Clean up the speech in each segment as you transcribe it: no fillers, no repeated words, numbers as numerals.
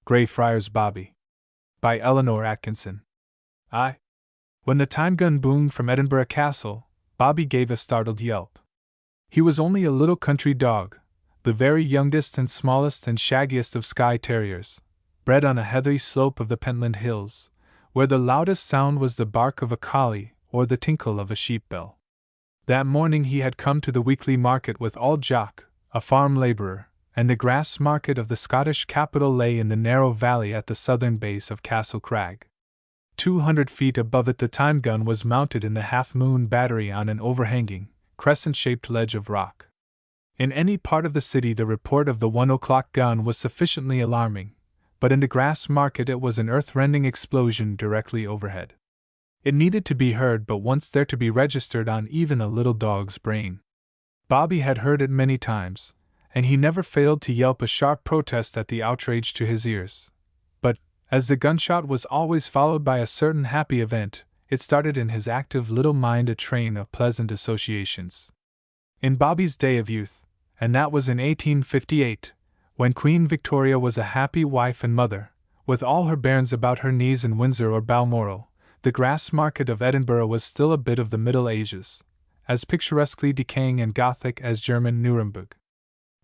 Greyfriars Bobby. By Eleanor Atkinson. When the time gun boomed from Edinburgh Castle, Bobby gave a startled yelp. He was only a little country dog, the very youngest and smallest and shaggiest of Skye Terriers, bred on a heathery slope of the Pentland Hills, where the loudest sound was the bark of a collie or the tinkle of a sheep bell. That morning he had come to the weekly market with old Jock, a farm labourer, and the grass market of the Scottish capital lay in the narrow valley at the southern base of Castle Crag. 200 feet above it the time gun was mounted in the half-moon battery on an overhanging, crescent-shaped ledge of rock. In any part of the city the report of the 1 o'clock gun was sufficiently alarming, but in the grass market it was an earth-rending explosion directly overhead. It needed to be heard but once there to be registered on even a little dog's brain. Bobby had heard it many times, and he never failed to yelp a sharp protest at the outrage to his ears. But, as the gunshot was always followed by a certain happy event, it started in his active little mind a train of pleasant associations. In Bobby's day of youth, and that was in 1858, when Queen Victoria was a happy wife and mother, with all her bairns about her knees in Windsor or Balmoral, the grass market of Edinburgh was still a bit of the Middle Ages, as picturesquely decaying and Gothic as German Nuremberg.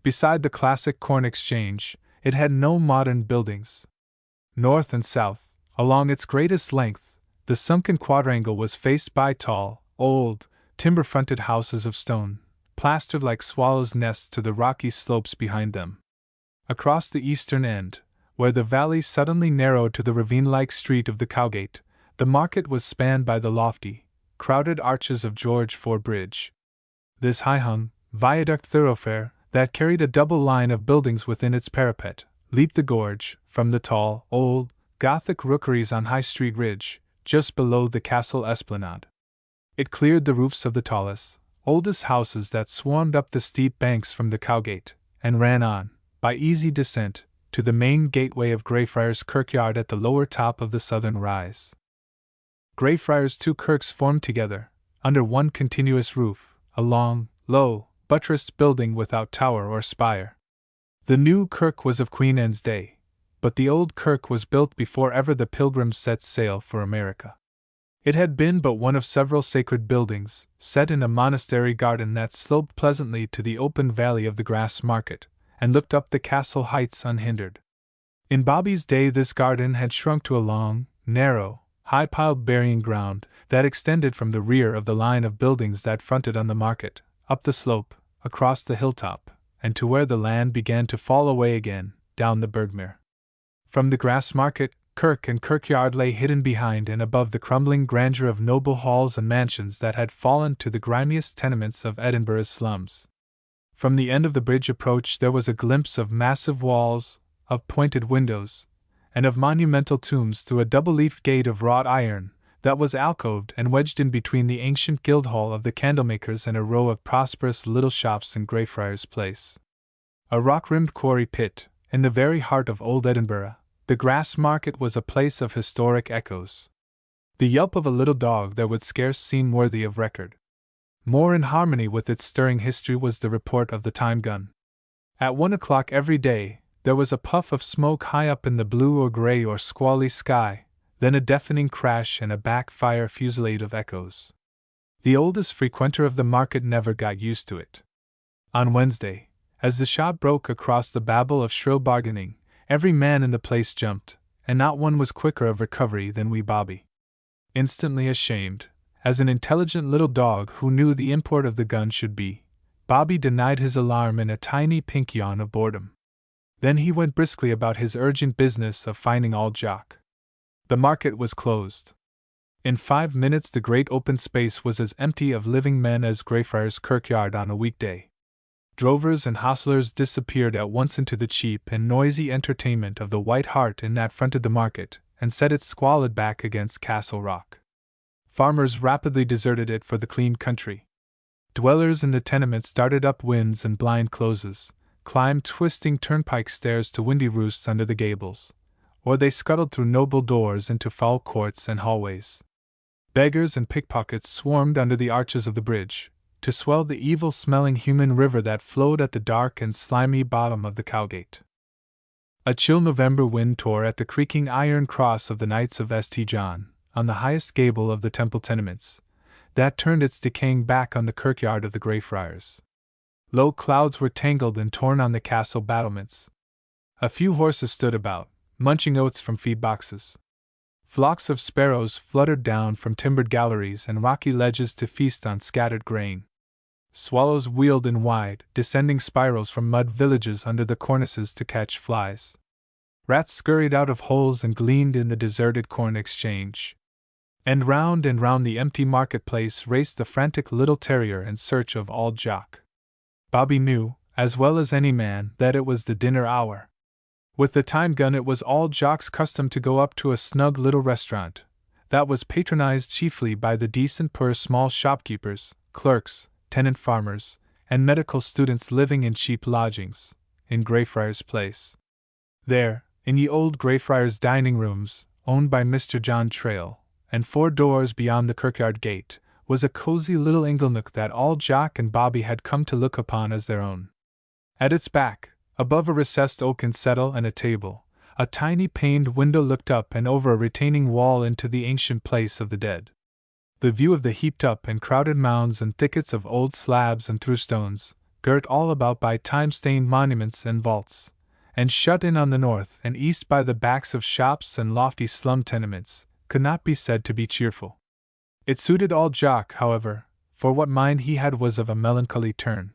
Beside the classic Corn Exchange, it had no modern buildings. North and south, along its greatest length, the sunken quadrangle was faced by tall, old, timber-fronted houses of stone, plastered like swallows' nests to the rocky slopes behind them. Across the eastern end, where the valley suddenly narrowed to the ravine-like street of the Cowgate, the market was spanned by the lofty, crowded arches of George Ford Bridge. This high-hung, viaduct thoroughfare, that carried a double line of buildings within its parapet, leaped the gorge, from the tall, old, Gothic rookeries on High Street Ridge, just below the castle esplanade. It cleared the roofs of the tallest, oldest houses that swarmed up the steep banks from the Cowgate, and ran on, by easy descent, to the main gateway of Greyfriars Kirkyard at the lower top of the southern rise. Greyfriars' two kirks formed together, under one continuous roof, a long, low, buttressed building without tower or spire. The new kirk was of Queen Anne's day, but the old kirk was built before ever the Pilgrims set sail for America. It had been but one of several sacred buildings, set in a monastery garden that sloped pleasantly to the open valley of the grass market, and looked up the castle heights unhindered. In Bobby's day this garden had shrunk to a long, narrow, high-piled burying ground that extended from the rear of the line of buildings that fronted on the market, up the slope, across the hilltop, and to where the land began to fall away again, down the Burgmere. From the grass market, kirk and kirkyard lay hidden behind and above the crumbling grandeur of noble halls and mansions that had fallen to the grimiest tenements of Edinburgh's slums. From the end of the bridge approach there was a glimpse of massive walls, of pointed windows, and of monumental tombs through a double-leafed gate of wrought iron that was alcoved and wedged in between the ancient guildhall of the candlemakers and a row of prosperous little shops in Greyfriars Place. A rock-rimmed quarry pit, in the very heart of old Edinburgh, the grass market was a place of historic echoes. The yelp of a little dog there would scarce seem worthy of record. More in harmony with its stirring history was the report of the time gun. At 1 o'clock every day, there was a puff of smoke high up in the blue or grey or squally sky, then a deafening crash and a backfire fusillade of echoes. The oldest frequenter of the market never got used to it. On Wednesday, as the shot broke across the babel of shrill bargaining, every man in the place jumped, and not one was quicker of recovery than wee Bobby. Instantly ashamed, as an intelligent little dog who knew the import of the gun should be, Bobby denied his alarm in a tiny pink yawn of boredom. Then he went briskly about his urgent business of finding old Jock. The market was closed. In 5 minutes the great open space was as empty of living men as Greyfriars Kirkyard on a weekday. Drovers and hostlers disappeared at once into the cheap and noisy entertainment of the White Hart Inn that fronted the market, and set its squalid back against Castle Rock. Farmers rapidly deserted it for the clean country. Dwellers in the tenements darted up winds and blind closes, climbed twisting turnpike stairs to windy roosts under the gables, or they scuttled through noble doors into foul courts and hallways. Beggars and pickpockets swarmed under the arches of the bridge, to swell the evil-smelling human river that flowed at the dark and slimy bottom of the Cowgate. A chill November wind tore at the creaking iron cross of the Knights of St. John, on the highest gable of the Temple tenements, that turned its decaying back on the kirkyard of the Greyfriars. Low clouds were tangled and torn on the castle battlements. A few horses stood about, munching oats from feed boxes. Flocks of sparrows fluttered down from timbered galleries and rocky ledges to feast on scattered grain. Swallows wheeled in wide, descending spirals from mud villages under the cornices to catch flies. Rats scurried out of holes and gleaned in the deserted corn exchange. And round the empty marketplace raced the frantic little terrier in search of Old Jock. Bobby knew, as well as any man, that it was the dinner hour. With the time gun, it was Old Jock's custom to go up to a snug little restaurant that was patronized chiefly by the decent poor small shopkeepers, clerks, tenant farmers, and medical students living in cheap lodgings, in Greyfriars Place. There, in ye old Greyfriars dining rooms, owned by Mr. John Trail, and 4 doors beyond the kirkyard gate, was a cozy little inglenook that Old Jock and Bobby had come to look upon as their own. At its back, above a recessed oaken settle and a table, a tiny paned window looked up and over a retaining wall into the ancient place of the dead. The view of the heaped up and crowded mounds and thickets of old slabs and throughstones, girt all about by time-stained monuments and vaults, and shut in on the north and east by the backs of shops and lofty slum tenements, could not be said to be cheerful. It suited Old Jock, however, for what mind he had was of a melancholy turn.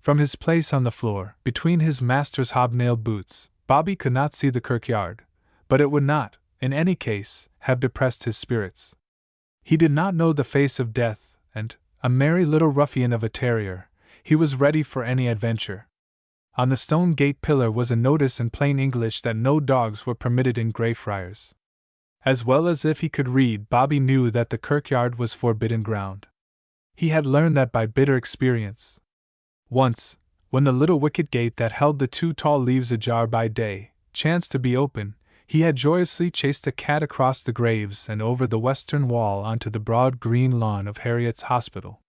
From his place on the floor, between his master's hobnailed boots, Bobby could not see the kirkyard, but it would not, in any case, have depressed his spirits. He did not know the face of death, and, a merry little ruffian of a terrier, he was ready for any adventure. On the stone gate pillar was a notice in plain English that no dogs were permitted in Greyfriars. As well as if he could read, Bobby knew that the kirkyard was forbidden ground. He had learned that by bitter experience. Once, when the little wicket gate that held the 2 tall leaves ajar by day chanced to be open, he had joyously chased a cat across the graves and over the western wall onto the broad green lawn of Harriet's hospital.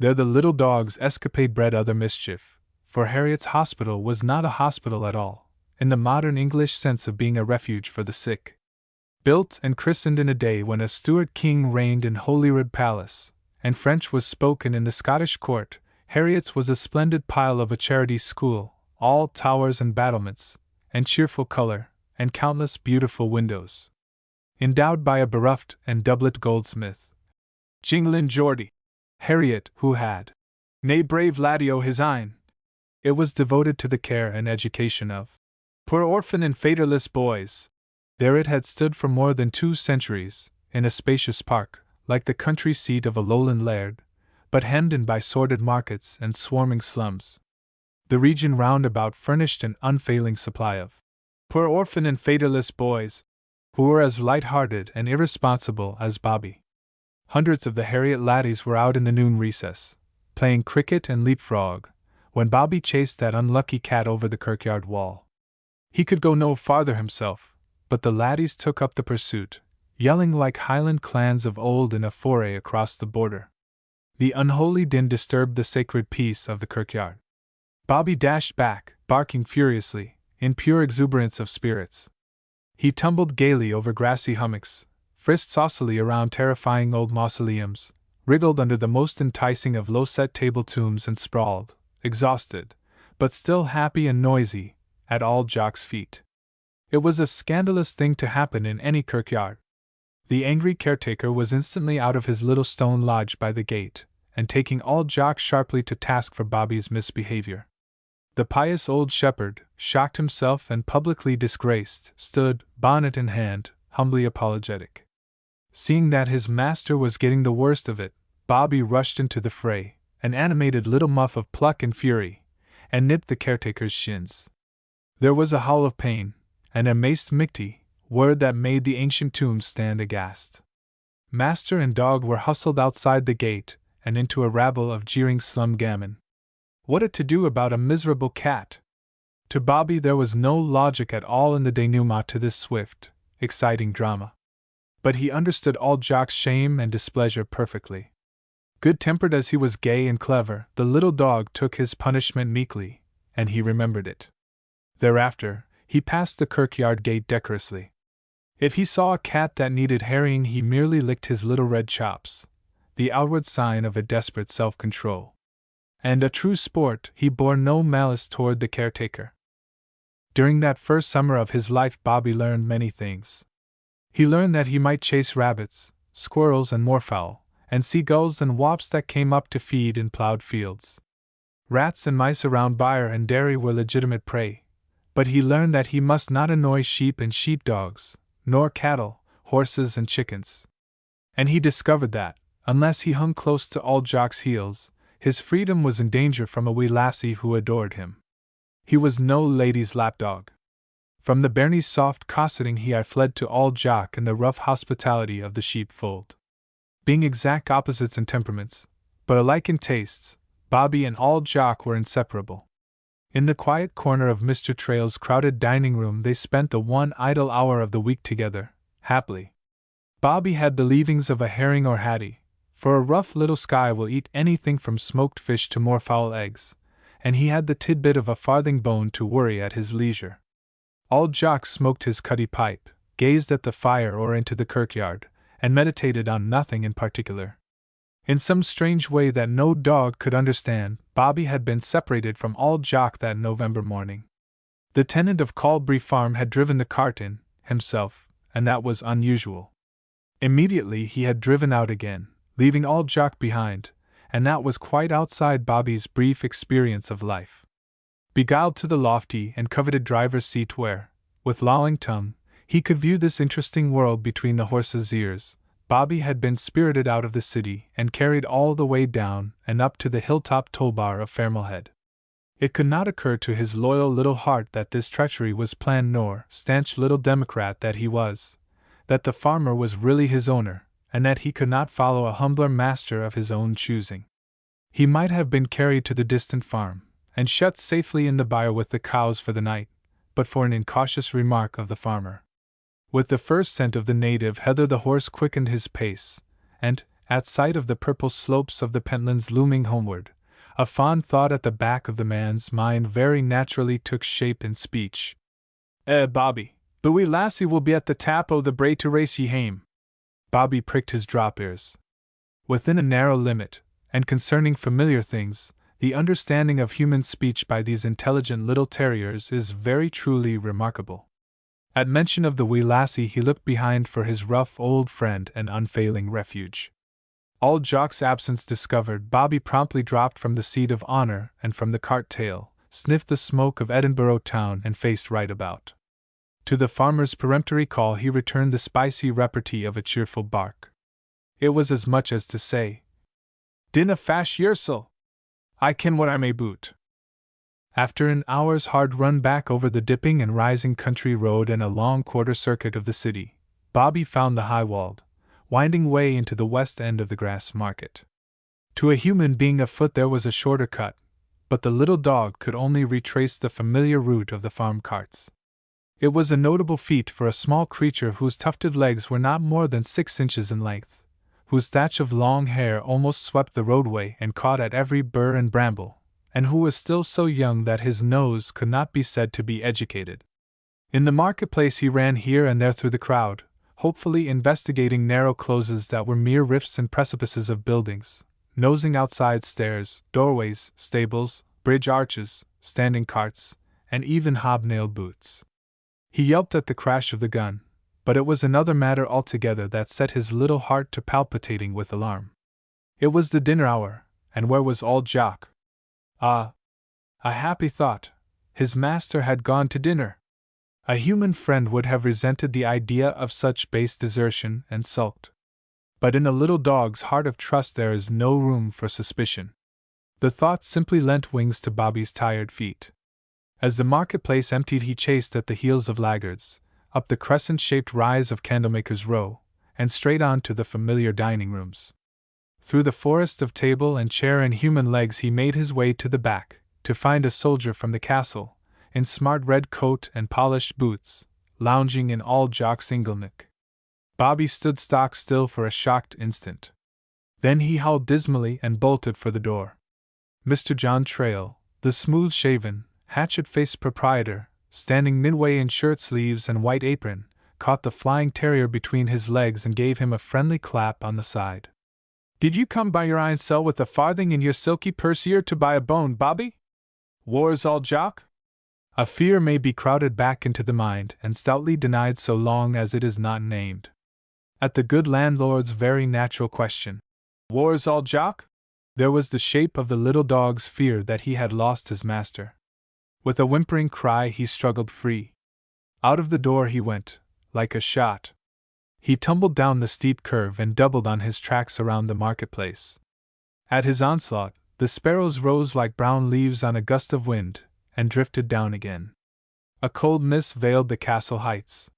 There the little dog's escapade bred other mischief, for Harriet's hospital was not a hospital at all, in the modern English sense of being a refuge for the sick. Built and christened in a day when a Stuart king reigned in Holyrood Palace, and French was spoken in the Scottish court, Harriet's was a splendid pile of a charity school, all towers and battlements, and cheerful color, and countless beautiful windows. Endowed by a bereft and doublet goldsmith, Jinglin Geordie, Harriet, who had, "Nay, brave laddie o' his ain," it was devoted to the care and education of poor orphan and faterless boys. There it had stood for more than 2 centuries, in a spacious park, like the country seat of a lowland laird, but hemmed in by sordid markets and swarming slums. The region round about furnished an unfailing supply of poor orphan and faterless boys, who were as light-hearted and irresponsible as Bobby. Hundreds of the Harriet laddies were out in the noon recess, playing cricket and leapfrog, when Bobby chased that unlucky cat over the kirkyard wall. He could go no farther himself, but the laddies took up the pursuit, yelling like Highland clans of old in a foray across the border. The unholy din disturbed the sacred peace of the kirkyard. Bobby dashed back, barking furiously, in pure exuberance of spirits. He tumbled gaily over grassy hummocks, frisked saucily around terrifying old mausoleums, wriggled under the most enticing of low-set table tombs and sprawled, exhausted, but still happy and noisy, at Old Jock's feet. It was a scandalous thing to happen in any kirkyard. The angry caretaker was instantly out of his little stone lodge by the gate, and taking Old Jock sharply to task for Bobby's misbehavior. The pious old shepherd, shocked himself and publicly disgraced, stood, bonnet in hand, humbly apologetic. Seeing that his master was getting the worst of it, Bobby rushed into the fray, an animated little muff of pluck and fury, and nipped the caretaker's shins. There was a howl of pain, and a maced michty, word that made the ancient tombs stand aghast. Master and dog were hustled outside the gate, and into a rabble of jeering slum gamin. What a to-do about a miserable cat! To Bobby there was no logic at all in the denouement to this swift, exciting drama. But he understood Old Jock's shame and displeasure perfectly. Good-tempered as he was gay and clever, the little dog took his punishment meekly, and he remembered it. Thereafter, he passed the kirkyard gate decorously. If he saw a cat that needed harrying, he merely licked his little red chops, the outward sign of a desperate self-control. And a true sport, he bore no malice toward the caretaker. During that first summer of his life, Bobby learned many things. He learned that he might chase rabbits, squirrels and moorfowl, and seagulls and wops that came up to feed in plowed fields. Rats and mice around byre and dairy were legitimate prey, but he learned that he must not annoy sheep and sheepdogs, nor cattle, horses and chickens. And he discovered that, unless he hung close to old Jock's heels, his freedom was in danger from a wee lassie who adored him. He was no lady's lapdog. From the bairnie's soft cosseting he had fled to old Jock and the rough hospitality of the sheepfold. Being exact opposites in temperaments, but alike in tastes, Bobby and old Jock were inseparable. In the quiet corner of Mr. Trail's crowded dining room they spent the one idle hour of the week together, happily. Bobby had the leavings of a herring or haddie, for a rough little Skye will eat anything from smoked fish to moorfowl eggs, and he had the tidbit of a farthing bone to worry at his leisure. Old Jock smoked his cuddy pipe, gazed at the fire or into the kirkyard, and meditated on nothing in particular. In some strange way that no dog could understand, Bobby had been separated from old Jock that November morning. The tenant of Colbury Farm had driven the cart in, himself, and that was unusual. Immediately he had driven out again, leaving old Jock behind, and that was quite outside Bobby's brief experience of life. Beguiled to the lofty and coveted driver's seat where, with lolling tongue, he could view this interesting world between the horse's ears, Bobby had been spirited out of the city and carried all the way down and up to the hilltop toll-bar of Fairmillhead. It could not occur to his loyal little heart that this treachery was planned, nor, stanch little democrat that he was, that the farmer was really his owner, and that he could not follow a humbler master of his own choosing. He might have been carried to the distant farm, and shut safely in the byre with the cows for the night, but for an incautious remark of the farmer. With the first scent of the native heather the horse quickened his pace, and, at sight of the purple slopes of the Pentlands looming homeward, a fond thought at the back of the man's mind very naturally took shape in speech. Bobby, the wee lassie will be at the tap o' the brae to race ye hame." Bobby pricked his drop ears. Within a narrow limit, and concerning familiar things, the understanding of human speech by these intelligent little terriers is very truly remarkable. At mention of the wee lassie he looked behind for his rough old friend and unfailing refuge. Old Jock's absence discovered, Bobby promptly dropped from the seat of honor and from the cart tail, sniffed the smoke of Edinburgh town and faced right about. To the farmer's peremptory call he returned the spicy repartee of a cheerful bark. It was as much as to say, "Dinna fash yersel! I ken what I may boot." After an hour's hard run back over the dipping and rising country road and a long quarter circuit of the city, Bobby found the high-walled, winding way into the west end of the grass market. To a human being afoot there was a shorter cut, but the little dog could only retrace the familiar route of the farm carts. It was a notable feat for a small creature whose tufted legs were not more than 6 inches in length, whose thatch of long hair almost swept the roadway and caught at every burr and bramble, and who was still so young that his nose could not be said to be educated. In the marketplace he ran here and there through the crowd, hopefully investigating narrow closes that were mere rifts and precipices of buildings, nosing outside stairs, doorways, stables, bridge arches, standing carts, and even hobnailed boots. He yelped at the crash of the gun, but it was another matter altogether that set his little heart to palpitating with alarm. It was the dinner hour, and where was old Jock? Ah! A happy thought! His master had gone to dinner! A human friend would have resented the idea of such base desertion and sulked. But in a little dog's heart of trust there is no room for suspicion. The thought simply lent wings to Bobby's tired feet. As the marketplace emptied he chased at the heels of laggards, up the crescent-shaped rise of Candlemaker's Row, and straight on to the familiar dining rooms. Through the forest of table and chair and human legs he made his way to the back, to find a soldier from the castle, in smart red coat and polished boots, lounging in all Jock's Ingleneck. Bobby stood stock still for a shocked instant. Then he howled dismally and bolted for the door. Mr. John Trail, the smooth-shaven, hatchet-faced proprietor, standing midway in shirt sleeves and white apron, caught the flying terrier between his legs and gave him a friendly clap on the side. "Did you come by your iron cell with a farthing in your silky purse here to buy a bone, Bobby? War's all Jock?" A fear may be crowded back into the mind and stoutly denied so long as it is not named. At the good landlord's very natural question, "War's all Jock?" there was the shape of the little dog's fear that he had lost his master. With a whimpering cry he struggled free. Out of the door he went, like a shot. He tumbled down the steep curve and doubled on his tracks around the marketplace. At his onslaught, the sparrows rose like brown leaves on a gust of wind, and drifted down again. A cold mist veiled the castle heights.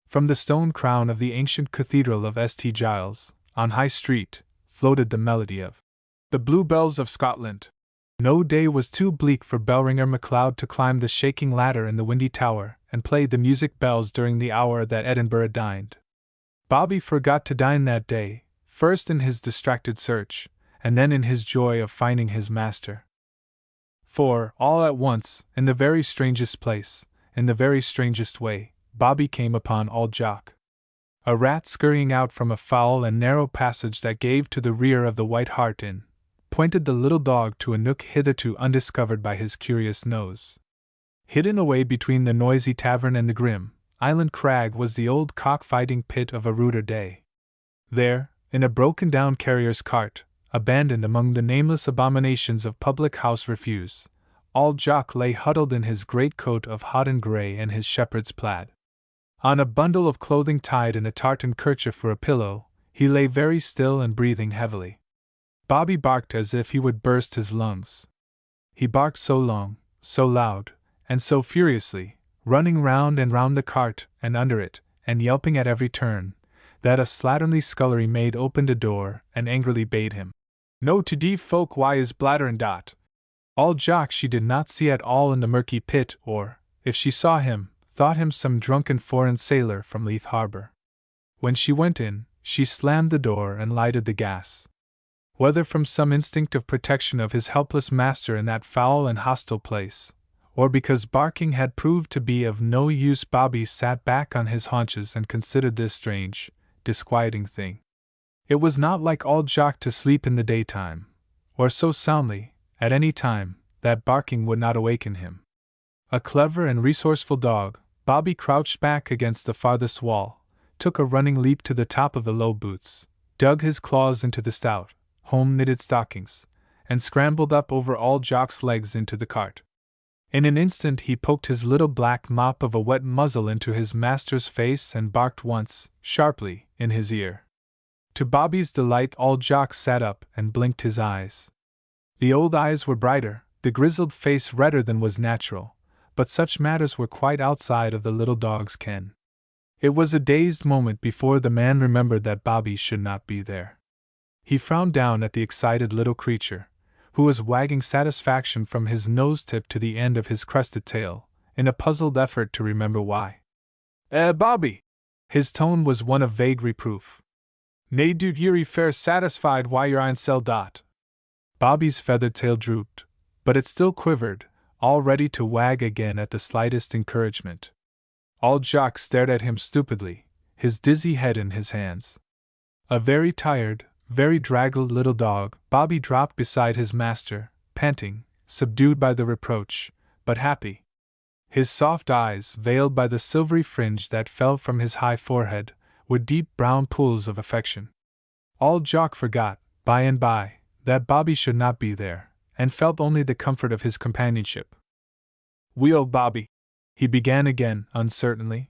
From the stone crown of the ancient cathedral of St. Giles, on High Street, floated the melody of the Bluebells of Scotland. No day was too bleak for bellringer MacLeod to climb the shaking ladder in the windy tower and play the music bells during the hour that Edinburgh dined. Bobby forgot to dine that day, first in his distracted search, and then in his joy of finding his master. For, all at once, in the very strangest place, in the very strangest way, Bobby came upon old Jock. A rat scurrying out from a foul and narrow passage that gave to the rear of the White Hart Inn, pointed the little dog to a nook hitherto undiscovered by his curious nose. Hidden away between the noisy tavern and the grim Island Crag was the old cock-fighting pit of a ruder day. There, in a broken-down carrier's cart, abandoned among the nameless abominations of public-house refuse, old Jock lay huddled in his greatcoat of hodden grey and his shepherd's plaid. On a bundle of clothing tied in a tartan kerchief for a pillow, he lay very still and breathing heavily. Bobby barked as if he would burst his lungs. He barked so long, so loud, and so furiously, running round and round the cart and under it, and yelping at every turn, that a slatternly scullery maid opened a door and angrily bade him "No to die folk why is bladderin' dot." Old Jock she did not see at all in the murky pit, or, if she saw him, thought him some drunken foreign sailor from Leith Harbour. When she went in, she slammed the door and lighted the gas. Whether from some instinct of protection of his helpless master in that foul and hostile place, or because barking had proved to be of no use, Bobby sat back on his haunches and considered this strange, disquieting thing. It was not like old Jock to sleep in the daytime, or so soundly, at any time, that barking would not awaken him. A clever and resourceful dog, Bobby crouched back against the farthest wall, took a running leap to the top of the low boots, dug his claws into the stout, home-knitted stockings, and scrambled up over old Jock's legs into the cart. In an instant he poked his little black mop of a wet muzzle into his master's face and barked once, sharply, in his ear. To Bobby's delight, old Jock sat up and blinked his eyes. The old eyes were brighter, the grizzled face redder than was natural, but such matters were quite outside of the little dog's ken. It was a dazed moment before the man remembered that Bobby should not be there. He frowned down at the excited little creature, who was wagging satisfaction from his nose-tip to the end of his crested tail, in a puzzled effort to remember why. Bobby!" His tone was one of vague reproof. "Nay, do ye fair satisfied why your iron cell dot?" Bobby's feathered tail drooped, but it still quivered, all ready to wag again at the slightest encouragement. Old Jock stared at him stupidly, his dizzy head in his hands. A very tired, very draggled little dog, Bobby dropped beside his master, panting, subdued by the reproach, but happy. His soft eyes, veiled by the silvery fringe that fell from his high forehead, were deep brown pools of affection. Old Jock forgot, by and by, that Bobby should not be there, and felt only the comfort of his companionship. "Weel, Bobby," he began again, uncertainly.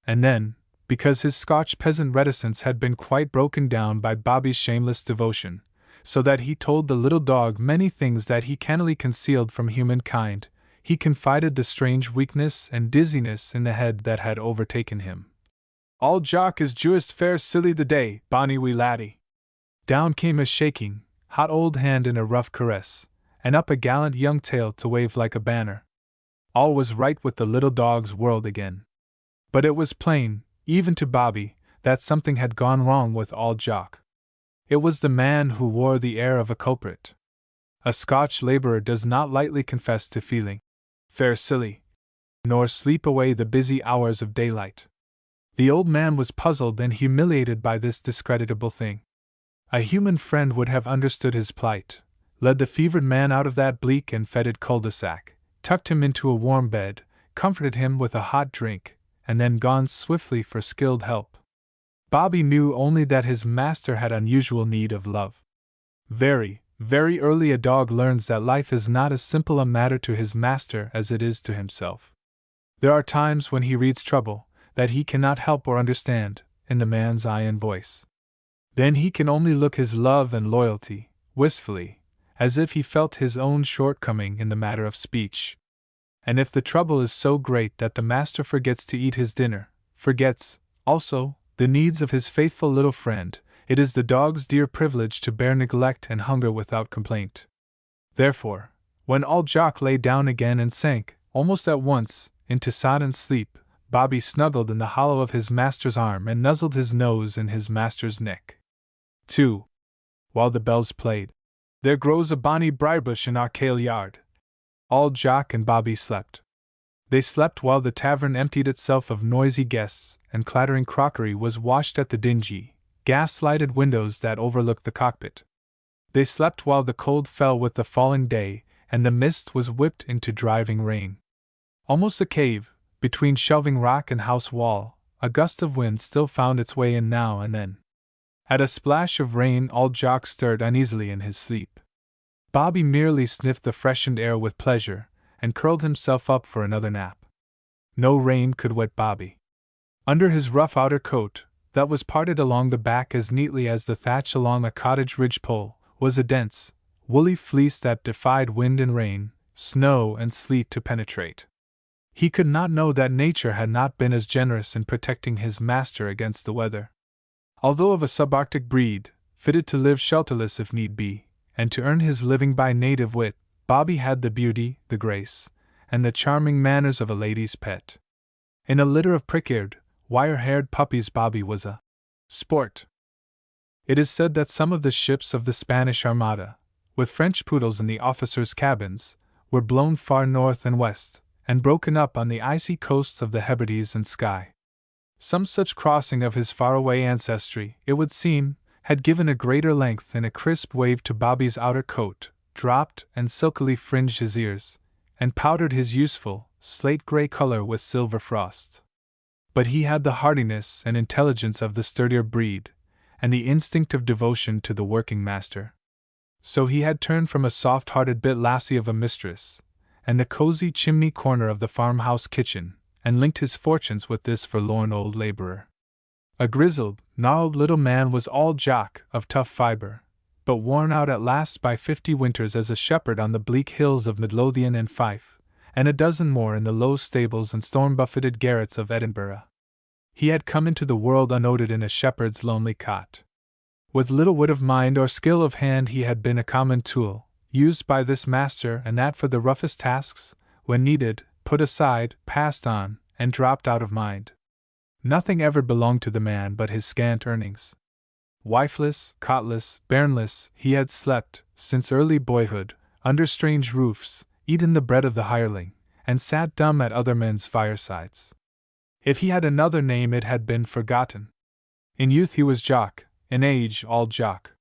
And then, because his Scotch peasant reticence had been quite broken down by Bobby's shameless devotion, so that he told the little dog many things that he cannily concealed from humankind, he confided the strange weakness and dizziness in the head that had overtaken him. "Old Jock is juist fair silly the day, bonny wee laddie." Down came a shaking, hot old hand in a rough caress, and up a gallant young tail to wave like a banner. All was right with the little dog's world again. But it was plain, even to Bobby, that something had gone wrong with old Jock. It was the man who wore the air of a culprit. A Scotch labourer does not lightly confess to feeling fair silly. nor sleep away the busy hours of daylight. The old man was puzzled and humiliated by this discreditable thing. A human friend would have understood his plight, led the fevered man out of that bleak and fetid cul-de-sac, tucked him into a warm bed, comforted him with a hot drink, and then gone swiftly for skilled help. Bobby knew only that his master had unusual need of love. Very, very early a dog learns that life is not as simple a matter to his master as it is to himself. There are times when he reads trouble that he cannot help or understand in the man's eye and voice. Then he can only look his love and loyalty, wistfully, as if he felt his own shortcoming in the matter of speech. And if the trouble is so great that the master forgets to eat his dinner, forgets, also, the needs of his faithful little friend, it is the dog's dear privilege to bear neglect and hunger without complaint. Therefore, when old Jock lay down again and sank, almost at once, into sodden sleep, Bobby snuggled in the hollow of his master's arm and nuzzled his nose in his master's neck. 2. While the bells played, "There grows a bonny briarbush in our kail yard." Old Jock and Bobby slept. They slept while the tavern emptied itself of noisy guests, and clattering crockery was washed at the dingy, gas-lighted windows that overlooked the cockpit. They slept while the cold fell with the falling day, and the mist was whipped into driving rain. Almost a cave, between shelving rock and house wall, a gust of wind still found its way in now and then. At a splash of rain, old Jock stirred uneasily in his sleep. Bobby merely sniffed the freshened air with pleasure, and curled himself up for another nap. No rain could wet Bobby. Under his rough outer coat, that was parted along the back as neatly as the thatch along a cottage ridgepole, was a dense, woolly fleece that defied wind and rain, snow and sleet to penetrate. He could not know that nature had not been as generous in protecting his master against the weather. Although of a subarctic breed, fitted to live shelterless if need be, and to earn his living by native wit, Bobby had the beauty, the grace, and the charming manners of a lady's pet. In a litter of prick-eared, wire-haired puppies Bobby was a sport. It is said that some of the ships of the Spanish Armada, with French poodles in the officers' cabins, were blown far north and west, and broken up on the icy coasts of the Hebrides and Skye. Some such crossing of his faraway ancestry, it would seem, had given a greater length and a crisp wave to Bobby's outer coat, dropped and silkily fringed his ears, and powdered his useful, slate-gray color with silver frost. But he had the hardiness and intelligence of the sturdier breed, and the instinctive devotion to the working master. So he had turned from a soft-hearted bit lassie of a mistress, and the cozy chimney corner of the farmhouse kitchen, and linked his fortunes with this forlorn old laborer. A grizzled, gnarled little man was old Jock, of tough fibre, but worn out at last by 50 winters as a shepherd on the bleak hills of Midlothian and Fife, and a dozen more in the low stables and storm-buffeted garrets of Edinburgh. He had come into the world unaided in a shepherd's lonely cot. With little wit of mind or skill of hand, he had been a common tool, used by this master and that for the roughest tasks, when needed, put aside, passed on, and dropped out of mind. Nothing ever belonged to the man but his scant earnings. Wifeless, cotless, bairnless, he had slept, since early boyhood, under strange roofs, eaten the bread of the hireling, and sat dumb at other men's firesides. If he had another name, it had been forgotten. In youth he was Jock, in age old Jock.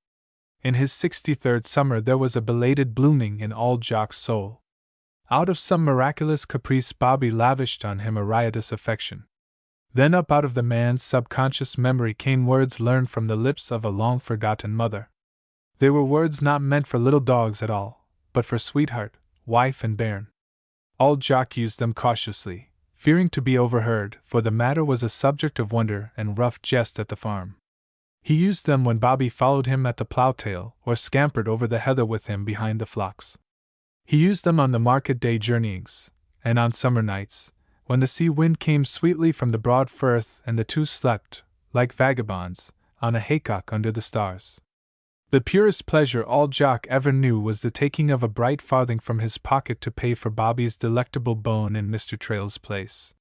In his 63rd summer there was a belated blooming in old Jock's soul. Out of some miraculous caprice Bobby lavished on him a riotous affection. Then up out of the man's subconscious memory came words learned from the lips of a long-forgotten mother. They were words not meant for little dogs at all, but for sweetheart, wife and bairn. Old Jock used them cautiously, fearing to be overheard, for the matter was a subject of wonder and rough jest at the farm. He used them when Bobby followed him at the plough-tail or scampered over the heather with him behind the flocks. He used them on the market-day journeyings, and on summer nights, when the sea wind came sweetly from the broad firth and the two slept, like vagabonds, on a haycock under the stars. The purest pleasure old Jock ever knew was the taking of a bright farthing from his pocket to pay for Bobby's delectable bone in Mr. Trail's place.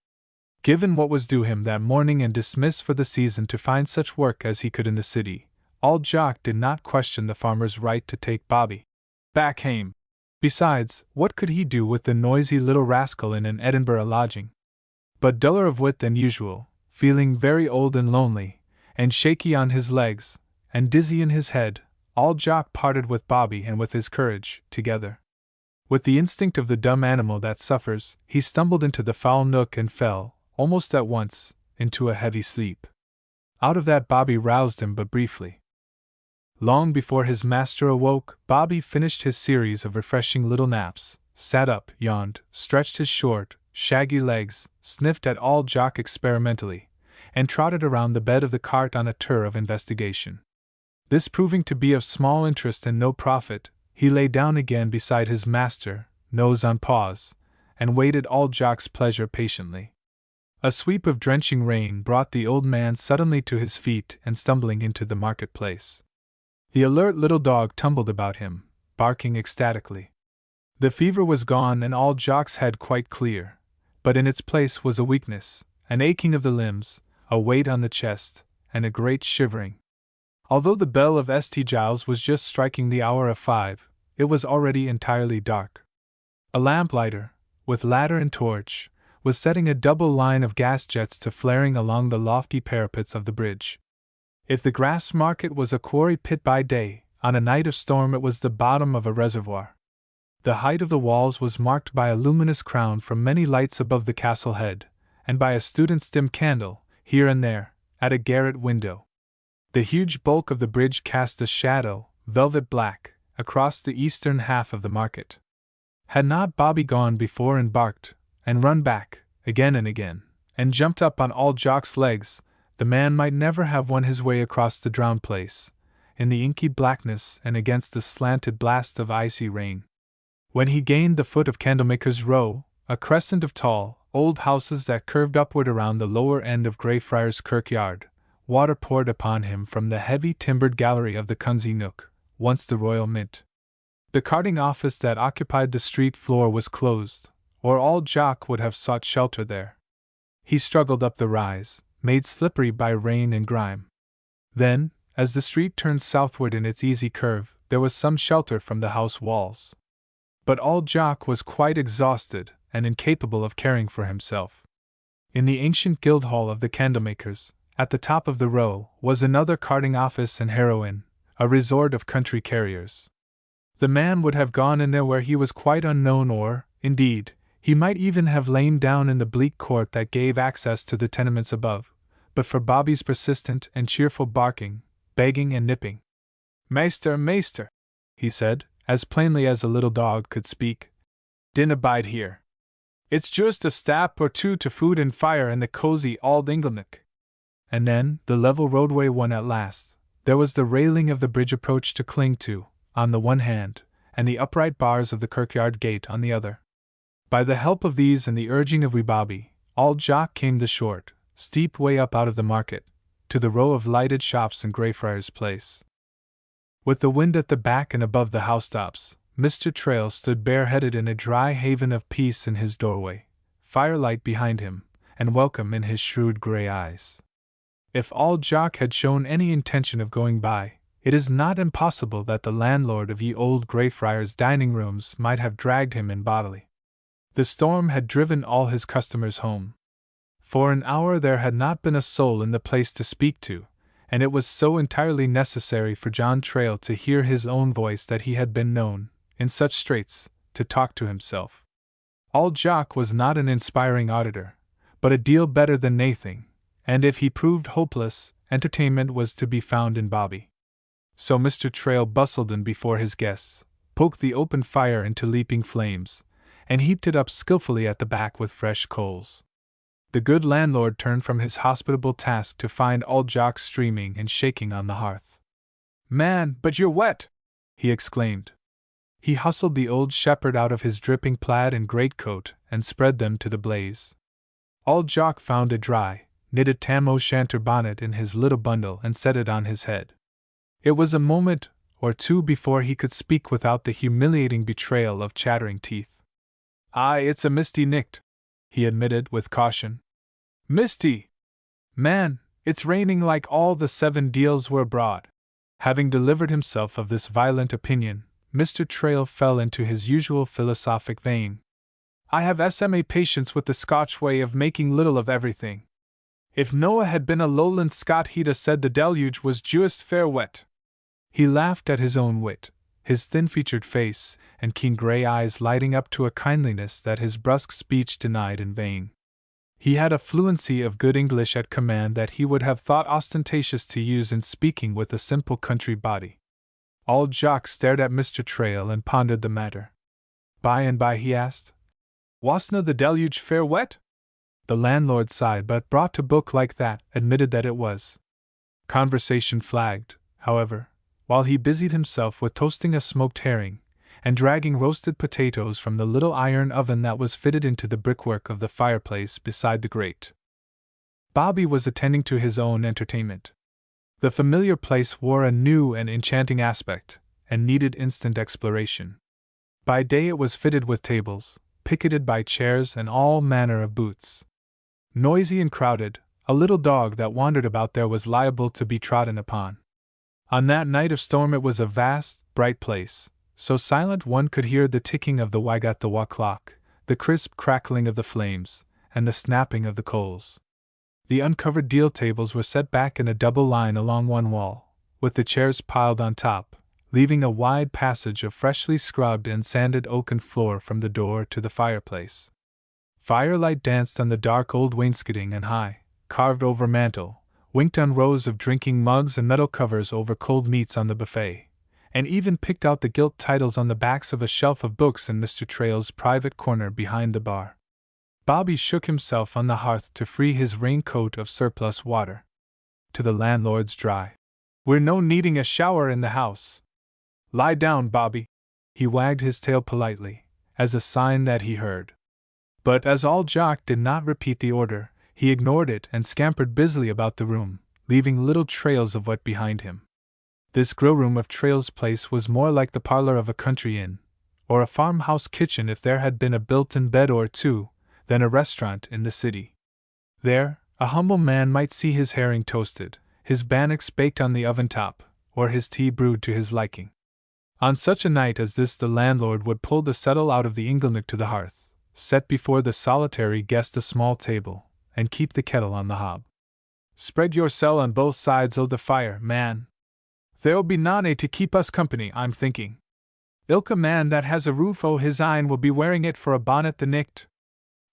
Given what was due him that morning and dismissed for the season to find such work as he could in the city, old Jock did not question the farmer's right to take Bobby back hame. Besides, what could he do with the noisy little rascal in an Edinburgh lodging? But duller of wit than usual, feeling very old and lonely, and shaky on his legs, and dizzy in his head, old Jock parted with Bobby and with his courage, together. With the instinct of the dumb animal that suffers, he stumbled into the foul nook and fell, almost at once, into a heavy sleep. Out of that Bobby roused him but briefly. Long before his master awoke, Bobby finished his series of refreshing little naps, sat up, yawned, stretched his short, shaggy legs, sniffed at old Jock experimentally, and trotted around the bed of the cart on a tour of investigation. This proving to be of small interest and no profit, he lay down again beside his master, nose on paws, and waited old Jock's pleasure patiently. A sweep of drenching rain brought the old man suddenly to his feet and stumbling into the marketplace. The alert little dog tumbled about him, barking ecstatically. The fever was gone and old Jock's head quite clear, but in its place was a weakness, an aching of the limbs, a weight on the chest, and a great shivering. Although the bell of St. Giles was just striking the hour of 5, it was already entirely dark. A lamplighter, with ladder and torch, was setting a double line of gas jets to flaring along the lofty parapets of the bridge. If the grass market was a quarry pit by day, on a night of storm it was the bottom of a reservoir. The height of the walls was marked by a luminous crown from many lights above the castle head, and by a student's dim candle, here and there, at a garret window. The huge bulk of the bridge cast a shadow, velvet black, across the eastern half of the market. Had not Bobby gone before and barked, and run back, again and again, and jumped up on old Jock's legs, the man might never have won his way across the drowned place, in the inky blackness and against the slanted blast of icy rain. When he gained the foot of Candlemaker's Row, a crescent of tall, old houses that curved upward around the lower end of Greyfriars Kirkyard, water poured upon him from the heavy timbered gallery of the Cunsey Nook, once the Royal Mint. The carting office that occupied the street floor was closed, or old Jock would have sought shelter there. He struggled up the rise, made slippery by rain and grime. Then, as the street turned southward in its easy curve, there was some shelter from the house walls. But old Jock was quite exhausted and incapable of caring for himself. In the ancient Guildhall of the Candlemakers, at the top of the row, was another carting office and harrow inn, a resort of country carriers. The man would have gone in there where he was quite unknown, or, indeed, he might even have lain down in the bleak court that gave access to the tenements above, but for Bobby's persistent and cheerful barking, begging and nipping. "Measter, measter," he said, as plainly as a little dog could speak, "dinna bide here. It's just a stap or two to food and fire in the cosy auld Inglenook." And then, the level roadway won at last, there was the railing of the bridge approach to cling to, on the one hand, and the upright bars of the kirkyard gate on the other. By the help of these and the urging of wee Bobby, old Jock came the short, steep way up out of the market, to the row of lighted shops in Greyfriars Place. With the wind at the back and above the housetops, Mr. Trail stood bareheaded in a dry haven of peace in his doorway, firelight behind him, and welcome in his shrewd grey eyes. If old Jock had shown any intention of going by, it is not impossible that the landlord of ye old Greyfriars dining rooms might have dragged him in bodily. The storm had driven all his customers home. For an hour there had not been a soul in the place to speak to, and it was so entirely necessary for John Trail to hear his own voice that he had been known, in such straits, to talk to himself. Old Jock was not an inspiring auditor, but a deal better than naething, and if he proved hopeless, entertainment was to be found in Bobby. So Mr. Trail bustled in before his guests, poked the open fire into leaping flames, and heaped it up skillfully at the back with fresh coals. The good landlord turned from his hospitable task to find old Jock streaming and shaking on the hearth. "Man, but you're wet!" he exclaimed. He hustled the old shepherd out of his dripping plaid and greatcoat and spread them to the blaze. Old Jock found a dry, knitted tam o' shanter bonnet in his little bundle and set it on his head. It was a moment or two before he could speak without the humiliating betrayal of chattering teeth. "Aye, it's a misty nicht," he admitted with caution. "Misty! Man, it's raining like all the 7 deals were abroad." Having delivered himself of this violent opinion, Mr. Trail fell into his usual philosophic vein. I have SMA patience with the Scotch way of making little of everything. If Noah had been a lowland Scot, he'd a said the deluge was juist fair wet. He laughed at his own wit, his thin-featured face and keen grey eyes lighting up to a kindliness that his brusque speech denied in vain. He had a fluency of good English at command that he would have thought ostentatious to use in speaking with a simple country body. Old Jock stared at Mr. Trail and pondered the matter. By and by he asked, "Wasna the deluge fair wet?" The landlord sighed, but brought to book like that, admitted that it was. Conversation flagged, however, while he busied himself with toasting a smoked herring and dragging roasted potatoes from the little iron oven that was fitted into the brickwork of the fireplace beside the grate. Bobby was attending to his own entertainment. The familiar place wore a new and enchanting aspect, and needed instant exploration. By day it was fitted with tables, picketed by chairs and all manner of booths. Noisy and crowded, a little dog that wandered about there was liable to be trodden upon. On that night of storm it was a vast, bright place, so silent one could hear the ticking of the Wagatawa clock, the crisp crackling of the flames, and the snapping of the coals. The uncovered deal tables were set back in a double line along one wall, with the chairs piled on top, leaving a wide passage of freshly scrubbed and sanded oaken floor from the door to the fireplace. Firelight danced on the dark old wainscoting and high, carved-over mantel, winked on rows of drinking mugs and metal covers over cold meats on the buffet, and even picked out the gilt titles on the backs of a shelf of books in Mr. Trail's private corner behind the bar. Bobby shook himself on the hearth to free his raincoat of surplus water. To the landlord's dry, "We're no needing a shower in the house. Lie down, Bobby." He wagged his tail politely, as a sign that he heard. But as Old Jock did not repeat the order, he ignored it and scampered busily about the room, leaving little trails of wet behind him. This grill-room of Trail's place was more like the parlor of a country inn, or a farmhouse kitchen if there had been a built-in bed or two, than a restaurant in the city. There, a humble man might see his herring toasted, his bannocks baked on the oven top, or his tea brewed to his liking. On such a night as this the landlord would pull the settle out of the inglenook to the hearth, set before the solitary guest a small table, and keep the kettle on the hob. "Spread yoursel on both sides o' the fire, man. There'll be none to keep us company, I'm thinking. Ilka man that has a roof o' his ain will be wearing it for a bonnet the nicht."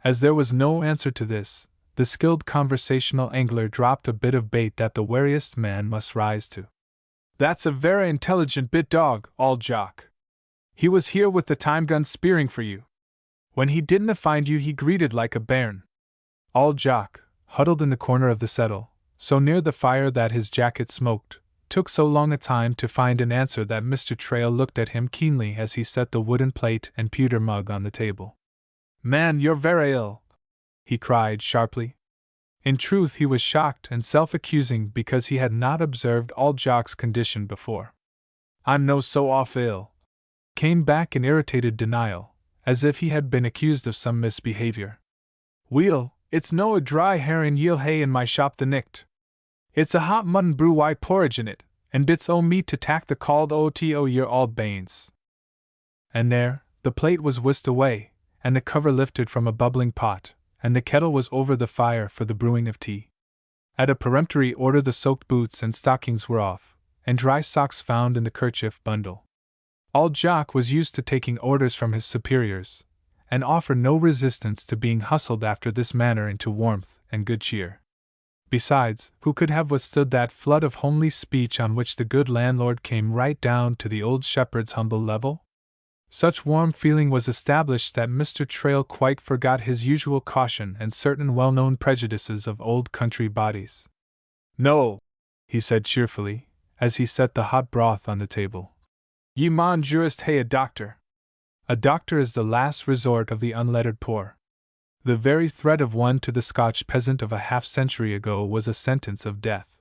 As there was no answer to this, the skilled conversational angler dropped a bit of bait that the wariest man must rise to. "That's a very intelligent bit dog, Old Jock. He was here with the time gun spearing for you. When he didna find you he greeted like a bairn." Old Jock, huddled in the corner of the settle, so near the fire that his jacket smoked, took so long a time to find an answer that Mr. Trail looked at him keenly as he set the wooden plate and pewter mug on the table. "Man, you're very ill," he cried sharply. In truth, he was shocked and self-accusing because he had not observed Old Jock's condition before. "I'm no so off ill," came back in irritated denial, as if he had been accused of some misbehavior. "Weel, it's no a dry herring ye'll hae in my shop the nicht. It's a hot mutton brew wi' porridge in it, and bits o' meat to tak the cauld ot o' your auld banes." And there, the plate was whisked away, and the cover lifted from a bubbling pot, and the kettle was over the fire for the brewing of tea. At a peremptory order the soaked boots and stockings were off, and dry socks found in the kerchief bundle. Old Jock was used to taking orders from his superiors, and offered no resistance to being hustled after this manner into warmth and good cheer. Besides, who could have withstood that flood of homely speech on which the good landlord came right down to the old shepherd's humble level? Such warm feeling was established that Mr. Trail quite forgot his usual caution and certain well-known prejudices of old country bodies. "No," he said cheerfully, as he set the hot broth on the table. "Ye maun jurist hae a doctor. A doctor is the last resort of the unlettered poor." The very threat of one to the Scotch peasant of a half-century ago was a sentence of death.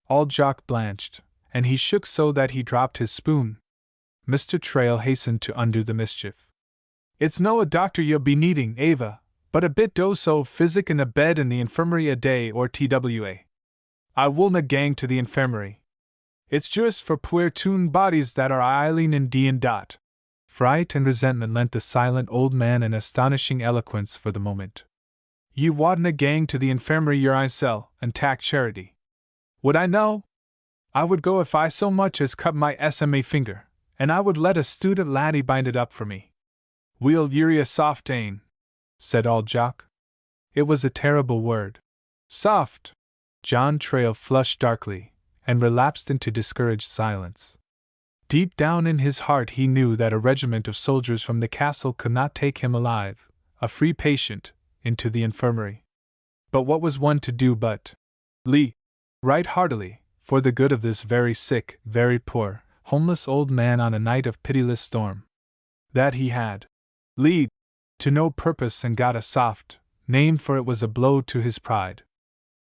Old Jock blanched, and he shook so that he dropped his spoon. Mr. Trail hastened to undo the mischief. "It's no a doctor ye'll be needing, Ava, but a bit dose o' physic and a bed in the infirmary a day or twa. I wullna gang to the infirmary. It's just for puir toon bodies that are eiling in and dot. Fright and resentment lent the silent old man an astonishing eloquence for the moment. Ye wadna gang to the infirmary your eyesel, and tak charity. Would I know? I would go if I so much as cut my SMA finger, and I would let a student laddie bind it up for me. We'll ye're a soft ane, said old Jock. It was a terrible word. Soft! John Trail flushed darkly, and relapsed into discouraged silence. Deep down in his heart he knew that a regiment of soldiers from the castle could not take him alive, a free patient, into the infirmary. But what was one to do but leave, right heartily, for the good of this very sick, very poor, homeless old man on a night of pitiless storm? That he had lead to no purpose and got a soft name, for it was a blow to his pride.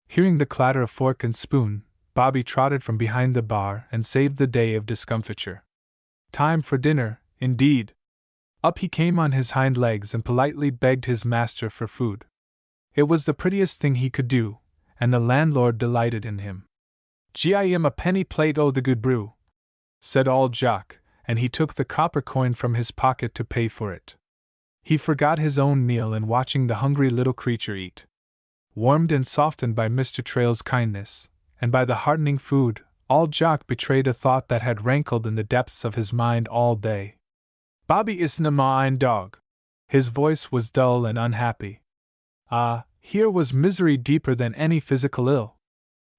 Hearing the clatter of fork and spoon, Bobby trotted from behind the bar and saved the day of discomfiture. Time for dinner, indeed! Up he came on his hind legs and politely begged his master for food. It was the prettiest thing he could do, and the landlord delighted in him. "Gim a penny plate o' the good brew," said old Jock, and he took the copper coin from his pocket to pay for it. He forgot his own meal in watching the hungry little creature eat. Warmed and softened by Mr. Trail's kindness, and by the heartening food, old Jock betrayed a thought that had rankled in the depths of his mind all day. Bobby isna mine dog. His voice was dull and unhappy. Ah, here was misery deeper than any physical ill.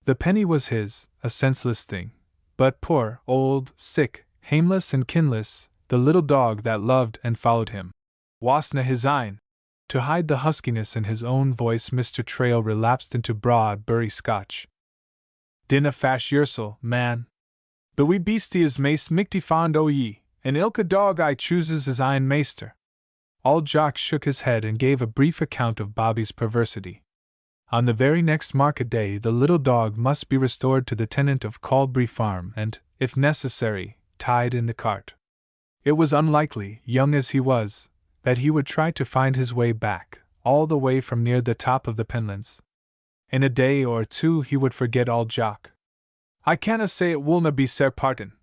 The penny was his, a senseless thing, but poor, old, sick, hameless and kinless, the little dog that loved and followed him, wasna his ain. To hide the huskiness in his own voice, Mr. Trail relapsed into broad Bury Scotch. Dinna fash yersel, man. The wee beastie is maist michty fond o' ye, and ilka dog I chooses as ein measter. Old Jock shook his head and gave a brief account of Bobby's perversity. On the very next market day the little dog must be restored to the tenant of Calbury Farm and, if necessary, tied in the cart. It was unlikely, young as he was, that he would try to find his way back, all the way from near the top of the Penlands. In a day or two he would forget old Jock. "I canna say it willna be sair partin."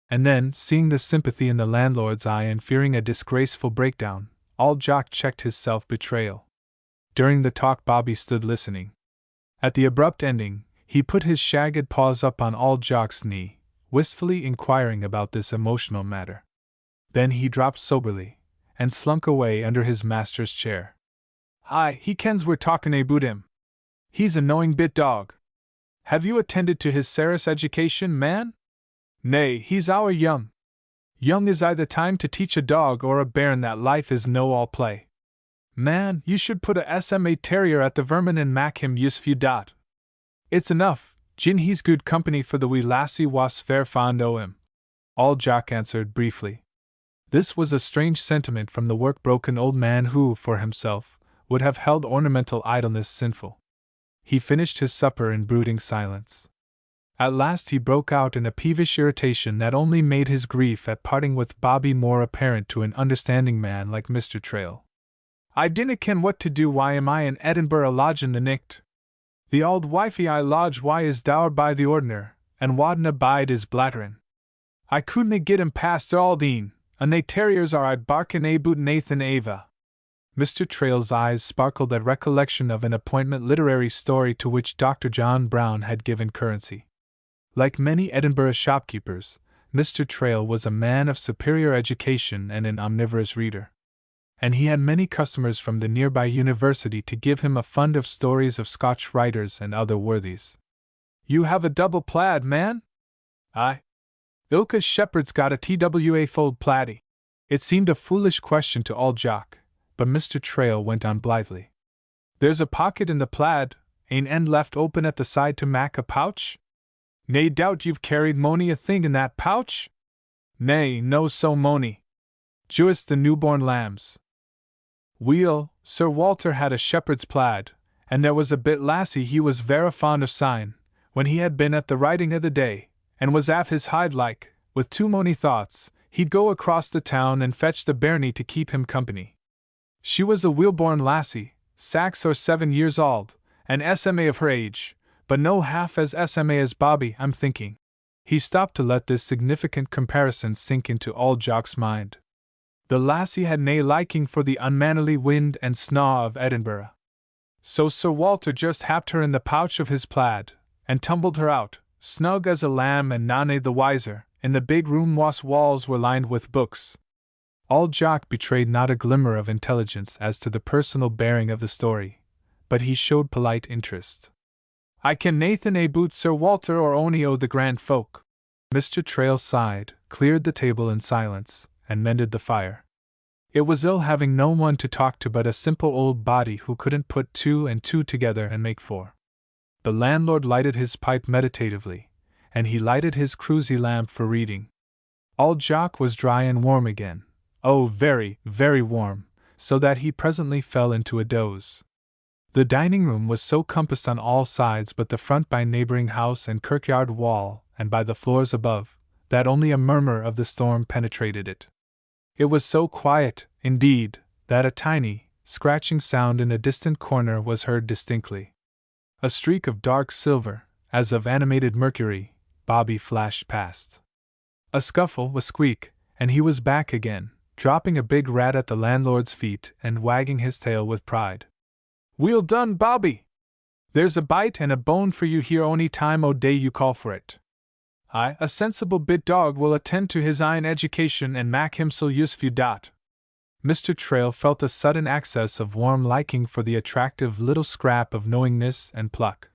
And then, seeing the sympathy in the landlord's eye and fearing a disgraceful breakdown, old Jock checked his self-betrayal. During the talk Bobby stood listening. At the abrupt ending, he put his shagged paws up on old Jock's knee, wistfully inquiring about this emotional matter. Then he dropped soberly, and slunk away under his master's chair. "Aye, he kens we're talkin' aboot him. He's a knowing bit dog. Have you attended to his Sarah's education, man? Nay, he's our young. Young is I the time to teach a dog or a bairn that life is no all play. Man, you should put a SMA terrier at the vermin and mak him use few dot. It's enough, gin he's good company for the wee lassie was fair fond o' him." Old Jock answered briefly. This was a strange sentiment from the work-broken old man who, for himself, would have held ornamental idleness sinful. He finished his supper in brooding silence. At last he broke out in a peevish irritation that only made his grief at parting with Bobby more apparent to an understanding man like Mr. Trail. "I dinna ken what to do. Why am I in Edinburgh lodgin' the nicht? The auld wifey I lodge wy is dour by the ordiner, and wadna bide is blatterin'. I couldna get him past Aldine, and they terriers are I barkin' aboot Nathan Ava." Mr. Trail's eyes sparkled at recollection of an appointment literary story to which Dr. John Brown had given currency. Like many Edinburgh shopkeepers, Mr. Trail was a man of superior education and an omnivorous reader. And he had many customers from the nearby university to give him a fund of stories of Scotch writers and other worthies. "You have a double plaid, man?" "Aye. Ilka's shepherd's got a TWA fold plaidie." It seemed a foolish question to old Jock, but Mr. Trail went on blithely. "There's a pocket in the plaid, an end left open at the side to mak a pouch? Nae doubt you've carried mony a thing in that pouch? Nay, no so mony. Juist the newborn lambs. Weel, Sir Walter had a shepherd's plaid, and there was a bit lassie he was vera fond of syne, when he had been at the riding o' the day, and was af his hide like, with too mony thoughts, he'd go across the town and fetch the bairnie to keep him company. She was a weel-born lassie, 6 or 7 years old, and SMA of her age, but no half as SMA as Bobby, I'm thinking. He stopped to let this significant comparison sink into old Jock's mind. The lassie had nae liking for the unmannerly wind and snaw of Edinburgh. So Sir Walter just happed her in the pouch of his plaid, and tumbled her out, snug as a lamb and none the wiser, in the big room whose walls were lined with books. Old Jock betrayed not a glimmer of intelligence as to the personal bearing of the story, but he showed polite interest. I ken naething aboot Sir Walter or ony o' the grand folk. Mr. Trail sighed, cleared the table in silence, and mended the fire. It was ill having no one to talk to but a simple old body who couldn't put 2 and 2 together and make 4. The landlord lighted his pipe meditatively, and he lighted his cruisy lamp for reading. Old Jock was dry and warm again, oh, very, very warm, so that he presently fell into a doze. The dining room was so compassed on all sides but the front by neighboring house and kirkyard wall, and by the floors above, that only a murmur of the storm penetrated it. It was so quiet, indeed, that a tiny, scratching sound in a distant corner was heard distinctly. A streak of dark silver, as of animated mercury, Bobby flashed past. A scuffle, a squeak, and he was back again, dropping a big rat at the landlord's feet and wagging his tail with pride. Weel done, Bobby! There's a bite and a bone for you here ony time o' day you call for it. Aye, a sensible bit dog will attend to his ain education and mak him so useful dat. Mr. Trail felt a sudden access of warm liking for the attractive little scrap of knowingness and pluck.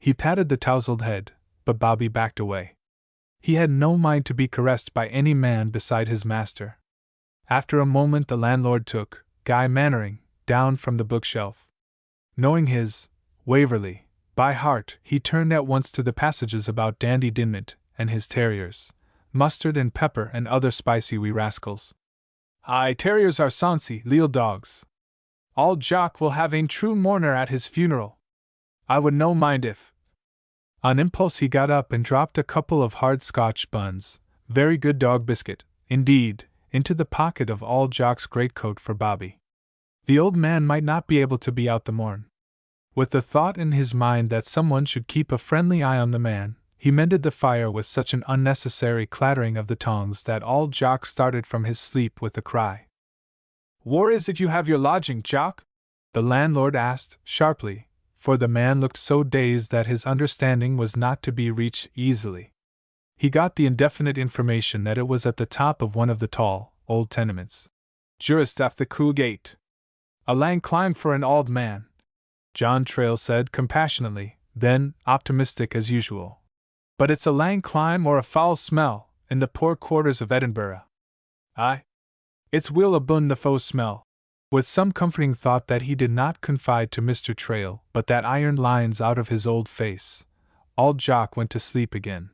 He patted the tousled head, but Bobby backed away. He had no mind to be caressed by any man beside his master. After a moment the landlord took Guy Mannering down from the bookshelf. Knowing his Waverley by heart, he turned at once to the passages about Dandy Dinmont and his terriers, Mustard and Pepper and other spicy wee rascals. Aye, terriers are sonsie, leal dogs. Old Jock will have ein true mourner at his funeral. I would no mind if. On impulse he got up and dropped a couple of hard Scotch buns, very good dog biscuit, indeed, into the pocket of old Jock's greatcoat for Bobby. The old man might not be able to be out the morn. With the thought in his mind that someone should keep a friendly eye on the man, he mended the fire with such an unnecessary clattering of the tongs that old Jock started from his sleep with a cry. "Where is it you have your lodging, Jock?" the landlord asked, sharply, for the man looked so dazed that his understanding was not to be reached easily. He got the indefinite information that it was at the top of one of the tall, old tenements. "Just aft the Coo Gate. A lang climb for an auld man," John Trail said compassionately, then optimistic as usual. "But it's a lang climb or a foul smell, in the poor quarters of Edinburgh. Aye, it's weel abune the foul smell." With some comforting thought that he did not confide to Mr. Trail, but that ironed lines out of his old face, old Jock went to sleep again.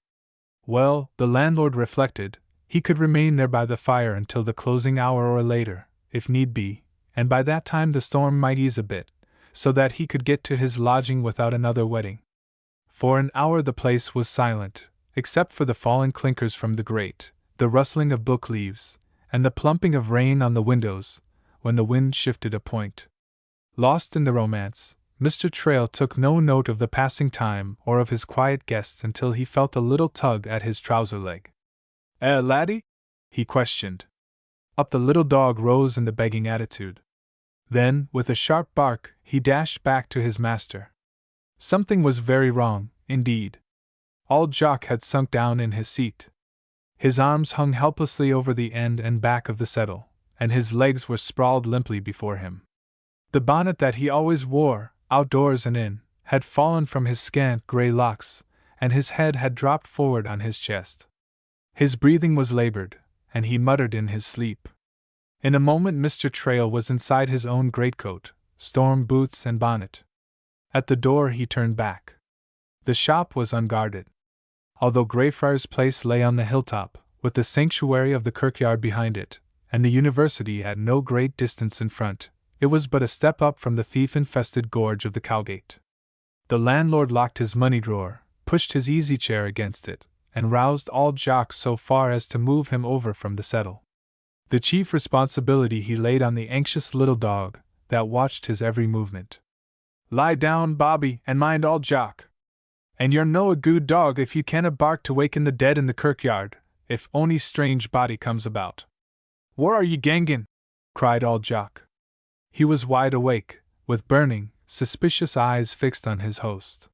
Well, the landlord reflected, he could remain there by the fire until the closing hour or later, if need be, and by that time the storm might ease a bit, so that he could get to his lodging without another wetting. For an hour the place was silent, except for the falling clinkers from the grate, the rustling of book leaves, and the plumping of rain on the windows, when the wind shifted a point. Lost in the romance, Mr. Trail took no note of the passing time or of his quiet guests until he felt a little tug at his trouser leg. Laddie?" he questioned. Up the little dog rose in the begging attitude. Then, with a sharp bark, he dashed back to his master. Something was very wrong, indeed. Old Jock had sunk down in his seat. His arms hung helplessly over the end and back of the settle, and his legs were sprawled limply before him. The bonnet that he always wore, outdoors and in, had fallen from his scant grey locks, and his head had dropped forward on his chest. His breathing was labored, and he muttered in his sleep. In a moment Mr. Trail was inside his own greatcoat, storm boots and bonnet. At the door he turned back. The shop was unguarded. Although Greyfriars Place lay on the hilltop, with the sanctuary of the kirkyard behind it, and the university at no great distance in front, it was but a step up from the thief-infested gorge of the Cowgate. The landlord locked his money drawer, pushed his easy-chair against it, and roused old Jock so far as to move him over from the settle. The chief responsibility he laid on the anxious little dog, that watched his every movement. "Lie down, Bobby, and mind old Jock. And you're no a good dog if you canna bark to waken the dead in the kirkyard, if ony strange body comes about. Where are ye gangin'? Cried old Jock. He was wide awake, with burning, suspicious eyes fixed on his host.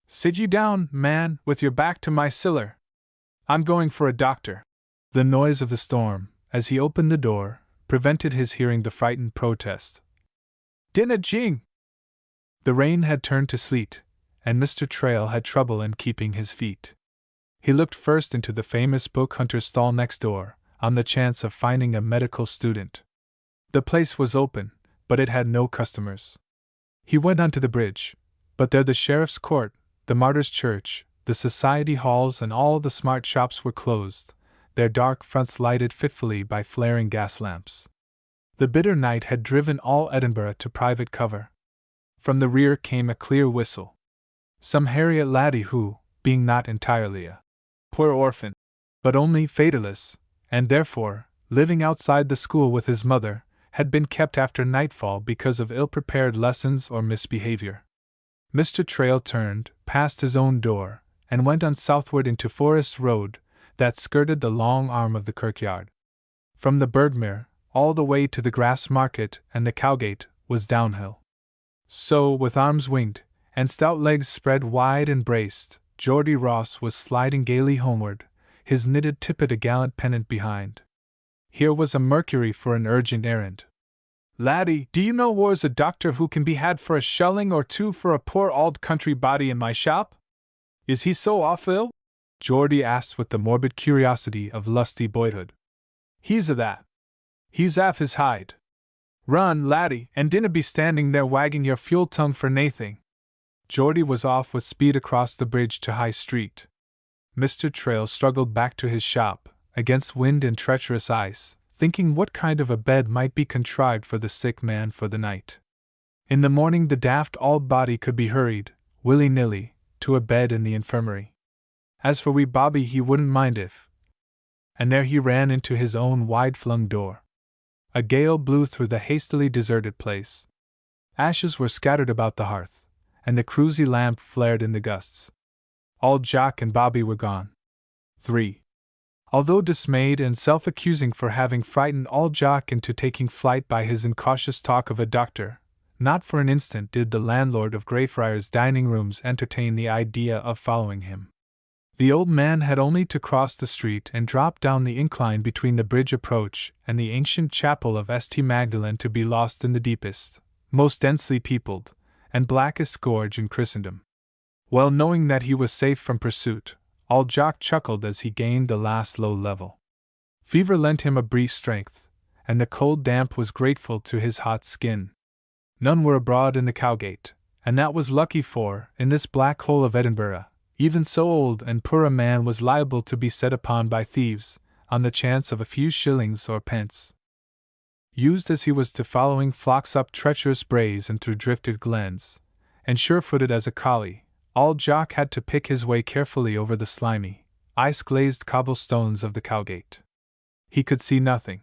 Sit you down, man, with your back to my siller. I'm going for a doctor. The noise of the storm, as he opened the door, prevented his hearing the frightened protest. Dinna jing! The rain had turned to sleet, and Mr. Trail had trouble in keeping his feet. He looked first into the famous book hunter's stall next door, on the chance of finding a medical student. The place was open, but it had no customers. He went on to the bridge, but there the sheriff's court, the martyr's church, the society halls, and all the smart shops were closed, their dark fronts lighted fitfully by flaring gas lamps. The bitter night had driven all Edinburgh to private cover. From the rear came a clear whistle. Some Harriet laddie who, being not entirely a poor orphan, but only fatherless, and therefore, living outside the school with his mother, had been kept after nightfall because of ill-prepared lessons or misbehavior. Mr. Trail turned, past his own door, and went on southward into Forest Road, that skirted the long arm of the kirkyard. From the Birdmere, all the way to the Grass Market and the Cowgate, was downhill. So, with arms winged, and stout legs spread wide and braced, Geordie Ross was sliding gaily homeward, his knitted tippet a gallant pennant behind. Here was a Mercury for an urgent errand. Laddie, do you know where's a doctor who can be had for a shilling or two for a poor old country body in my shop? Is he so awful? Geordie asked with the morbid curiosity of lusty boyhood. He's a that. He's aff his hide. Run, laddie, and dinna be standing there wagging your fuel tongue for naething. Geordie was off with speed across the bridge to High Street. Mr. Trail struggled back to his shop, against wind and treacherous ice, thinking what kind of a bed might be contrived for the sick man for the night. In the morning the daft old body could be hurried, willy-nilly, to a bed in the infirmary. As for wee Bobby, he wouldn't mind if. And there he ran into his own wide-flung door. A gale blew through the hastily deserted place. Ashes were scattered about the hearth, and the cruisy lamp flared in the gusts. Old Jock and Bobby were gone. 3. Although dismayed and self-accusing for having frightened old Jock into taking flight by his incautious talk of a doctor, not for an instant did the landlord of Greyfriars' dining rooms entertain the idea of following him. The old man had only to cross the street and drop down the incline between the bridge approach and the ancient chapel of St. Magdalene to be lost in the deepest, most densely peopled, and blackest gorge in Christendom. Well knowing that he was safe from pursuit, old Jock chuckled as he gained the last low level. Fever lent him a brief strength, and the cold damp was grateful to his hot skin. None were abroad in the Cowgate, and that was lucky for, in this black hole of Edinburgh, even so old and poor a man was liable to be set upon by thieves, on the chance of a few shillings or pence. Used as he was to following flocks up treacherous braes and through drifted glens, and sure-footed as a collie, old Jock had to pick his way carefully over the slimy, ice-glazed cobblestones of the Cowgate. He could see nothing.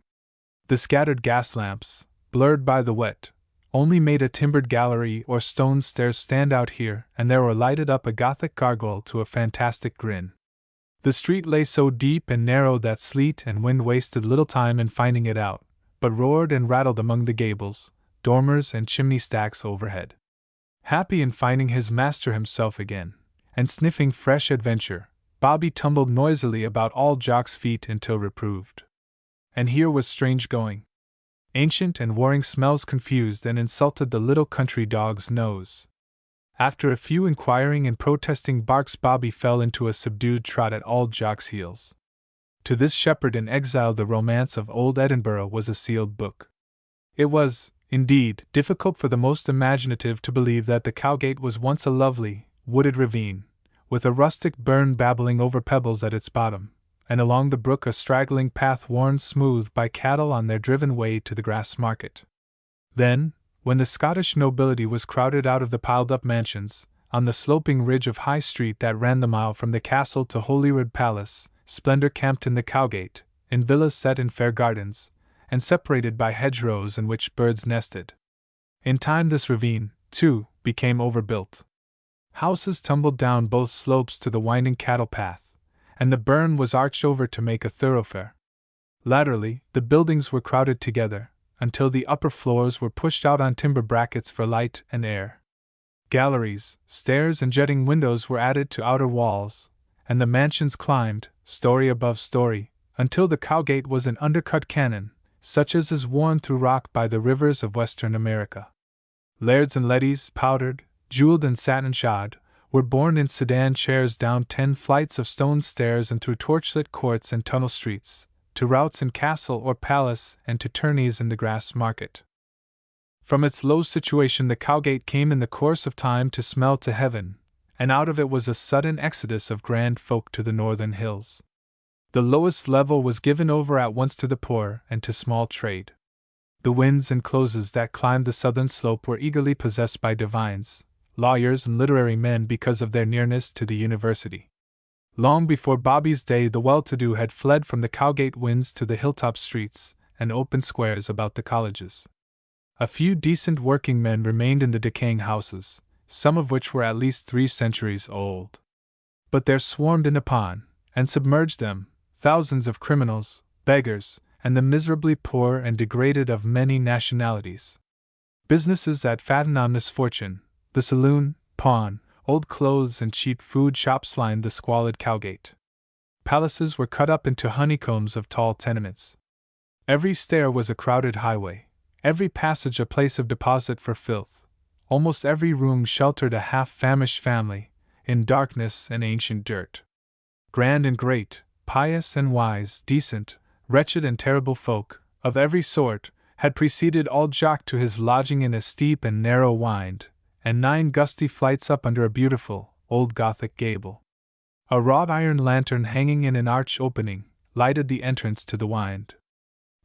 The scattered gas lamps, blurred by the wet, only made a timbered gallery or stone stairs stand out here and there or lighted up a Gothic gargoyle to a fantastic grin. The street lay so deep and narrow that sleet and wind wasted little time in finding it out, but roared and rattled among the gables, dormers, and chimney stacks overhead. Happy in finding his master himself again, and sniffing fresh adventure, Bobby tumbled noisily about all Jock's feet until reproved. And here was strange going. Ancient and warring smells confused and insulted the little country dog's nose. After a few inquiring and protesting barks, Bobby fell into a subdued trot at old Jock's heels. To this shepherd in exile the romance of old Edinburgh was a sealed book. It was, indeed, difficult for the most imaginative to believe that the Cowgate was once a lovely, wooded ravine, with a rustic burn babbling over pebbles at its bottom, and along the brook a straggling path worn smooth by cattle on their driven way to the Grass Market. Then, when the Scottish nobility was crowded out of the piled-up mansions, on the sloping ridge of High Street that ran the mile from the castle to Holyrood Palace, splendor camped in the Cowgate, in villas set in fair gardens, and separated by hedgerows in which birds nested. In time this ravine, too, became overbuilt. Houses tumbled down both slopes to the winding cattle path, and the burn was arched over to make a thoroughfare. Laterally, the buildings were crowded together, until the upper floors were pushed out on timber brackets for light and air. Galleries, stairs, and jutting windows were added to outer walls, and the mansions climbed, story above story, until the Cowgate was an undercut cannon, such as is worn through rock by the rivers of Western America. Lairds and leddies, powdered, jeweled, and satin-shod, were borne in sedan chairs down 10 flights of stone stairs and through torchlit courts and tunnel streets, to routs in castle or palace and to tourneys in the grass market. From its low situation the Cowgate came in the course of time to smell to heaven, and out of it was a sudden exodus of grand folk to the northern hills. The lowest level was given over at once to the poor and to small trade. The winds and closes that climbed the southern slope were eagerly possessed by divines, lawyers, and literary men because of their nearness to the university. Long before Bobby's day the well-to-do had fled from the Cowgate winds to the hilltop streets and open squares about the colleges. A few decent working men remained in the decaying houses, some of which were at least 3 centuries old. But there swarmed in upon, and submerged them, thousands of criminals, beggars, and the miserably poor and degraded of many nationalities. Businesses that fatten on misfortune, the saloon, pawn, old clothes, and cheap food shops lined the squalid Cowgate. Palaces were cut up into honeycombs of tall tenements. Every stair was a crowded highway, every passage a place of deposit for filth, almost every room sheltered a half-famished family, in darkness and ancient dirt. Grand and great, pious and wise, decent, wretched and terrible folk, of every sort, had preceded old Jock to his lodging in a steep and narrow wynd, and 9 gusty flights up under a beautiful, old Gothic gable. A wrought iron lantern hanging in an arch opening lighted the entrance to the wynd.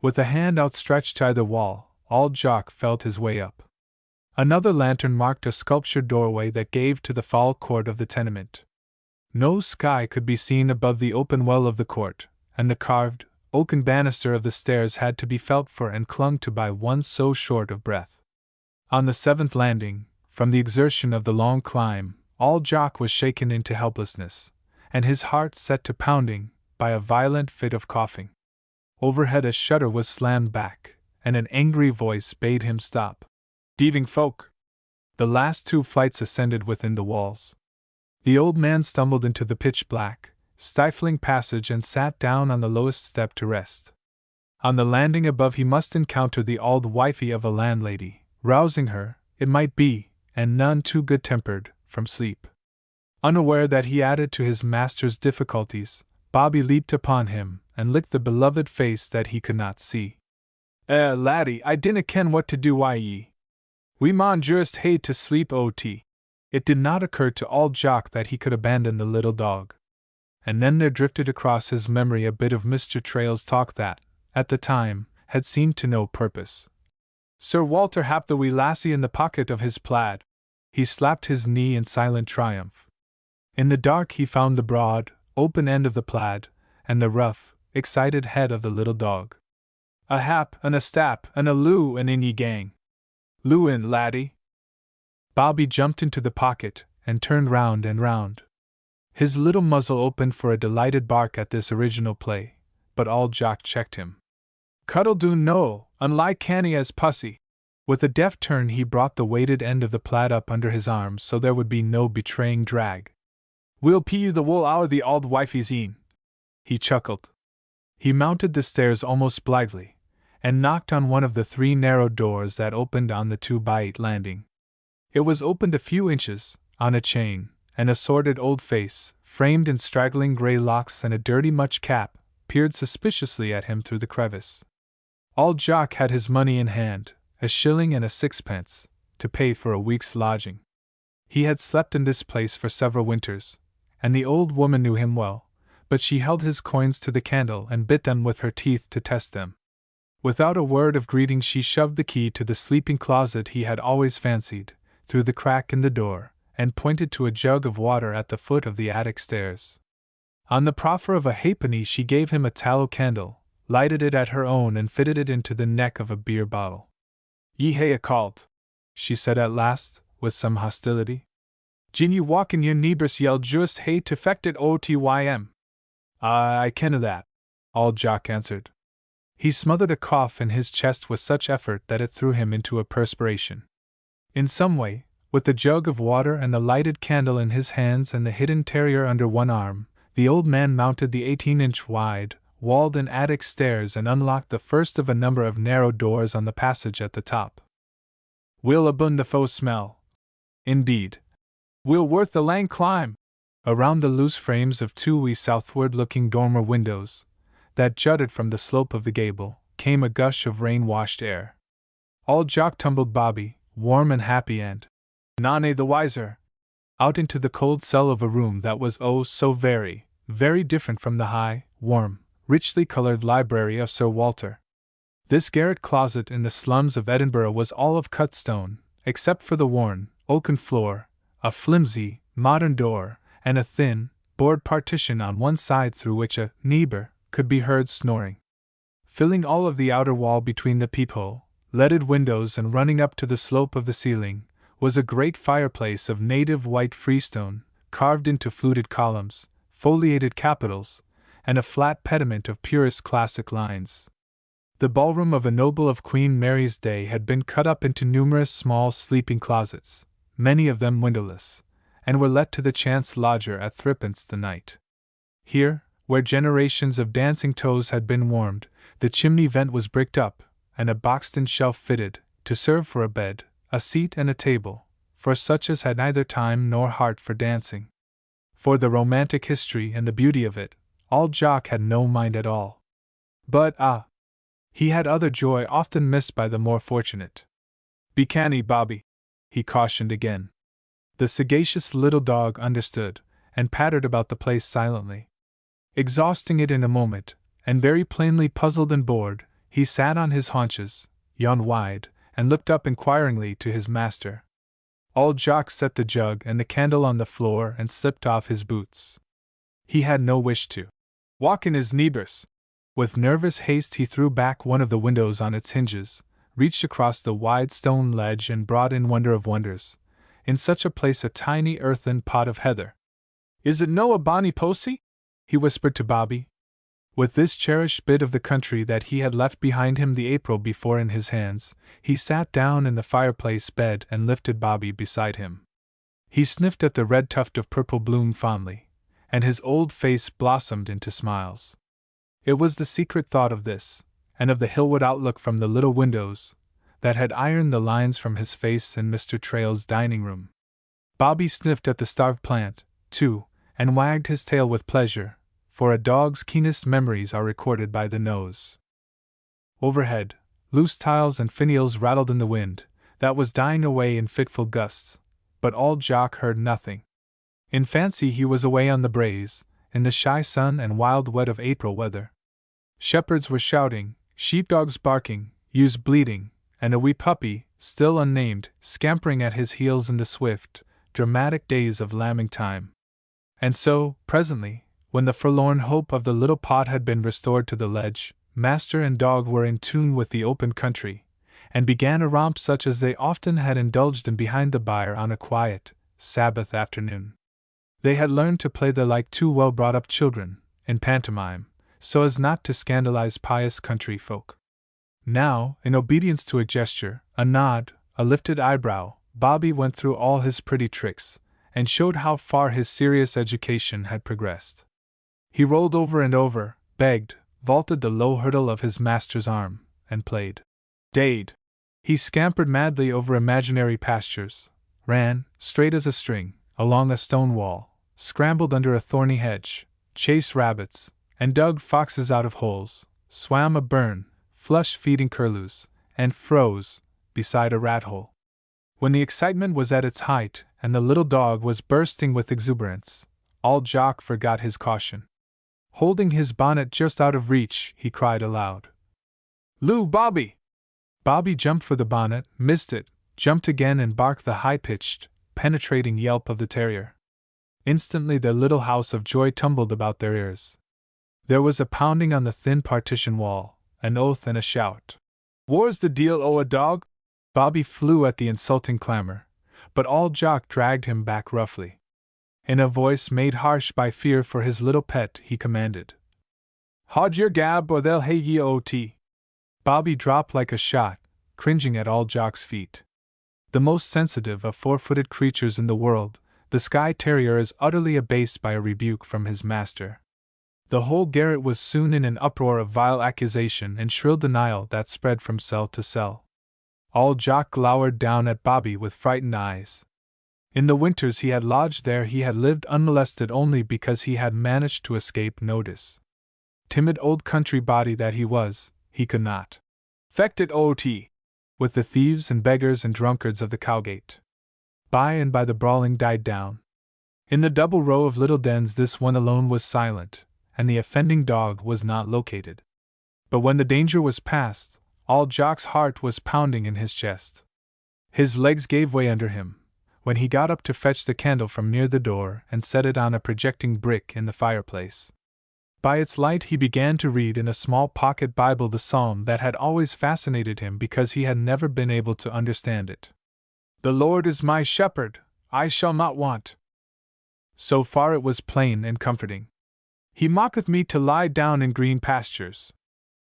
With a hand outstretched to either wall, old Jock felt his way up. Another lantern marked a sculptured doorway that gave to the foul court of the tenement. No sky could be seen above the open well of the court, and the carved, oaken banister of the stairs had to be felt for and clung to by one so short of breath. On the 7th landing, from the exertion of the long climb, old Jock was shaken into helplessness, and his heart set to pounding, by a violent fit of coughing. Overhead a shutter was slammed back, and an angry voice bade him stop. "Thieving folk!" The last 2 flights ascended within the walls. The old man stumbled into the pitch-black, stifling passage and sat down on the lowest step to rest. On the landing above he must encounter the auld wifey of a landlady, rousing her, it might be, and none too good-tempered, from sleep. Unaware that he added to his master's difficulties, Bobby leaped upon him and licked the beloved face that he could not see. Laddie, I dinna ken what to do wi' ye. We maun just hae to sleep o'. It did not occur to old Jock that he could abandon the little dog. And then there drifted across his memory a bit of Mr. Traill's talk that, at the time, had seemed to no purpose. Sir Walter happed the wee lassie in the pocket of his plaid. He slapped his knee in silent triumph. In the dark he found the broad, open end of the plaid, and the rough, excited head of the little dog. "A hap, and a stap, and a loo, and in ye gang. Loo in, laddie." Bobby jumped into the pocket, and turned round and round. His little muzzle opened for a delighted bark at this original play, but old Jock checked him. "Cuddle do no, unlie canny as pussy." With a deft turn he brought the weighted end of the plaid up under his arm so there would be no betraying drag. "We'll pee you the wool out of the auld wifey's een," he chuckled. He mounted the stairs almost blithely, and knocked on one of the 3 narrow doors that opened on the 2x8 landing. It was opened a few inches, on a chain, and a sordid old face, framed in straggling grey locks and a dirty much cap, peered suspiciously at him through the crevice. Old Jock had his money in hand, a shilling and a 6pence, to pay for a week's lodging. He had slept in this place for several winters, and the old woman knew him well, but she held his coins to the candle and bit them with her teeth to test them. Without a word of greeting she shoved the key to the sleeping closet he had always fancied, through the crack in the door, and pointed to a jug of water at the foot of the attic stairs. On the proffer of a halfpenny she gave him a tallow candle, lighted it at her own and fitted it into the neck of a beer bottle. "Ye hae a called," she said at last, with some hostility. Gin you walk in your neighbors yell just hate to fected otym. I kenna that, all Jock answered. He smothered a cough in his chest with such effort that it threw him into a perspiration. In some way, with the jug of water and the lighted candle in his hands and the hidden terrier under one arm, the old man mounted the 18-inch wide, walled-in attic stairs and unlocked the first of a number of narrow doors on the passage at the top. Will abun the foe smell. Indeed. Will worth the lang climb. Around the loose frames of two wee southward-looking dormer windows, that jutted from the slope of the gable, came a gush of rain-washed air. All Jock tumbled Bobby, warm and happy and none the wiser, out into the cold cell of a room that was oh so very, very different from the high, warm, richly colored library of Sir Walter. This garret closet in the slums of Edinburgh was all of cut stone, except for the worn, oaken floor, a flimsy, modern door, and a thin, board partition on one side through which a neighbor could be heard snoring. Filling all of the outer wall between the peephole, leaded windows and running up to the slope of the ceiling, was a great fireplace of native white freestone, carved into fluted columns, foliated capitals, and a flat pediment of purest classic lines. The ballroom of a noble of Queen Mary's day had been cut up into numerous small sleeping closets, many of them windowless, and were let to the chance lodger at threepence the night. Here, where generations of dancing toes had been warmed, the chimney vent was bricked up, and a boxed-in shelf fitted, to serve for a bed, a seat and a table, for such as had neither time nor heart for dancing. For the romantic history and the beauty of it, all Jock had no mind at all. But he had other joy often missed by the more fortunate. Be canny, Bobby, he cautioned again. The sagacious little dog understood, and pattered about the place silently. Exhausting it in a moment, and very plainly puzzled and bored, he sat on his haunches, yawned wide, and looked up inquiringly to his master. Old Jock set the jug and the candle on the floor and slipped off his boots. He had no wish to walk in his neighbors. With nervous haste he threw back one of the windows on its hinges, reached across the wide stone ledge and brought in wonder of wonders, in such a place a tiny earthen pot of heather. Is it no a bonny posy? He whispered to Bobby. With this cherished bit of the country that he had left behind him the April before in his hands, he sat down in the fireplace bed and lifted Bobby beside him. He sniffed at the red tuft of purple bloom fondly, and his old face blossomed into smiles. It was the secret thought of this, and of the hillward outlook from the little windows, that had ironed the lines from his face in Mr. Traill's dining room. Bobby sniffed at the starved plant, too, and wagged his tail with pleasure, for a dog's keenest memories are recorded by the nose. Overhead, loose tiles and finials rattled in the wind, that was dying away in fitful gusts, but all Jock heard nothing. In fancy he was away on the braes, in the shy sun and wild wet of April weather. Shepherds were shouting, sheepdogs barking, ewes bleating, and a wee puppy, still unnamed, scampering at his heels in the swift, dramatic days of lambing time. And so, presently, when the forlorn hope of the little pot had been restored to the ledge, master and dog were in tune with the open country, and began a romp such as they often had indulged in behind the byre on a quiet, Sabbath afternoon. They had learned to play the like two well-brought-up children, in pantomime, so as not to scandalize pious country folk. Now, in obedience to a gesture, a nod, a lifted eyebrow, Bobby went through all his pretty tricks, and showed how far his serious education had progressed. He rolled over and over, begged, vaulted the low hurdle of his master's arm, and played dade. He scampered madly over imaginary pastures, ran, straight as a string, along a stone wall, scrambled under a thorny hedge, chased rabbits, and dug foxes out of holes, swam a burn, flushed feeding curlews, and froze beside a rat hole. When the excitement was at its height, and the little dog was bursting with exuberance, all Jock forgot his caution. Holding his bonnet just out of reach, he cried aloud, "Lou, Bobby!" Bobby jumped for the bonnet, missed it, jumped again and barked the high-pitched, penetrating yelp of the terrier. Instantly their little house of joy tumbled about their ears. There was a pounding on the thin partition wall, an oath and a shout. "Whar's the deal o' a dog?" Bobby flew at the insulting clamor, but old Jock dragged him back roughly. In a voice made harsh by fear for his little pet, he commanded, "Haud your gab, or they'll hae ye o.t." Bobby dropped like a shot, cringing at old Jock's feet. The most sensitive of four-footed creatures in the world, the Skye Terrier is utterly abased by a rebuke from his master. The whole garret was soon in an uproar of vile accusation and shrill denial that spread from cell to cell. Old Jock glowered down at Bobby with frightened eyes. In the winters he had lodged there he had lived unmolested only because he had managed to escape notice. Timid old country body that he was, he could not fecht it o.t. with the thieves and beggars and drunkards of the Cowgate. By and by the brawling died down. In the double row of little dens this one alone was silent, and the offending dog was not located. But when the danger was past, old Jock's heart was pounding in his chest. His legs gave way under him, when he got up to fetch the candle from near the door and set it on a projecting brick in the fireplace. By its light he began to read in a small pocket Bible the psalm that had always fascinated him because he had never been able to understand it. "The Lord is my shepherd, I shall not want." So far it was plain and comforting. "He maketh me to lie down in green pastures.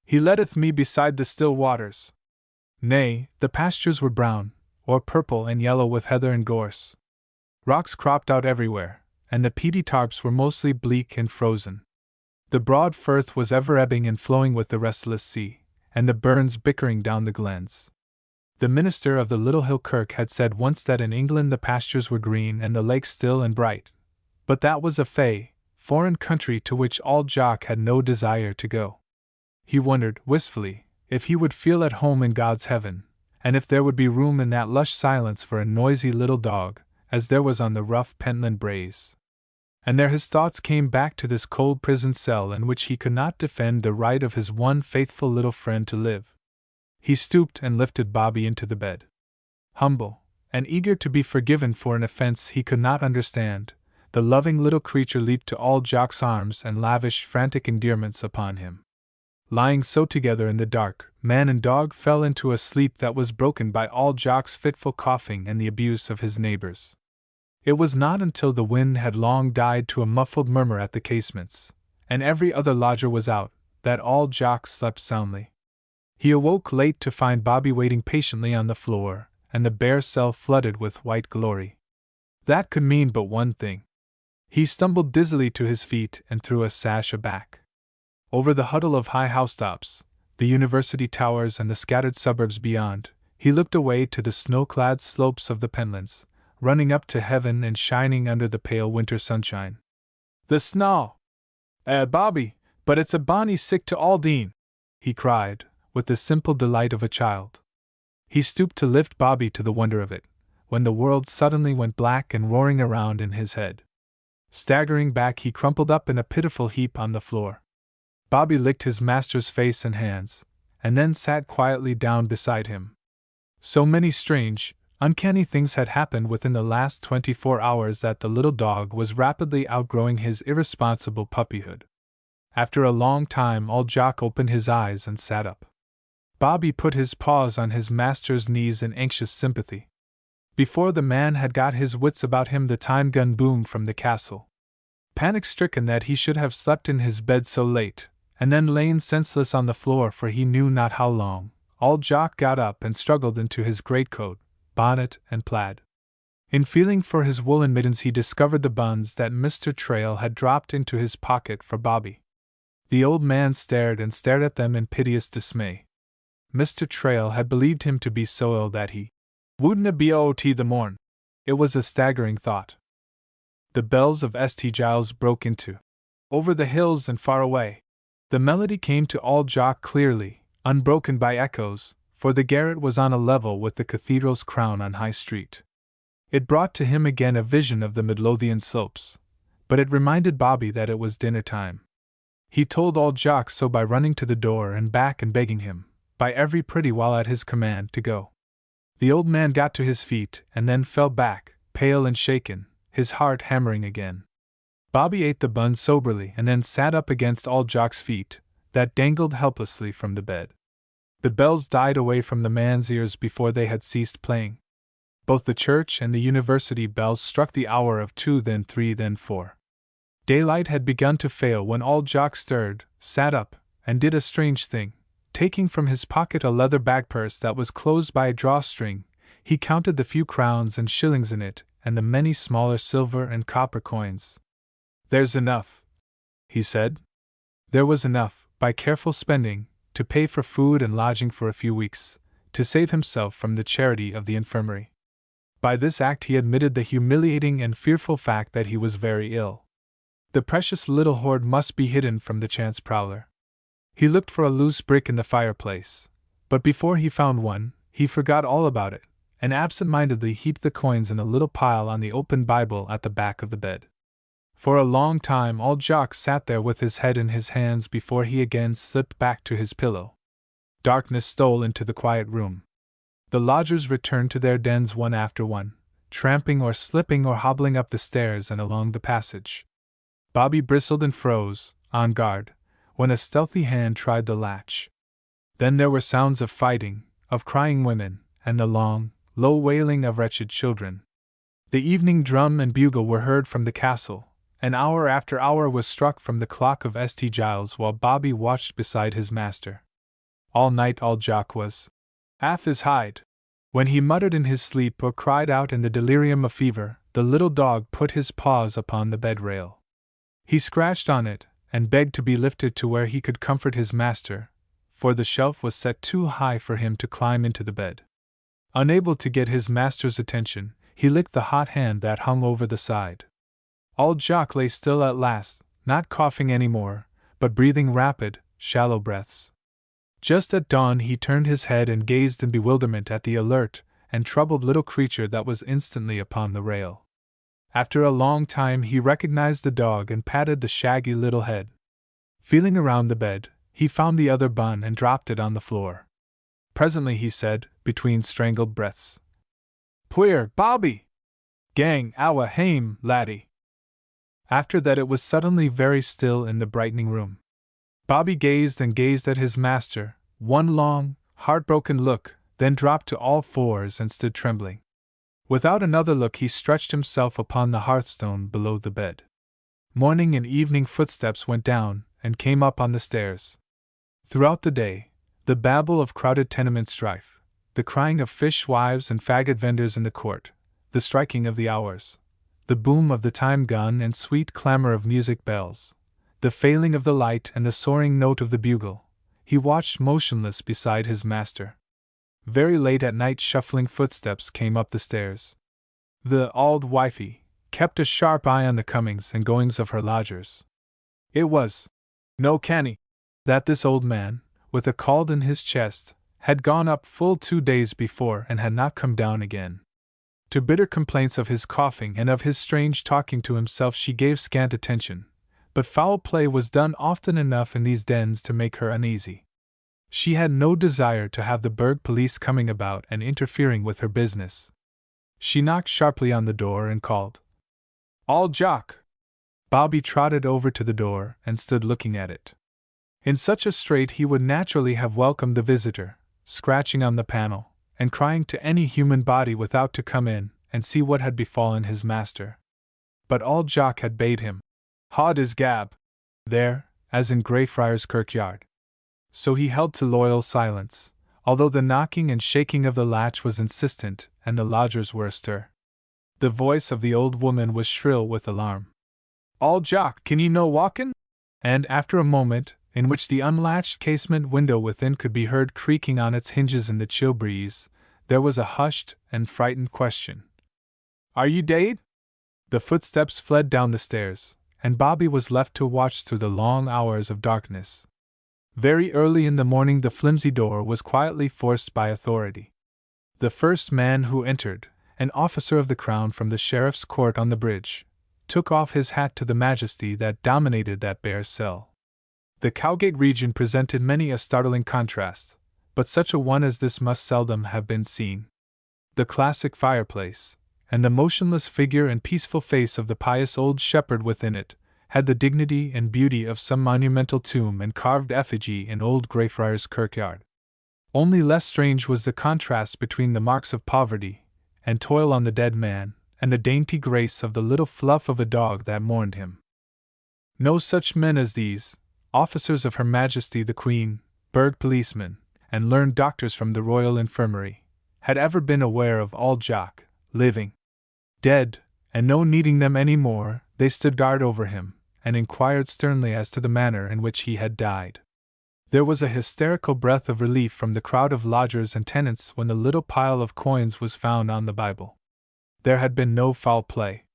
He leadeth me beside the still waters." Nay, the pastures were brown, or purple and yellow with heather and gorse. Rocks cropped out everywhere, and the peaty tarps were mostly bleak and frozen. The broad firth was ever ebbing and flowing with the restless sea, and the burns bickering down the glens. The minister of the little hill kirk had said once that in England the pastures were green and the lakes still and bright, but that was a fey, foreign country to which old Jock had no desire to go. He wondered, wistfully, if he would feel at home in God's heaven, and if there would be room in that lush silence for a noisy little dog, as there was on the rough Pentland Braes. And there his thoughts came back to this cold prison cell in which he could not defend the right of his one faithful little friend to live. He stooped and lifted Bobby into the bed. Humble, and eager to be forgiven for an offense he could not understand, the loving little creature leaped to old Jock's arms and lavished frantic endearments upon him. Lying so together in the dark, man and dog fell into a sleep that was broken by old Jock's fitful coughing and the abuse of his neighbors. It was not until the wind had long died to a muffled murmur at the casements, and every other lodger was out, that old Jock slept soundly. He awoke late to find Bobby waiting patiently on the floor, and the bare cell flooded with white glory. That could mean but one thing. He stumbled dizzily to his feet and threw a sash aback. Over the huddle of high housetops, the university towers and the scattered suburbs beyond, he looked away to the snow-clad slopes of the Pentlands, running up to heaven and shining under the pale winter sunshine. "The snaw! Bobby, but it's a bonny sick to Aldine!" he cried, with the simple delight of a child. He stooped to lift Bobby to the wonder of it, when the world suddenly went black and roaring around in his head. Staggering back, he crumpled up in a pitiful heap on the floor. Bobby licked his master's face and hands, and then sat quietly down beside him. So many strange, uncanny things had happened within the last 24 hours that the little dog was rapidly outgrowing his irresponsible puppyhood. After a long time, old Jock opened his eyes and sat up. Bobby put his paws on his master's knees in anxious sympathy. Before the man had got his wits about him, the time gun boomed from the castle. Panic-stricken that he should have slept in his bed so late, and then lain senseless on the floor for he knew not how long, old Jock got up and struggled into his greatcoat, bonnet, and plaid. In feeling for his woolen mittens he discovered the buns that Mr. Trail had dropped into his pocket for Bobby. The old man stared and stared at them in piteous dismay. Mr. Trail had believed him to be so ill that he wouldna be o.t. the morn. It was a staggering thought. The bells of St. Giles broke into "Over the hills and far away." The melody came to old Jock clearly, unbroken by echoes, for the garret was on a level with the cathedral's crown on High Street. It brought to him again a vision of the Midlothian slopes, but it reminded Bobby that it was dinner time. He told old Jock so by running to the door and back and begging him, by every pretty while at his command, to go. The old man got to his feet and then fell back, pale and shaken, his heart hammering again. Bobby ate the bun soberly and then sat up against old Jock's feet, that dangled helplessly from the bed. The bells died away from the man's ears before they had ceased playing. Both the church and the university bells struck the hour of 2, then 3, then 4. Daylight had begun to fail when old Jock stirred, sat up, and did a strange thing. Taking from his pocket a leather bag purse that was closed by a drawstring, he counted the few crowns and shillings in it, and the many smaller silver and copper coins. "There's enough," he said. There was enough, by careful spending, to pay for food and lodging for a few weeks, to save himself from the charity of the infirmary. By this act he admitted the humiliating and fearful fact that he was very ill. The precious little hoard must be hidden from the chance prowler. He looked for a loose brick in the fireplace, but before he found one, he forgot all about it, and absent-mindedly heaped the coins in a little pile on the open Bible at the back of the bed. For a long time old Jock sat there with his head in his hands before he again slipped back to his pillow. Darkness stole into the quiet room. The lodgers returned to their dens one after one, tramping or slipping or hobbling up the stairs and along the passage. Bobby bristled and froze, on guard, when a stealthy hand tried the latch. Then there were sounds of fighting, of crying women, and the long, low wailing of wretched children. The evening drum and bugle were heard from the castle, and hour after hour was struck from the clock of St. Giles while Bobby watched beside his master. All night old Jock was "half his hide." When he muttered in his sleep or cried out in the delirium of fever, the little dog put his paws upon the bed rail. He scratched on it, and begged to be lifted to where he could comfort his master, for the shelf was set too high for him to climb into the bed. Unable to get his master's attention, he licked the hot hand that hung over the side. Old Jock lay still at last, not coughing any more, but breathing rapid, shallow breaths. Just at dawn he turned his head and gazed in bewilderment at the alert and troubled little creature that was instantly upon the rail. After a long time he recognized the dog and patted the shaggy little head. Feeling around the bed, he found the other bun and dropped it on the floor. Presently he said, between strangled breaths, "Puir, Bobby! Gang, awa hame, laddie!" After that it was suddenly very still in the brightening room. Bobby gazed and gazed at his master, one long, heartbroken look, then dropped to all fours and stood trembling. Without another look he stretched himself upon the hearthstone below the bed. Morning and evening footsteps went down and came up on the stairs. Throughout the day, the babble of crowded tenement strife, the crying of fishwives and faggot vendors in the court, the striking of the hours, the boom of the time gun and sweet clamor of music bells, the failing of the light and the soaring note of the bugle, he watched motionless beside his master. Very late at night shuffling footsteps came up the stairs. The auld wifey kept a sharp eye on the comings and goings of her lodgers. It was no canny that this old man, with a cold in his chest, had gone up full 2 days before and had not come down again. To bitter complaints of his coughing and of his strange talking to himself she gave scant attention, but foul play was done often enough in these dens to make her uneasy. She had no desire to have the burg police coming about and interfering with her business. She knocked sharply on the door and called, "Old Jock!" Bobby trotted over to the door and stood looking at it. In such a strait he would naturally have welcomed the visitor, scratching on the panel, and crying to any human body without to come in and see what had befallen his master. But old Jock had bade him haud his gab, there, as in Greyfriars kirkyard. So he held to loyal silence, although the knocking and shaking of the latch was insistent and the lodgers were astir. The voice of the old woman was shrill with alarm. "Old Jock, can ye no walkin'?" And after a moment, in which the unlatched casement window within could be heard creaking on its hinges in the chill breeze, there was a hushed and frightened question. "Are you dead?" The footsteps fled down the stairs, and Bobby was left to watch through the long hours of darkness. Very early in the morning the flimsy door was quietly forced by authority. The first man who entered, an officer of the crown from the sheriff's court on the bridge, took off his hat to the majesty that dominated that bare cell. The Cowgate region presented many a startling contrast, but such a one as this must seldom have been seen. The classic fireplace, and the motionless figure and peaceful face of the pious old shepherd within it, had the dignity and beauty of some monumental tomb and carved effigy in old Greyfriars kirkyard. Only less strange was the contrast between the marks of poverty and toil on the dead man, and the dainty grace of the little fluff of a dog that mourned him. No such men as these, officers of Her Majesty the Queen, burgh policemen, and learned doctors from the Royal Infirmary, had ever been aware of Old Jock, living, dead, and no needing them any more. They stood guard over him, and inquired sternly as to the manner in which he had died. There was a hysterical breath of relief from the crowd of lodgers and tenants when the little pile of coins was found on the Bible. There had been no foul play.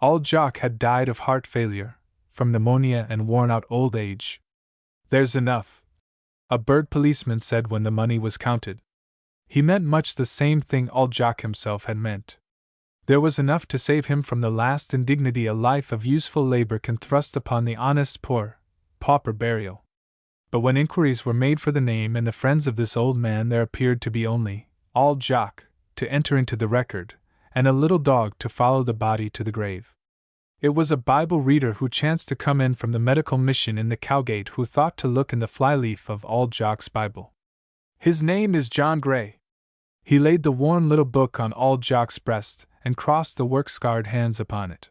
Old Jock had died of heart failure, from pneumonia and worn-out old age. "There's enough," a burgh policeman said when the money was counted. He meant much the same thing Old Jock himself had meant. There was enough to save him from the last indignity a life of useful labor can thrust upon the honest poor, pauper burial. But when inquiries were made for the name and the friends of this old man, there appeared to be only Old Jock to enter into the record, and a little dog to follow the body to the grave. It was a Bible reader who chanced to come in from the medical mission in the Cowgate who thought to look in the flyleaf of Old Jock's Bible. "His name is John Gray." He laid the worn little book on Old Jock's breast, and crossed the work-scarred hands upon it.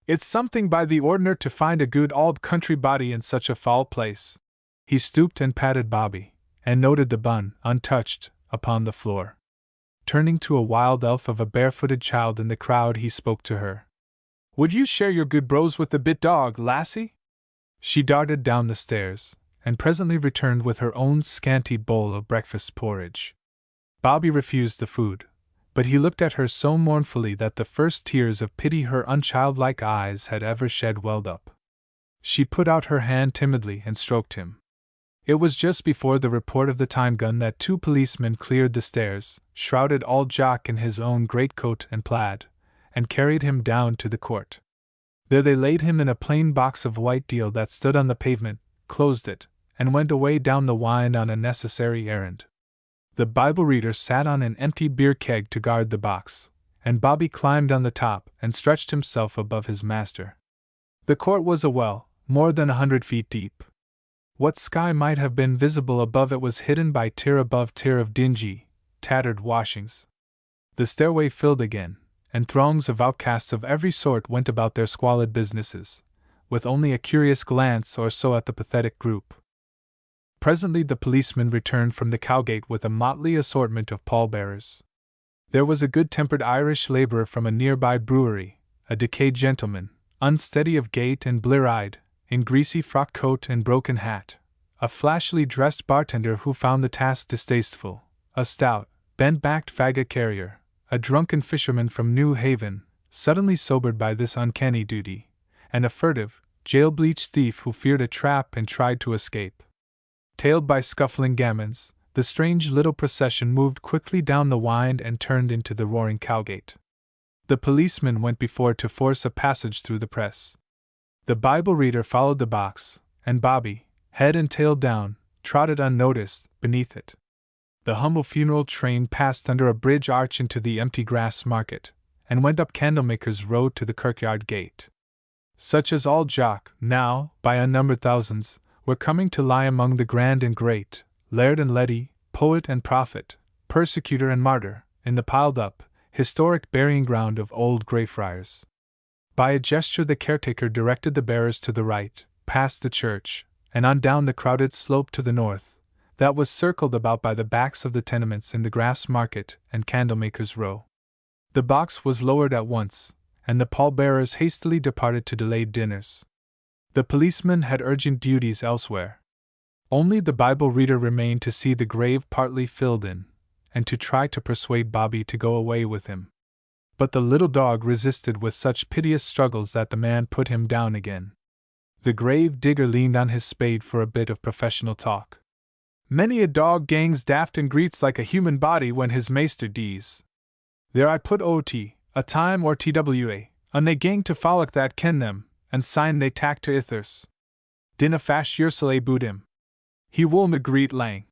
"It's something by the ordinary to find a good old country body in such a foul place." He stooped and patted Bobby, and noted the bun, untouched, upon the floor. Turning to a wild elf of a barefooted child in the crowd, he spoke to her. "Would you share your good brose with the bit dog, lassie?" She darted down the stairs, and presently returned with her own scanty bowl of breakfast porridge. Bobby refused the food, but he looked at her so mournfully that the first tears of pity her unchildlike eyes had ever shed welled up. She put out her hand timidly and stroked him. It was just before the report of the time gun that two policemen cleared the stairs, shrouded Old Jock in his own greatcoat and plaid, and carried him down to the court. There they laid him in a plain box of white deal that stood on the pavement, closed it, and went away down the Wynd on a necessary errand. The Bible reader sat on an empty beer keg to guard the box, and Bobby climbed on the top and stretched himself above his master. The court was a well, more than 100 feet deep. What sky might have been visible above it was hidden by tier above tier of dingy, tattered washings. The stairway filled again, and throngs of outcasts of every sort went about their squalid businesses, with only a curious glance or so at the pathetic group. Presently the policeman returned from the Cowgate with a motley assortment of pallbearers. There was a good-tempered Irish labourer from a nearby brewery, a decayed gentleman, unsteady of gait and blear-eyed, in greasy frock coat and broken hat, a flashily dressed bartender who found the task distasteful, a stout, bent-backed faggot carrier, a drunken fisherman from New Haven, suddenly sobered by this uncanny duty, and a furtive, jail-bleached thief who feared a trap and tried to escape. Tailed by scuffling gamins, the strange little procession moved quickly down the Wynd and turned into the roaring Cowgate. The policeman went before to force a passage through the press. The Bible reader followed the box, and Bobby, head and tail down, trotted unnoticed beneath it. The humble funeral train passed under a bridge arch into the empty grass market, and went up Candlemaker's Road to the kirkyard gate. Such as Old Jock, now, by unnumbered thousands, were coming to lie among the grand and great, laird and leddy, poet and prophet, persecutor and martyr, in the piled-up, historic burying-ground of old Greyfriars. By a gesture the caretaker directed the bearers to the right, past the church, and on down the crowded slope to the north, that was circled about by the backs of the tenements in the Grass Market and Candlemaker's Row. The box was lowered at once, and the pallbearers hastily departed to delayed dinners. The policeman had urgent duties elsewhere. Only the Bible reader remained to see the grave partly filled in, and to try to persuade Bobby to go away with him. But the little dog resisted with such piteous struggles that the man put him down again. The grave digger leaned on his spade for a bit of professional talk. "Many a dog gangs daft and greets like a human body when his master dees. There I put ot, a time or twa, and they gang to follock that ken them, and syne they tak to ithers. Dinna fash yoursel boot him. He will na greet lang."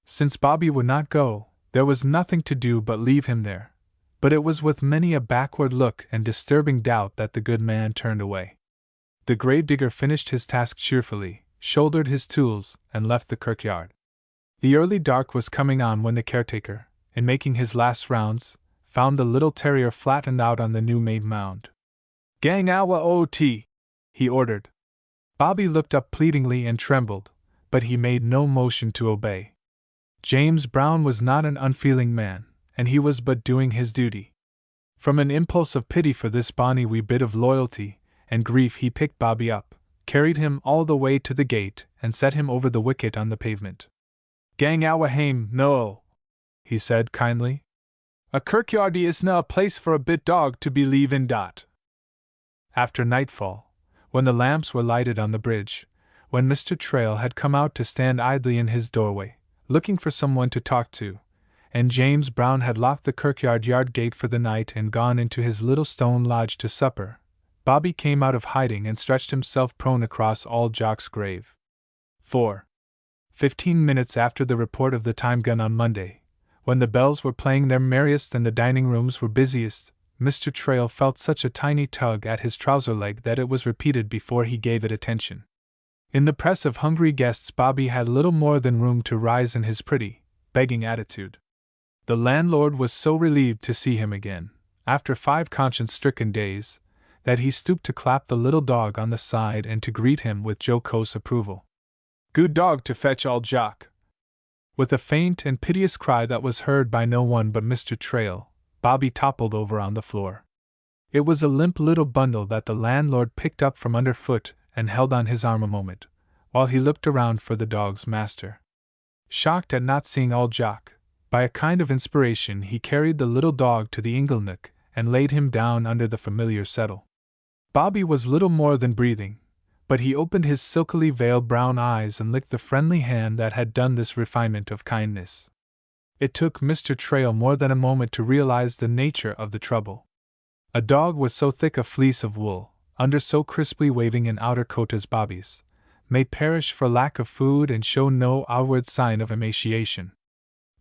Since Bobby would not go, there was nothing to do but leave him there, but it was with many a backward look and disturbing doubt that the good man turned away. The gravedigger finished his task cheerfully, shouldered his tools, and left the kirkyard. The early dark was coming on when the caretaker, in making his last rounds, found the little terrier flattened out on the new-made mound. "Gang awa ot," he ordered. Bobby looked up pleadingly and trembled, but he made no motion to obey. James Brown was not an unfeeling man, and he was but doing his duty. From an impulse of pity for this bonny wee bit of loyalty and grief, he picked Bobby up, carried him all the way to the gate, and set him over the wicket on the pavement. "Gang awa hame, no," he said kindly. "A kirkyardy isna a place for a bit dog to be leave in dot." After nightfall, when the lamps were lighted on the bridge, when Mr. Trail had come out to stand idly in his doorway, looking for someone to talk to, and James Brown had locked the kirkyard yard gate for the night and gone into his little stone lodge to supper, Bobby came out of hiding and stretched himself prone across Old Jock's grave. 15 minutes after the report of the time gun on Monday, when the bells were playing their merriest and the dining rooms were busiest, Mr. Trail felt such a tiny tug at his trouser leg that it was repeated before he gave it attention. In the press of hungry guests, Bobby had little more than room to rise in his pretty, begging attitude. The landlord was so relieved to see him again, after 5 conscience-stricken days, that he stooped to clap the little dog on the side and to greet him with jocose approval. "Good dog to fetch, Old Jock." With a faint and piteous cry that was heard by no one but Mr. Trail, Bobby toppled over on the floor. It was a limp little bundle that the landlord picked up from underfoot and held on his arm a moment, while he looked around for the dog's master. Shocked at not seeing Old Jock, by a kind of inspiration he carried the little dog to the inglenook and laid him down under the familiar settle. Bobby was little more than breathing, but he opened his silkily veiled brown eyes and licked the friendly hand that had done this refinement of kindness. It took Mr. Trail more than a moment to realize the nature of the trouble. A dog with so thick a fleece of wool, under so crisply waving an outer coat as Bobby's, may perish for lack of food and show no outward sign of emaciation.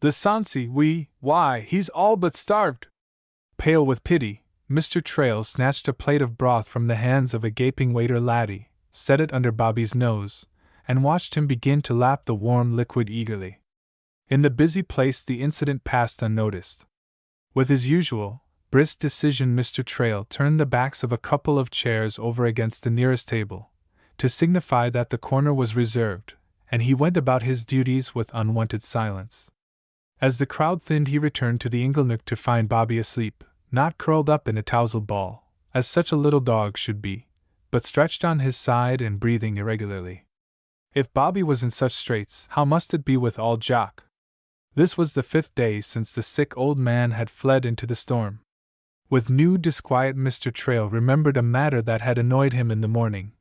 "The Sansi, why, he's all but starved." Pale with pity, Mr. Trail snatched a plate of broth from the hands of a gaping waiter laddie, set it under Bobby's nose, and watched him begin to lap the warm liquid eagerly. In the busy place the incident passed unnoticed. With his usual, brisk decision, Mr. Trail turned the backs of a couple of chairs over against the nearest table, to signify that the corner was reserved, and he went about his duties with unwonted silence. As the crowd thinned, he returned to the inglenook to find Bobby asleep, not curled up in a tousled ball, as such a little dog should be, but stretched on his side and breathing irregularly. If Bobby was in such straits, how must it be with Old Jock? This was the 5th day since the sick old man had fled into the storm. With new disquiet, Mr. Trail remembered a matter that had annoyed him in the morning,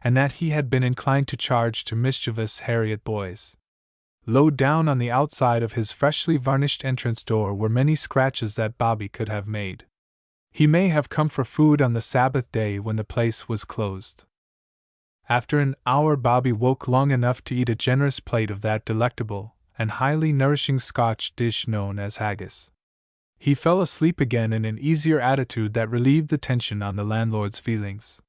and that he had been inclined to charge to mischievous Harriet boys. Low down on the outside of his freshly varnished entrance door were many scratches that Bobby could have made. He may have come for food on the Sabbath day when the place was closed. After an hour, Bobby woke long enough to eat a generous plate of that delectable and highly nourishing Scotch dish known as haggis. He fell asleep again in an easier attitude that relieved the tension on the landlord's feelings.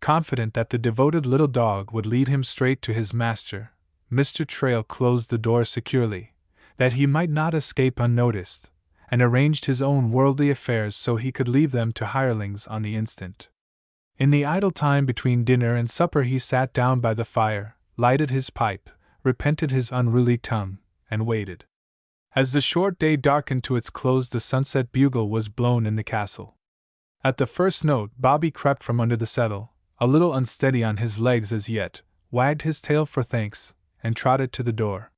Confident that the devoted little dog would lead him straight to his master, Mr. Trail closed the door securely, that he might not escape unnoticed, and arranged his own worldly affairs so he could leave them to hirelings on the instant. In the idle time between dinner and supper he sat down by the fire, lighted his pipe, repented his unruly tongue, and waited. As the short day darkened to its close, the sunset bugle was blown in the castle. At the first note, Bobby crept from under the settle, a little unsteady on his legs as yet, wagged his tail for thanks, and trotted to the door.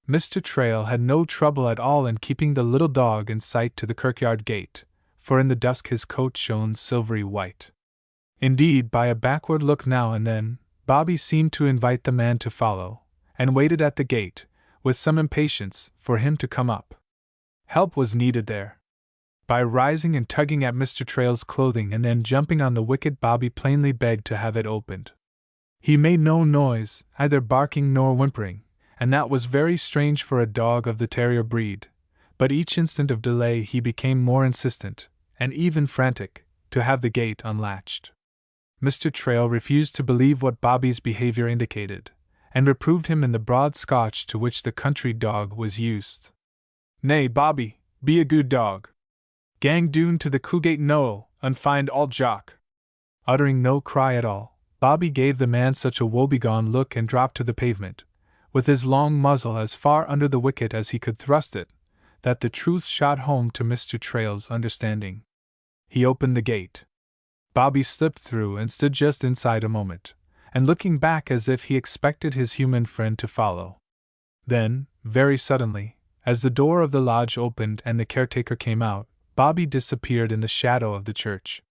Mr. Trail had no trouble at all in keeping the little dog in sight to the kirkyard gate, for in the dusk his coat shone silvery white. Indeed, by a backward look now and then, Bobby seemed to invite the man to follow, and waited at the gate, with some impatience, for him to come up. Help was needed there. By rising and tugging at Mr. Trail's clothing and then jumping on the wicket, Bobby plainly begged to have it opened. He made no noise, either barking nor whimpering, and that was very strange for a dog of the terrier breed, but each instant of delay he became more insistent, and even frantic, to have the gate unlatched. Mr. Trail refused to believe what Bobby's behavior indicated, and reproved him in the broad Scotch to which the country dog was used. "Nay, Bobby, be a good dog. Gang doon to the Coogate Knoll, and find all Jock. Uttering no cry at all, Bobby gave the man such a woebegone look and dropped to the pavement, with his long muzzle as far under the wicket as he could thrust it, that the truth shot home to Mr. Trail's understanding. He opened the gate. Bobby slipped through and stood just inside a moment, and looking back as if he expected his human friend to follow. Then, very suddenly, as the door of the lodge opened and the caretaker came out, Bobby disappeared in the shadow of the church.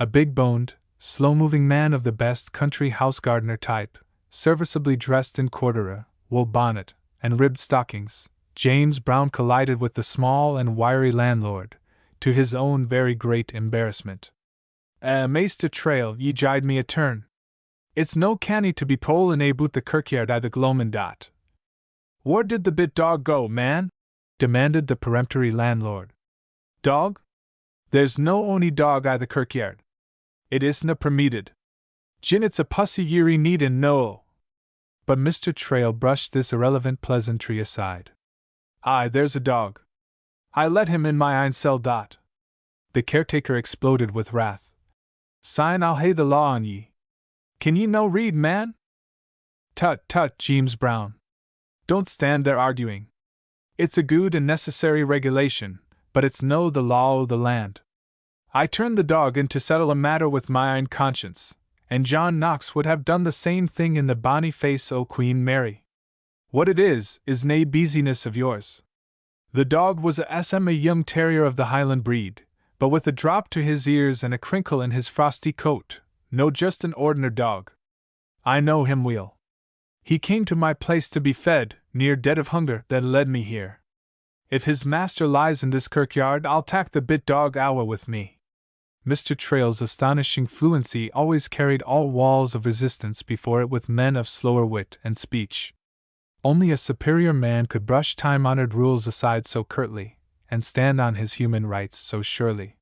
A big-boned, slow-moving man of the best country house gardener type, serviceably dressed in corduroy, wool bonnet, and ribbed stockings, James Brown collided with the small and wiry landlord, to his own very great embarrassment. Maister Trail, ye jide me a turn. It's no canny to be polin' aboot the kirkyard I the gloamin' dot. Where did the bit dog go, man? Demanded the peremptory landlord. Dog? There's no ony dog I the kirkyard. It isna permeated. Gin it's a pussy ye'ry needin' no. But Mr. Trail brushed this irrelevant pleasantry aside. Aye, there's a dog. I let him in my ain cell dot. The caretaker exploded with wrath. Sign I'll hae the law on ye. Can ye no read, man? Tut, tut, James Brown. Don't stand there arguing. It's a good and necessary regulation, but it's no the law o' the land. I turned the dog in to settle a matter with my ain conscience, and John Knox would have done the same thing in the bonny face o' Queen Mary. What it is nae beesiness of yours. The dog was a young terrier of the Highland breed, but with a drop to his ears and a crinkle in his frosty coat, no just an ordinary dog. I know him weel. He came to my place to be fed, near dead of hunger, that led me here. If his master lies in this kirkyard, I'll tak the bit dog awa with me. Mr. Trail's astonishing fluency always carried all walls of resistance before it with men of slower wit and speech. Only a superior man could brush time-honored rules aside so curtly, and stand on his human rights so surely.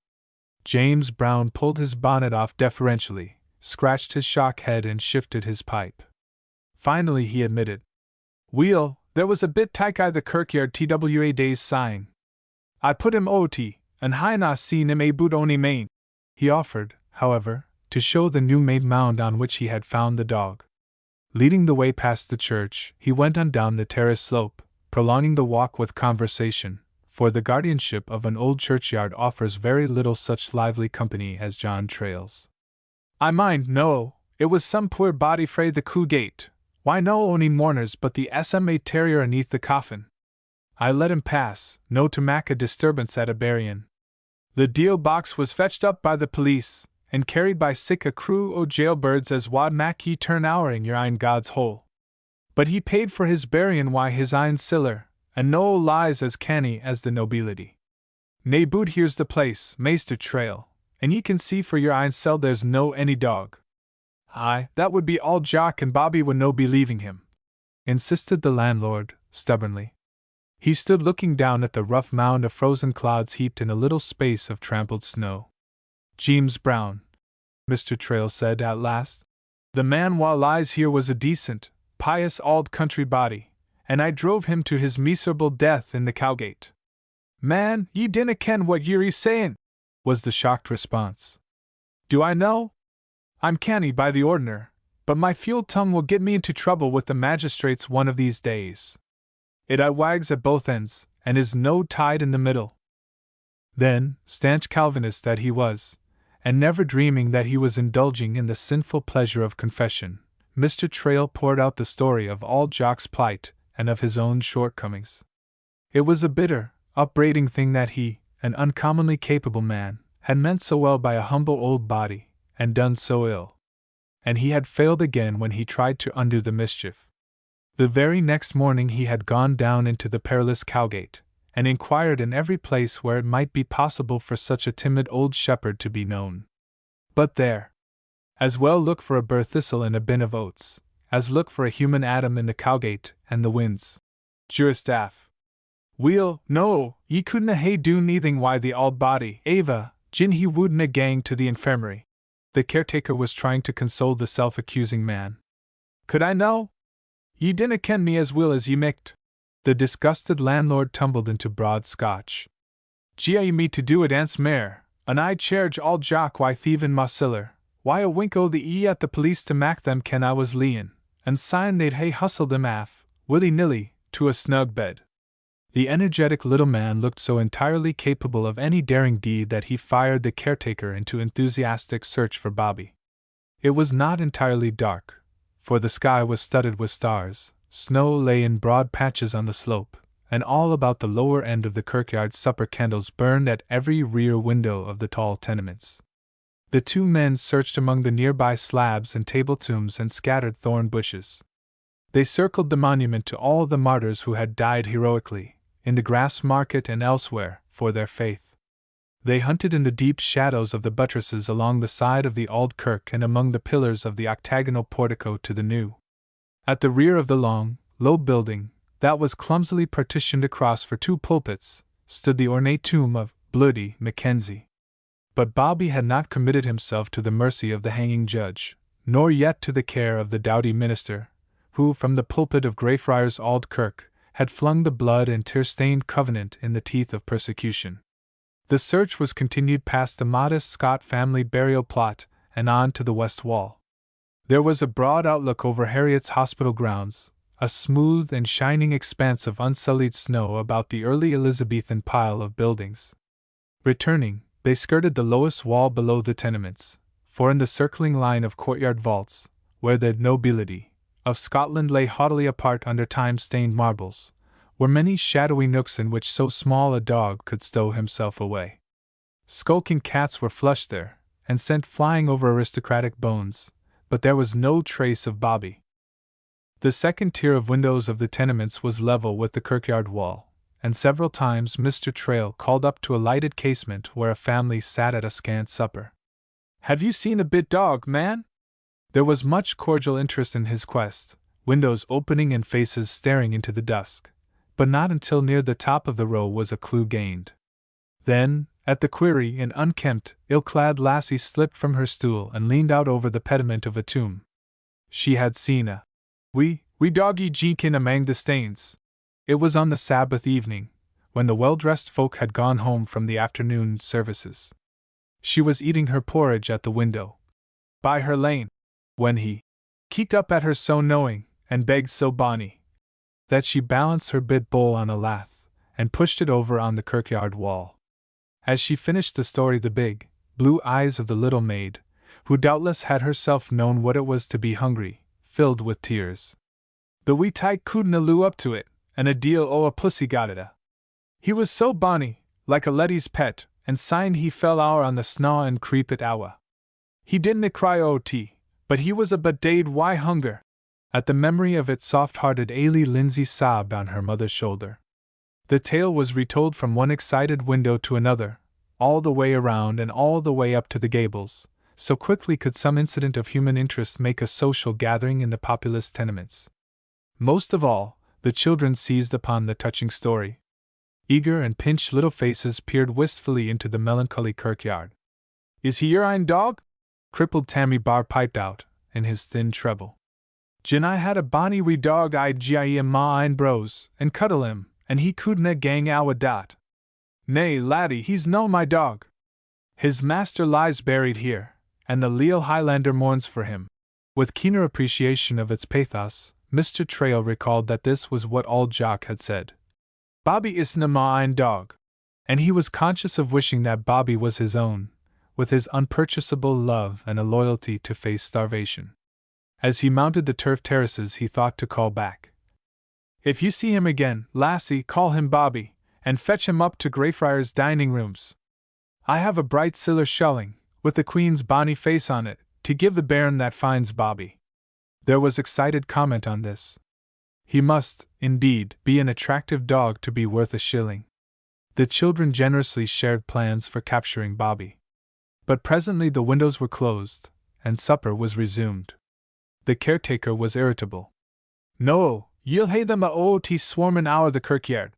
James Brown pulled his bonnet off deferentially, scratched his shock head and shifted his pipe. Finally he admitted, Weel, there was a bit tyke I the kirkyard twa days syne. I put him ot, and hae na seen him aboot ony main. He offered, however, to show the new-made mound on which he had found the dog. Leading the way past the church, he went on down the terrace slope, prolonging the walk with conversation, for the guardianship of an old churchyard offers very little such lively company as John Trail's. I mind, no, it was some poor body frae the Coogate. Why no ony mourners but the SMA terrier aneath the coffin? I let him pass, no to mak a disturbance at a burying. The deal box was fetched up by the police, and carried by sic a crew o' jailbirds as wad mak ye turn ouring your ain God's hole. But he paid for his burying wy his ain siller, and no lies as canny as the nobility. Nae boot here's the place, Maister Trail, and ye can see for your ain sell there's no any dog. Aye, that would be all Jock and Bobby would no be leaving him, insisted the landlord, stubbornly. He stood looking down at the rough mound of frozen clods heaped in a little space of trampled snow. James Brown, Mr. Trail said at last, the man wha lies here was a decent, pious auld country body, and I drove him to his miserable death in the Cowgate. Man, ye dinna ken what ye're sayin', was the shocked response. Do I know? I'm canny by the ordiner, but my fuel tongue will get me into trouble with the magistrates one of these days. It I wags at both ends, and is no tied in the middle. Then, stanch Calvinist that he was, and never dreaming that he was indulging in the sinful pleasure of confession, Mr. Trail poured out the story of all Jock's plight and of his own shortcomings. It was a bitter, upbraiding thing that he, an uncommonly capable man, had meant so well by a humble old body, and done so ill. And he had failed again when he tried to undo the mischief. The very next morning he had gone down into the perilous Cowgate, and inquired in every place where it might be possible for such a timid old shepherd to be known. But there! As well look for a burr thistle in a bin of oats, as look for a human atom in the Cowgate and the winds. Juristaff. Weel, no, ye couldna hae done neithing why the auld body, Ava, gin he wouldna gang to the infirmary. The caretaker was trying to console the self-accusing man. Could I know? Ye dinna ken me as weel as ye micht. The disgusted landlord tumbled into broad Scotch. Gie me to do it ance mare, and I charge all jock why thievin' ma siller, why a wink o' the e at the police to mak them ken I was leein', and syne they'd hae hustled them aff, willy-nilly, to a snug bed. The energetic little man looked so entirely capable of any daring deed that he fired the caretaker into enthusiastic search for Bobby. It was not entirely dark, for the sky was studded with stars, snow lay in broad patches on the slope, and all about the lower end of the kirkyard supper candles burned at every rear window of the tall tenements. The two men searched among the nearby slabs and table tombs and scattered thorn bushes. They circled the monument to all the martyrs who had died heroically, in the grass market and elsewhere, for their faith. They hunted in the deep shadows of the buttresses along the side of the old kirk and among the pillars of the octagonal portico to the new. At the rear of the long, low building, that was clumsily partitioned across for two pulpits, stood the ornate tomb of Bloody Mackenzie. But Bobby had not committed himself to the mercy of the hanging judge, nor yet to the care of the doughty minister, who, from the pulpit of Greyfriars Auld Kirk, had flung the blood and tear-stained covenant in the teeth of persecution. The search was continued past the modest Scott family burial plot and on to the west wall. There was a broad outlook over Harriet's hospital grounds, a smooth and shining expanse of unsullied snow about the early Elizabethan pile of buildings. Returning, they skirted the lowest wall below the tenements, for in the circling line of courtyard vaults, where the nobility of Scotland lay haughtily apart under time-stained marbles, were many shadowy nooks in which so small a dog could stow himself away. Skulking cats were flushed there, and sent flying over aristocratic bones, but there was no trace of Bobby. The second tier of windows of the tenements was level with the kirkyard wall, and several times Mr. Trail called up to a lighted casement where a family sat at a scant supper. "Have you seen a bit dog, man?" There was much cordial interest in his quest, windows opening and faces staring into the dusk, but not until near the top of the row was a clue gained. Then, at the query, an unkempt, ill-clad lassie slipped from her stool and leaned out over the pediment of a tomb. She had seen a wee doggy jeekin amang the stains. It was on the Sabbath evening, when the well-dressed folk had gone home from the afternoon services. She was eating her porridge at the window by her lane, when he keeked up at her so knowing, and begged so bonny, that she balanced her bit bowl on a lath, and pushed it over on the kirkyard wall. As she finished the story, the big, blue eyes of the little maid, who doubtless had herself known what it was to be hungry, filled with tears. "The wee tyke couldna loo up to it, and a deal o' a pussy got it a. He was so bonny, like a leddy's pet, and syne he fell ower on the snaw and creepit awa. He didna cry o' tea, but he was a but dade why hunger." At the memory of it, soft-hearted Ailie Lindsay sobbed on her mother's shoulder. The tale was retold from one excited window to another, all the way around and all the way up to the gables, so quickly could some incident of human interest make a social gathering in the populous tenements. Most of all, the children seized upon the touching story. Eager and pinched little faces peered wistfully into the melancholy kirkyard. "Is he your ain dog?" crippled Tammy Barr piped out, in his thin treble. "Gin I had a bonny wee dog, I'd gie him ma ain bros, and cuddle him, and he couldna gang awa dat. Nay, laddie, he's no my dog. His master lies buried here, and the leal Highlander mourns for him." With keener appreciation of its pathos, Mr. Trail recalled that this was what old Jock had said. "Bobby isna ma ain dog." And he was conscious of wishing that Bobby was his own, with his unpurchasable love and a loyalty to face starvation. As he mounted the turf terraces, he thought to call back, "If you see him again, lassie, call him Bobby, and fetch him up to Greyfriars' dining rooms. I have a bright siller shilling, with the Queen's bonny face on it, to give the bairn that finds Bobby." There was excited comment on this. He must, indeed, be an attractive dog to be worth a shilling. The children generously shared plans for capturing Bobby. But presently the windows were closed, and supper was resumed. The caretaker was irritable. "No, ye'll hae them a o' swarmin' ower the kirkyard.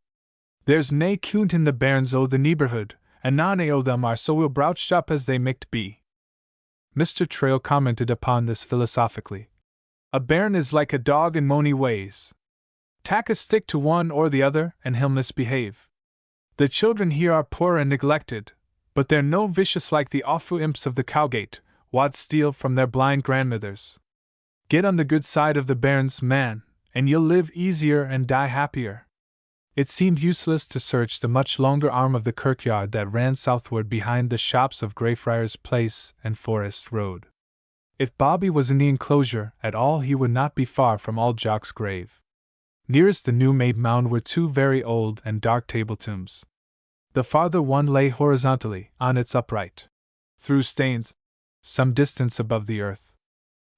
There's nae count in the bairns o' the neighbourhood, and none o' them are so weel broucht up as they micht be." Mr. Trail commented upon this philosophically. "A bairn is like a dog in mony ways. Tak a stick to one or the other, and he'll misbehave. The children here are poor and neglected, but they're no vicious like the awful imps of the Cowgate, wad steal from their blind grandmothers. Get on the good side of the bairns, man, and you'll live easier and die happier. It seemed useless to search the much longer arm of the kirkyard that ran southward behind the shops of Greyfriars Place and Forest Road. If Bobby was in the enclosure at all, he would not be far from Old Jock's grave. Nearest the new-made mound were two very old and dark table tombs. The farther one lay horizontally on its upright, through stains, some distance above the earth.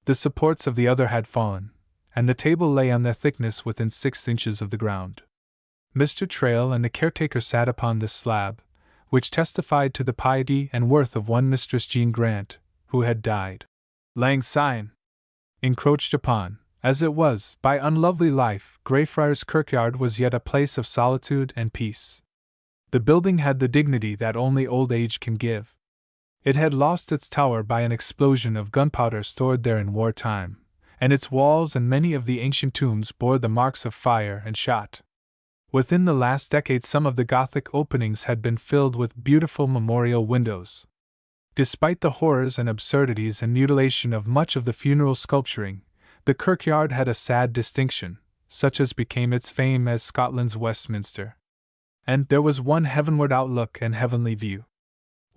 The supports of the other had fallen, and the table lay on their thickness within 6 inches of the ground. Mr. Trail and the caretaker sat upon this slab, which testified to the piety and worth of one Mistress Jean Grant, who had died lang syne. Encroached upon, as it was, by unlovely life, Greyfriars Kirkyard was yet a place of solitude and peace. The building had the dignity that only old age can give. It had lost its tower by an explosion of gunpowder stored there in war time, and its walls and many of the ancient tombs bore the marks of fire and shot. Within the last decade, some of the Gothic openings had been filled with beautiful memorial windows. Despite the horrors and absurdities and mutilation of much of the funeral sculpturing, the kirkyard had a sad distinction, such as became its fame as Scotland's Westminster. And there was one heavenward outlook and heavenly view.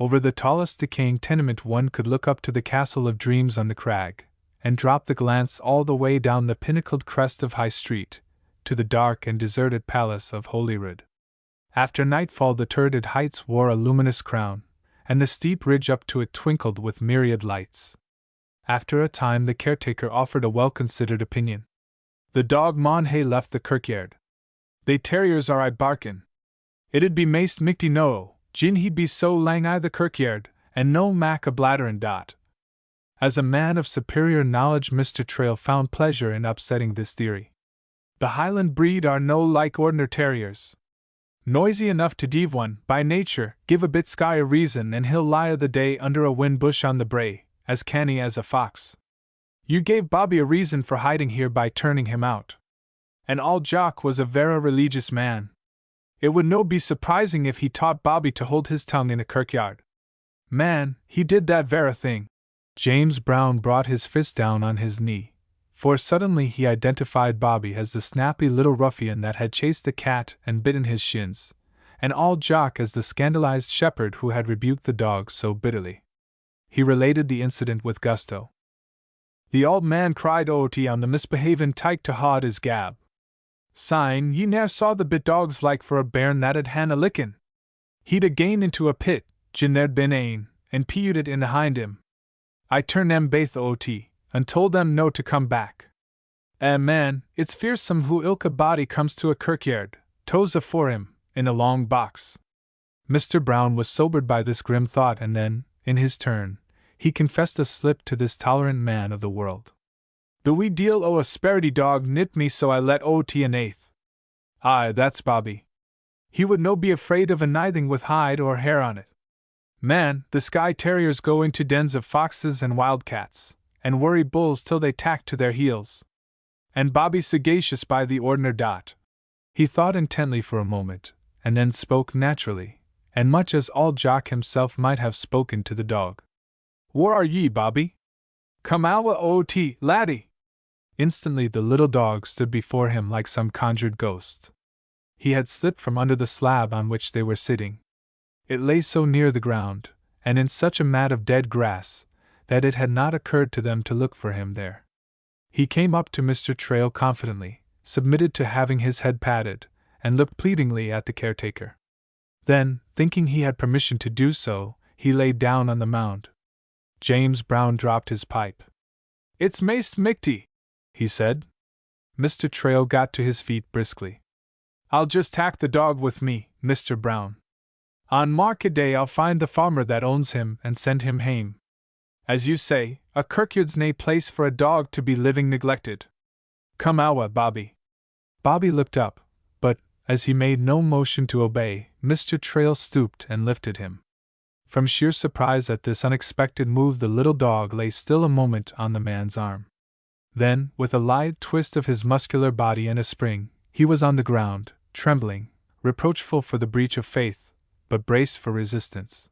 Over the tallest decaying tenement one could look up to the Castle of Dreams on the crag, and drop the glance all the way down the pinnacled crest of High Street, to the dark and deserted palace of Holyrood. After nightfall the turreted heights wore a luminous crown, and the steep ridge up to it twinkled with myriad lights. After a time the caretaker offered a well-considered opinion. The dog maun hae left the kirkyard. They terriers are aye barkin'. It'd be maist michty no, gin he'd be so lang i' the kirkyard, and no mak a bladderin' dot. As a man of superior knowledge, Mr. Trail found pleasure in upsetting this theory. The Highland breed are no like ordinary terriers. Noisy enough to deave one, by nature, give a bit sky a reason and he'll lie a' the day under a whin bush on the brae, as canny as a fox. You gave Bobby a reason for hiding here by turning him out. And Auld Jock was a vera religious man. It would no be surprising if he taught Bobby to hold his tongue in a kirkyard. Man, he did that vera thing. James Brown brought his fist down on his knee, for suddenly he identified Bobby as the snappy little ruffian that had chased the cat and bitten his shins, and Auld Jock as the scandalized shepherd who had rebuked the dog so bitterly. He related the incident with gusto. The old man cried oaty on the misbehavin' tyke to haud his gab. Syne, ye ne'er saw the bit dogs like for a bairn that'd han a lickin'. He'd a gane into a pit, gin there'd been ane, and peewed it in ahind him. I turned them baith oaty, and told them no to come back. Man, it's fearsome who ilka body comes to a kirkyard, toes afore him, in a long box. Mr. Brown was sobered by this grim thought, and then, in his turn, he confessed a slip to this tolerant man of the world. The wee deal o' a sparity dog nipped me, so I let oaty an eighth. Aye, that's Bobby. He would no be afraid of a nithing with hide or hair on it. Man, the Skye terriers go into dens of foxes and wildcats, and worry bulls till they tack to their heels. And Bobby's sagacious by the ordinary dot. He thought intently for a moment, and then spoke naturally, and much as Auld Jock himself might have spoken to the dog. Where are ye, Bobby? Come awa oaty, laddie. Instantly the little dog stood before him like some conjured ghost. He had slipped from under the slab on which they were sitting. It lay so near the ground, and in such a mat of dead grass, that it had not occurred to them to look for him there. He came up to Mr. Trail confidently, submitted to having his head patted, and looked pleadingly at the caretaker. Then, thinking he had permission to do so, he lay down on the mound. James Brown dropped his pipe. It's maist michty, he said. Mr. Trail got to his feet briskly. I'll just tak the dog with me, Mr. Brown. On market day I'll find the farmer that owns him and send him hame. As you say, a kirkyard's nae place for a dog to be living neglected. Come awa, Bobby. Bobby looked up, but, as he made no motion to obey, Mr. Trail stooped and lifted him. From sheer surprise at this unexpected move the little dog lay still a moment on the man's arm. Then, with a lithe twist of his muscular body and a spring, he was on the ground, trembling, reproachful for the breach of faith, but braced for resistance.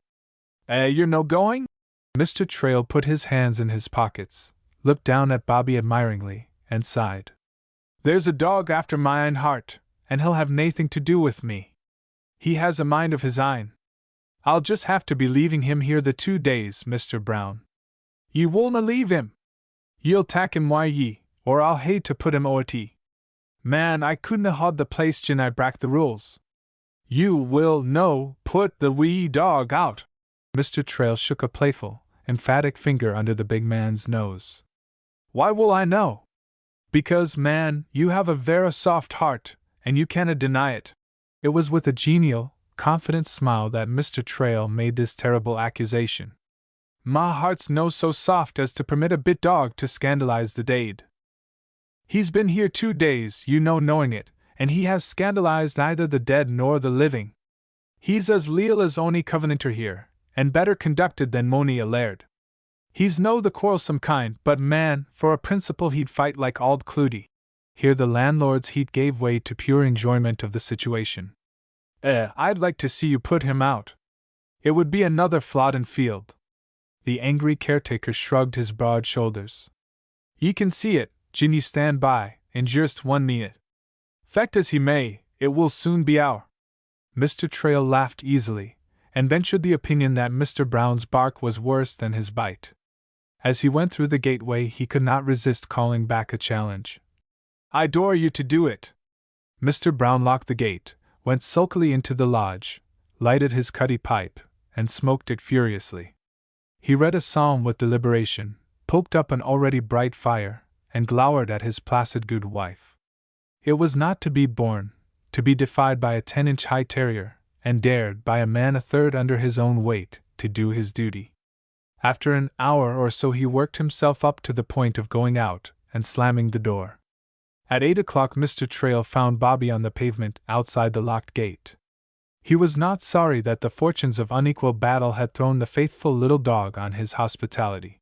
You're no going? Mr. Trail put his hands in his pockets, looked down at Bobby admiringly, and sighed. There's a dog after my own heart, and he'll have naething to do with me. He has a mind of his own. I'll just have to be leaving him here the 2 days, Mr. Brown. Ye wulna leave him? Ye'll tak him wi' ye, or I'll hae to put him o't. Man, I couldna haud the place gin I brak the rules. You will no put the wee dog out. Mr. Trail shook a playful, emphatic finger under the big man's nose. Why will I no? Because, man, you have a vera soft heart, and you canna deny it. It was with a genial, confident smile that Mr. Trail made this terrible accusation. My heart's no so soft as to permit a bit dog to scandalize the dade. He's been here 2 days, you know, knowing it, and he has scandalized neither the dead nor the living. He's as leal as ony covenanter here, and better conducted than mony a laird. He's no the quarrelsome kind, but man, for a principle he'd fight like auld Clutie. Here the landlord's heat gave way to pure enjoyment of the situation. I'd like to see you put him out. It would be another Flodden Field. The angry caretaker shrugged his broad shoulders. Ye can see it, gin ye stand by, in just 1 minute. Fecht as he may, it will soon be our. Mr. Trail laughed easily, and ventured the opinion that Mr. Brown's bark was worse than his bite. As he went through the gateway, he could not resist calling back a challenge. I dare you to do it. Mr. Brown locked the gate, went sulkily into the lodge, lighted his cutty pipe, and smoked it furiously. He read a psalm with deliberation, poked up an already bright fire, and glowered at his placid good wife. It was not to be borne, to be defied by a 10-inch high terrier, and dared by a man a third under his own weight, to do his duty. After an hour or so he worked himself up to the point of going out, and slamming the door. At 8 o'clock Mr. Trail found Bobby on the pavement outside the locked gate. He was not sorry that the fortunes of unequal battle had thrown the faithful little dog on his hospitality.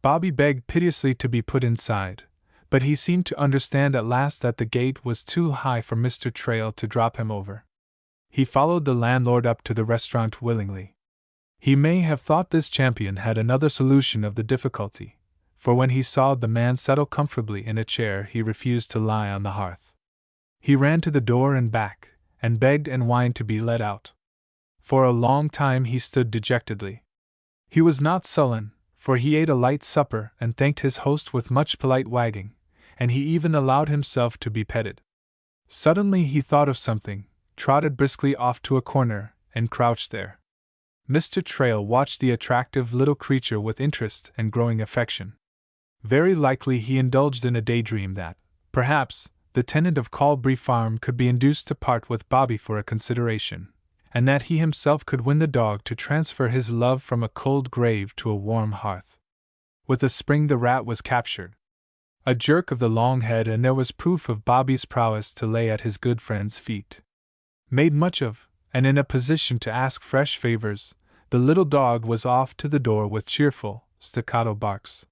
Bobby begged piteously to be put inside, but he seemed to understand at last that the gate was too high for Mr. Trail to drop him over. He followed the landlord up to the restaurant willingly. He may have thought this champion had another solution of the difficulty, for when he saw the man settle comfortably in a chair he refused to lie on the hearth. He ran to the door and back, and begged and whined to be let out. For a long time he stood dejectedly. He was not sullen, for he ate a light supper and thanked his host with much polite wagging, and he even allowed himself to be petted. Suddenly he thought of something, trotted briskly off to a corner, and crouched there. Mr. Trail watched the attractive little creature with interest and growing affection. Very likely he indulged in a daydream that, perhaps, the tenant of Colbury Farm could be induced to part with Bobby for a consideration, and that he himself could win the dog to transfer his love from a cold grave to a warm hearth. With a spring the rat was captured. A jerk of the long head and there was proof of Bobby's prowess to lay at his good friend's feet. Made much of, and in a position to ask fresh favors, the little dog was off to the door with cheerful, staccato barks.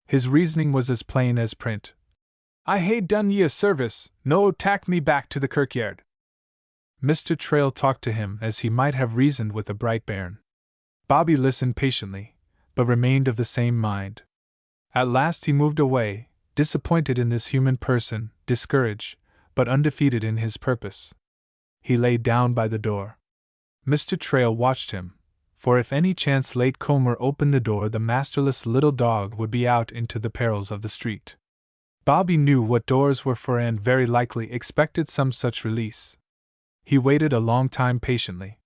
His reasoning was as plain as print. I hae done ye a service, no tak me back to the kirkyard. Mr. Trail talked to him as he might have reasoned with a bright bairn. Bobby listened patiently, but remained of the same mind. At last he moved away, disappointed in this human person, discouraged, but undefeated in his purpose. He lay down by the door. Mr. Trail watched him, for if any chance late comer opened the door the masterless little dog would be out into the perils of the street. Bobby knew what doors were for and very likely expected some such release. He waited a long time patiently.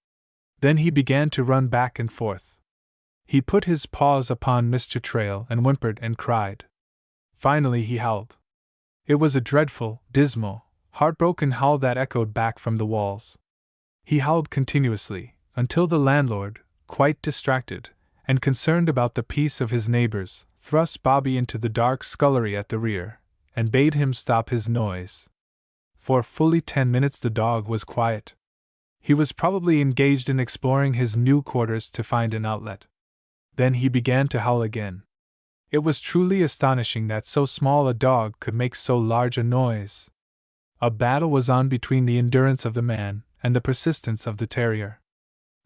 Then he began to run back and forth. He put his paws upon Mr. Trail and whimpered and cried. Finally he howled. It was a dreadful, dismal, heartbroken howl that echoed back from the walls. He howled continuously, until the landlord, quite distracted, and concerned about the peace of his neighbors, thrust Bobby into the dark scullery at the rear, and bade him stop his noise. For fully 10 minutes the dog was quiet. He was probably engaged in exploring his new quarters to find an outlet. Then he began to howl again. It was truly astonishing that so small a dog could make so large a noise. A battle was on between the endurance of the man and the persistence of the terrier.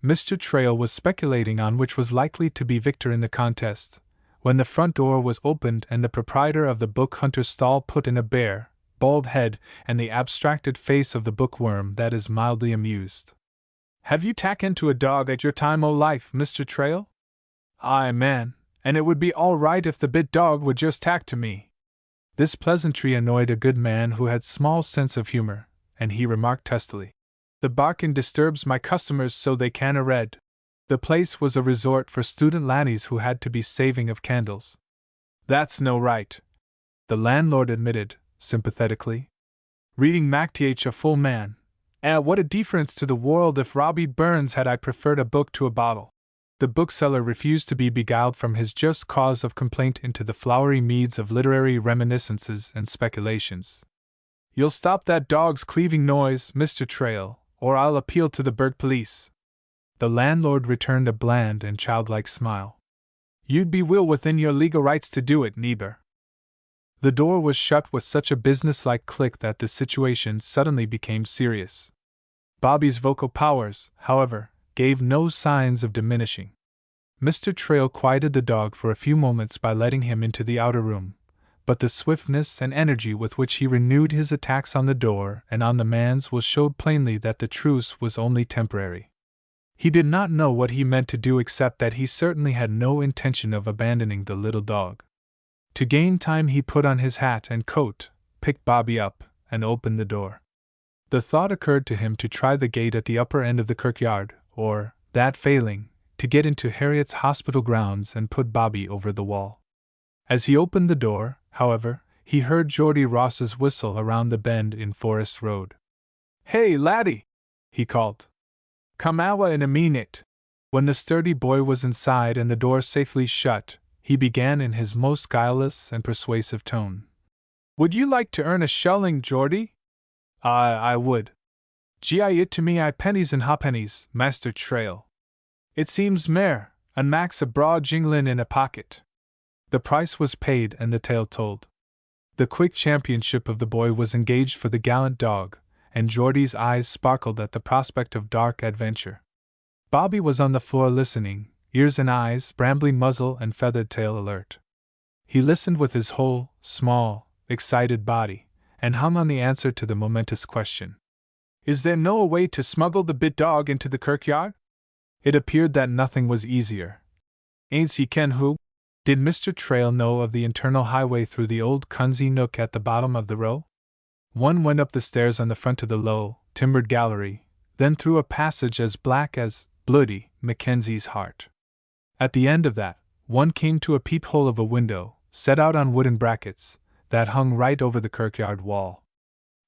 Mr. Trail was speculating on which was likely to be victor in the contest, when the front door was opened and the proprietor of the book hunter's stall put in a bare, bald head and the abstracted face of the bookworm that is mildly amused. "Have you taken to a dog at your time o' life, Mr. Trail?" "Aye, man, and it would be all right if the bit dog would just tack to me." This pleasantry annoyed a good man who had small sense of humor, and he remarked testily, "The barkin' disturbs my customers so they canna read." The place was a resort for student laddies who had to be saving of candles. "That's no right," the landlord admitted, sympathetically. "Reading macth a full man. What a difference to the world if Robbie Burns had I preferred a book to a bottle." The bookseller refused to be beguiled from his just cause of complaint into the flowery meads of literary reminiscences and speculations. "You'll stop that dog's cleaving noise, Mr. Trail, or I'll appeal to the burg police." The landlord returned a bland and childlike smile. "You'd be well within your legal rights to do it, neighbor." The door was shut with such a businesslike click that the situation suddenly became serious. Bobby's vocal powers, however, gave no signs of diminishing. Mr. Trail quieted the dog for a few moments by letting him into the outer room, but the swiftness and energy with which he renewed his attacks on the door and on the man's will showed plainly that the truce was only temporary. He did not know what he meant to do except that he certainly had no intention of abandoning the little dog. To gain time he put on his hat and coat, picked Bobby up, and opened the door. The thought occurred to him to try the gate at the upper end of the kirkyard, or, that failing, to get into Harriet's hospital grounds and put Bobby over the wall. As he opened the door, however, he heard Geordie Ross's whistle around the bend in Forest Road. "Hey, laddie!" he called. "Come awa in a minute." When the sturdy boy was inside and the door safely shut, he began in his most guileless and persuasive tone. "Would you like to earn a shilling, Geordie?" I would." "Gie it to me I pennies and ha'pennies, Master Trail. It seems mair, and max a braw jinglin in a pocket." The price was paid and the tale told. The quick championship of the boy was engaged for the gallant dog, and Geordie's eyes sparkled at the prospect of dark adventure. Bobby was on the floor listening, ears and eyes, brambly muzzle and feathered tail alert. He listened with his whole, small, excited body, and hung on the answer to the momentous question. "Is there no way to smuggle the bit dog into the kirkyard?" It appeared that nothing was easier. "Ain't ye ken who?" Did Mr. Trail know of the internal highway through the old cunzy nook at the bottom of the row? One went up the stairs on the front of the low, timbered gallery, then through a passage as black as bloody Mackenzie's heart. At the end of that, one came to a peephole of a window, set out on wooden brackets, that hung right over the kirkyard wall.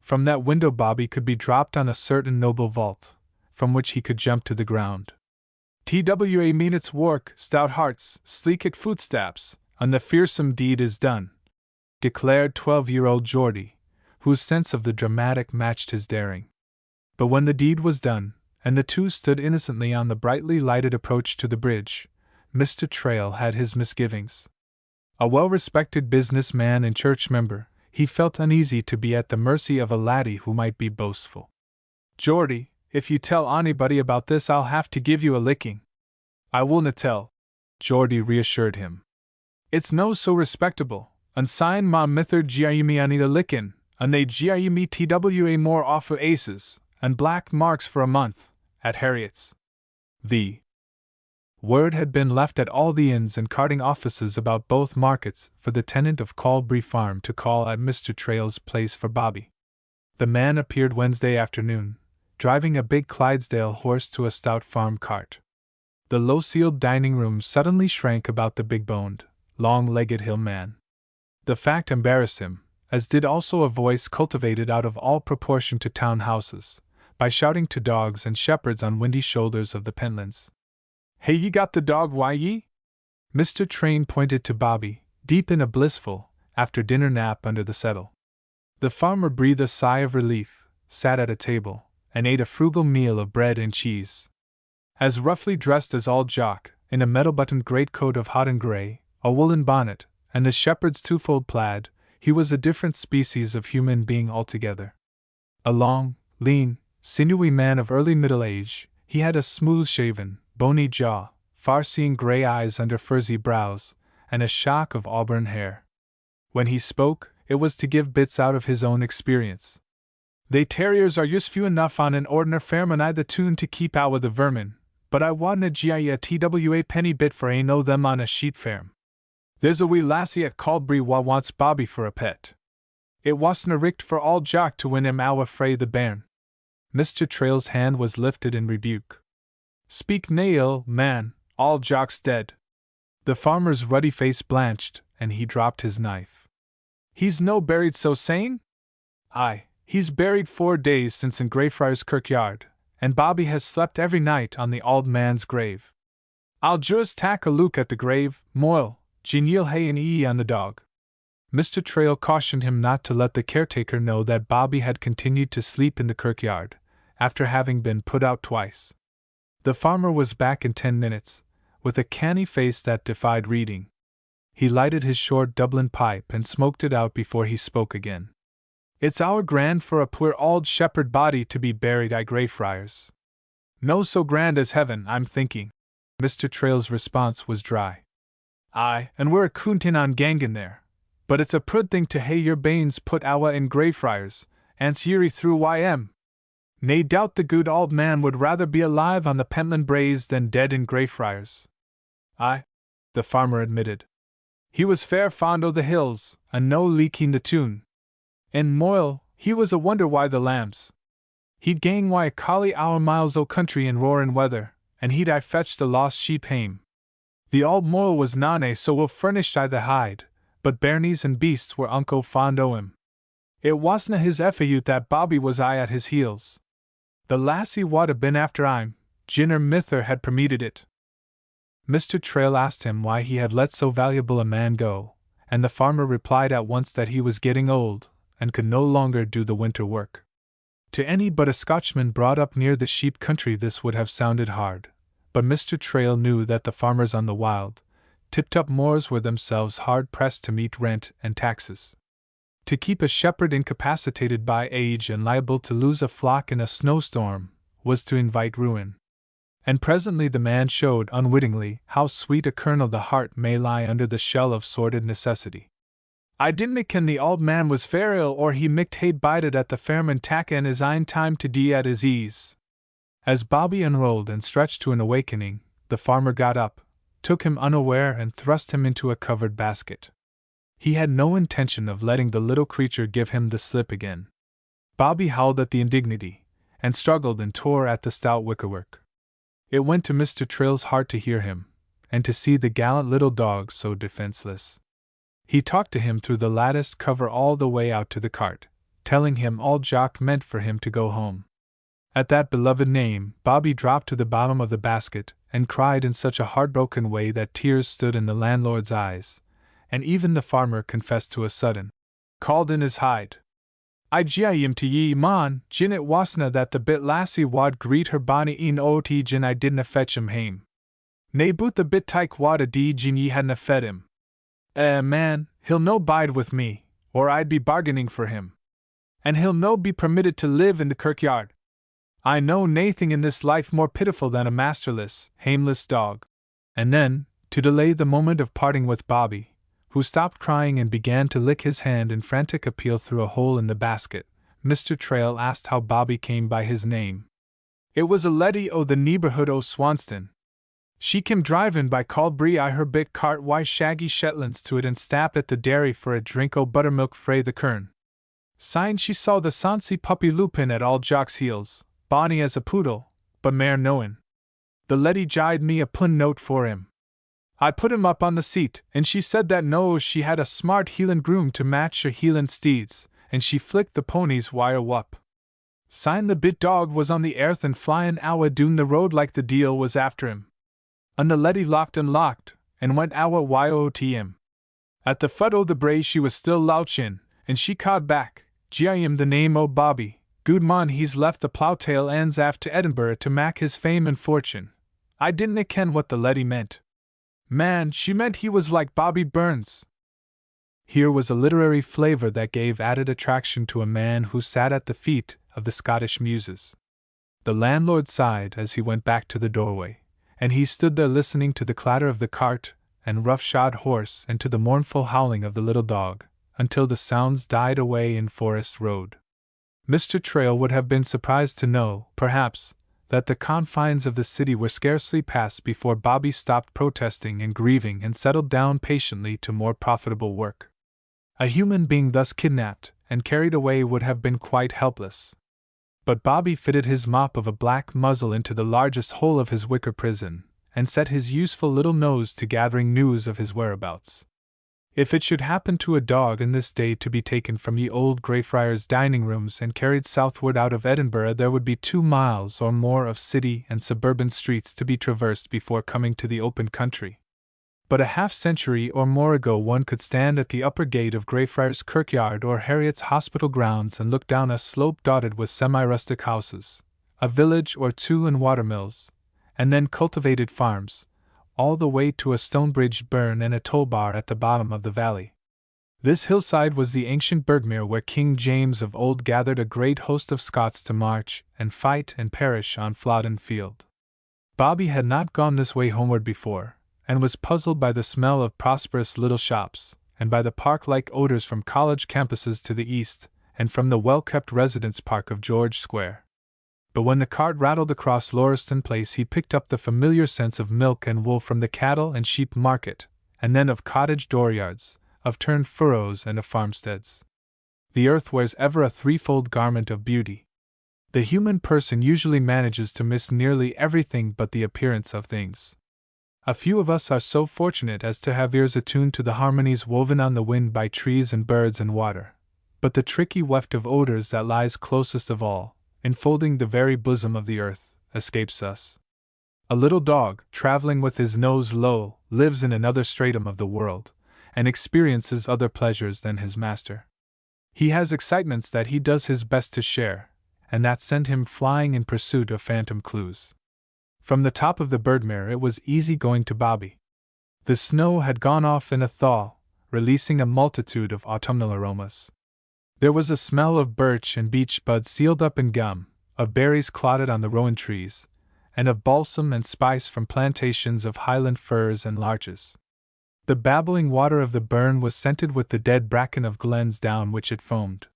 From that window Bobby could be dropped on a certain noble vault, from which he could jump to the ground. "TWA mean its work, stout hearts, sleek footsteps, and the fearsome deed is done," declared 12-year-old Geordie, whose sense of the dramatic matched his daring. But when the deed was done, and the two stood innocently on the brightly lighted approach to the bridge, Mr. Trail had his misgivings. A well-respected business man and church member, he felt uneasy to be at the mercy of a laddie who might be boastful. "Geordie, if you tell onybody about this I'll have to give you a licking." "I willna tell," Geordie reassured him. "It's no so respectable, and syne ma mither gie me any a lickin', and they gie me TWA more off o' aces, and black marks for a month, at Harriet's." The word had been left at all the inns and carting offices about both markets for the tenant of Colbury Farm to call at Mr. Trail's place for Bobby. The man appeared Wednesday afternoon, driving a big Clydesdale horse to a stout farm cart. The low-ceiled dining room suddenly shrank about the big-boned, long-legged hill man. The fact embarrassed him, as did also a voice cultivated out of all proportion to town houses, by shouting to dogs and shepherds on windy shoulders of the Pentlands. "Hey, ye got the dog, why ye?" Mr. Train pointed to Bobby, deep in a blissful, after-dinner nap under the settle. The farmer breathed a sigh of relief, sat at a table, and ate a frugal meal of bread and cheese. As roughly dressed as all Jock, in a metal-buttoned greatcoat of hodden grey, a woolen bonnet, and the shepherd's twofold plaid, he was a different species of human being altogether. A long, lean, sinewy man of early middle age. He had a smooth-shaven, bony jaw, far-seeing gray eyes under furzy brows, and a shock of auburn hair. When he spoke, it was to give bits out of his own experience. "They terriers are useful enough on an ordinary farm and I the tune to keep out with the vermin, but I wadna gie a twa penny bit for ane o' them on a sheep farm. There's a wee lassie at Caldbury wha wants Bobby for a pet. It wasna richt for all Jock to win him owa frae the bairn." Mr. Trail's hand was lifted in rebuke. "Speak nae ill, man, all Jock's dead." The farmer's ruddy face blanched, and he dropped his knife. "He's no buried so sane?" "Aye, he's buried 4 days since in Greyfriars kirkyard, and Bobby has slept every night on the auld man's grave. I'll just tak a look at the grave, Moyle, gin ye'll hae an ee on the dog." Mr. Trail cautioned him not to let the caretaker know that Bobby had continued to sleep in the kirkyard, after having been put out twice. The farmer was back in 10 minutes, with a canny face that defied reading. He lighted his short Dublin pipe and smoked it out before he spoke again. "It's our grand for a poor auld shepherd body to be buried at Greyfriars. No so grand as heaven, I'm thinking." Mr. Trail's response was dry. "Aye, and we're a coontin on gangin there. But it's a prud thing to hae your banes put awa in Greyfriars, ance yeary through ym. Nae doubt the good auld man would rather be alive on the Pentland Braes than dead in Greyfriars." "Aye," the farmer admitted. "He was fair fond o' the hills, and no leaking the tune. And Moyle, he was a wonder why the lambs. He'd gang why a collie hour miles o' country in roarin' weather, and he'd I fetch the lost sheep hame. The auld Moyle was nane so well furnished I the hide, but bairnies and beasts were unco fond o' him. It wasna his effayut that Bobby was aye at his heels. The lassie wad have been after him, gin her mither had permitted it." Mr. Trail asked him why he had let so valuable a man go, and the farmer replied at once that he was getting old, and could no longer do the winter work. To any but a Scotchman brought up near the sheep country this would have sounded hard, but Mr. Trail knew that the farmers on the wild, tipped-up moors were themselves hard-pressed to meet rent and taxes. To keep a shepherd incapacitated by age and liable to lose a flock in a snowstorm was to invite ruin. And presently the man showed unwittingly how sweet a kernel the heart may lie under the shell of sordid necessity. "I didna ken the auld man was fair ill or he micht hae bided at the farm and taken his ain time to dee at his ease." As Bobby unrolled and stretched to an awakening, the farmer got up, took him unaware and thrust him into a covered basket. He had no intention of letting the little creature give him the slip again. Bobby howled at the indignity, and struggled and tore at the stout wickerwork. It went to Mr. Trail's heart to hear him, and to see the gallant little dog so defenseless. He talked to him through the lattice cover all the way out to the cart, telling him all Jock meant for him to go home. At that beloved name, Bobby dropped to the bottom of the basket, and cried in such a heartbroken way that tears stood in the landlord's eyes, and even the farmer confessed to a sudden called in his hide. "I gie him to ye, mon, gin it wasna that the bit lassie wad greet her bonny een ot gin I didna fetch him hame. Nae boot the bit tyke wad a dee gin ye hadna fed him. Man, he'll no bide with me, or I'd be bargaining for him. And he'll no be permitted to live in the kirkyard. I know naething in this life more pitiful than a masterless, hameless dog." And then, to delay the moment of parting with Bobby, who stopped crying and began to lick his hand in frantic appeal through a hole in the basket, Mr. Trail asked how Bobby came by his name. "It was a leddy o' the neighbourhood o' Swanston. She came drivin' by Caldbury I her bit cart wi' shaggy Shetlands to it and stapped at the dairy for a drink o' buttermilk frae the kern. Syne she saw the sonsie puppy Lupin at all Jock's heels, bonny as a poodle, but mair knowin'. The leddy gied me a pun note for him. I put him up on the seat, and she said that no she had a smart Hieland groom to match her Hieland steeds, and she flicked the pony's wire wup. Syne the bit dog was on the earth and flyin' awa doon the road like the deil was after him. And the leddy locked, and went awa yot him. At the foot o' the brae she was still louchin', and she cawed back, gie him the name o' Bobby, good mon he's left the ploughtail ends aft to Edinburgh to mak his fame and fortune. I didna ken what the leddy meant. Man, she meant he was like Bobby Burns." Here was a literary flavor that gave added attraction to a man who sat at the feet of the Scottish muses. The landlord sighed as he went back to the doorway, and he stood there listening to the clatter of the cart and rough-shod horse and to the mournful howling of the little dog, until the sounds died away in Forest Road. Mr. Trail would have been surprised to know, perhaps, that the confines of the city were scarcely passed before Bobby stopped protesting and grieving and settled down patiently to more profitable work. A human being thus kidnapped and carried away would have been quite helpless. But Bobby fitted his mop of a black muzzle into the largest hole of his wicker prison, and set his useful little nose to gathering news of his whereabouts. If it should happen to a dog in this day to be taken from ye old Greyfriars dining rooms and carried southward out of Edinburgh, there would be 2 miles or more of city and suburban streets to be traversed before coming to the open country. But a half-century or more ago one could stand at the upper gate of Greyfriars Kirkyard or Harriet's Hospital grounds and look down a slope dotted with semi-rustic houses, a village or two and watermills, and then cultivated farms, all the way to a stone-bridged burn and a toll-bar at the bottom of the valley. This hillside was the ancient Burgmere where King James of old gathered a great host of Scots to march and fight and perish on Flodden Field. Bobby had not gone this way homeward before, and was puzzled by the smell of prosperous little shops, and by the park-like odors from college campuses to the east, and from the well-kept residence park of George Square. But when the cart rattled across Lauriston Place he picked up the familiar sense of milk and wool from the cattle and sheep market, and then of cottage dooryards, of turned furrows and of farmsteads. The earth wears ever a threefold garment of beauty. The human person usually manages to miss nearly everything but the appearance of things. A few of us are so fortunate as to have ears attuned to the harmonies woven on the wind by trees and birds and water, but the tricky weft of odors that lies closest of all, enfolding the very bosom of the earth, escapes us. A little dog, traveling with his nose low, lives in another stratum of the world, and experiences other pleasures than his master. He has excitements that he does his best to share, and that send him flying in pursuit of phantom clues. From the top of the Birdmere it was easy going to Bobby. The snow had gone off in a thaw, releasing a multitude of autumnal aromas. There was a smell of birch and beech buds sealed up in gum, of berries clotted on the rowan trees, and of balsam and spice from plantations of highland firs and larches. The babbling water of the burn was scented with the dead bracken of glens down which it foamed.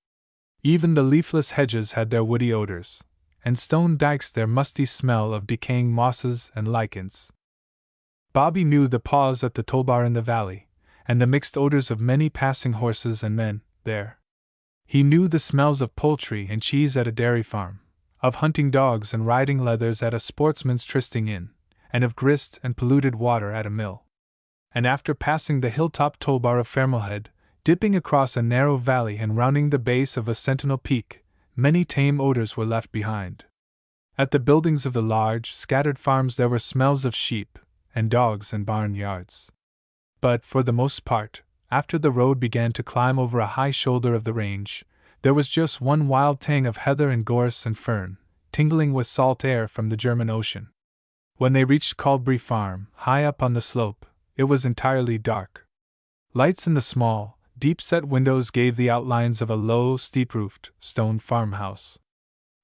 Even the leafless hedges had their woody odors, and stone dikes their musty smell of decaying mosses and lichens. Bobby knew the pause at the toll-bar in the valley, and the mixed odors of many passing horses and men there. He knew the smells of poultry and cheese at a dairy farm, of hunting dogs and riding leathers at a sportsman's trysting inn, and of grist and polluted water at a mill. And after passing the hilltop toll-bar of Fermalhead, dipping across a narrow valley and rounding the base of a sentinel peak, many tame odors were left behind. At the buildings of the large, scattered farms there were smells of sheep, and dogs and barnyards. But, for the most part, after the road began to climb over a high shoulder of the range, there was just one wild tang of heather and gorse and fern, tingling with salt air from the German Ocean. When they reached Caldbury Farm, high up on the slope, it was entirely dark. Lights in the small, deep-set windows gave the outlines of a low, steep-roofed, stone farmhouse.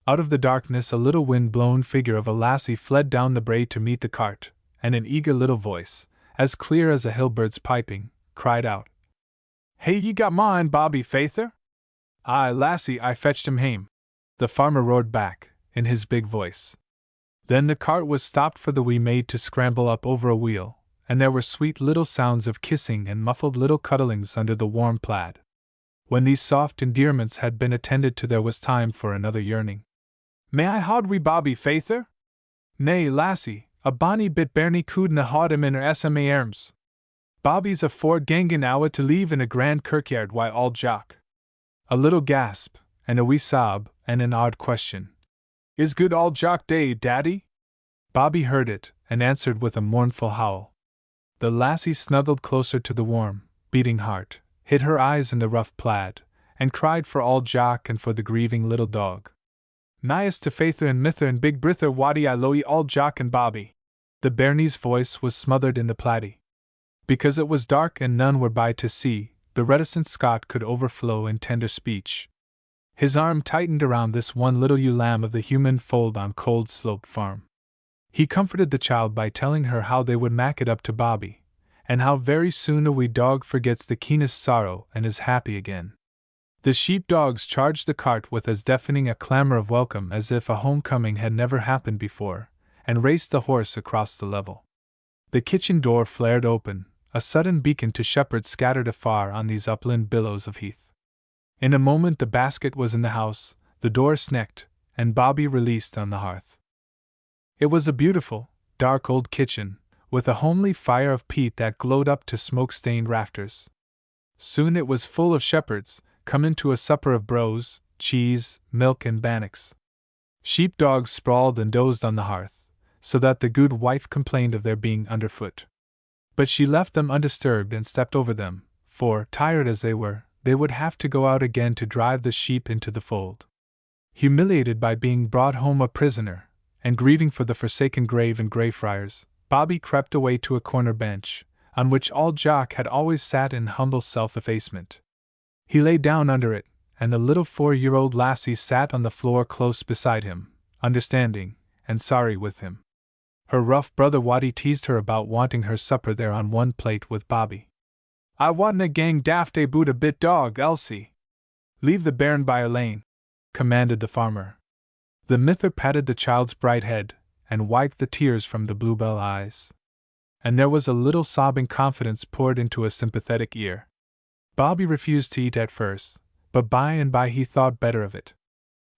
Out of the darkness a little wind-blown figure of a lassie fled down the brae to meet the cart, and an eager little voice, as clear as a hill-bird's piping, cried out, "Hey, ye got mine, Bobby Faither?" "Aye, lassie, I fetched him hame," the farmer roared back, in his big voice. Then the cart was stopped for the wee maid to scramble up over a wheel, and there were sweet little sounds of kissing and muffled little cuddlings under the warm plaid. When these soft endearments had been attended to there was time for another yearning. "May I haud wee Bobby Faither?" "Nay, lassie, a bonny bit bairnie couldna haud him in her SMA arms. Bobby's afore gangin' owa to leave in a grand kirkyard wi' auld Jock." A little gasp, and a wee sob, and an odd question. "Is good auld Jock day, Daddy?" Bobby heard it, and answered with a mournful howl. The lassie snuggled closer to the warm, beating heart, hid her eyes in the rough plaid, and cried for auld Jock and for the grieving little dog. "Nighest to Faither and Mither and Big Brither waddy I loe ye auld Jock and Bobby." The bairnie's voice was smothered in the plaidie. Because it was dark and none were by to see, the reticent Scot could overflow in tender speech. His arm tightened around this one little ewe lamb of the human fold on Cold Slope Farm. He comforted the child by telling her how they would mak it up to Bobby, and how very soon a wee dog forgets the keenest sorrow and is happy again. The sheep-dogs charged the cart with as deafening a clamor of welcome as if a homecoming had never happened before, and raced the horse across the level. The kitchen door flared open, a sudden beacon to shepherds scattered afar on these upland billows of heath. In a moment the basket was in the house, the door snecked, and Bobby released on the hearth. It was a beautiful, dark old kitchen, with a homely fire of peat that glowed up to smoke-stained rafters. Soon it was full of shepherds, come in to a supper of brose, cheese, milk, and bannocks. Sheep-dogs sprawled and dozed on the hearth, so that the good wife complained of their being underfoot. But she left them undisturbed and stepped over them, for, tired as they were, they would have to go out again to drive the sheep into the fold. Humiliated by being brought home a prisoner, and grieving for the forsaken grave in Greyfriars, Bobby crept away to a corner bench, on which old Jock had always sat in humble self-effacement. He lay down under it, and the little 4-year-old lassie sat on the floor close beside him, understanding, and sorry with him. Her rough brother Watty teased her about wanting her supper there on one plate with Bobby. "I wantna gang daft aboot a bit dog, Elsie. Leave the bairn by her lane," commanded the farmer. The mither patted the child's bright head, and wiped the tears from the bluebell eyes. And there was a little sobbing confidence poured into a sympathetic ear. Bobby refused to eat at first, but by and by he thought better of it.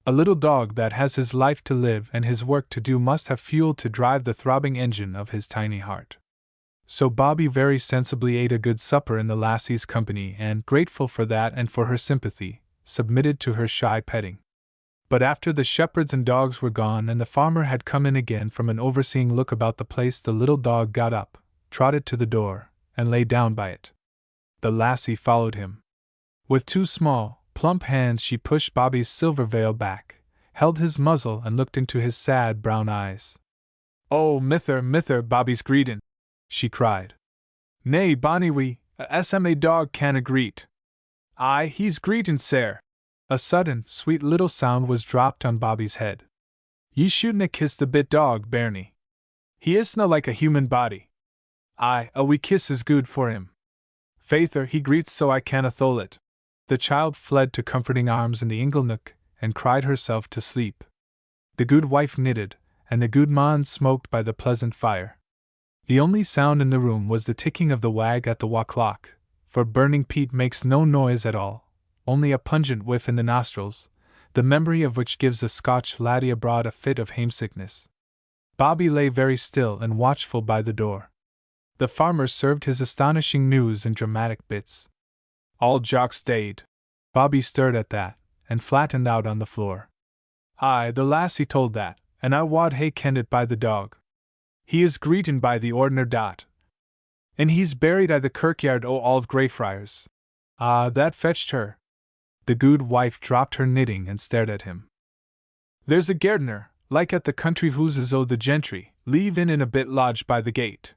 A little dog that has his life to live and his work to do must have fuel to drive the throbbing engine of his tiny heart. So Bobby very sensibly ate a good supper in the lassie's company and, grateful for that and for her sympathy, submitted to her shy petting. But after the shepherds and dogs were gone and the farmer had come in again from an overseeing look about the place, the little dog got up, trotted to the door, and lay down by it. The lassie followed him. With two small, plump hands she pushed Bobby's silver veil back, held his muzzle and looked into his sad brown eyes. "Oh, mither, Bobby's greetin'," she cried. "Nay, bonny wee, a SMA dog canna greet." "Aye, he's greetin', sir." A sudden, sweet little sound was dropped on Bobby's head. "Ye shouldna kiss the bit dog, bairnie. He isna like a human body. Aye, a wee kiss is good for him. Faither, he greets so I canna thole it." The child fled to comforting arms in the inglenook, and cried herself to sleep. The good wife knitted, and the good man smoked by the pleasant fire. The only sound in the room was the ticking of the wag at the wall clock, for burning peat makes no noise at all, only a pungent whiff in the nostrils, the memory of which gives a Scotch laddie abroad a fit of hamesickness. Bobby lay very still and watchful by the door. The farmer served his astonishing news in dramatic bits. All Jock stayed. Bobby stirred at that, and flattened out on the floor. "Aye, the lassie told that, and I wad hae kenned it by the dog. He is greetin' by the ordinary dot. And he's buried i' the kirkyard o' Auld Greyfriars. Ah, that fetched her." The good wife dropped her knitting and stared at him. "There's a gardener, like at the country hooses o' the gentry, leave in a bit lodge by the gate.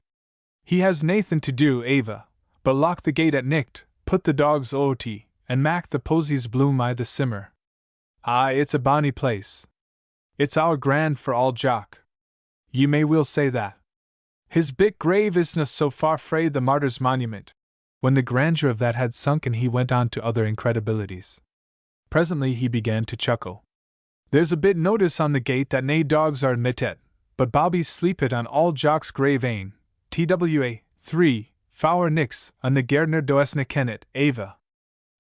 He has naethin' to do, Ava, but lock the gate at nicht, put the dogs o't, and mak the posies bloom I the simmer. Aye, it's a bonny place. It's our grand for all Jock. Ye may weel say that. His bit grave isna so far frae the martyr's monument." When the grandeur of that had sunk in, he went on to other incredibilities. Presently he began to chuckle. "There's a bit notice on the gate that nae dogs are admitted, but Bobby's sleepit on all Jock's grave ain, TWA, 3, Fower Nix, an the gardener doesna ken it, Ava.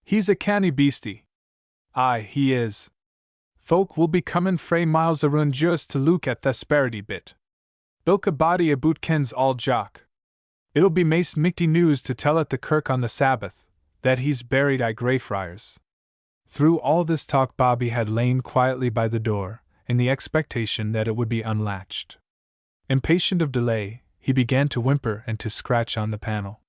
He's a canny beastie. Aye, he is. Folk will be comin' frae miles aroon just to look at the sparity bit. Ilka body aboot kens all Jock. It'll be maist michty news to tell at the kirk on the Sabbath, that he's buried i' Greyfriars." Through all this talk Bobby had lain quietly by the door, in the expectation that it would be unlatched. Impatient of delay, he began to whimper and to scratch on the panel.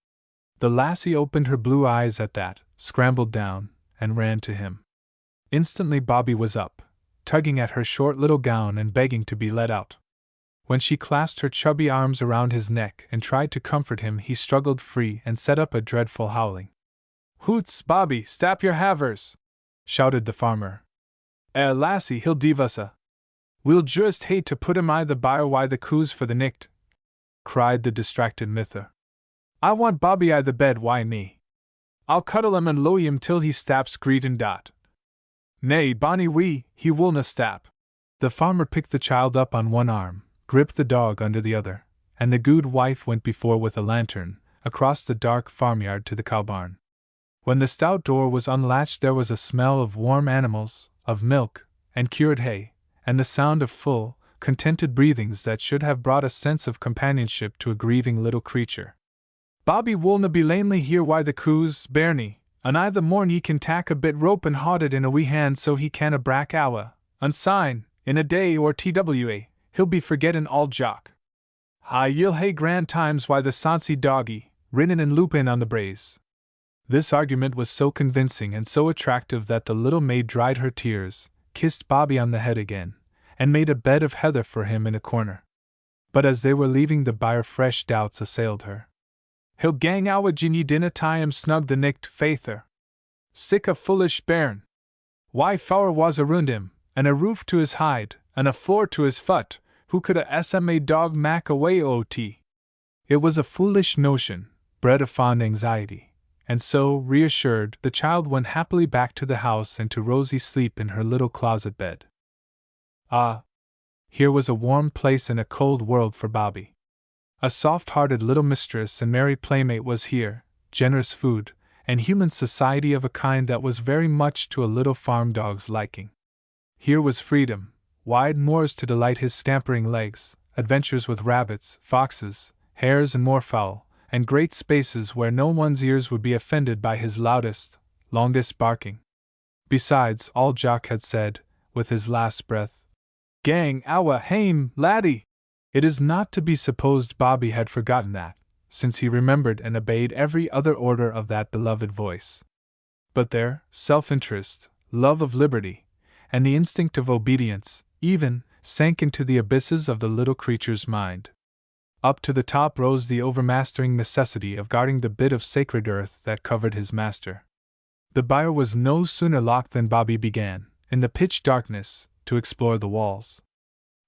The lassie opened her blue eyes at that, scrambled down, and ran to him. Instantly Bobby was up, tugging at her short little gown and begging to be let out. When she clasped her chubby arms around his neck and tried to comfort him, he struggled free and set up a dreadful howling. "Hoots, Bobby, stap your havers!" shouted the farmer. Lassie, he'll deave us a. We'll just hate to put him I the byre why the coos for the nicht, cried the distracted mither. I want Bobby I the bed why me. I'll cuddle him and lowy him till he staps greet and dot. Nay, bonny wee, he willna stap. The farmer picked the child up on one arm, gripped the dog under the other, and the gude wife went before with a lantern, across the dark farmyard to the cow barn. When the stout door was unlatched there was a smell of warm animals, of milk, and cured hay, and the sound of full, contented breathings that should have brought a sense of companionship to a grieving little creature. Bobby willna be lanely here why the coos, bairnie, and I the morn ye can tack a bit rope and haud it in a wee hand so he can a brack awa, unsign, in a day or twa, he'll be forgettin' all jock. Ye'll hae grand times why the sonsie doggy, rinnin' and loopin' on the braes. This argument was so convincing and so attractive that the little maid dried her tears, kissed Bobby on the head again, and made a bed of heather for him in a corner. But as they were leaving the byre fresh doubts assailed her. He'll gang awa gin ye dinna tie him snug the nicht, faither. Sic a foolish bairn. Why fower was around him, and a roof to his hide, and a floor to his foot, who could a SMA dog mak away ot? It was a foolish notion, bred of fond anxiety, and so, reassured, the child went happily back to the house and to rosy sleep in her little closet bed. Ah! Here was a warm place in a cold world for Bobby. A soft-hearted little mistress and merry playmate was here, generous food, and human society of a kind that was very much to a little farm dog's liking. Here was freedom, wide moors to delight his scampering legs, adventures with rabbits, foxes, hares and moorfowl, and great spaces where no one's ears would be offended by his loudest, longest barking. Besides, all Jock had said, with his last breath, "Gang awa hame, laddie!" It is not to be supposed Bobby had forgotten that, since he remembered and obeyed every other order of that beloved voice. But their self-interest, love of liberty, and the instinct of obedience, even, sank into the abysses of the little creature's mind. Up to the top rose the overmastering necessity of guarding the bit of sacred earth that covered his master. The byre was no sooner locked than Bobby began, in the pitch darkness, to explore the walls.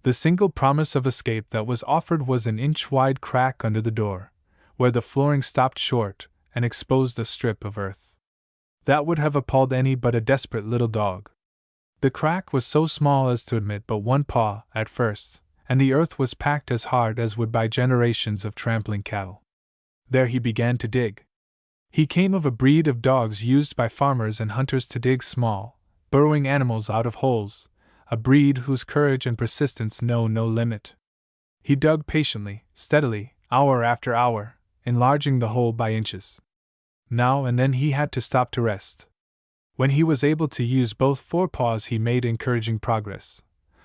The single promise of escape that was offered was an inch-wide crack under the door, where the flooring stopped short and exposed a strip of earth. That would have appalled any but a desperate little dog. The crack was so small as to admit but one paw, at first, and the earth was packed as hard as would by generations of trampling cattle. There he began to dig. He came of a breed of dogs used by farmers and hunters to dig small, burrowing animals out of holes, a breed whose courage and persistence know no limit. He dug patiently, steadily, hour after hour, enlarging the hole by inches. Now and then he had to stop to rest. When he was able to use both forepaws he made encouraging progress,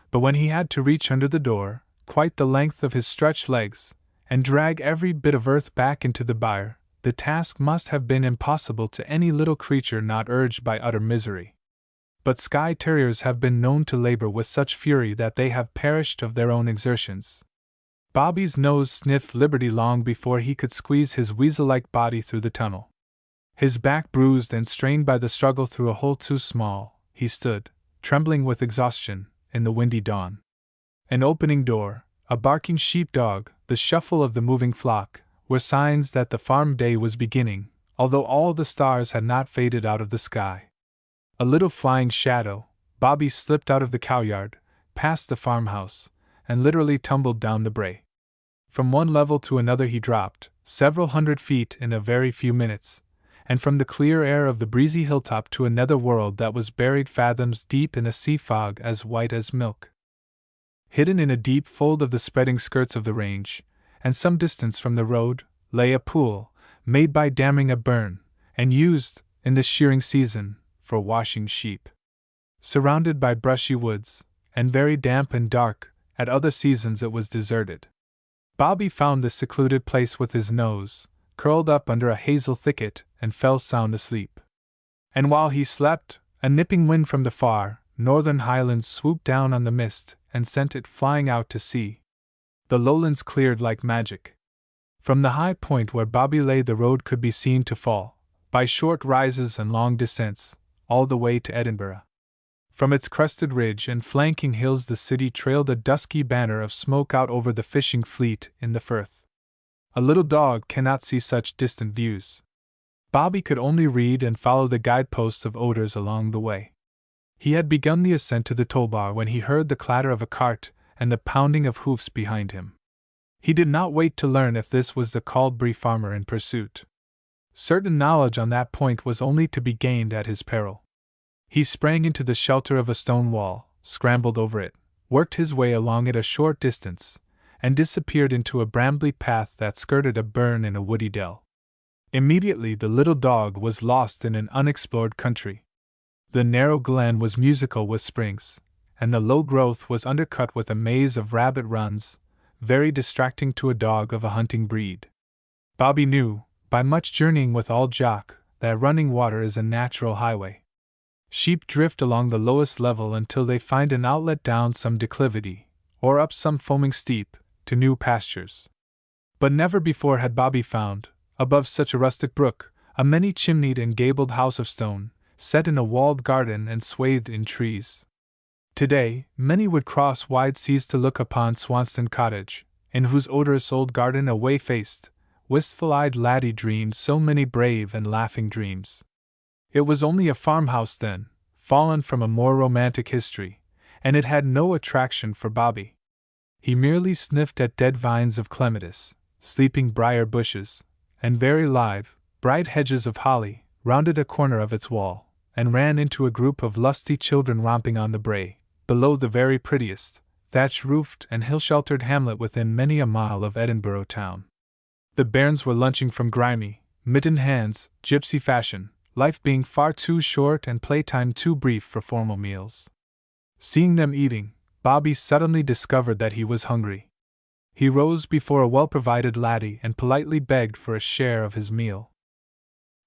but when he had to reach under the door, quite the length of his stretched legs, and drag every bit of earth back into the byre, the task must have been impossible to any little creature not urged by utter misery. But Skye Terriers have been known to labor with such fury that they have perished of their own exertions. Bobby's nose sniffed liberty long before he could squeeze his weasel-like body through the tunnel. His back bruised and strained by the struggle through a hole too small, he stood, trembling with exhaustion, in the windy dawn. An opening door, a barking sheep-dog, the shuffle of the moving flock, were signs that the farm day was beginning, although all the stars had not faded out of the sky. A little flying shadow, Bobby slipped out of the cowyard, past the farmhouse, and literally tumbled down the brae. From one level to another he dropped, several hundred feet in a very few minutes, and from the clear air of the breezy hilltop to another world that was buried fathoms deep in a sea fog as white as milk. Hidden in a deep fold of the spreading skirts of the range, and some distance from the road, lay a pool, made by damming a burn, and used, in the shearing season, for washing sheep. Surrounded by brushy woods, and very damp and dark, at other seasons it was deserted. Bobby found this secluded place with his nose, curled up under a hazel thicket, and fell sound asleep. And while he slept, a nipping wind from the far, northern highlands swooped down on the mist, and sent it flying out to sea. The lowlands cleared like magic. From the high point where Bobby lay the road could be seen to fall, by short rises and long descents, all the way to Edinburgh. From its crested ridge and flanking hills the city trailed a dusky banner of smoke out over the fishing fleet in the Firth. A little dog cannot see such distant views. Bobby could only read and follow the guideposts of odors along the way. He had begun the ascent to the toll bar when he heard the clatter of a cart and the pounding of hoofs behind him. He did not wait to learn if this was the Caldbury farmer in pursuit. Certain knowledge on that point was only to be gained at his peril. He sprang into the shelter of a stone wall, scrambled over it, worked his way along it a short distance, and disappeared into a brambly path that skirted a burn in a woody dell. Immediately the little dog was lost in an unexplored country. The narrow glen was musical with springs, and the low growth was undercut with a maze of rabbit runs, very distracting to a dog of a hunting breed. Bobby knew, by much journeying with old Jock, that running water is a natural highway. Sheep drift along the lowest level until they find an outlet down some declivity, or up some foaming steep, to new pastures. But never before had Bobby found, above such a rustic brook, a many-chimneyed and gabled house of stone, set in a walled garden and swathed in trees. Today, many would cross wide seas to look upon Swanston Cottage, in whose odorous old garden a way-faced, wistful-eyed laddie dreamed so many brave and laughing dreams. It was only a farmhouse then, fallen from a more romantic history, and it had no attraction for Bobby. He merely sniffed at dead vines of clematis, sleeping briar bushes, and very live, bright hedges of holly, rounded a corner of its wall, and ran into a group of lusty children romping on the brae, below the very prettiest, thatch-roofed and hill-sheltered hamlet within many a mile of Edinburgh town. The bairns were lunching from grimy, mittened hands, gypsy fashion, life being far too short and playtime too brief for formal meals. Seeing them eating, Bobby suddenly discovered that he was hungry. He rose before a well-provided laddie and politely begged for a share of his meal.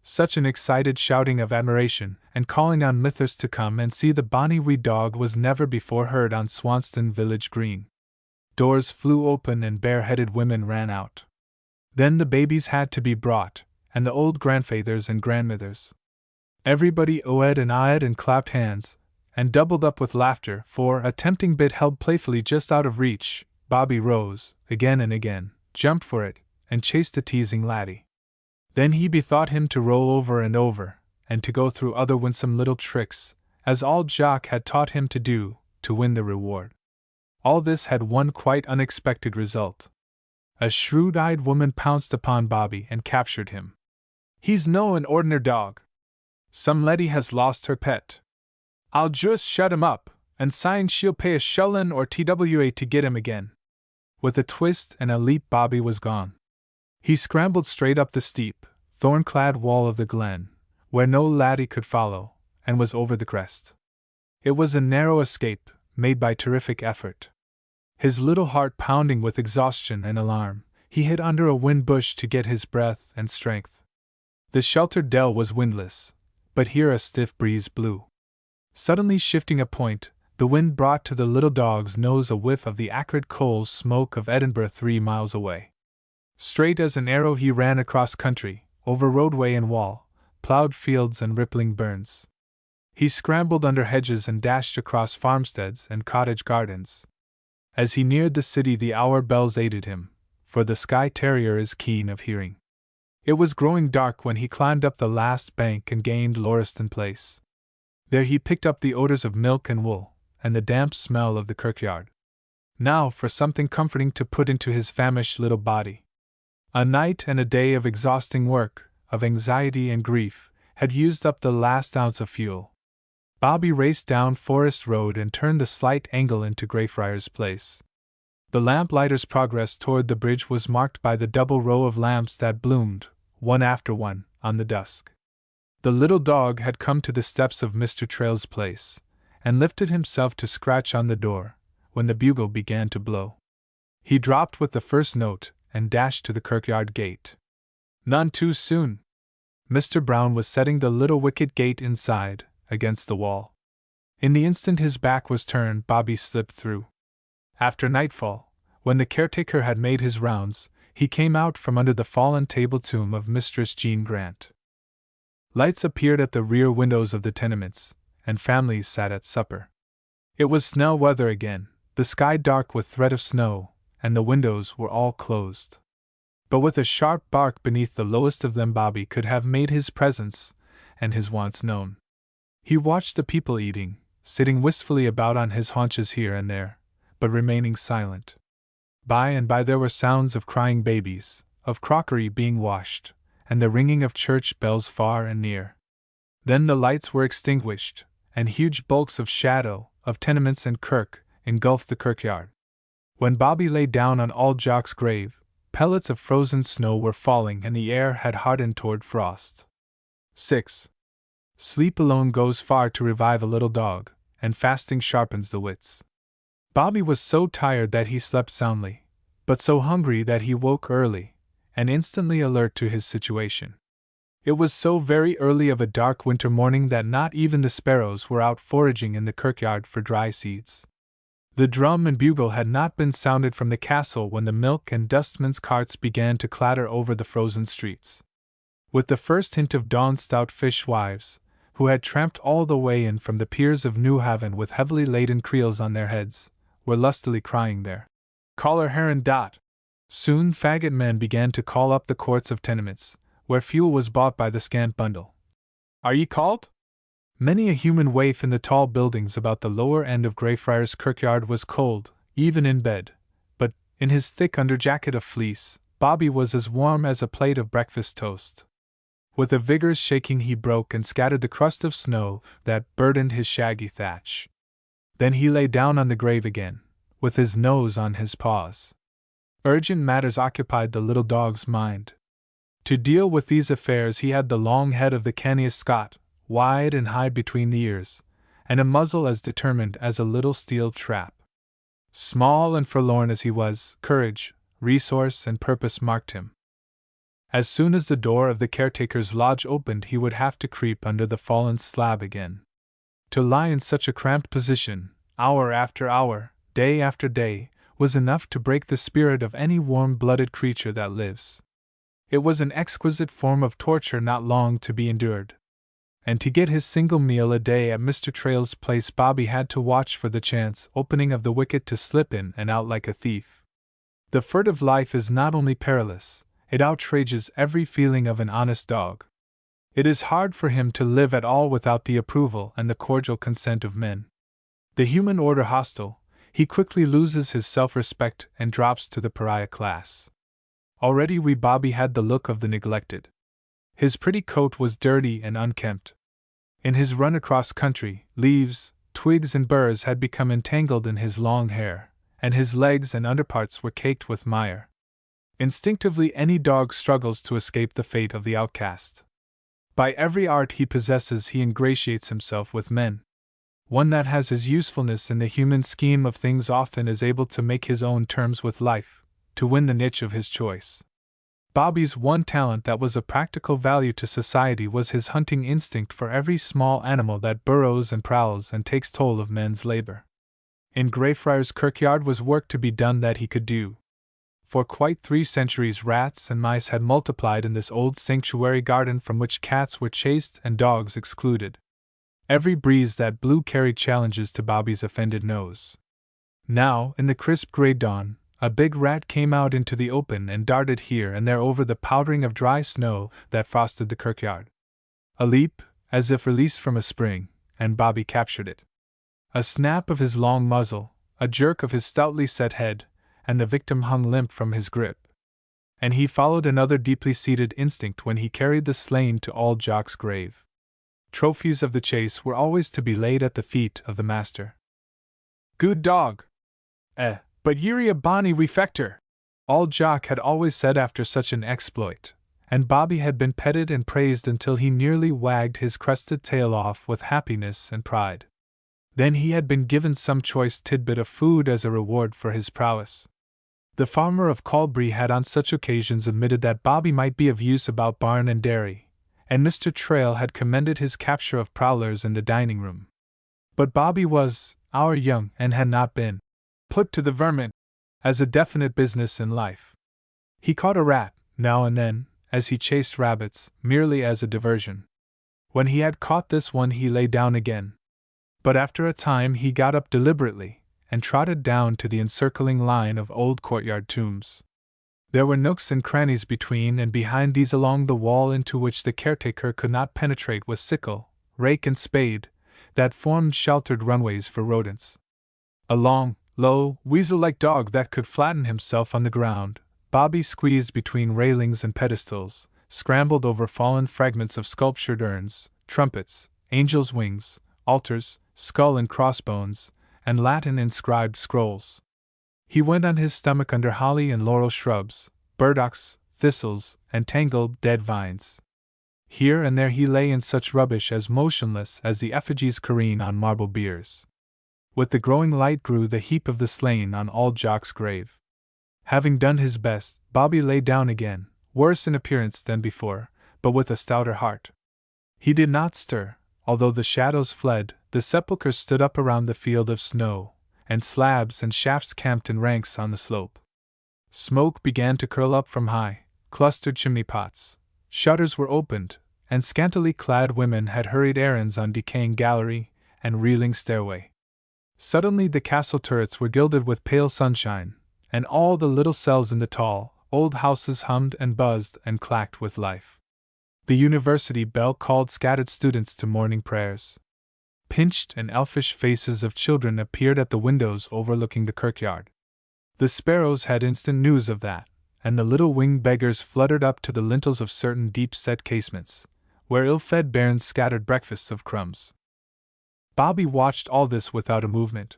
Such an excited shouting of admiration and calling on Mithras to come and see the bonny wee dog was never before heard on Swanston village green. Doors flew open and bare-headed women ran out. Then the babies had to be brought, and the old grandfathers and grandmothers. Everybody oed and ahed and clapped hands, and doubled up with laughter, for a tempting bit held playfully just out of reach. Bobby rose, again and again, jumped for it, and chased the teasing laddie. Then he bethought him to roll over and over, and to go through other winsome little tricks, as old Jock had taught him to do, to win the reward. All this had one quite unexpected result. A shrewd-eyed woman pounced upon Bobby and captured him. "He's no an ordinary dog. Some leddy has lost her pet. I'll just shut him up, and syne she'll pay a shillin' or twa to get him again." With a twist and a leap Bobby was gone. He scrambled straight up the steep, thorn-clad wall of the glen, where no laddie could follow, and was over the crest. It was a narrow escape, made by terrific effort. His little heart pounding with exhaustion and alarm, he hid under a wind bush to get his breath and strength. The sheltered dell was windless, but here a stiff breeze blew. Suddenly shifting a point, the wind brought to the little dog's nose a whiff of the acrid coal smoke of Edinburgh 3 miles away. Straight as an arrow he ran across country, over roadway and wall, ploughed fields and rippling burns. He scrambled under hedges and dashed across farmsteads and cottage gardens. As he neared the city the hour bells aided him, for the Skye Terrier is keen of hearing. It was growing dark when he climbed up the last bank and gained Lauriston Place. There he picked up the odors of milk and wool, and the damp smell of the kirkyard. Now for something comforting to put into his famished little body. A night and a day of exhausting work, of anxiety and grief, had used up the last ounce of fuel. Bobby raced down Forest Road and turned the slight angle into Greyfriars Place. The lamplighter's progress toward the bridge was marked by the double row of lamps that bloomed, one after one, on the dusk. The little dog had come to the steps of Mr. Trail's place, and lifted himself to scratch on the door, when the bugle began to blow. He dropped with the first note, and dashed to the kirkyard gate. None too soon. Mr. Brown was setting the little wicket gate inside, against the wall. In the instant his back was turned, Bobby slipped through. After nightfall, when the caretaker had made his rounds, he came out from under the fallen table tomb of Mistress Jean Grant. Lights appeared at the rear windows of the tenements, and families sat at supper. It was snow weather again, the sky dark with threat of snow, and the windows were all closed. But with a sharp bark beneath the lowest of them, Bobby could have made his presence and his wants known. He watched the people eating, sitting wistfully about on his haunches here and there, but remaining silent. By and by there were sounds of crying babies, of crockery being washed, and the ringing of church bells far and near. Then the lights were extinguished, and huge bulks of shadow, of tenements and kirk, engulfed the kirkyard. When Bobby lay down on Old Jock's grave, pellets of frozen snow were falling and the air had hardened toward frost. 6. Sleep alone goes far to revive a little dog, and fasting sharpens the wits. Bobby was so tired that he slept soundly, but so hungry that he woke early, and instantly alert to his situation. It was so very early of a dark winter morning that not even the sparrows were out foraging in the kirkyard for dry seeds. The drum and bugle had not been sounded from the castle when the milk and dustmen's carts began to clatter over the frozen streets. With the first hint of dawn, stout fishwives, who had tramped all the way in from the piers of Newhaven with heavily laden creels on their heads, were lustily crying their "Caller Heron dot." Soon faggot men began to call up the courts of tenements, where fuel was bought by the scant bundle. "Are ye called?" Many a human waif in the tall buildings about the lower end of Greyfriars Kirkyard was cold, even in bed, but, in his thick underjacket of fleece, Bobby was as warm as a plate of breakfast toast. With a vigorous shaking he broke and scattered the crust of snow that burdened his shaggy thatch. Then he lay down on the grave again, with his nose on his paws. Urgent matters occupied the little dog's mind. To deal with these affairs he had the long head of the canniest Scot, wide and high between the ears, and a muzzle as determined as a little steel trap. Small and forlorn as he was, courage, resource, and purpose marked him. As soon as the door of the caretaker's lodge opened, he would have to creep under the fallen slab again. To lie in such a cramped position, hour after hour, day after day, was enough to break the spirit of any warm-blooded creature that lives. It was an exquisite form of torture not long to be endured. And to get his single meal a day at Mr. Trail's place, Bobby had to watch for the chance opening of the wicket to slip in and out like a thief. The furtive life is not only perilous, it outrages every feeling of an honest dog. It is hard for him to live at all without the approval and the cordial consent of men. The human order hostile, he quickly loses his self-respect and drops to the pariah class. Already wee Bobby had the look of the neglected. His pretty coat was dirty and unkempt. In his run across country, leaves, twigs, and burrs had become entangled in his long hair, and his legs and underparts were caked with mire. Instinctively, any dog struggles to escape the fate of the outcast. By every art he possesses, he ingratiates himself with men. One that has his usefulness in the human scheme of things often is able to make his own terms with life, to win the niche of his choice. Bobby's one talent that was of practical value to society was his hunting instinct for every small animal that burrows and prowls and takes toll of men's labor. In Greyfriars Kirkyard was work to be done that he could do. For quite 3 centuries rats and mice had multiplied in this old sanctuary garden from which cats were chased and dogs excluded. Every breeze that blew carried challenges to Bobby's offended nose. Now, in the crisp grey dawn, a big rat came out into the open and darted here and there over the powdering of dry snow that frosted the kirkyard. A leap, as if released from a spring, and Bobby captured it. A snap of his long muzzle, a jerk of his stoutly set head, and the victim hung limp from his grip. And he followed another deeply seated instinct when he carried the slain to Old Jock's grave. Trophies of the chase were always to be laid at the feet of the master. "Good dog! But ye're a bonny wee fector," Old Jock had always said after such an exploit, and Bobby had been petted and praised until he nearly wagged his crested tail off with happiness and pride. Then he had been given some choice tidbit of food as a reward for his prowess. The farmer of Colbury had on such occasions admitted that Bobby might be of use about barn and dairy, and Mr. Trail had commended his capture of prowlers in the dining room. But Bobby was our young and had not been put to the vermin as a definite business in life. He caught a rat, now and then, as he chased rabbits, merely as a diversion. When he had caught this one he lay down again, But after a time he got up deliberately, and trotted down to the encircling line of old courtyard tombs. There were nooks and crannies between and behind these along the wall into which the caretaker could not penetrate with sickle, rake and spade, that formed sheltered runways for rodents. A long, low, weasel-like dog that could flatten himself on the ground, Bobby squeezed between railings and pedestals, scrambled over fallen fragments of sculptured urns, trumpets, angels' wings, altars, skull and crossbones, and Latin-inscribed scrolls. He went on his stomach under holly and laurel shrubs, burdocks, thistles, and tangled dead vines. Here and there he lay in such rubbish as motionless as the effigies careen on marble biers. With the growing light grew the heap of the slain on old Jock's grave. Having done his best, Bobby lay down again, worse in appearance than before, but with a stouter heart. He did not stir, although the shadows fled. The sepulchres stood up around the field of snow, and slabs and shafts camped in ranks on the slope. Smoke began to curl up from high, clustered chimney pots. Shutters were opened, and scantily clad women had hurried errands on decaying gallery and reeling stairway. Suddenly the castle turrets were gilded with pale sunshine, and all the little cells in the tall, old houses hummed and buzzed and clacked with life. The university bell called scattered students to morning prayers. Pinched and elfish faces of children appeared at the windows overlooking the kirkyard. The sparrows had instant news of that, and the little winged beggars fluttered up to the lintels of certain deep-set casements, where ill-fed bairns scattered breakfasts of crumbs. Bobby watched all this without a movement.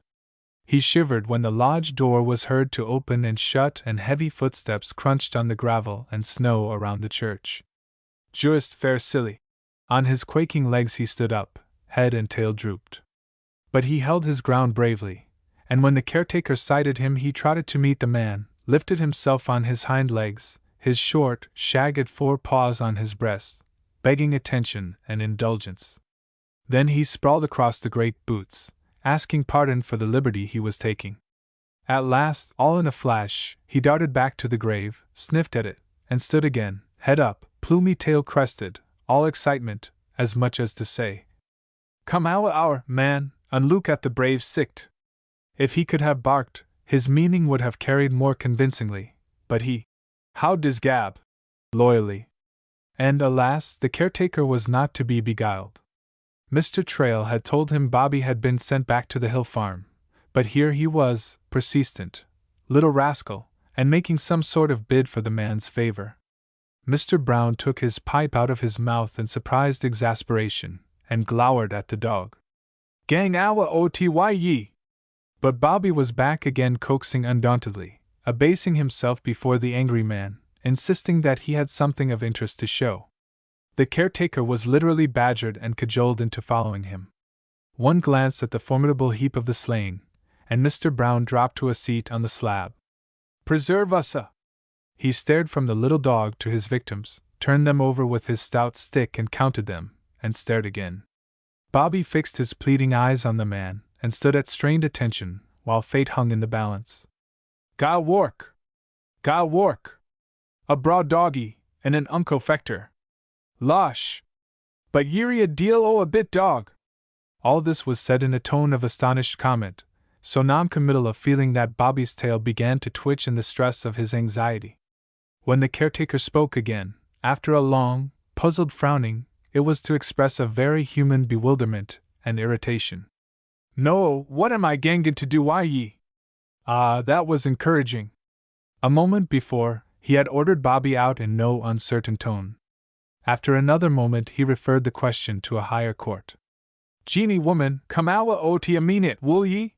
He shivered when the lodge door was heard to open and shut and heavy footsteps crunched on the gravel and snow around the church. Jurist fair silly. On his quaking legs he stood up, head and tail drooped. But he held his ground bravely, and when the caretaker sighted him he trotted to meet the man, lifted himself on his hind legs, his short, shagged forepaws on his breast, begging attention and indulgence. Then he sprawled across the great boots, asking pardon for the liberty he was taking. At last, all in a flash, he darted back to the grave, sniffed at it, and stood again, head up, plumy tail crested, all excitement, as much as to say, "Come our man, and look at the brave sicht." If he could have barked, his meaning would have carried more convincingly, but he howled his gab loyally. And alas, the caretaker was not to be beguiled. Mr. Trail had told him Bobby had been sent back to the hill farm, but here he was, persistent, little rascal, and making some sort of bid for the man's favor. Mr. Brown took his pipe out of his mouth in surprised exasperation, and glowered at the dog. "Gang awa oty ye!" But Bobby was back again, coaxing undauntedly, abasing himself before the angry man, insisting that he had something of interest to show. The caretaker was literally badgered and cajoled into following him. One glance at the formidable heap of the slain, and Mr. Brown dropped to a seat on the slab. "Preserve us a!" He stared from the little dog to his victims, turned them over with his stout stick and counted them, and stared again. Bobby fixed his pleading eyes on the man, and stood at strained attention, while fate hung in the balance. "Ga work! Ga work! A braw doggy, and an unco fector. Losh! But ye're a deal o' a bit dog!" All this was said in a tone of astonished comment, so non-committal a feeling that Bobby's tail began to twitch in the stress of his anxiety. When the caretaker spoke again, after a long, puzzled frowning, it was to express a very human bewilderment and irritation. "No, what am I gangin' to do ye?" Ah, that was encouraging. A moment before, he had ordered Bobby out in no uncertain tone. After another moment he referred the question to a higher court. "Jeannie woman, come awa oti a minute, will ye?"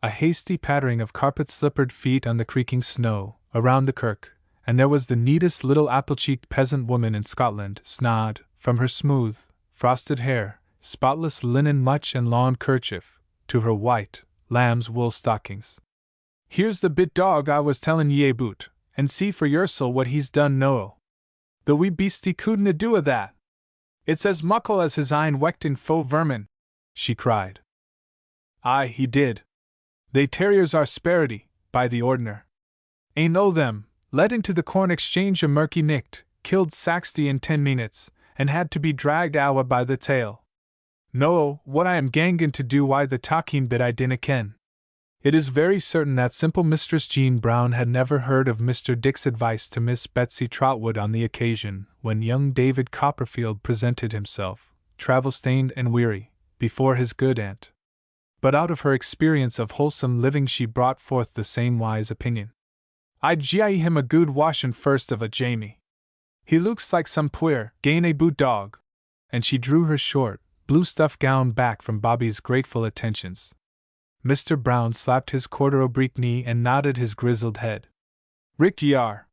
A hasty pattering of carpet-slippered feet on the creaking snow, around the kirk, and there was the neatest little apple-cheeked peasant woman in Scotland, snod, from her smooth, frosted hair, spotless linen mutch and lawn kerchief, to her white, lamb's wool stockings. "Here's the bit dog I was tellin' ye aboot, and see for yoursel what he's done noo. The wee beastie couldna do a that. It's as muckle as his een wecked in faux vermin," she cried. "Aye, he did. They terriers are sparity, by the ordiner. Ain o' them, led into the Corn Exchange a murky nicht, killed 60 in 10 minutes, and had to be dragged awa by the tail. No, what I am gangin' to do why the talking bit I dinna ken. It is very certain that simple Mistress Jean Brown had never heard of Mr. Dick's advice to Miss Betsy Trotwood on the occasion when young David Copperfield presented himself, travel-stained and weary, before his good aunt. But out of her experience of wholesome living she brought forth the same wise opinion. I'd gie him a good washin' first of a Jamie. He looks like some puir, gain a boot dog. And she drew her short, blue stuff gown back from Bobby's grateful attentions. Mr. Brown slapped his quarter-oblique knee and nodded his grizzled head. Richt ye are.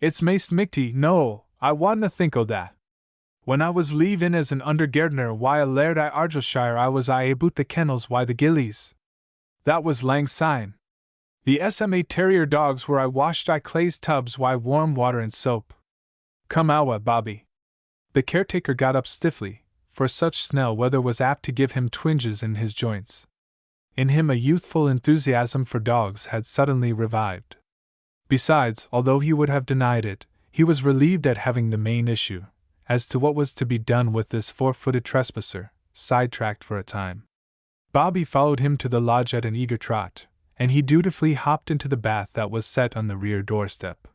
It's maist michty, no, I wadna think o' that. When I was leavin' as an undergardener while laird I Argyllshire I was aboot the kennels why the gillies. That was lang syne. The SMA terrier dogs where I washed I clay's tubs why warm water and soap. Come awa, Bobby. The caretaker got up stiffly, for such snell weather was apt to give him twinges in his joints. In him a youthful enthusiasm for dogs had suddenly revived. Besides, although he would have denied it, he was relieved at having the main issue, as to what was to be done with this four-footed trespasser, sidetracked for a time. Bobby followed him to the lodge at an eager trot, and he dutifully hopped into the bath that was set on the rear doorstep.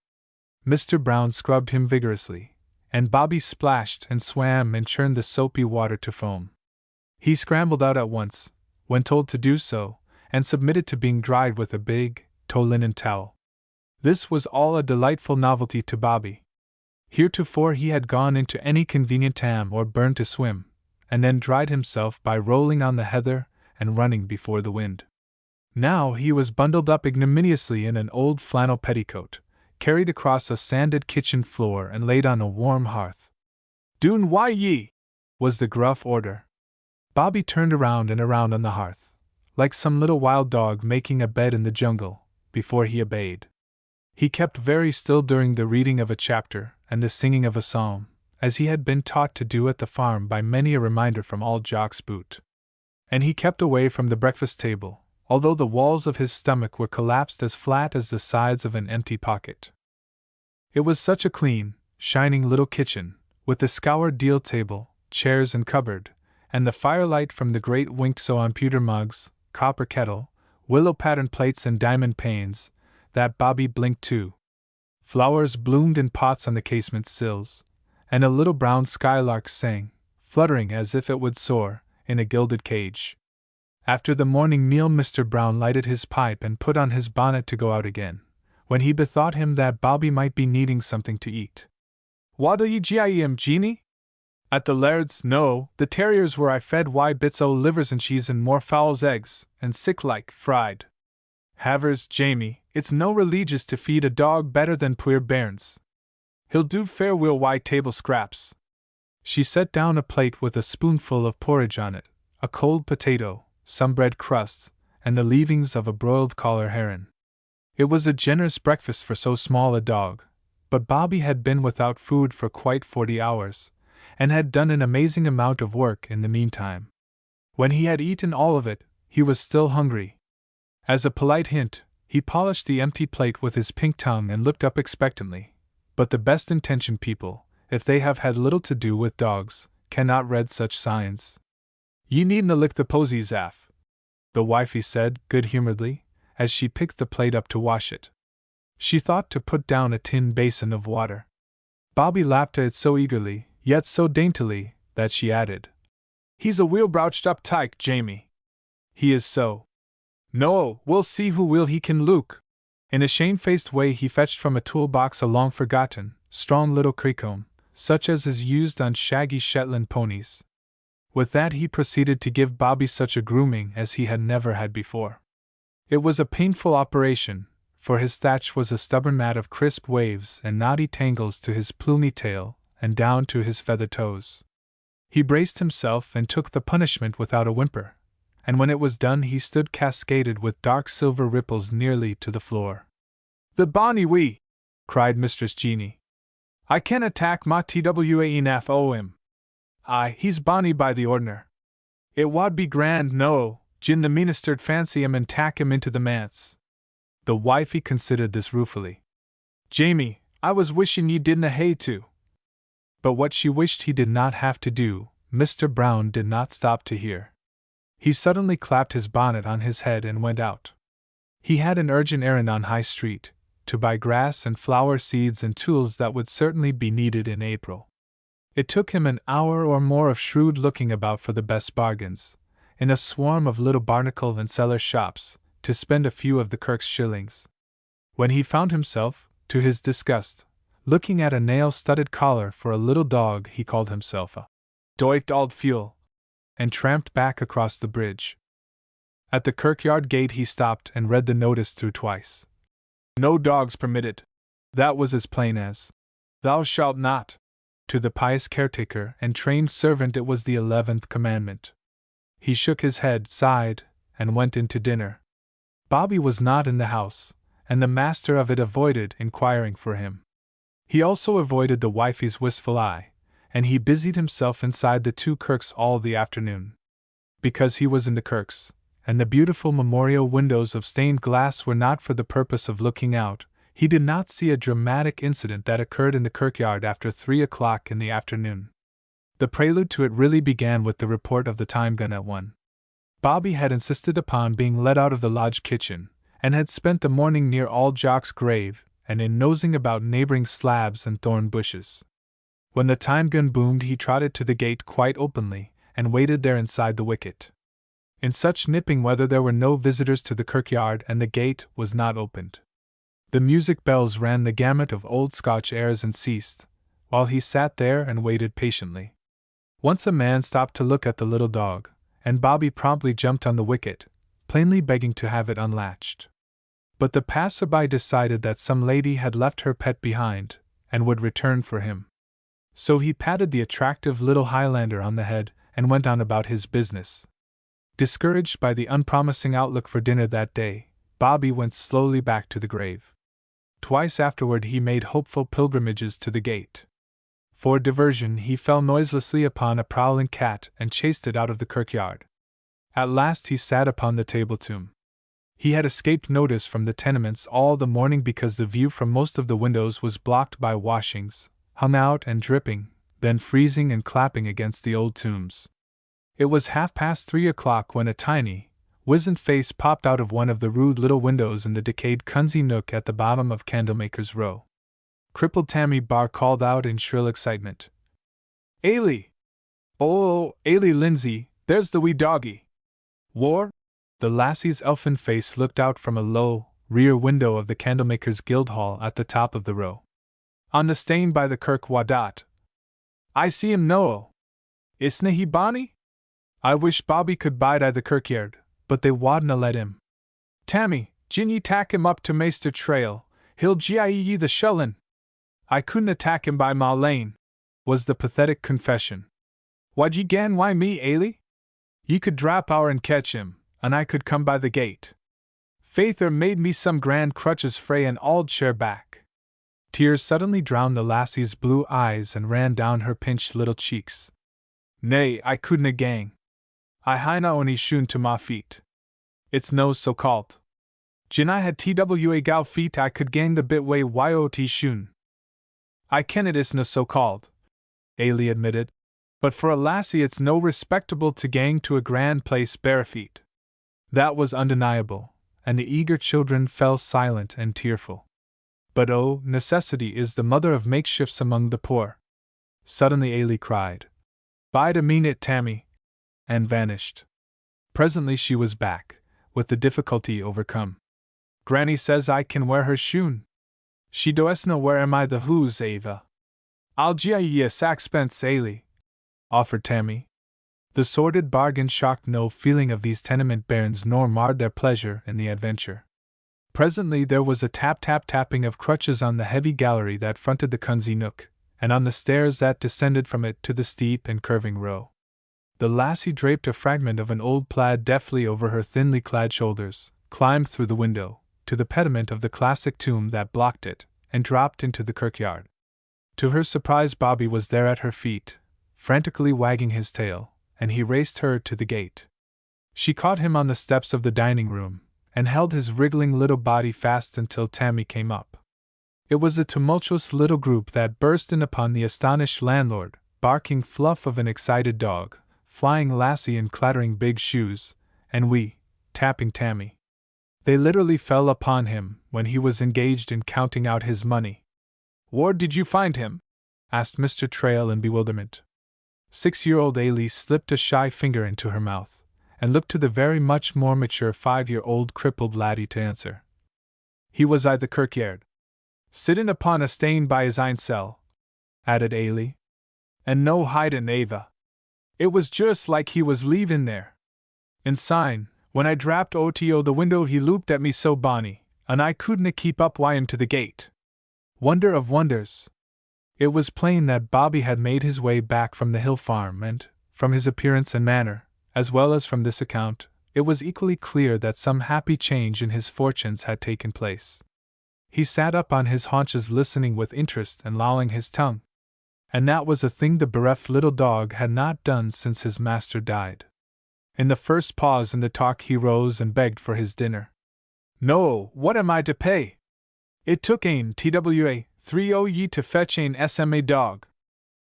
Mr. Brown scrubbed him vigorously, and Bobby splashed and swam and churned the soapy water to foam. He scrambled out at once, when told to do so, and submitted to being dried with a big, tow linen towel. This was all a delightful novelty to Bobby. Heretofore he had gone into any convenient tam or burn to swim, and then dried himself by rolling on the heather and running before the wind. Now he was bundled up ignominiously in an old flannel petticoat, carried across a sanded kitchen floor and laid on a warm hearth. "Doon why ye!" was the gruff order. Bobby turned around and around on the hearth, like some little wild dog making a bed in the jungle, before he obeyed. He kept very still during the reading of a chapter and the singing of a psalm, as he had been taught to do at the farm by many a reminder from old Jock's boot. And he kept away from the breakfast table, although the walls of his stomach were collapsed as flat as the sides of an empty pocket. It was such a clean, shining little kitchen, with the scoured deal table, chairs and cupboard, and the firelight from the great winkso on pewter mugs, copper kettle, willow-patterned plates and diamond panes, that Bobby blinked too. Flowers bloomed in pots on the casement sills, and a little brown skylark sang, fluttering as if it would soar, in a gilded cage. After the morning meal Mr. Brown lighted his pipe and put on his bonnet to go out again, when he bethought him that Bobby might be needing something to eat. "What'll ye gie him, Jeanie?" "At the laird's, no, the terriers where I fed bits o' livers and cheese and more fowls' eggs, and sick-like, fried. Havers, Jamie, it's no religious to feed a dog better than puir bairns. He'll do fair weel table scraps." She set down a plate with a spoonful of porridge on it, a cold potato, some bread crusts, and the leavings of a broiled caller herring. It was a generous breakfast for so small a dog, but Bobby had been without food for quite 40 hours, and had done an amazing amount of work in the meantime. When he had eaten all of it, he was still hungry. As a polite hint, he polished the empty plate with his pink tongue and looked up expectantly, but the best-intentioned people, if they have had little to do with dogs, cannot read such signs. "Ye needna lick the posies, Af," the wifey said, good-humoredly, as she picked the plate up to wash it. She thought to put down a tin basin of water. Bobby lapped at it so eagerly, yet so daintily, that she added, "He's a weel brouched up tyke, Jamie. He is so. No, we'll see who will he can look." In a shamefaced way he fetched from a toolbox a long-forgotten, strong little creecomb, such as is used on shaggy Shetland ponies. With that he proceeded to give Bobby such a grooming as he had never had before. It was a painful operation, for his thatch was a stubborn mat of crisp waves and knotty tangles to his plumy tail and down to his feather toes. He braced himself and took the punishment without a whimper, and when it was done he stood cascaded with dark silver ripples nearly to the floor. "The bonny wee!" cried Mistress Jeanie. "I canna tak ma twa enough o' him. Aye, he's bonny by the ordner. It wad be grand, no, gin the minister'd fancy him and tak him into the manse." The wifey considered this ruefully. "Jamie, I was wishin' ye didna hae to." But what she wished he did not have to do, Mr. Brown did not stop to hear. He suddenly clapped his bonnet on his head and went out. He had an urgent errand on High Street, to buy grass and flower seeds and tools that would certainly be needed in April. It took him an hour or more of shrewd looking about for the best bargains, in a swarm of little barnacle and cellar shops, to spend a few of the Kirk's shillings. When he found himself, to his disgust, looking at a nail-studded collar for a little dog, he called himself a doit old fool, and tramped back across the bridge. At the kirkyard gate he stopped and read the notice through twice. No dogs permitted. That was as plain as, "Thou shalt not." To the pious caretaker and trained servant it was the 11th commandment. He shook his head, sighed, and went in to dinner. Bobby was not in the house, and the master of it avoided inquiring for him. He also avoided the wifey's wistful eye, and he busied himself inside the two Kirks all the afternoon. Because he was in the Kirks, and the beautiful memorial windows of stained glass were not for the purpose of looking out, he did not see a dramatic incident that occurred in the kirkyard after 3 o'clock in the afternoon. The prelude to it really began with the report of the time gun at 1. Bobby had insisted upon being let out of the lodge kitchen, and had spent the morning near old Jock's grave, and in nosing about neighboring slabs and thorn bushes. When the time gun boomed he trotted to the gate quite openly, and waited there inside the wicket. In such nipping weather there were no visitors to the kirkyard and the gate was not opened. The music bells ran the gamut of old Scotch airs and ceased, while he sat there and waited patiently. Once a man stopped to look at the little dog, and Bobby promptly jumped on the wicket, plainly begging to have it unlatched. But the passer-by decided that some lady had left her pet behind, and would return for him. So he patted the attractive little Highlander on the head and went on about his business. Discouraged by the unpromising outlook for dinner that day, Bobby went slowly back to the grave. Twice afterward he made hopeful pilgrimages to the gate. For diversion he fell noiselessly upon a prowling cat and chased it out of the kirkyard. At last he sat upon the table tomb. He had escaped notice from the tenements all the morning because the view from most of the windows was blocked by washings, hung out and dripping, then freezing and clapping against the old tombs. It was 3:30 o'clock when a tiny, wizened face popped out of one of the rude little windows in the decayed cosy nook at the bottom of Candlemaker's Row. Crippled Tammy Barr called out in shrill excitement, "Ailey! Oh, Ailey Lindsay, there's the wee doggy!" War? The lassie's elfin face looked out from a low, rear window of the Candlemaker's Guildhall at the top of the row. "On the stane by the kirk wadat. I see him no. Isna he bonny? I wish Bobby could bide I the kirkyard, but they wadna let him. Tammy, gin ye tak him up to Maister Trail, he'll gie ye the shullin." "I couldna tak him by Ma Lane," was the pathetic confession. "Wad ye gan why me, Ailey? Ye could drap our and catch him, and I could come by the gate. Faith made me some grand crutches frae an auld chair back." Tears suddenly drowned the lassie's blue eyes and ran down her pinched little cheeks. "Nay, I couldna gang. I haena ony shoon to ma feet. It's no so called. Gin I had twa gal feet I could gang the bit way yot shoon." "I ken it isna so called," Ailey admitted, "but for a lassie it's no respectable to gang to a grand place bare feet." That was undeniable, and the eager children fell silent and tearful. But oh, necessity is the mother of makeshifts among the poor. Suddenly Ailey cried, "Bide a minute, Tammy," and vanished. Presently she was back, with the difficulty overcome. "Granny says I can wear her shoon. She doesna where am I the who's Ava." "I'll gie ye a saxpence, Ailey," offered Tammy. The sordid bargain shocked no feeling of these tenement bairns nor marred their pleasure in the adventure. Presently there was a tap-tap-tapping of crutches on the heavy gallery that fronted the cosy nook, and on the stairs that descended from it to the steep and curving row. The lassie draped a fragment of an old plaid deftly over her thinly clad shoulders, climbed through the window, to the pediment of the classic tomb that blocked it, and dropped into the kirkyard. To her surprise Bobby was there at her feet, frantically wagging his tail, and he raced her to the gate. She caught him on the steps of the dining room, and held his wriggling little body fast until Tammy came up. It was a tumultuous little group that burst in upon the astonished landlord, barking fluff of an excited dog, flying lassie in clattering big shoes, and we, tapping Tammy. They literally fell upon him when he was engaged in counting out his money. "Where did you find him?" asked Mr. Trail in bewilderment. 6-year-old Ailey slipped a shy finger into her mouth, and looked to the very much more mature 5-year-old crippled laddie to answer. "He was I the kirkyard. Sittin' upon a stane by his ain cell," added Ailey. "And no hidin' Ava. It was just like he was leavin' there. In sign, when I drapped o the window he looped at me so bonny, and I couldna keep up wyin' to the gate." Wonder of wonders! It was plain that Bobby had made his way back from the hill farm, and, from his appearance and manner, as well as from this account, it was equally clear that some happy change in his fortunes had taken place. He sat up on his haunches listening with interest and lolling his tongue. And that was a thing the bereft little dog had not done since his master died. In the first pause in the talk he rose and begged for his dinner. "No, what am I to pay? It took ane twa 3 ye to fetch ane SMA dog.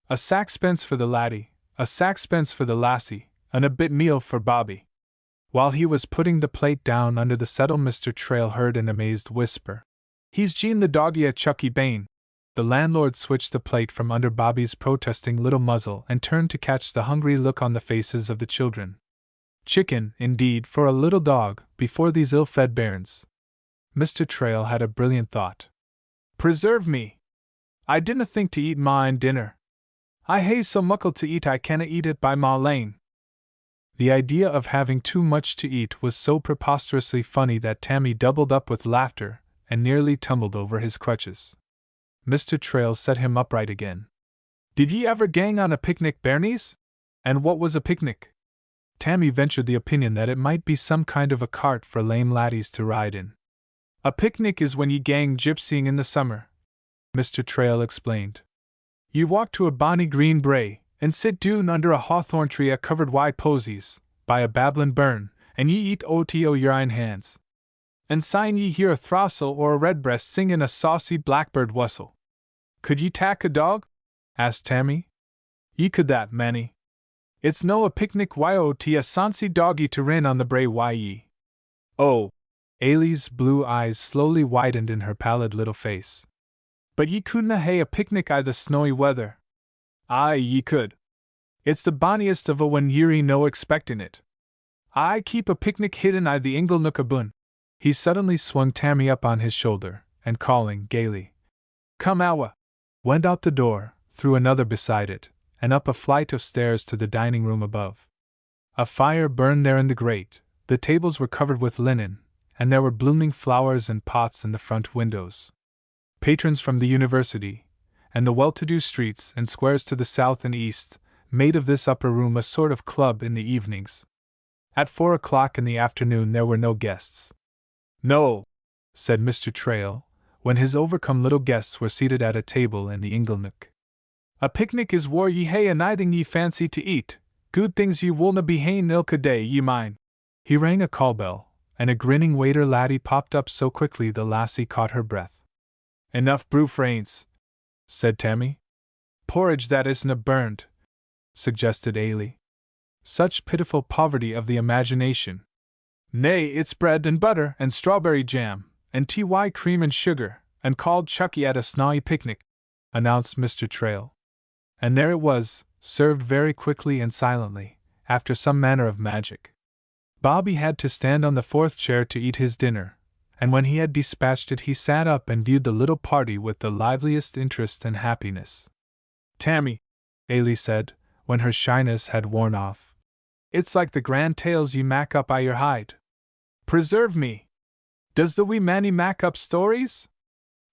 A saxpence for the laddie, a saxpence for the lassie, and a bit meal for Bobby." While he was putting the plate down under the settle, Mr. Trail heard an amazed whisper. "He's gien the doggie a chucky bane." The landlord switched the plate from under Bobby's protesting little muzzle and turned to catch the hungry look on the faces of the children. Chicken, indeed, for a little dog, before these ill-fed bairns. Mr. Trail had a brilliant thought. "Preserve me! I dinna think to eat mine dinner. I hae so muckle to eat I canna eat it by ma lane." The idea of having too much to eat was so preposterously funny that Tammy doubled up with laughter and nearly tumbled over his crutches. Mr. Trail set him upright again. "Did ye ever gang on a picnic, bairnies? And what was a picnic?" Tammy ventured the opinion that it might be some kind of a cart for lame laddies to ride in. "A picnic is when ye gang gypsying in the summer," Mr. Trail explained. "Ye walk to a bonny green brae, and sit doon under a hawthorn tree a covered wi' posies, by a babblin' burn, and ye eat o' your ain hands. And syne ye hear a throstle or a redbreast singin' a saucy blackbird whustle." "Could ye tak a dog?" asked Tammy. "Ye could that, Manny. It's no a picnic wyo a sonsie doggie to rin on the brae wi' ye." "Oh!" Ailey's blue eyes slowly widened in her pallid little face. "But ye couldna hae a picnic i' the snowy weather." "Aye, ye could. It's the bonniest of a when ye're no expectin' it. I keep a picnic hidden i' the ingle nook abune." He suddenly swung Tammy up on his shoulder, and calling gaily, "Come awa!" went out the door, through another beside it, and up a flight of stairs to the dining room above. A fire burned there in the grate, the tables were covered with linen, and there were blooming flowers and pots in the front windows. Patrons from the university, and the well-to-do streets and squares to the south and east, made of this upper room a sort of club in the evenings. At 4 o'clock in the afternoon there were no guests. "No," said Mr. Trail, when his overcome little guests were seated at a table in the ingle nook. "A picnic is whar ye hae anything ye fancy to eat, good things ye wulna be haein ilka day, ye mind." He rang a call bell, and a grinning waiter laddie popped up so quickly the lassie caught her breath. "Enough brew for ains," said Tammy. "Porridge that isna burned," suggested Ailey. "Such pitiful poverty of the imagination." "Nay, it's bread and butter and strawberry jam, and ty cream and sugar, and called chucky at a snawy picnic," announced Mr. Trail. And there it was, served very quickly and silently, after some manner of magic. Bobby had to stand on the 4th chair to eat his dinner, and when he had dispatched it he sat up and viewed the little party with the liveliest interest and happiness. "Tammy," Ailey said, when her shyness had worn off, "it's like the grand tales ye mak up I your hide." "Preserve me! Does the wee mannie mak up stories?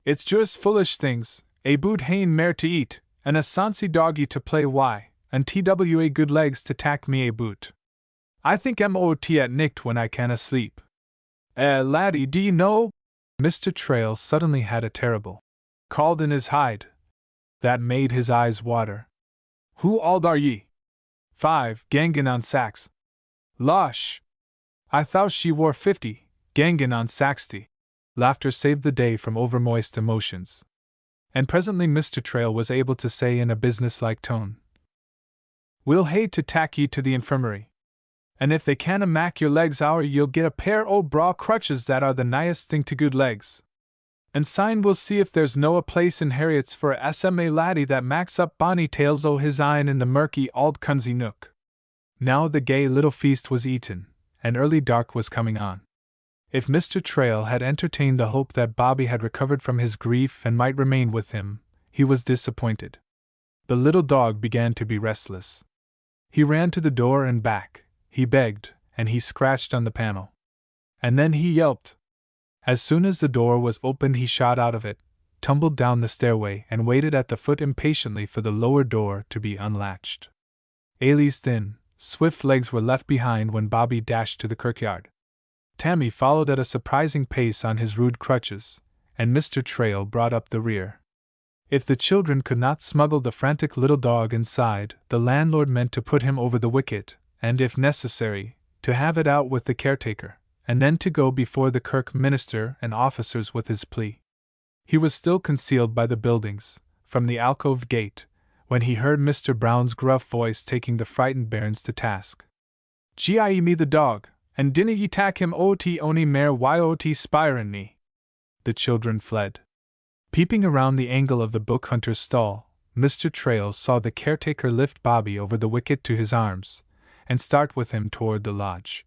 It's just foolish things, a boot hain mare to eat, and a sonsie doggie to play wi', and twa good legs to tak me a boot. I think mot at nicht when I canna sleep. Laddie, do ye know?" Mr. Trail suddenly had a terrible called in his hide that made his eyes water. "Who auld are ye?" "5, gangin' on 6. "Losh! I thought she wore 50, gangin' on 60. Laughter saved the day from overmoist emotions. And presently Mr. Trail was able to say in a businesslike tone, We'll hae to tak ye to the infirmary. And if they canna mak your legs ower, you'll get a pair o' braw crutches that are the nighest thing to good legs. And syne we'll see if there's no a place in Harriet's for a SMA laddie that maks up bonny tales o' his ain in the murky auld cunzy nook. Now the gay little feast was eaten, and early dark was coming on. If Mr. Trail had entertained the hope that Bobby had recovered from his grief and might remain with him, he was disappointed. The little dog began to be restless. He ran to the door and back, he begged, and he scratched on the panel. And then he yelped. As soon as the door was opened, he shot out of it, tumbled down the stairway, and waited at the foot impatiently for the lower door to be unlatched. Ailey's thin, swift legs were left behind when Bobby dashed to the kirkyard. Tammy followed at a surprising pace on his rude crutches, and Mr. Trail brought up the rear. If the children could not smuggle the frantic little dog inside, the landlord meant to put him over the wicket, and, if necessary, to have it out with the caretaker, and then to go before the kirk minister and officers with his plea. He was still concealed by the buildings, from the alcoved gate, when he heard Mr. Brown's gruff voice taking the frightened bairns to task. "Gie me the dog, and dinna ye tak him ot ony mair yot spirin me." The children fled. Peeping around the angle of the book hunter's stall, Mr. Trail saw the caretaker lift Bobby over the wicket to his arms, and start with him toward the lodge.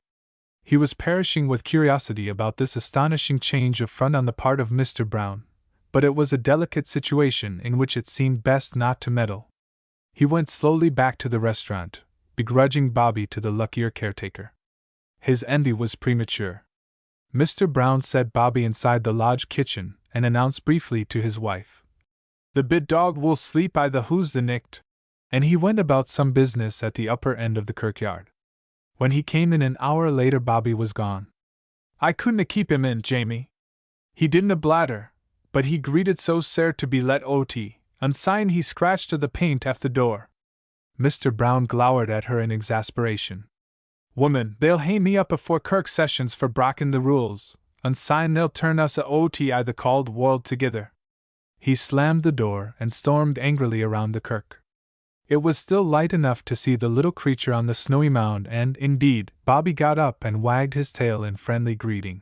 He was perishing with curiosity about this astonishing change of front on the part of Mr. Brown, but it was a delicate situation in which it seemed best not to meddle. He went slowly back to the restaurant, begrudging Bobby to the luckier caretaker. His envy was premature. Mr. Brown set Bobby inside the lodge kitchen and announced briefly to his wife, "The bit dog will sleep I the who's the nicht," and he went about some business at the upper end of the kirkyard. When he came in an hour later, Bobby was gone. "I couldna keep him in, Jamie. He didna bladder, but he greeted so sair to be let ot, and syne he scratched o' the paint aff the door." Mr. Brown glowered at her in exasperation. "Woman, they'll hae me up afore kirk sessions for braakin' the rules, and syne they'll turn us a ot I the cauld world together." He slammed the door and stormed angrily around the kirk. It was still light enough to see the little creature on the snowy mound, and, indeed, Bobby got up and wagged his tail in friendly greeting.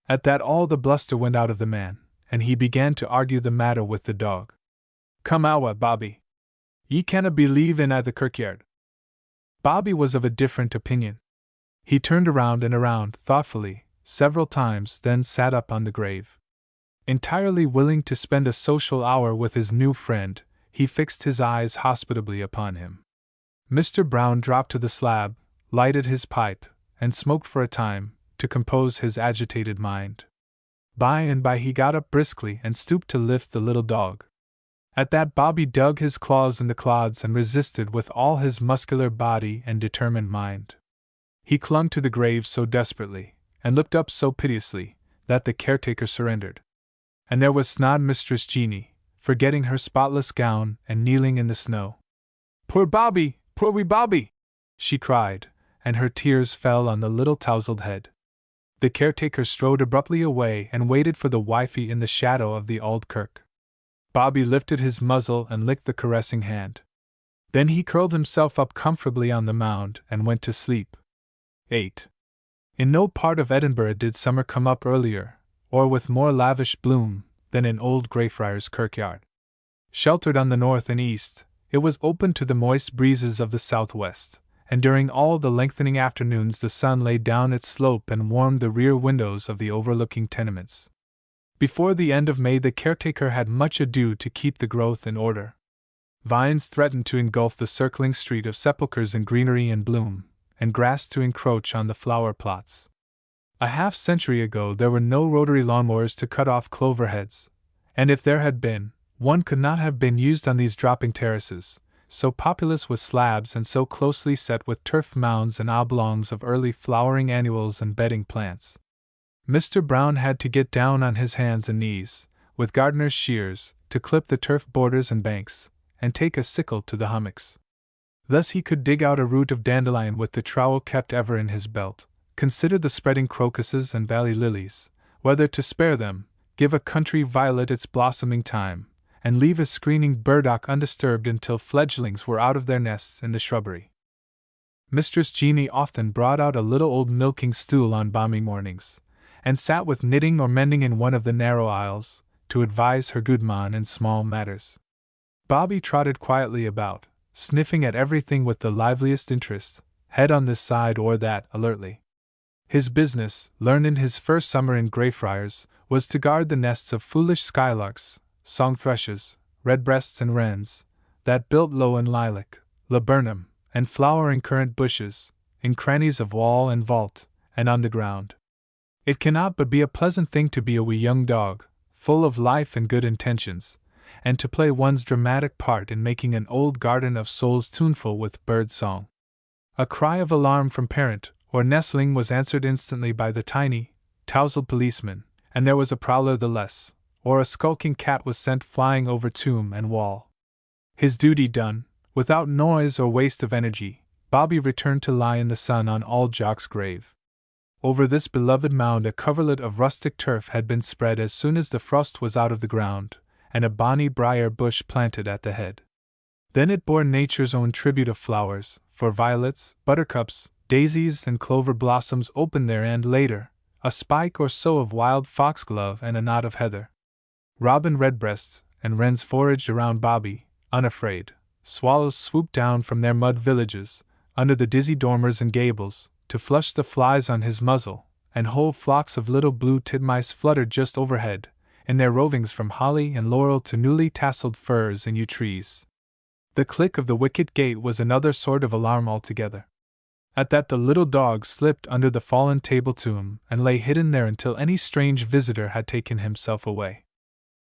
At that all the bluster went out of the man, and he began to argue the matter with the dog. "Come awa, Bobby. Ye canna be leavin' at the kirkyard." Bobby was of a different opinion. He turned around and around, thoughtfully, several times, then sat up on the grave. Entirely willing to spend a social hour with his new friend, he fixed his eyes hospitably upon him. Mr. Brown dropped to the slab, lighted his pipe, and smoked for a time, to compose his agitated mind. By and by he got up briskly and stooped to lift the little dog. At that Bobby dug his claws in the clods and resisted with all his muscular body and determined mind. He clung to the grave so desperately, and looked up so piteously, that the caretaker surrendered. And there was snod Mistress Jeanie, forgetting her spotless gown and kneeling in the snow. "Poor Bobby! Poor wee Bobby!" she cried, and her tears fell on the little tousled head. The caretaker strode abruptly away and waited for the wifey in the shadow of the auld kirk. Bobby lifted his muzzle and licked the caressing hand. Then he curled himself up comfortably on the mound and went to sleep. 8. In no part of Edinburgh did summer come up earlier, or with more lavish bloom, than in old Greyfriars kirkyard. Sheltered on the north and east, it was open to the moist breezes of the southwest, and during all the lengthening afternoons the sun lay down its slope and warmed the rear windows of the overlooking tenements. Before the end of May the caretaker had much ado to keep the growth in order. Vines threatened to engulf the circling street of sepulchres in greenery and bloom, and grass to encroach on the flower plots. A half-century ago there were no rotary lawnmowers to cut off clover heads, and if there had been, one could not have been used on these dropping terraces, so populous with slabs and so closely set with turf mounds and oblongs of early flowering annuals and bedding plants. Mr. Brown had to get down on his hands and knees, with gardener's shears, to clip the turf borders and banks, and take a sickle to the hummocks. Thus he could dig out a root of dandelion with the trowel kept ever in his belt, consider the spreading crocuses and valley lilies, whether to spare them, give a country violet its blossoming time, and leave a screening burdock undisturbed until fledglings were out of their nests in the shrubbery. Mistress Jeanie often brought out a little old milking stool on balmy mornings, and sat with knitting or mending in one of the narrow aisles, to advise her goodman in small matters. Bobby trotted quietly about, sniffing at everything with the liveliest interest, head on this side or that alertly. His business, learned in his first summer in Greyfriars, was to guard the nests of foolish skylarks, song thrushes, redbreasts and wrens, that built low in lilac, laburnum, and flowering currant bushes, in crannies of wall and vault, and on the ground. It cannot but be a pleasant thing to be a wee young dog, full of life and good intentions, and to play one's dramatic part in making an old garden of souls tuneful with bird song. A cry of alarm from parent or nestling was answered instantly by the tiny, tousled policeman, and there was a prowler the less, or a skulking cat was sent flying over tomb and wall. His duty done, without noise or waste of energy, Bobby returned to lie in the sun on Old Jock's grave. Over this beloved mound a coverlet of rustic turf had been spread as soon as the frost was out of the ground, and a bonny briar bush planted at the head. Then it bore nature's own tribute of flowers, for violets, buttercups, daisies, and clover blossoms opened there, and later, a spike or so of wild foxglove and a knot of heather. Robin redbreasts and wrens foraged around Bobby, unafraid. Swallows swooped down from their mud villages, under the dizzy dormers and gables, to flush the flies on his muzzle, and whole flocks of little blue titmice fluttered just overhead, in their rovings from holly and laurel to newly tasseled firs and yew trees. The click of the wicket gate was another sort of alarm altogether. At that the little dog slipped under the fallen table tomb and lay hidden there until any strange visitor had taken himself away.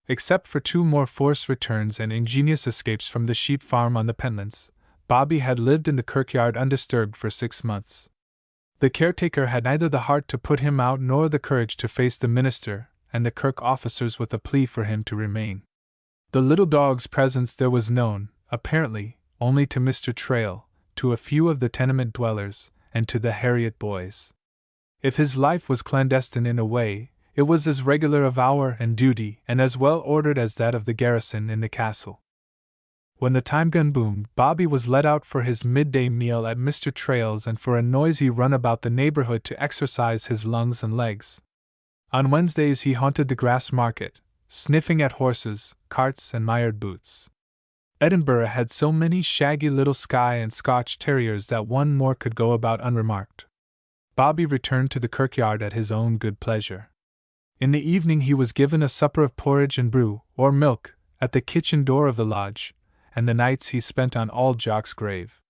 Except for 2 more forced returns and ingenious escapes from the sheep farm on the Pentlands, Bobby had lived in the kirkyard undisturbed for 6 months. The caretaker had neither the heart to put him out nor the courage to face the minister and the kirk officers with a plea for him to remain. The little dog's presence there was known, apparently, only to Mr. Trail, to a few of the tenement dwellers, and to the Harriet boys. If his life was clandestine in a way, it was as regular of hour and duty and as well ordered as that of the garrison in the castle. When the time gun boomed, Bobby was let out for his midday meal at Mr. Trail's and for a noisy run about the neighborhood to exercise his lungs and legs. On Wednesdays he haunted the grass market, sniffing at horses, carts, and mired boots. Edinburgh had so many shaggy little Skye and Scotch terriers that one more could go about unremarked. Bobby returned to the kirkyard at his own good pleasure. In the evening he was given a supper of porridge and brew, or milk, at the kitchen door of the lodge, and the nights he spent on Old Jock's grave.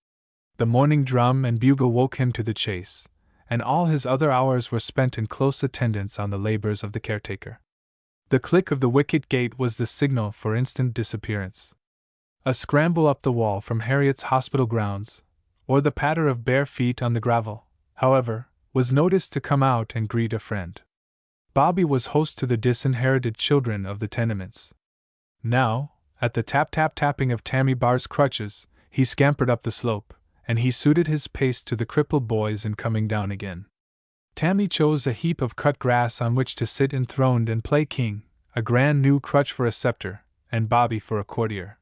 The morning drum and bugle woke him to the chase, and all his other hours were spent in close attendance on the labors of the caretaker. The click of the wicket gate was the signal for instant disappearance. A scramble up the wall from Harriet's hospital grounds, or the patter of bare feet on the gravel, however, was noticed to come out and greet a friend. Bobby was host to the disinherited children of the tenements. Now, at the tap-tap-tapping of Tammy Barr's crutches, he scampered up the slope, and he suited his pace to the crippled boys in coming down again. Tammy chose a heap of cut grass on which to sit enthroned and play king, a grand new crutch for a scepter, and Bobby for a courtier.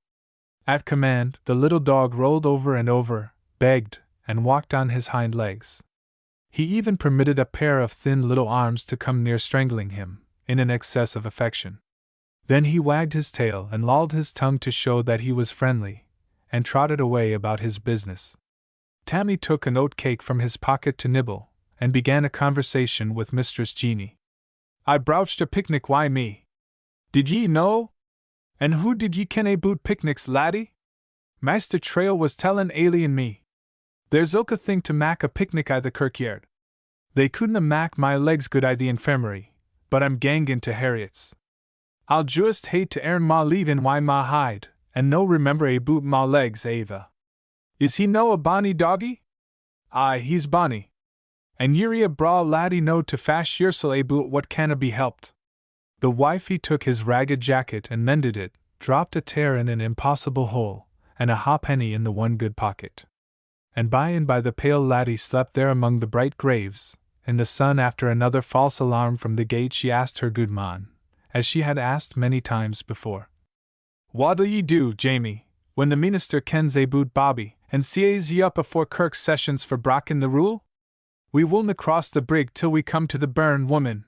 At command, the little dog rolled over and over, begged, and walked on his hind legs. He even permitted a pair of thin little arms to come near strangling him, in an excess of affection. Then he wagged his tail and lolled his tongue to show that he was friendly, and trotted away about his business. Tammy took an oat cake from his pocket to nibble, and began a conversation with Mistress Jeanie. "I browched a picnic, why me? Did ye know? And who did ye ken aboot picnics, laddie? Master Trail was tellin' Ailey and me. There's ilka thing to mak a picnic I the kirkyard. They couldna mak my legs good I the infirmary, but I'm gangin' to Harriet's. I'll just hate to earn ma leavin' why ma hide, and no remember aboot ma legs Ava. Is he no a bonny doggy? Aye, he's bonny. And ye're a braw laddie no to fash yersel aboot what canna be helped." The wifey took his ragged jacket and mended it, dropped a tear in an impossible hole, and a halfpenny in the one good pocket. And by the pale laddie slept there among the bright graves, in the sun. After another false alarm from the gate she asked her goodman, as she had asked many times before, What'll ye do, Jamie, when the minister kens aboot Bobby, and sees ye up afore Kirk's sessions for brockin' the rule? We willna cross the brig till we come to the burn, woman,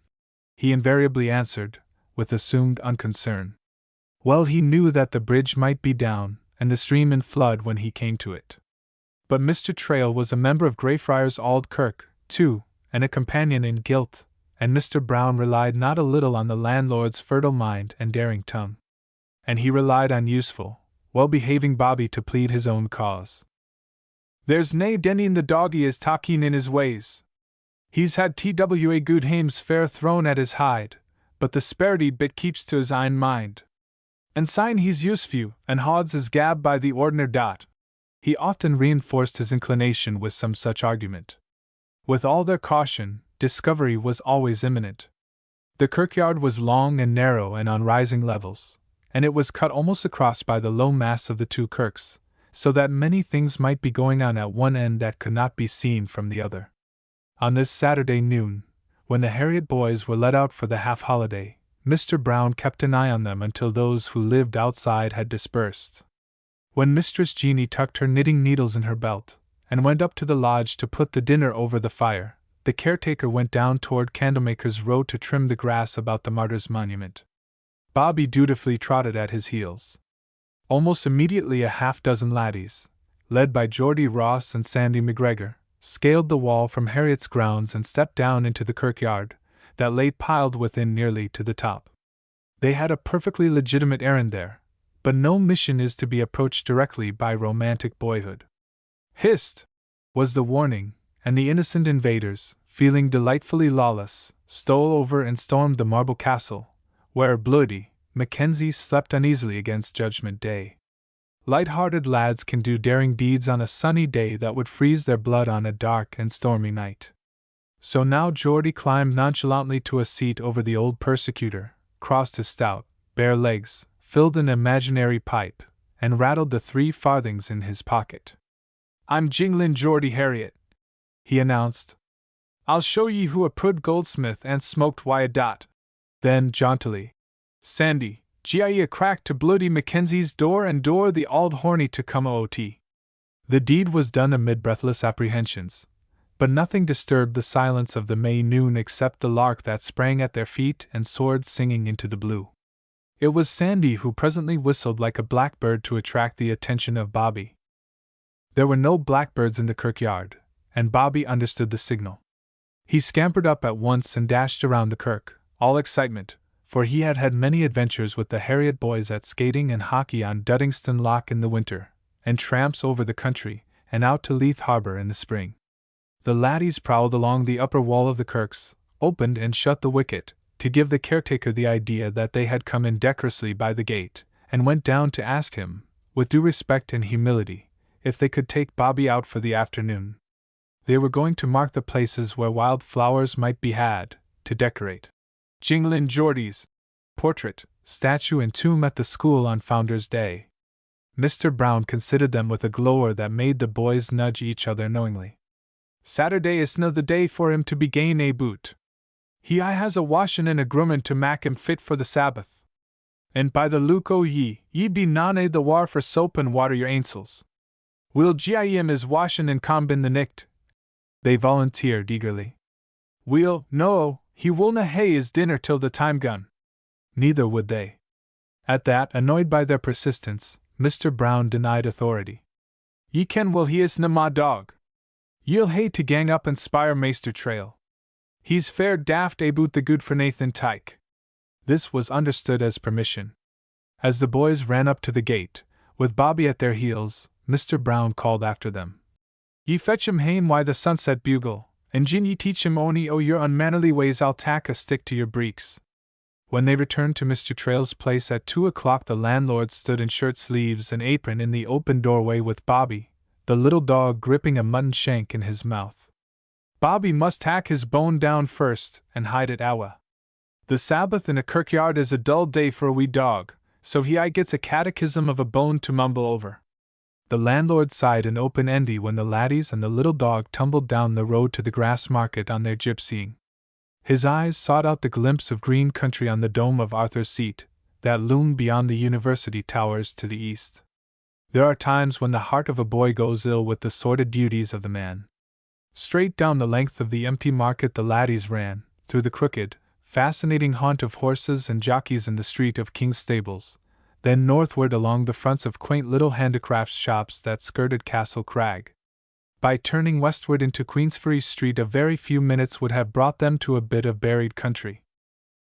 he invariably answered, with assumed unconcern. Well, he knew that the bridge might be down, and the stream in flood when he came to it. But Mr. Trail was a member of Greyfriars Auld Kirk, too, and a companion in guilt, and Mr. Brown relied not a little on the landlord's fertile mind and daring tongue. And he relied on useful, well-behaving Bobby to plead his own cause. There's nae denning the doggy is talking in his ways. He's had twa good hames fair thrown at his hide, but the sparedied bit keeps to his ain mind. And syne he's usefew, and hauds his gab by the ordinary dot. He often reinforced his inclination with some such argument. With all their caution, discovery was always imminent. The kirkyard was long and narrow and on rising levels, and it was cut almost across by the low mass of the two kirks, so that many things might be going on at one end that could not be seen from the other. On this Saturday noon, when the Harriet boys were let out for the half-holiday, Mr. Brown kept an eye on them until those who lived outside had dispersed. When Mistress Jeanie tucked her knitting needles in her belt, and went up to the lodge to put the dinner over the fire, the caretaker went down toward Candlemaker's Row to trim the grass about the martyr's monument. Bobby dutifully trotted at his heels. Almost immediately a half-dozen laddies, led by Geordie Ross and Sandy McGregor, scaled the wall from Harriet's grounds and stepped down into the kirkyard, that lay piled within nearly to the top. They had a perfectly legitimate errand there, but no mission is to be approached directly by romantic boyhood. Hist! Was the warning, and the innocent invaders, feeling delightfully lawless, stole over and stormed the marble castle, where Bloody Mackenzie slept uneasily against Judgment Day. Light-hearted lads can do daring deeds on a sunny day that would freeze their blood on a dark and stormy night. So now Geordie climbed nonchalantly to a seat over the old persecutor, crossed his stout, bare legs, filled an imaginary pipe, and rattled the 3 farthings in his pocket. "I'm Jinglin' Geordie Harriet," he announced. "I'll show ye who a prud goldsmith and smoked Wyandotte." Then, jauntily, "Sandy, gie a crack to Bloody Mackenzie's door and door the auld horny to come o.t." The deed was done amid breathless apprehensions, but nothing disturbed the silence of the May noon except the lark that sprang at their feet and soared singing into the blue. It was Sandy who presently whistled like a blackbird to attract the attention of Bobby. There were no blackbirds in the kirkyard, and Bobby understood the signal. He scampered up at once and dashed around the kirk, all excitement, for he had had many adventures with the Harriet boys at skating and hockey on Duddingston Loch in the winter, and tramps over the country, and out to Leith Harbour in the spring. The laddies prowled along the upper wall of the kirks, opened and shut the wicket, to give the caretaker the idea that they had come in decorously by the gate, and went down to ask him, with due respect and humility, if they could take Bobby out for the afternoon. They were going to mark the places where wild flowers might be had, to decorate Jinglin' Geordie's portrait, statue and tomb at the school on Founder's Day. Mr. Brown considered them with a glower that made the boys nudge each other knowingly. "Saturday isna the day for him to be gain a boot. He has a washin' and a groomin' to mak him fit for the Sabbath. And by the look o' ye be none the war for soap and water your ainsels. We'll gie him his washin' and combin the nicht," they volunteered eagerly. "No, he willna hae his dinner till the time gun." Neither would they. At that, annoyed by their persistence, Mr. Brown denied authority. "Ye ken well he isna ma dog. Ye'll hae to gang up and spire Maister Trail. He's fair daft aboot the good-for-nathan tyke." This was understood as permission. As the boys ran up to the gate, with Bobby at their heels, Mr. Brown called after them. "Ye fetch him hame by the sunset bugle, and gin ye teach him ony o' your unmannerly ways I'll tack a stick to your breeks." When they returned to Mr. Trail's place at 2 o'clock, the landlord stood in shirt-sleeves and apron in the open doorway with Bobby, the little dog, gripping a mutton shank in his mouth. Bobby must hack his bone down first and hide it awa. The Sabbath in a kirkyard is a dull day for a wee dog, so he gets a catechism of a bone to mumble over. The landlord sighed an open endy when the laddies and the little dog tumbled down the road to the grass market on their gypsying. His eyes sought out the glimpse of green country on the dome of Arthur's Seat, that loom beyond the university towers to the east. There are times when the heart of a boy goes ill with the sordid duties of the man. Straight down the length of the empty market the laddies ran, through the crooked, fascinating haunt of horses and jockeys in the street of King's Stables, then northward along the fronts of quaint little handicraft shops that skirted Castle Crag. By turning westward into Queensferry Street, a very few minutes would have brought them to a bit of buried country.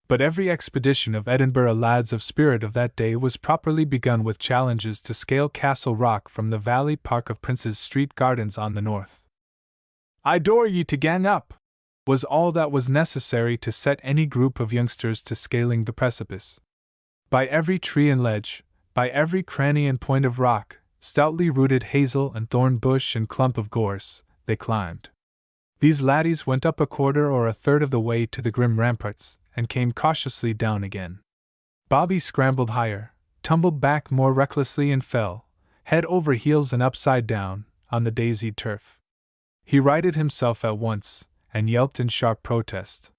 But every expedition of Edinburgh lads of spirit of that day was properly begun with challenges to scale Castle Rock from the Valley Park of Prince's Street Gardens on the north. "I adore ye to gang up," was all that was necessary to set any group of youngsters to scaling the precipice. By every tree and ledge, by every cranny and point of rock, stoutly rooted hazel and thorn bush and clump of gorse, they climbed. These laddies went up a quarter or a third of the way to the grim ramparts, and came cautiously down again. Bobby scrambled higher, tumbled back more recklessly and fell, head over heels and upside down, on the daisied turf. He righted himself at once, and yelped in sharp protest.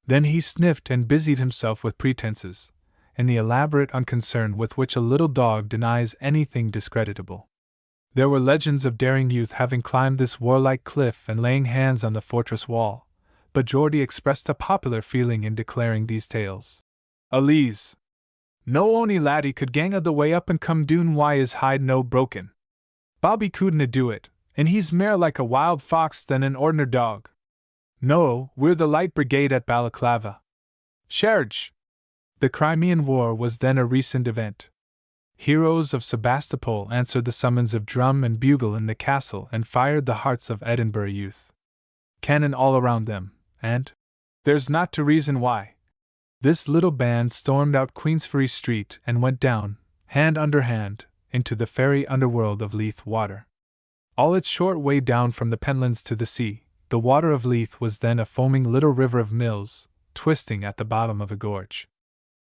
Then he sniffed and busied himself with pretenses, in the elaborate unconcern with which a little dog denies anything discreditable. There were legends of daring youth having climbed this warlike cliff and laying hands on the fortress wall, but Geordie expressed a popular feeling in declaring these tales. "Elise, no ony laddie could gang a the way up and come doon why his hide no broken. Bobby couldna do it, and he's mair like a wild fox than an ordinary dog. No, we're the Light Brigade at Balaclava. Sherge!" The Crimean War was then a recent event. Heroes of Sebastopol answered the summons of drum and bugle in the castle and fired the hearts of Edinburgh youth. Cannon all around them, and there's not to reason why. This little band stormed out Queensferry Street and went down, hand under hand, into the fairy underworld of Leith Water. All its short way down from the Pentlands to the sea, the water of Leith was then a foaming little river of mills, twisting at the bottom of a gorge.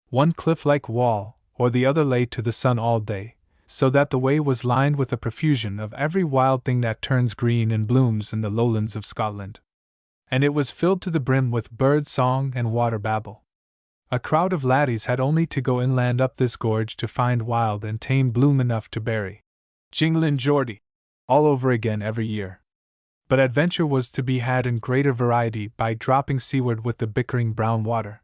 One cliff-like wall or the other lay to the sun all day, so that the way was lined with a profusion of every wild thing that turns green and blooms in the lowlands of Scotland. And it was filled to the brim with bird song and water babble. A crowd of laddies had only to go inland up this gorge to find wild and tame bloom enough to bury Jinglin' Geordie all over again every year. But adventure was to be had in greater variety by dropping seaward with the bickering brown water.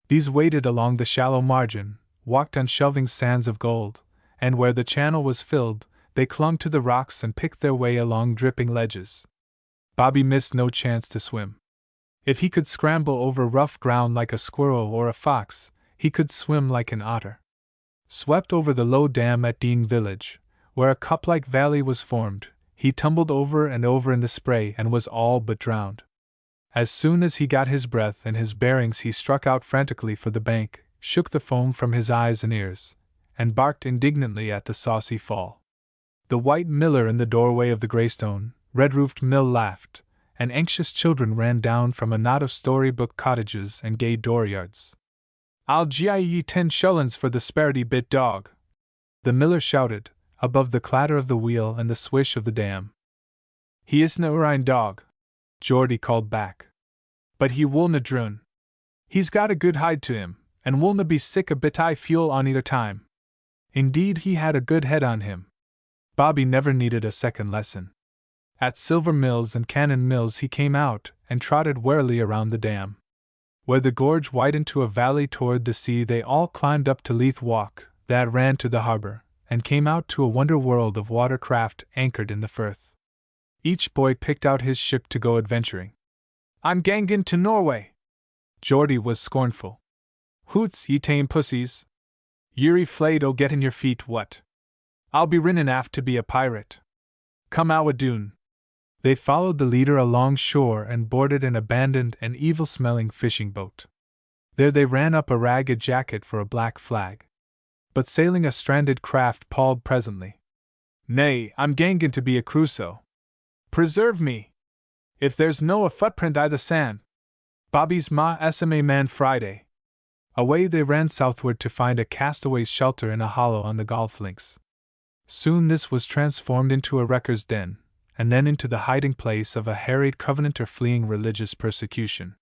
These waded along the shallow margin, walked on shelving sands of gold, and where the channel was filled, they clung to the rocks and picked their way along dripping ledges. Bobby missed no chance to swim. If he could scramble over rough ground like a squirrel or a fox, he could swim like an otter. Swept over the low dam at Dean Village, where a cup-like valley was formed, he tumbled over and over in the spray and was all but drowned. As soon as he got his breath and his bearings, he struck out frantically for the bank, shook the foam from his eyes and ears, and barked indignantly at the saucy fall. The white miller in the doorway of the Greystone, red-roofed mill laughed, and anxious children ran down from a knot of storybook cottages and gay dooryards. "I'll gie ye 10 shillings for the sparity bit dog," the miller shouted, above the clatter of the wheel and the swish of the dam. "He isna a rein dog," Geordie called back. "But he wulna droon. He's got a good hide to him, and wulna be sick a bit I fuel on either time. Indeed, he had a good head on him." Bobby never needed a second lesson. At Silver Mills and Cannon Mills he came out and trotted warily around the dam. Where the gorge widened to a valley toward the sea, they all climbed up to Leith Walk, that ran to the harbour, and came out to a wonder world of watercraft anchored in the firth. Each boy picked out his ship to go adventuring. "I'm gangin' to Norway." Geordie was scornful. "Hoots, ye tame pussies. Ye're flayed o' gettin' your feet wet. I'll be rinnin' aft to be a pirate. Come awa doon." They followed the leader along shore and boarded an abandoned and evil-smelling fishing boat. There they ran up a ragged jacket for a black flag. But sailing a stranded craft palled presently. "Nay, I'm gangin' to be a Crusoe. Preserve me! If there's no a footprint i' the sand, Bobby's ma SMA man Friday." Away they ran southward to find a castaway's shelter in a hollow on the golf links. Soon this was transformed into a wrecker's den, and then into the hiding place of a harried Covenanter fleeing religious persecution.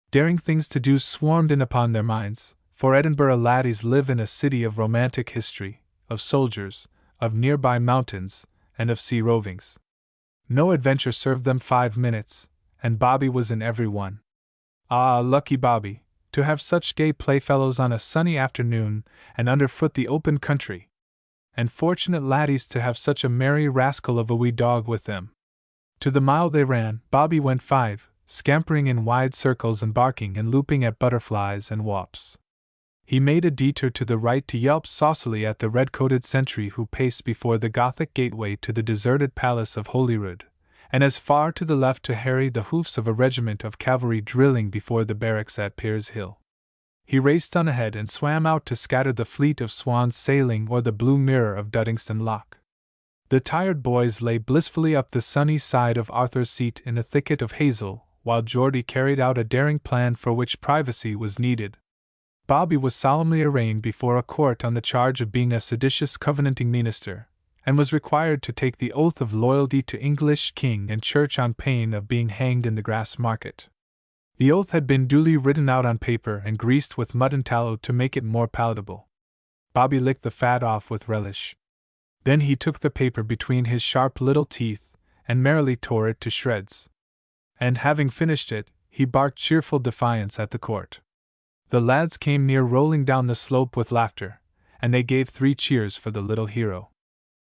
Daring things to do swarmed in upon their minds, for Edinburgh laddies live in a city of romantic history, of soldiers, of nearby mountains, and of sea rovings. No adventure served them 5 minutes, and Bobby was in every one. Ah, lucky Bobby, to have such gay playfellows on a sunny afternoon, and underfoot the open country! And fortunate laddies to have such a merry rascal of a wee dog with them. To the mile they ran, Bobby went 5, scampering in wide circles and barking and looping at butterflies and wasps. He made a detour to the right to yelp saucily at the red-coated sentry who paced before the Gothic gateway to the deserted palace of Holyrood, and as far to the left to harry the hoofs of a regiment of cavalry drilling before the barracks at Piers Hill. He raced on ahead and swam out to scatter the fleet of swans sailing o'er the blue mirror of Duddingston Loch. The tired boys lay blissfully up the sunny side of Arthur's Seat in a thicket of hazel, while Geordie carried out a daring plan for which privacy was needed. Bobby was solemnly arraigned before a court on the charge of being a seditious Covenanting minister, and was required to take the oath of loyalty to English king and church on pain of being hanged in the Grassmarket. The oath had been duly written out on paper and greased with mud and tallow to make it more palatable. Bobby licked the fat off with relish. Then he took the paper between his sharp little teeth and merrily tore it to shreds. And having finished it, he barked cheerful defiance at the court. The lads came near rolling down the slope with laughter, and they gave 3 cheers for the little hero.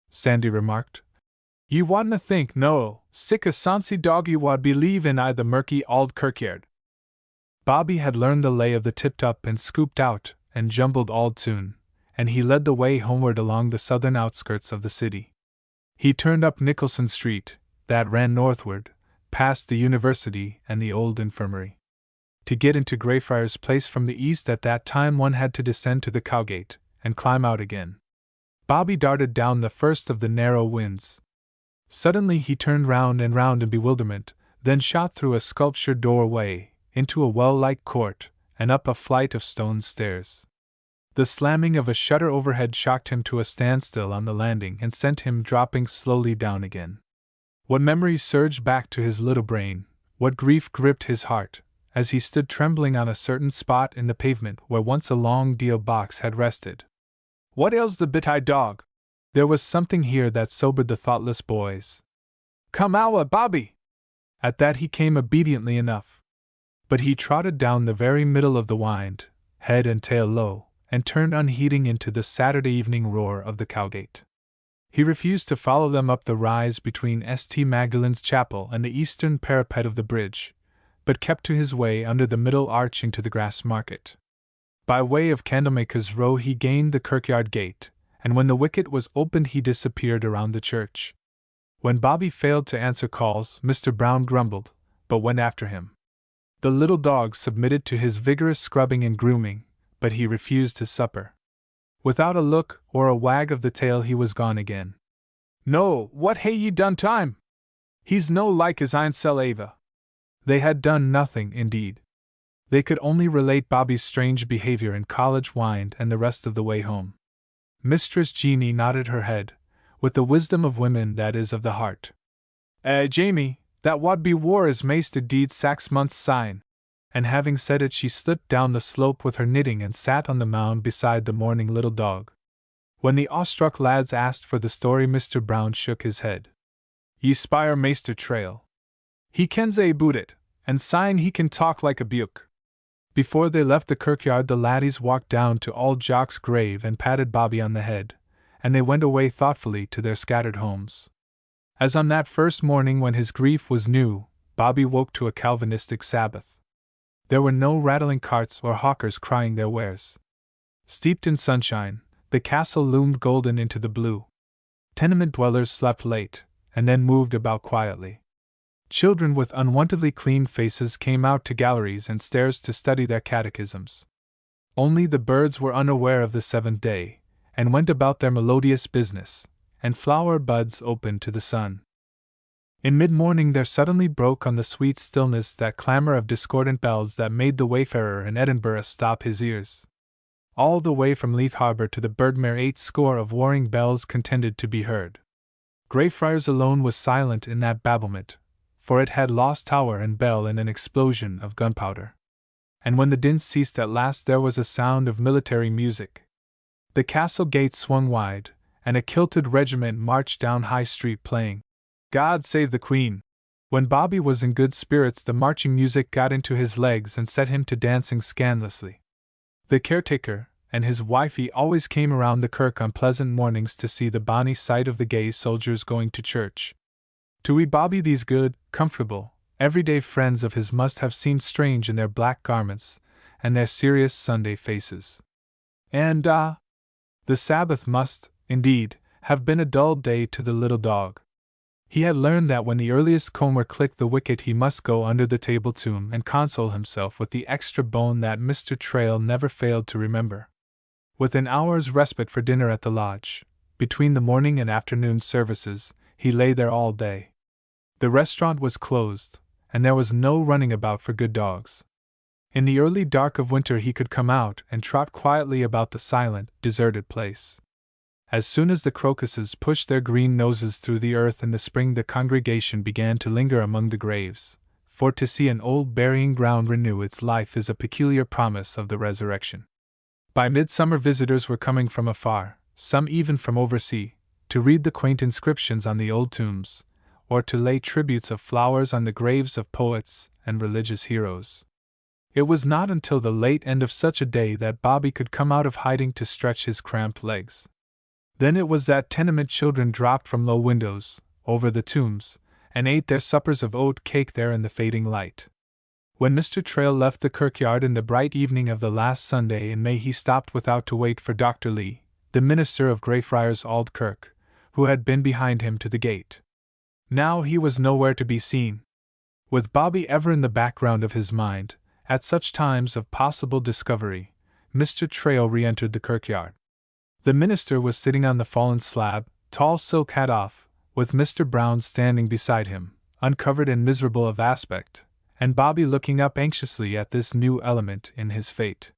Sandy remarked, "Ye wadna think, no, sic a sonsie dog ye wad believe in I the murky auld kirkyard." Bobby had learned the lay of the tipped-up and scooped-out and jumbled auld tune, and he led the way homeward along the southern outskirts of the city. He turned up Nicholson Street, that ran northward, past the university and the old infirmary. To get into Greyfriars Place from the east at that time one had to descend to the Cowgate, and climb out again. Bobby darted down the first of the narrow wynds. Suddenly he turned round and round in bewilderment, then shot through a sculptured doorway, into a well-like court, and up a flight of stone stairs. The slamming of a shutter overhead shocked him to a standstill on the landing and sent him dropping slowly down again. What memories surged back to his little brain, what grief gripped his heart, as he stood trembling on a certain spot in the pavement where once a long deal box had rested. "What ails the bit-eyed dog?" There was something here that sobered the thoughtless boys. "Come oua, Bobby!" At that he came obediently enough. But he trotted down the very middle of the wynd, head and tail low, and turned unheeding into the Saturday evening roar of the Cowgate. He refused to follow them up the rise between St. Magdalen's Chapel and the eastern parapet of the bridge, but kept to his way under the middle arch into the Grassmarket. By way of Candlemaker's Row he gained the kirkyard gate, and when the wicket was opened he disappeared around the church. When Bobby failed to answer calls, Mr. Brown grumbled, but went after him. The little dog submitted to his vigorous scrubbing and grooming, but he refused his supper. Without a look or a wag of the tail he was gone again. "No, what hae ye done to him? He's no like his ain sel Ava." They had done nothing, indeed. They could only relate Bobby's strange behavior in College Wynd and the rest of the way home. Mistress Jeanie nodded her head, with the wisdom of women that is of the heart. Jamie, that wad be war as maist deed 6 months syne." And having said it she slipped down the slope with her knitting and sat on the mound beside the mourning little dog. When the awestruck lads asked for the story Mr. Brown shook his head. "Ye spire Maister Trail. He kens a' aboot it, and syne he can talk like a buke." Before they left the kirkyard the laddies walked down to old Jock's grave and patted Bobby on the head, and they went away thoughtfully to their scattered homes. As on that first morning when his grief was new, Bobby woke to a Calvinistic Sabbath. There were no rattling carts or hawkers crying their wares. Steeped in sunshine, the castle loomed golden into the blue. Tenement dwellers slept late, and then moved about quietly. Children with unwontedly clean faces came out to galleries and stairs to study their catechisms. Only the birds were unaware of the seventh day, and went about their melodious business, and flower buds opened to the sun. In mid-morning there suddenly broke on the sweet stillness that clamor of discordant bells that made the wayfarer in Edinburgh stop his ears. All the way from Leith Harbour to the Birdmere 8 score of warring bells contended to be heard. Greyfriars alone was silent in that babblement, for it had lost tower and bell in an explosion of gunpowder. and when the din ceased at last there was a sound of military music. The castle gate swung wide, and a kilted regiment marched down High Street playing God Save the Queen. When Bobby was in good spirits the marching music got into his legs and set him to dancing scandalously. The caretaker and his wifey always came around the kirk on pleasant mornings to see the bonny sight of the gay soldiers going to church. To wee Bobby these good, comfortable, everyday friends of his must have seemed strange in their black garments and their serious Sunday faces. And the Sabbath must, indeed, have been a dull day to the little dog. He had learned that when the earliest comber clicked the wicket he must go under the table tomb and console himself with the extra bone that Mr. Trail never failed to remember. With an hour's respite for dinner at the lodge, between the morning and afternoon services, he lay there all day. The restaurant was closed, and there was no running about for good dogs. In the early dark of winter he could come out and trot quietly about the silent, deserted place. As soon as the crocuses pushed their green noses through the earth in the spring the congregation began to linger among the graves, for to see an old burying ground renew its life is a peculiar promise of the resurrection. By midsummer visitors were coming from afar, some even from oversea, to read the quaint inscriptions on the old tombs, or to lay tributes of flowers on the graves of poets and religious heroes. It was not until the late end of such a day that Bobby could come out of hiding to stretch his cramped legs. Then it was that tenement children dropped from low windows, over the tombs, and ate their suppers of oat cake there in the fading light. When Mr. Trail left the kirkyard in the bright evening of the last Sunday in May he stopped without to wait for Dr. Lee, the minister of Greyfriars Auld Kirk, who had been behind him to the gate. Now he was nowhere to be seen. With Bobby ever in the background of his mind, at such times of possible discovery, Mr. Trail re-entered the kirkyard. The minister was sitting on the fallen slab, tall silk hat off, with Mr. Brown standing beside him, uncovered and miserable of aspect, and Bobby looking up anxiously at this new element in his fate.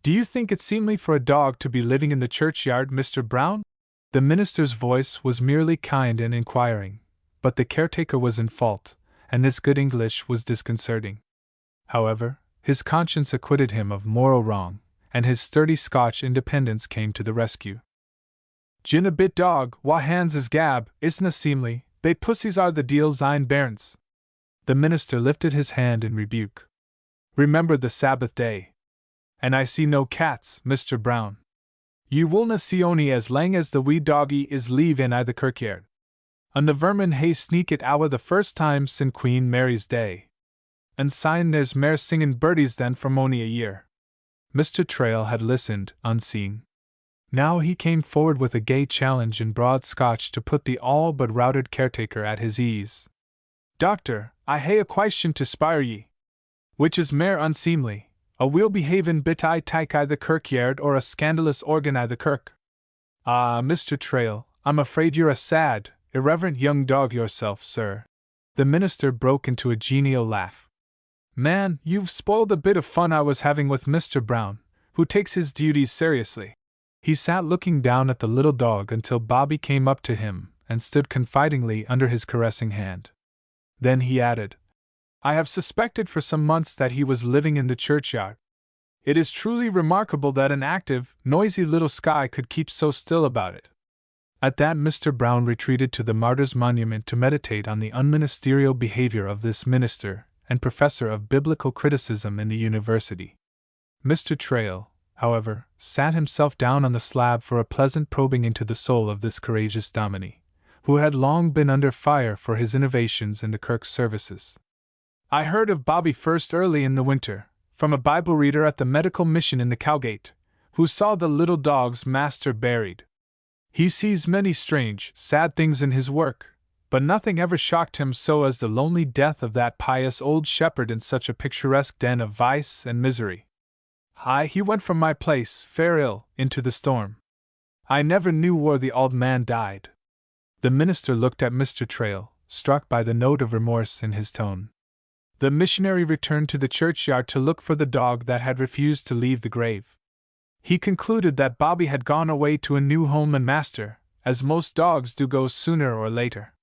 "Do you think it seemly for a dog to be living in the churchyard, Mr. Brown?" The minister's voice was merely kind and inquiring, but the caretaker was in fault, and this good English was disconcerting. However, his conscience acquitted him of moral wrong, and his sturdy Scotch independence came to the rescue. "Gin a bit dog, wha hands is gab, isna seemly, they pussies are the deal zine bairns." The minister lifted his hand in rebuke. "Remember the Sabbath day. And I see no cats, Mr. Brown. You willna see ony as lang as the wee doggy is leave in I the kirkyard. And the vermin hae sneakit awa the first time sin Queen Mary's day. And syne there's mair singin' birdies than for mony a year." Mr. Trail had listened, unseen. Now he came forward with a gay challenge in broad Scotch to put the all but routed caretaker at his ease. "Doctor, I hae a question to spire ye. Which is mair unseemly, a weel-behavin' bit I tyke I the kirkyard or a scandalous organ I the kirk?" "Ah, Mr. Trail, I'm afraid you're a sad, irreverent young dog yourself, sir." The minister broke into a genial laugh. "Man, you've spoiled the bit of fun I was having with Mr. Brown, who takes his duties seriously." He sat looking down at the little dog until Bobby came up to him and stood confidingly under his caressing hand. Then he added, "I have suspected for some months that he was living in the churchyard. It is truly remarkable that an active, noisy little Skye could keep so still about it." At that Mr. Brown retreated to the Martyr's Monument to meditate on the unministerial behavior of this minister and professor of biblical criticism in the university. Mr. Trail, however, sat himself down on the slab for a pleasant probing into the soul of this courageous dominie, who had long been under fire for his innovations in the kirk services. "I heard of Bobby first early in the winter, from a Bible reader at the medical mission in the Cowgate, who saw the little dog's master buried. He sees many strange, sad things in his work, but nothing ever shocked him so as the lonely death of that pious old shepherd in such a picturesque den of vice and misery. Aye, he went from my place, fair ill, into the storm. I never knew where the auld man died." The minister looked at Mr. Trail, struck by the note of remorse in his tone. The missionary returned to the churchyard to look for the dog that had refused to leave the grave. He concluded that Bobby had gone away to a new home and master, as most dogs do go sooner or later.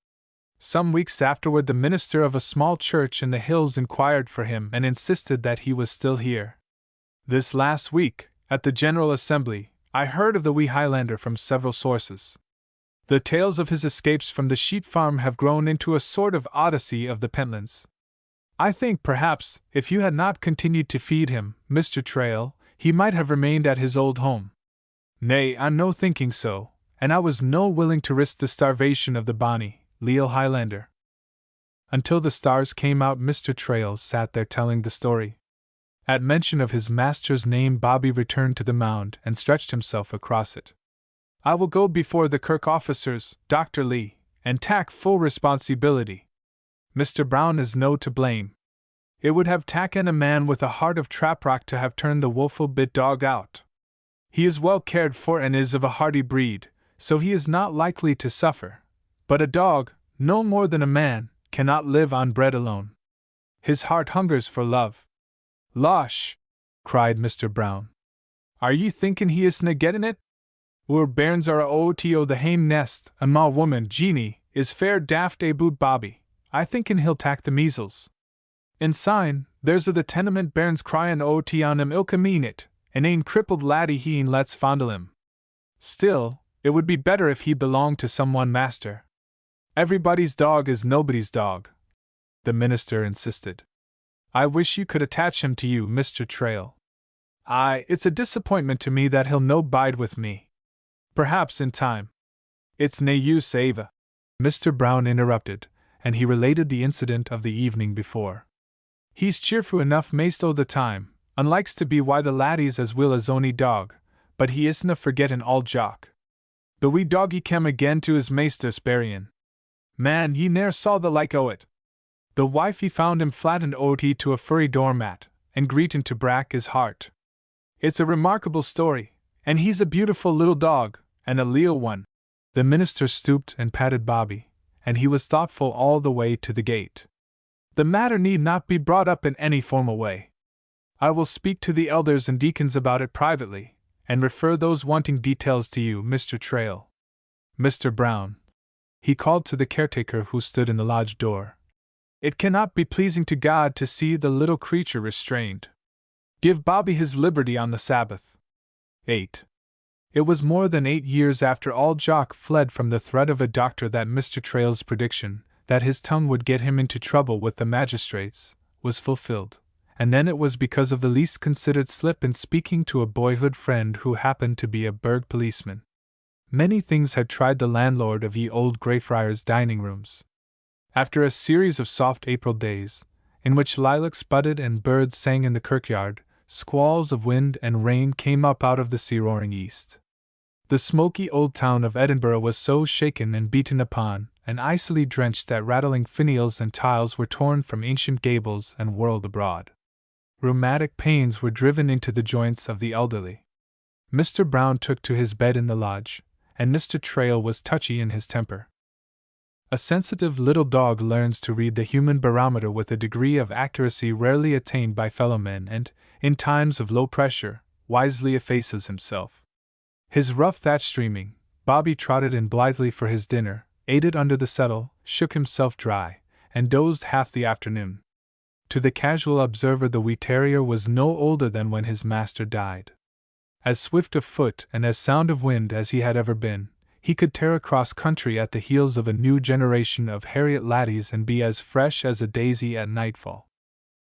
Some weeks afterward, the minister of a small church in the hills inquired for him and insisted that he was still here. This last week, at the General Assembly, I heard of the wee Highlander from several sources. The tales of his escapes from the sheep farm have grown into a sort of odyssey of the Pentlands. I think, perhaps, if you had not continued to feed him, Mr. Trail, he might have remained at his old home. Nay, I'm no thinking so, and I was no willing to risk the starvation of the bonny, leal Highlander. Until the stars came out, Mr. Trail sat there telling the story. At mention of his master's name, Bobby returned to the mound and stretched himself across it. I will go before the Kirk officers, Dr. Lee, and tak full responsibility. Mr. Brown is no to blame. It would have taken a man with a heart of traprock to have turned the woeful bit dog out. He is well cared for and is of a hardy breed, so he is not likely to suffer. But a dog, no more than a man, cannot live on bread alone. His heart hungers for love. Losh! Cried Mr. Brown. Are ye thinking he isna getting it? Oor bairns are a o the hame nest, and ma woman, Jeanie, is fair daft aboot Bobby. I thinkin' he'll tak the measles. In sign, there's the tenement bairns cryin' on him ilka minute, and ain crippled laddie he ain lets fondle him. Still, it would be better if he belonged to some one master. Everybody's dog is nobody's dog, the minister insisted. I wish you could attach him to you, Mr. Trail. Aye, it's a disappointment to me that he'll no bide with me. Perhaps in time. It's nae use, Ava, Mr. Brown interrupted, and he related the incident of the evening before. He's cheerful enough maist o' the time, and likes to be wy the laddies as will as ony dog, but he isna forgettin' all jock. The wee doggy kem again to his maisters burying. Man, ye ne'er saw the like o' it. The wifey found him flattened ot to a furry doormat, and greetin' to brack his heart. It's a remarkable story, and he's a beautiful little dog, and a leal one. The minister stooped and patted Bobby, and he was thoughtful all the way to the gate. The matter need not be brought up in any formal way. I will speak to the elders and deacons about it privately, and refer those wanting details to you, Mr. Trail. Mr. Brown, he called to the caretaker who stood in the lodge door. It cannot be pleasing to God to see the little creature restrained. Give Bobby his liberty on the Sabbath. 8. It was more than 8 years after all Jock fled from the threat of a doctor that Mr. Trail's prediction, that his tongue would get him into trouble with the magistrates, was fulfilled, and then it was because of the least considered slip in speaking to a boyhood friend who happened to be a burgh policeman. Many things had tried the landlord of ye old Greyfriars dining rooms. After a series of soft April days, in which lilacs budded and birds sang in the kirkyard, squalls of wind and rain came up out of the sea-roaring east. The smoky old town of Edinburgh was so shaken and beaten upon, and icily drenched that rattling finials and tiles were torn from ancient gables and whirled abroad. Rheumatic pains were driven into the joints of the elderly. Mr. Brown took to his bed in the lodge, and Mr. Trail was touchy in his temper. A sensitive little dog learns to read the human barometer with a degree of accuracy rarely attained by fellow men and, in times of low pressure, wisely effaces himself. His rough thatch streaming, Bobby trotted in blithely for his dinner, ate it under the settle, shook himself dry, and dozed half the afternoon. To the casual observer the wee terrier was no older than when his master died. As swift of foot and as sound of wind as he had ever been, he could tear across country at the heels of a new generation of Harriet laddies and be as fresh as a daisy at nightfall.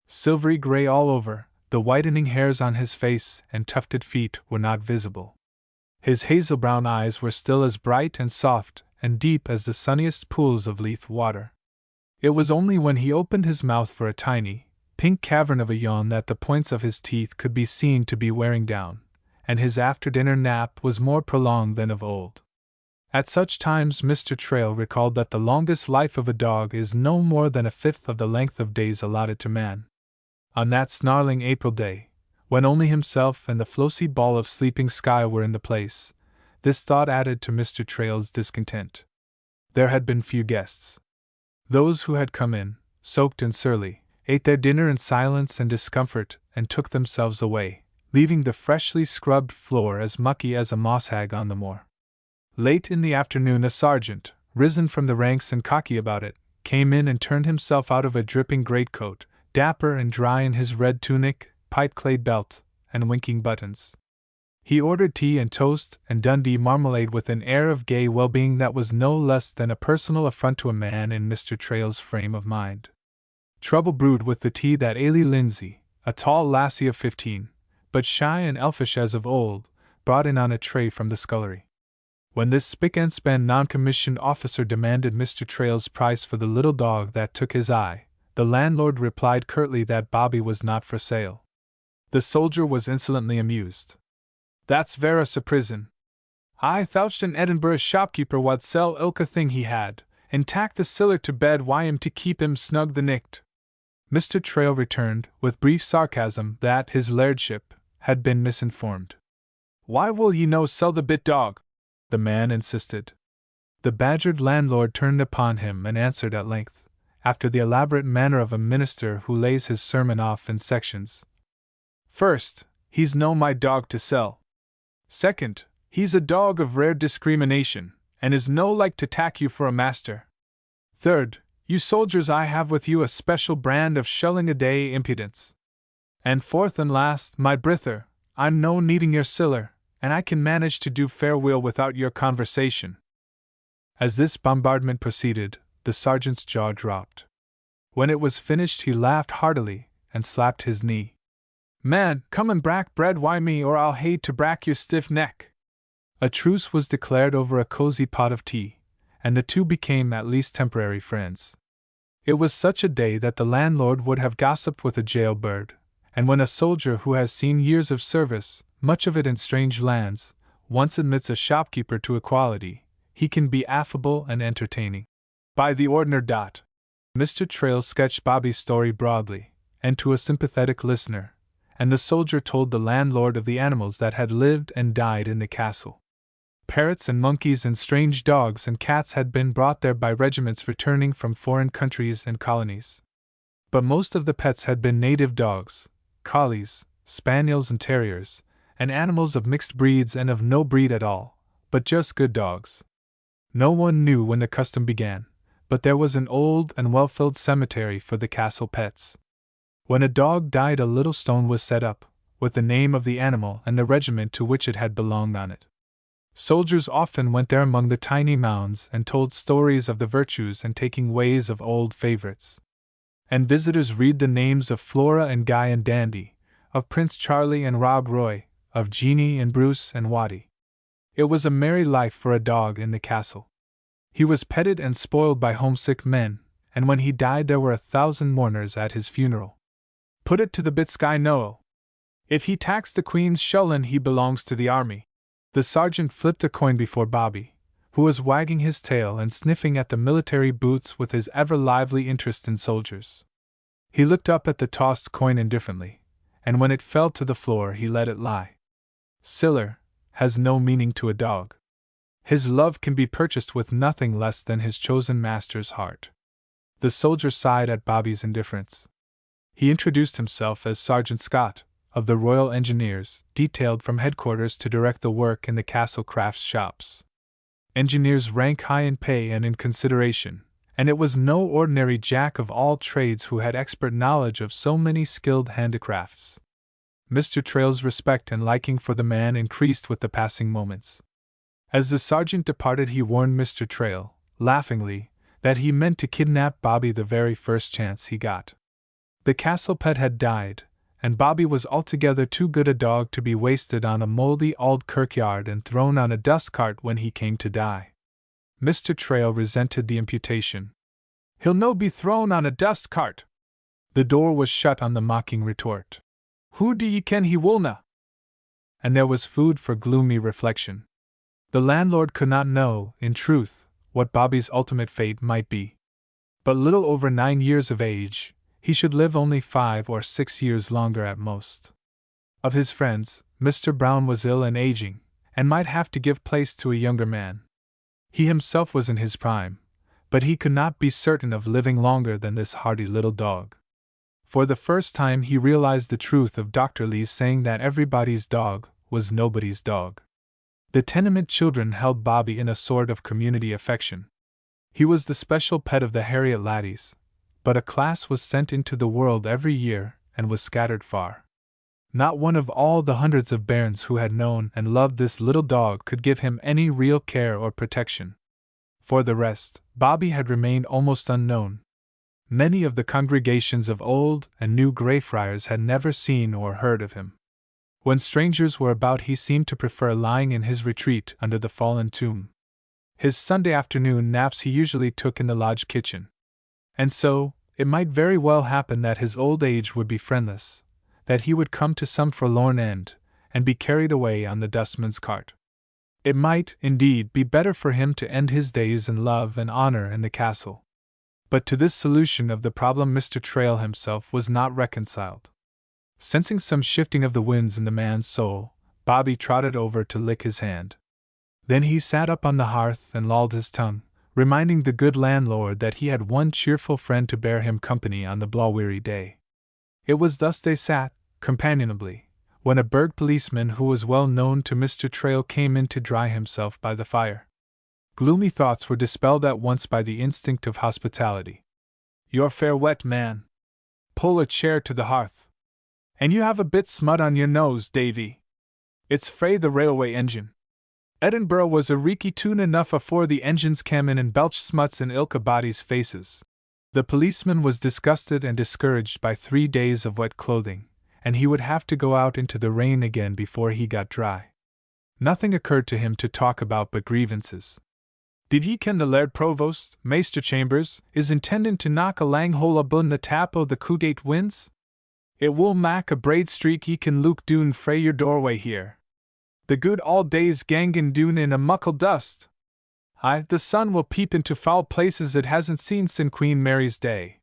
Silvery grey all over, the whitening hairs on his face and tufted feet were not visible. His hazel-brown eyes were still as bright and soft and deep as the sunniest pools of Leith water. It was only when he opened his mouth for a tiny, pink cavern of a yawn that the points of his teeth could be seen to be wearing down, and his after-dinner nap was more prolonged than of old. At such times Mr. Trail recalled that the longest life of a dog is no more than a fifth of the length of days allotted to man. On that snarling April day, when only himself and the flossy ball of sleeping sky were in the place, this thought added to Mr. Trail's discontent. There had been few guests. Those who had come in, soaked and surly, ate their dinner in silence and discomfort and took themselves away, leaving the freshly scrubbed floor as mucky as a moss-hag on the moor. Late in the afternoon a sergeant, risen from the ranks and cocky about it, came in and turned himself out of a dripping greatcoat, dapper and dry in his red tunic, pipe-clayed belt, and winking buttons. He ordered tea and toast and Dundee marmalade with an air of gay well-being that was no less than a personal affront to a man in Mr. Traill's frame of mind. Trouble brewed with the tea that Ailie Lindsay, a tall lassie of 15, but shy and elfish as of old, brought in on a tray from the scullery. When this spick-and-span non-commissioned officer demanded Mr. Traill's price for the little dog that took his eye, the landlord replied curtly that Bobby was not for sale. The soldier was insolently amused. "That's vera surprisin'. I thoucht an Edinburgh shopkeeper wad sell ilka thing he had, and tak the siller to bed wi' him to keep him snug the nicht." Mr. Traill returned, with brief sarcasm, that his lairdship had been misinformed. "Why will ye no sell the bit dog?" the man insisted. The badgered landlord turned upon him and answered at length, after the elaborate manner of a minister who lays his sermon off in sections. "First, he's no my dog to sell. Second, he's a dog of rare discrimination, and is no like to tak you for a master. Third, you soldiers I have with you a special brand of shilling-a-day impudence. And fourth and last, my brither, I'm no needing your siller, and I can manage to do fair will without your conversation." As this bombardment proceeded, the sergeant's jaw dropped. When it was finished he laughed heartily, and slapped his knee. "Man, come and brak bread wi' me or I'll hae to brak your stiff neck." A truce was declared over a cosy pot of tea, and the two became at least temporary friends. It was such a day that the landlord would have gossiped with a jailbird, and when a soldier who has seen years of service, much of it in strange lands, once admits a shopkeeper to equality, he can be affable and entertaining. By the ordner dot. Mr. Trail sketched Bobby's story broadly, and to a sympathetic listener, and the soldier told the landlord of the animals that had lived and died in the castle. Parrots and monkeys and strange dogs and cats had been brought there by regiments returning from foreign countries and colonies. But most of the pets had been native dogs, collies, spaniels and terriers, and animals of mixed breeds and of no breed at all, but just good dogs. No one knew when the custom began, but there was an old and well-filled cemetery for the castle pets. When a dog died, a little stone was set up, with the name of the animal and the regiment to which it had belonged on it. Soldiers often went there among the tiny mounds and told stories of the virtues and taking ways of old favorites. And visitors read the names of Flora and Guy and Dandy, of Prince Charlie and Rob Roy, of Jeanie and Bruce and Watty. It was a merry life for a dog in the castle. He was petted and spoiled by homesick men, and when he died there were 1,000 mourners at his funeral. Put it to the bit Sky Noel. If he taks the Queen's shillin' he belongs to the army. The sergeant flipped a coin before Bobby, who was wagging his tail and sniffing at the military boots with his ever-lively interest in soldiers. He looked up at the tossed coin indifferently, and when it fell to the floor he let it lie. Siller has no meaning to a dog. His love can be purchased with nothing less than his chosen master's heart. The soldier sighed at Bobby's indifference. He introduced himself as Sergeant Scott, of the Royal Engineers, detailed from headquarters to direct the work in the castle crafts shops. Engineers rank high in pay and in consideration, and it was no ordinary jack of all trades who had expert knowledge of so many skilled handicrafts. Mr. Traill's respect and liking for the man increased with the passing moments. As the sergeant departed he warned Mr. Traill, laughingly, that he meant to kidnap Bobby the very first chance he got. The castle pet had died, and Bobby was altogether too good a dog to be wasted on a mouldy old kirkyard and thrown on a dust cart when he came to die. Mr. Traill resented the imputation. "He'll no be thrown on a dust cart." The door was shut on the mocking retort. "Who do ye ken he willna?" And there was food for gloomy reflection. The landlord could not know, in truth, what Bobby's ultimate fate might be. But little over 9 years of age, he should live only 5 or 6 years longer at most. Of his friends, Mr. Brown was ill and aging, and might have to give place to a younger man. He himself was in his prime, but he could not be certain of living longer than this hardy little dog. For the first time he realized the truth of Dr. Lee's saying that everybody's dog was nobody's dog. The tenement children held Bobby in a sort of community affection. He was the special pet of the Harriet laddies, but a class was sent into the world every year and was scattered far. Not one of all the hundreds of bairns who had known and loved this little dog could give him any real care or protection. For the rest, Bobby had remained almost unknown. Many of the congregations of old and new Greyfriars had never seen or heard of him. When strangers were about, he seemed to prefer lying in his retreat under the fallen tomb. His Sunday afternoon naps he usually took in the lodge kitchen. And so, it might very well happen that his old age would be friendless, that he would come to some forlorn end, and be carried away on the dustman's cart. It might, indeed, be better for him to end his days in love and honor in the castle. But to this solution of the problem Mr. Trail himself was not reconciled. Sensing some shifting of the winds in the man's soul, Bobby trotted over to lick his hand. Then he sat up on the hearth and lolled his tongue, reminding the good landlord that he had one cheerful friend to bear him company on the blaw-weary day. It was thus they sat, companionably, when a burg policeman who was well known to Mr. Trail came in to dry himself by the fire. Gloomy thoughts were dispelled at once by the instinct of hospitality. "You're fair wet, man. Pull a chair to the hearth. And you have a bit smut on your nose, Davy. It's frae the railway engine." Edinburgh was a reeky tune enough afore the engines cam in and belched smuts in ilka body's faces. The policeman was disgusted and discouraged by 3 days of wet clothing, and he would have to go out into the rain again before he got dry. Nothing occurred to him to talk about but grievances. "Did ye ken the Laird Provost, Maister Chambers, is intending to knock a lang hole abune the tap o' the Coogate winds? It will mak a braid streak ye can look doon frae your doorway here. The good auld days gangin' doon in a muckle dust. Aye, the sun will peep into foul places it hasn't seen sin Queen Mary's day.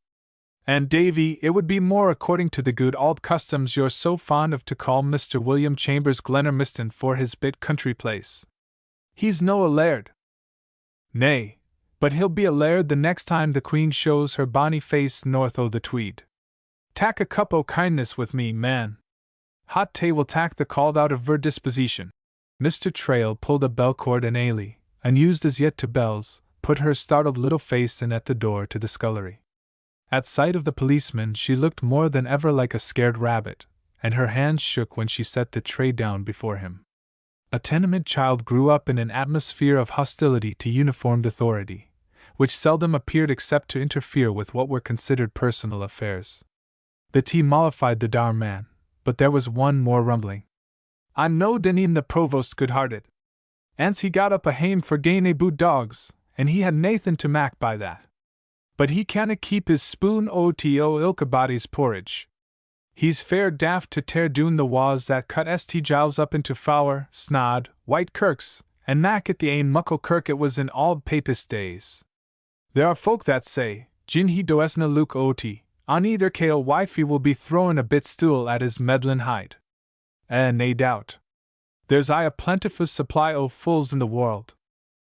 And Davy, it would be more according to the good auld customs you're so fond of to call Mr. William Chambers Glenormiston for his bit country place. He's no a laird. Nay, but he'll be a laird the next time the Queen shows her bonny face north o' the Tweed. Tak a cup o' kindness with me, man. Hot tay will tak the called out of ver disposition." Mr. Trail pulled a bell-cord, and Ailey, unused as yet to bells, put her startled little face in at the door to the scullery. At sight of the policeman she looked more than ever like a scared rabbit, and her hands shook when she set the tray down before him. A tenement child grew up in an atmosphere of hostility to uniformed authority, which seldom appeared except to interfere with what were considered personal affairs. The tea mollified the dour man, but there was one more rumbling. "I knowed an e'en the provost good-hearted. Ance he got up a hame for gain a boot dogs, and he had naethin to mak by that. But he canna keep his spoon o' ilka body's porridge. He's fair daft to tear doon the wa's that cut St. Giles up into fower, snod, white kirks, and mak it the ain muckle kirk it was in auld papist days. There are folk that say, gin he doesna look ot, on either kale wifey will be throwin' a bit stool at his meddlin' hide. Nae doubt. There's aye a plentiful supply o' fools in the world."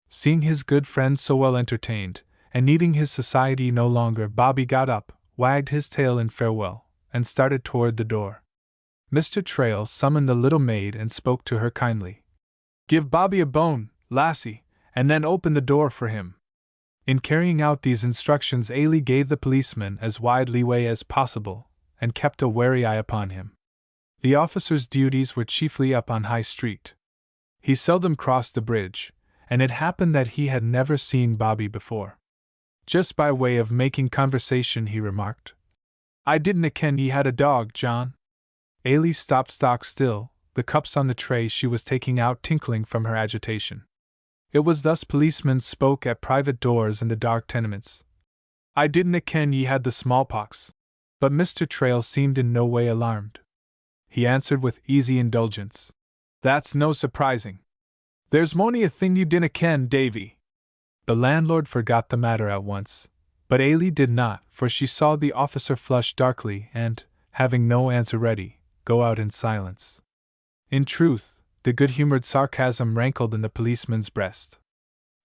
Seeing his good friend so well entertained, and needing his society no longer, Bobby got up, wagged his tail in farewell, and started toward the door. Mr. Trail summoned the little maid and spoke to her kindly. "Give Bobby a bone, lassie, and then open the door for him." In carrying out these instructions, Ailey gave the policeman as wide leeway as possible, and kept a wary eye upon him. The officer's duties were chiefly up on High Street. He seldom crossed the bridge, and it happened that he had never seen Bobby before. Just by way of making conversation, he remarked, "I didna ken ye had a dog, John." Ailey stopped stock still, the cups on the tray she was taking out tinkling from her agitation. It was thus policemen spoke at private doors in the dark tenements. "I didna ken ye had the smallpox." But Mr. Trail seemed in no way alarmed. He answered with easy indulgence, "That's no surprising. There's mony a thing you dinna ken, Davy." The landlord forgot the matter at once, but Ailey did not, for she saw the officer flush darkly and, having no answer ready, go out in silence. In truth, the good-humored sarcasm rankled in the policeman's breast.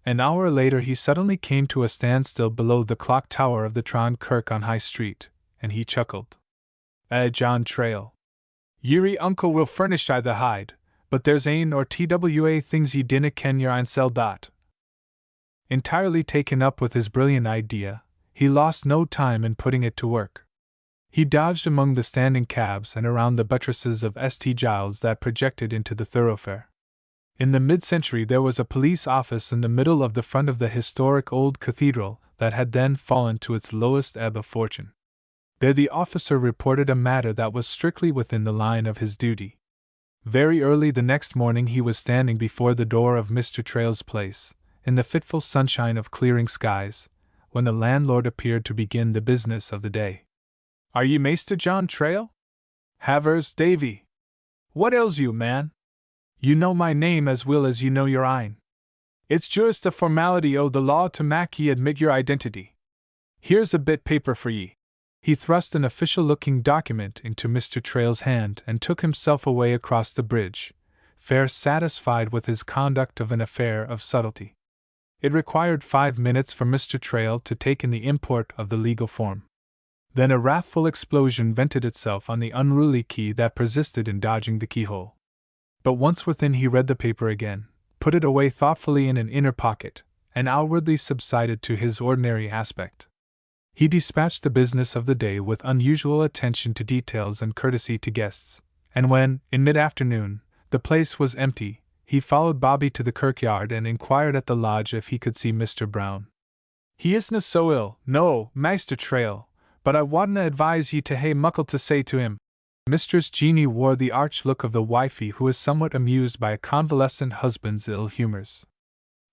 An hour later he suddenly came to a standstill below the clock tower of the Tron Kirk on High Street, and he chuckled. John Trail. Yeri uncle will furnish I the hide, but there's ane or twa things ye dinna ken your einsel dot." Entirely taken up with his brilliant idea, he lost no time in putting it to work. He dodged among the standing cabs and around the buttresses of St. Giles that projected into the thoroughfare. In the mid-century there was a police office in the middle of the front of the historic old cathedral that had then fallen to its lowest ebb of fortune. There the officer reported a matter that was strictly within the line of his duty. Very early the next morning he was standing before the door of Mr. Traill's place, in the fitful sunshine of clearing skies, when the landlord appeared to begin the business of the day. "Are ye Maister John Trail?" "Havers, Davy." "What ails you, man? You know my name as well as you know your ain. It's just a formality o' the law to mak ye admit your identity. Here's a bit paper for ye." He thrust an official-looking document into Mr. Traill's hand and took himself away across the bridge, fair satisfied with his conduct of an affair of subtlety. It required 5 minutes for Mr. Trail to take in the import of the legal form. Then a wrathful explosion vented itself on the unruly key that persisted in dodging the keyhole. But once within he read the paper again, put it away thoughtfully in an inner pocket, and outwardly subsided to his ordinary aspect. He dispatched the business of the day with unusual attention to details and courtesy to guests, and when, in mid-afternoon, the place was empty, he followed Bobby to the kirkyard and inquired at the lodge if he could see Mr. Brown. "He isna so ill, no, Maister Trail, but I wadna advise ye to hae muckle to say to him." Mistress Jeanie wore the arch look of the wifey who is somewhat amused by a convalescent husband's ill humours.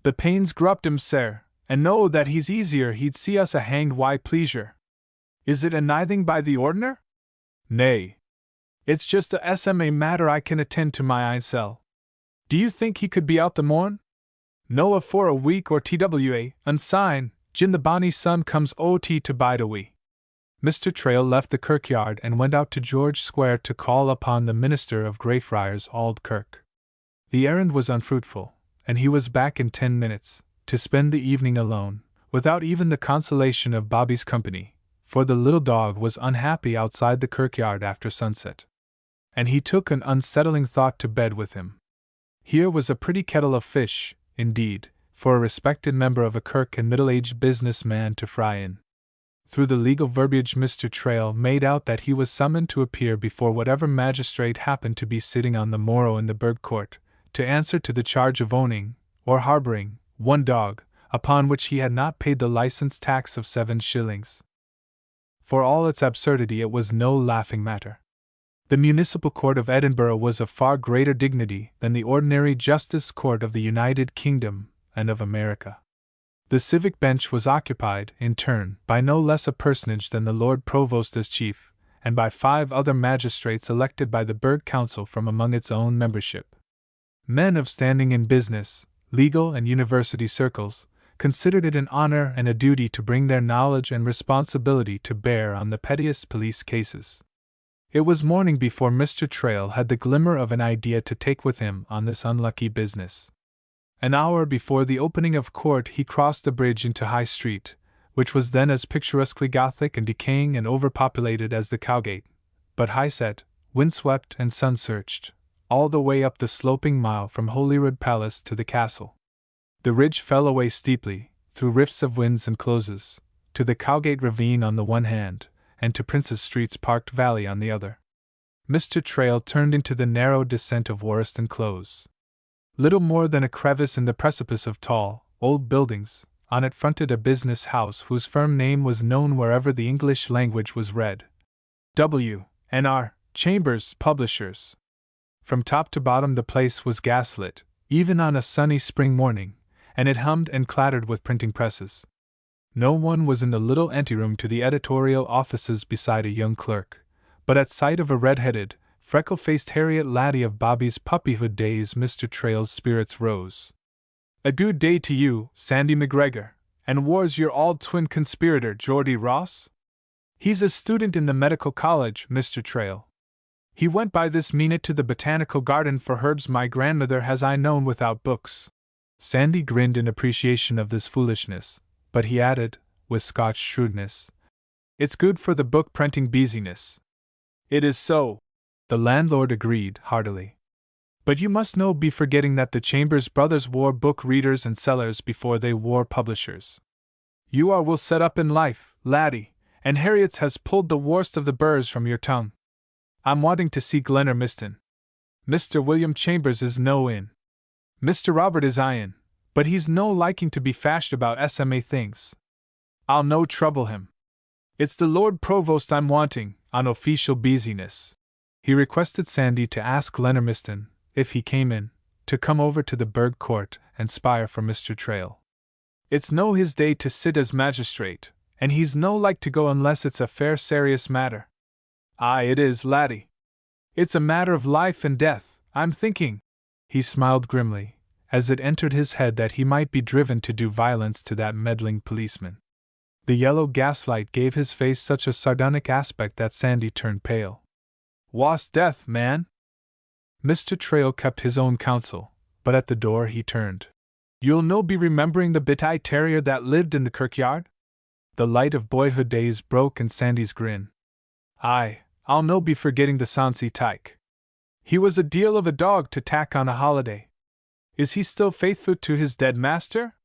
"The pain's grupped him, sir, and know that he's easier he'd see us a hanged why pleasure." "Is it a nithing by the ordiner?" "Nay. It's just a SMA matter I can attend to my ain sel." "Do you think he could be out the morn?" "No, afore a week or twa, unsign, gin the bonny sun comes ot to bide a wee." Mr. Trail left the kirkyard and went out to George Square to call upon the minister of Greyfriars Auld Kirk. The errand was unfruitful, and he was back in 10 minutes, to spend the evening alone, without even the consolation of Bobby's company, for the little dog was unhappy outside the kirkyard after sunset. And he took an unsettling thought to bed with him. Here was a pretty kettle of fish, indeed, for a respected member of a kirk and middle-aged business man to fry in. Through the legal verbiage Mr. Trail made out that he was summoned to appear before whatever magistrate happened to be sitting on the morrow in the Burg Court, to answer to the charge of owning, or harbouring, one dog, upon which he had not paid the license tax of 7 shillings. For all its absurdity it was no laughing matter. The Municipal Court of Edinburgh was of far greater dignity than the ordinary Justice Court of the United Kingdom and of America. The civic bench was occupied, in turn, by no less a personage than the Lord Provost as chief, and by 5 other magistrates elected by the Burg Council from among its own membership. Men of standing in business, legal and university circles, considered it an honor and a duty to bring their knowledge and responsibility to bear on the pettiest police cases. It was morning before Mr. Trail had the glimmer of an idea to take with him on this unlucky business. An hour before the opening of court he crossed the bridge into High Street, which was then as picturesquely Gothic and decaying and overpopulated as the Cowgate, but high-set, wind-swept and sun-searched, all the way up the sloping mile from Holyrood Palace to the castle. The ridge fell away steeply, through rifts of winds and closes, to the Cowgate ravine on the one hand, and to Prince's Street's parked valley on the other. Mr. Trail turned into the narrow descent of Warriston Close. Little more than a crevice in the precipice of tall, old buildings, on it fronted a business house whose firm name was known wherever the English language was read. W.N.R. Chambers, Publishers. From top to bottom the place was gaslit, even on a sunny spring morning, and it hummed and clattered with printing presses. No one was in the little anteroom to the editorial offices beside a young clerk, but at sight of a red-headed, freckle-faced Harriet laddie of Bobby's puppyhood days Mr. Trail's spirits rose. "A good day to you, Sandy McGregor, and war's your auld twin conspirator, Geordie Ross? He's a student in the medical college, Mr. Trail. He went by this minute to the botanical garden for herbs my grandmother has I known without books." Sandy grinned in appreciation of this foolishness, but he added, with Scotch shrewdness, "It's good for the book-printing beesiness." "It is so," the landlord agreed heartily. But you must no be forgetting that the Chambers brothers wore book readers and sellers before they wore publishers. You are well set up in life, laddie, and Harriet's has pulled the worst of the burrs from your tongue. I'm wanting to see Glenormiston. Mr. William Chambers is no in. Mr. Robert is in, but he's no liking to be fashed about SMA things. I'll no trouble him. It's the Lord Provost I'm wanting, on official business. He requested Sandy to ask Glenormiston, if he came in, to come over to the Burgh Court and spire for Mr. Trail. It's no his day to sit as magistrate, and he's no like to go unless it's a fair serious matter. Aye, it is, laddie. It's a matter of life and death, I'm thinking. He smiled grimly, as it entered his head that he might be driven to do violence to that meddling policeman. The yellow gaslight gave his face such a sardonic aspect that Sandy turned pale. "Wha's death, man?" Mr. Trail kept his own counsel, but at the door he turned. "You'll no be remembering the bit-eye terrier that lived in the kirkyard?" The light of boyhood days broke in Sandy's grin. "Aye, I'll no be forgetting the Sancy tyke. He was a deal of a dog to tack on a holiday. Is he still faithful to his dead master?"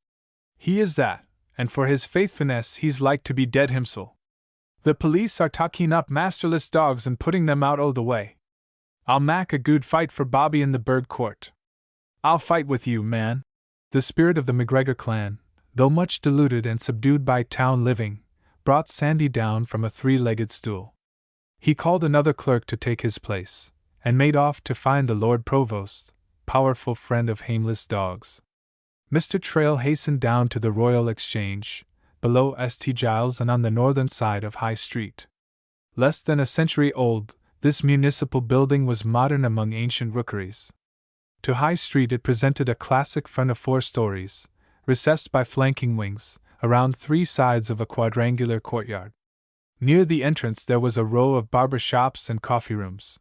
"He is that, and for his faithfulness he's like to be dead himself. The police are talking up masterless dogs and putting them out o' the way. I'll mak a good fight for Bobby in the Burgh Court. I'll fight with you, man." The spirit of the McGregor clan, though much diluted and subdued by town living, brought Sandy down from a three-legged stool. He called another clerk to take his place, and made off to find the Lord Provost, powerful friend of hameless dogs. Mr. Trail hastened down to the Royal Exchange, below St. Giles and on the northern side of High Street. Less than a century old, this municipal building was modern among ancient rookeries. To High Street it presented a classic front of 4 stories, recessed by flanking wings, around 3 sides of a quadrangular courtyard. Near the entrance there was a row of barber shops and coffee rooms.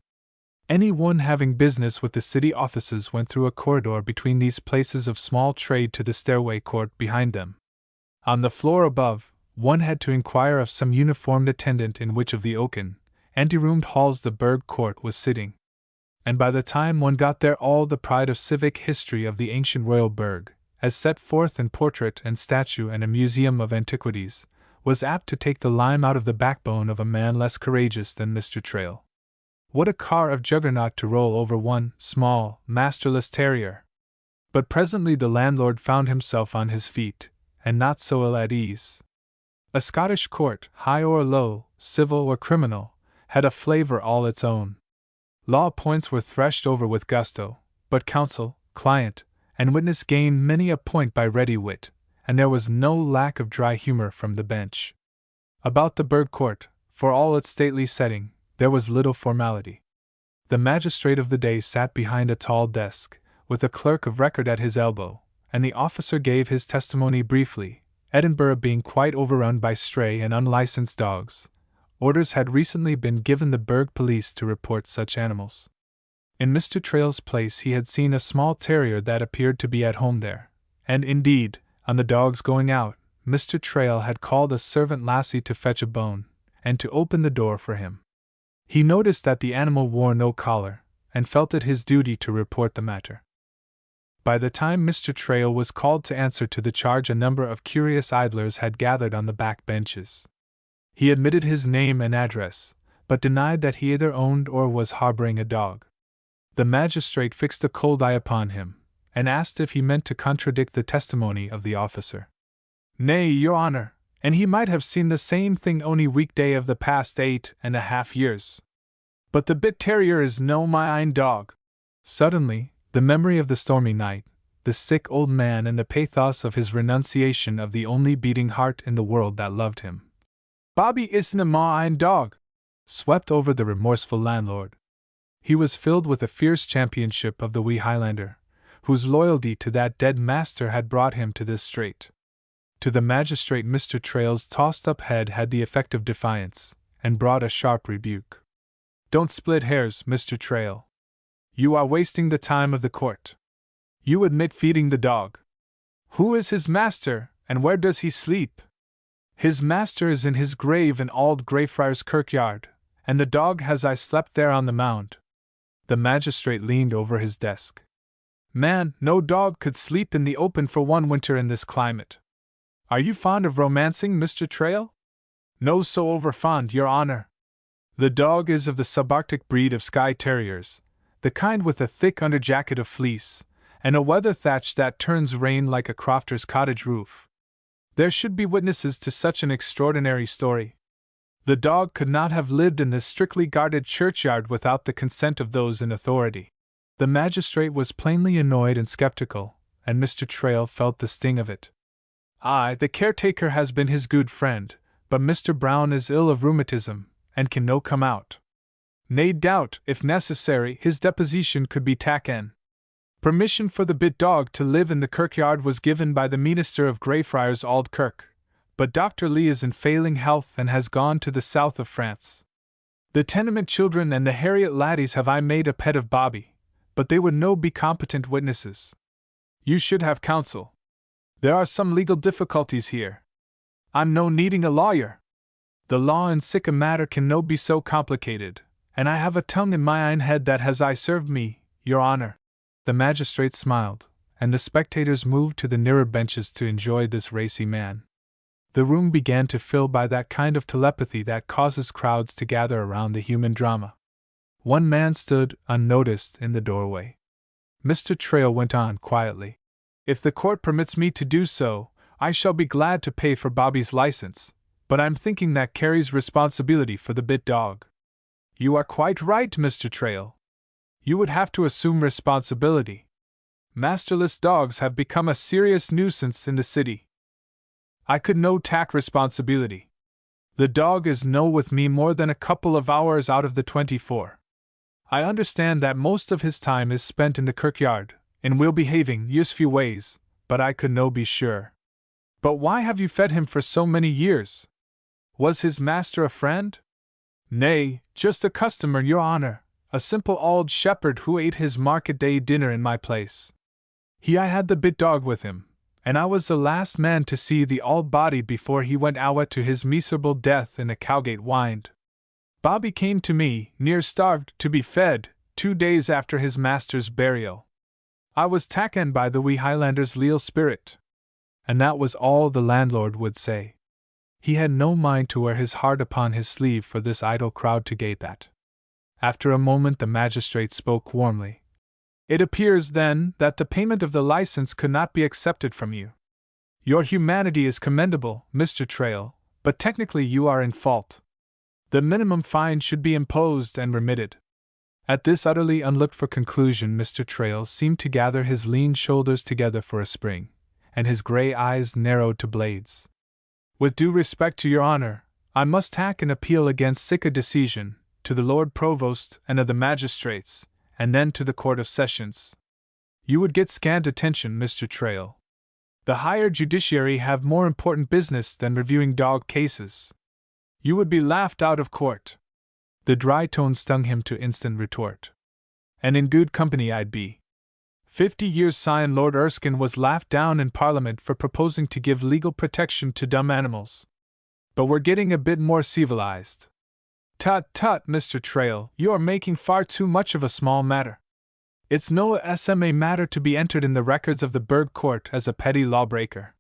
Any one having business with the city offices went through a corridor between these places of small trade to the stairway court behind them. On the floor above, one had to inquire of some uniformed attendant in which of the oaken, ante-roomed halls the Burgh Court was sitting. And by the time one got there all the pride of civic history of the ancient royal burgh, as set forth in portrait and statue and a museum of antiquities, was apt to take the lime out of the backbone of a man less courageous than Mr. Trail. What a car of juggernaut to roll over one small, masterless terrier! But presently the landlord found himself on his feet, and not so ill at ease. A Scottish court, high or low, civil or criminal, had a flavour all its own. Law points were threshed over with gusto, but counsel, client, and witness gained many a point by ready wit, and there was no lack of dry humour from the bench. About the Burgh Court, for all its stately setting, there was little formality. The magistrate of the day sat behind a tall desk, with a clerk of record at his elbow, and the officer gave his testimony briefly, Edinburgh being quite overrun by stray and unlicensed dogs. Orders had recently been given the Burgh police to report such animals. In Mr. Trail's place he had seen a small terrier that appeared to be at home there, and indeed, on the dogs going out, Mr. Trail had called a servant lassie to fetch a bone, and to open the door for him. He noticed that the animal wore no collar, and felt it his duty to report the matter. By the time Mr. Trail was called to answer to the charge, a number of curious idlers had gathered on the back benches. He admitted his name and address, but denied that he either owned or was harboring a dog. The magistrate fixed a cold eye upon him, and asked if he meant to contradict the testimony of the officer. "Nay, your honour, and he might have seen the same thing ony weekday of the past 8.5 years. But the bit terrier is no my ain dog." Suddenly, the memory of the stormy night, the sick old man, and the pathos of his renunciation of the only beating heart in the world that loved him. "Bobby isna ma ain dog," swept over the remorseful landlord. He was filled with a fierce championship of the wee Highlander, whose loyalty to that dead master had brought him to this strait. To the magistrate Mr. Trail's tossed-up head had the effect of defiance, and brought a sharp rebuke. "Don't split hairs, Mr. Trail. You are wasting the time of the court. You admit feeding the dog. Who is his master, and where does he sleep?" "His master is in his grave in Auld Greyfriars Kirkyard, and the dog has I slept there on the mound." The magistrate leaned over his desk. Man, no dog could sleep in the open for one winter in this climate. Are you fond of romancing, Mr. Trail? No, so over fond, Your Honor. The dog is of the subarctic breed of Skye Terriers, the kind with a thick underjacket of fleece, and a weather thatch that turns rain like a crofter's cottage roof. There should be witnesses to such an extraordinary story. The dog could not have lived in this strictly guarded churchyard without the consent of those in authority. The magistrate was plainly annoyed and skeptical, and Mr. Trail felt the sting of it. Aye, the caretaker has been his good friend, but Mr. Brown is ill of rheumatism, and can no come out. Nae doubt, if necessary, his deposition could be taken. Permission for the bit dog to live in the kirkyard was given by the minister of Greyfriars Auld Kirk, but Dr. Lee is in failing health and has gone to the south of France. The tenement children and the Harriet laddies have I made a pet of Bobby, but they would no be competent witnesses. You should have counsel. There are some legal difficulties here. I'm no needing a lawyer. The law in sic a matter can no be so complicated, and I have a tongue in my ain head that has I served me, Your Honor. The magistrate smiled, and the spectators moved to the nearer benches to enjoy this racy man. The room began to fill by that kind of telepathy that causes crowds to gather around the human drama. One man stood, unnoticed, in the doorway. Mr. Trail went on quietly. If the court permits me to do so, I shall be glad to pay for Bobby's license, but I'm thinking that carries responsibility for the bit dog. You are quite right, Mr. Trail. You would have to assume responsibility. Masterless dogs have become a serious nuisance in the city. I could no tak responsibility. The dog is no with me more than a couple of hours out of the 24. I understand that most of his time is spent in the kirkyard, in well-behaving, useful ways, but I could no be sure. But why have you fed him for so many years? Was his master a friend? Nay, just a customer, Your Honor, a simple auld shepherd who ate his market-day dinner in my place. I had the bit dog with him, and I was the last man to see the auld body before he went awa to his miserable death in a Cowgate wynd. Bobby came to me, near starved, to be fed, 2 days after his master's burial. I was taken by the wee Highlander's leal spirit. And that was all the landlord would say. He had no mind to wear his heart upon his sleeve for this idle crowd to gape at. After a moment the magistrate spoke warmly. It appears, then, that the payment of the license could not be accepted from you. Your humanity is commendable, Mr. Trail, but technically you are in fault. The minimum fine should be imposed and remitted. At this utterly unlooked-for conclusion Mr. Trail seemed to gather his lean shoulders together for a spring, and his grey eyes narrowed to blades. With due respect to Your Honor, I must tack an appeal against sic a decision, to the Lord Provost and of the magistrates, and then to the Court of Sessions. You would get scant attention, Mr. Trail. The higher judiciary have more important business than reviewing dog cases. You would be laughed out of court. The dry tone stung him to instant retort. And in good company I'd be. 50 years syne Lord Erskine was laughed down in Parliament for proposing to give legal protection to dumb animals. But we're getting a bit more civilized. Tut tut, Mr. Trail, you're making far too much of a small matter. It's no SMA matter to be entered in the records of the Burgh Court as a petty lawbreaker.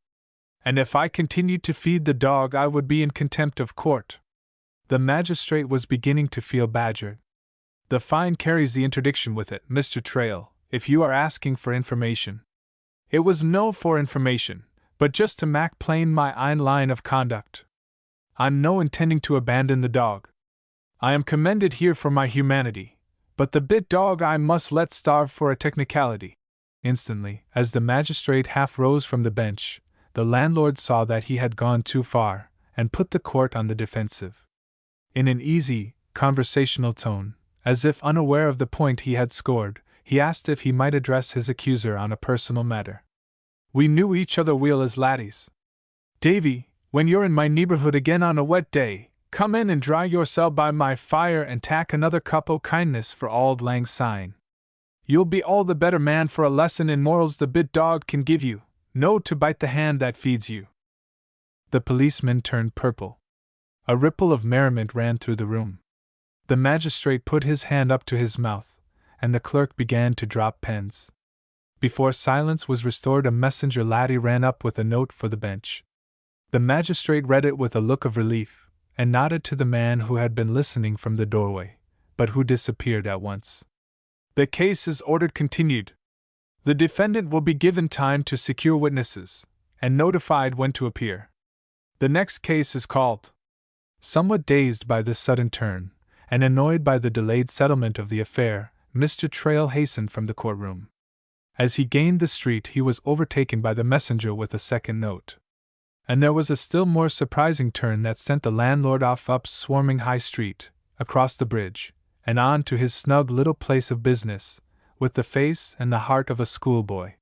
And if I continued to feed the dog I would be in contempt of court. The magistrate was beginning to feel badgered. The fine carries the interdiction with it, Mr. Trail, if you are asking for information. It was no for information, but just to mak plain my ain line of conduct. I'm no intending to abandon the dog. I am commended here for my humanity, but the bit dog I must let starve for a technicality. Instantly, as the magistrate half rose from the bench, the landlord saw that he had gone too far, and put the court on the defensive. In an easy, conversational tone, as if unaware of the point he had scored, he asked if he might address his accuser on a personal matter. We knew each other weel as laddies. Davy, when you're in my neighbourhood again on a wet day, come in and dry yoursel by my fire and tak another cup o' kindness for auld lang syne. You'll be all the better man for a lesson in morals the bit dog can give you, no to bite the hand that feeds you. The policeman turned purple. A ripple of merriment ran through the room. The magistrate put his hand up to his mouth, and the clerk began to drop pens. Before silence was restored, a messenger laddie ran up with a note for the bench. The magistrate read it with a look of relief, and nodded to the man who had been listening from the doorway, but who disappeared at once. The case is ordered continued. The defendant will be given time to secure witnesses, and notified when to appear. The next case is called. Somewhat dazed by this sudden turn, and annoyed by the delayed settlement of the affair, Mr. Trail hastened from the courtroom. As he gained the street, he was overtaken by the messenger with a second note. And there was a still more surprising turn that sent the landlord off up swarming High Street, across the bridge, and on to his snug little place of business, with the face and the heart of a schoolboy.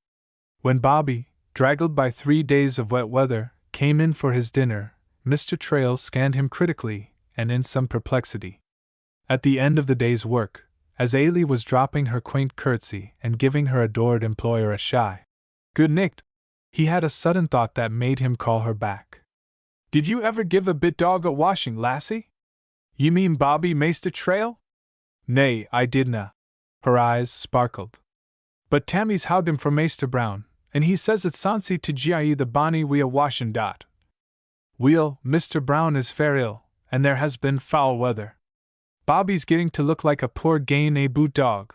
When Bobby, draggled by 3 days of wet weather, came in for his dinner, Mr. Trail scanned him critically and in some perplexity. At the end of the day's work, as Ailey was dropping her quaint curtsy and giving her adored employer a shy "Good nicht," he had a sudden thought that made him call her back. "Did you ever give a bit dog a washing, lassie? Ye mean Bobby, Maister Trail?" "Nay, I didna." Her eyes sparkled. "But Tammy's howd him for Maister Brown, and he says it's sonsie to gie the bonny wi' a washing dot. Weel, Mr. Brown is fair ill, and there has been foul weather. Bobby's getting to look like a poor gane a boot dog.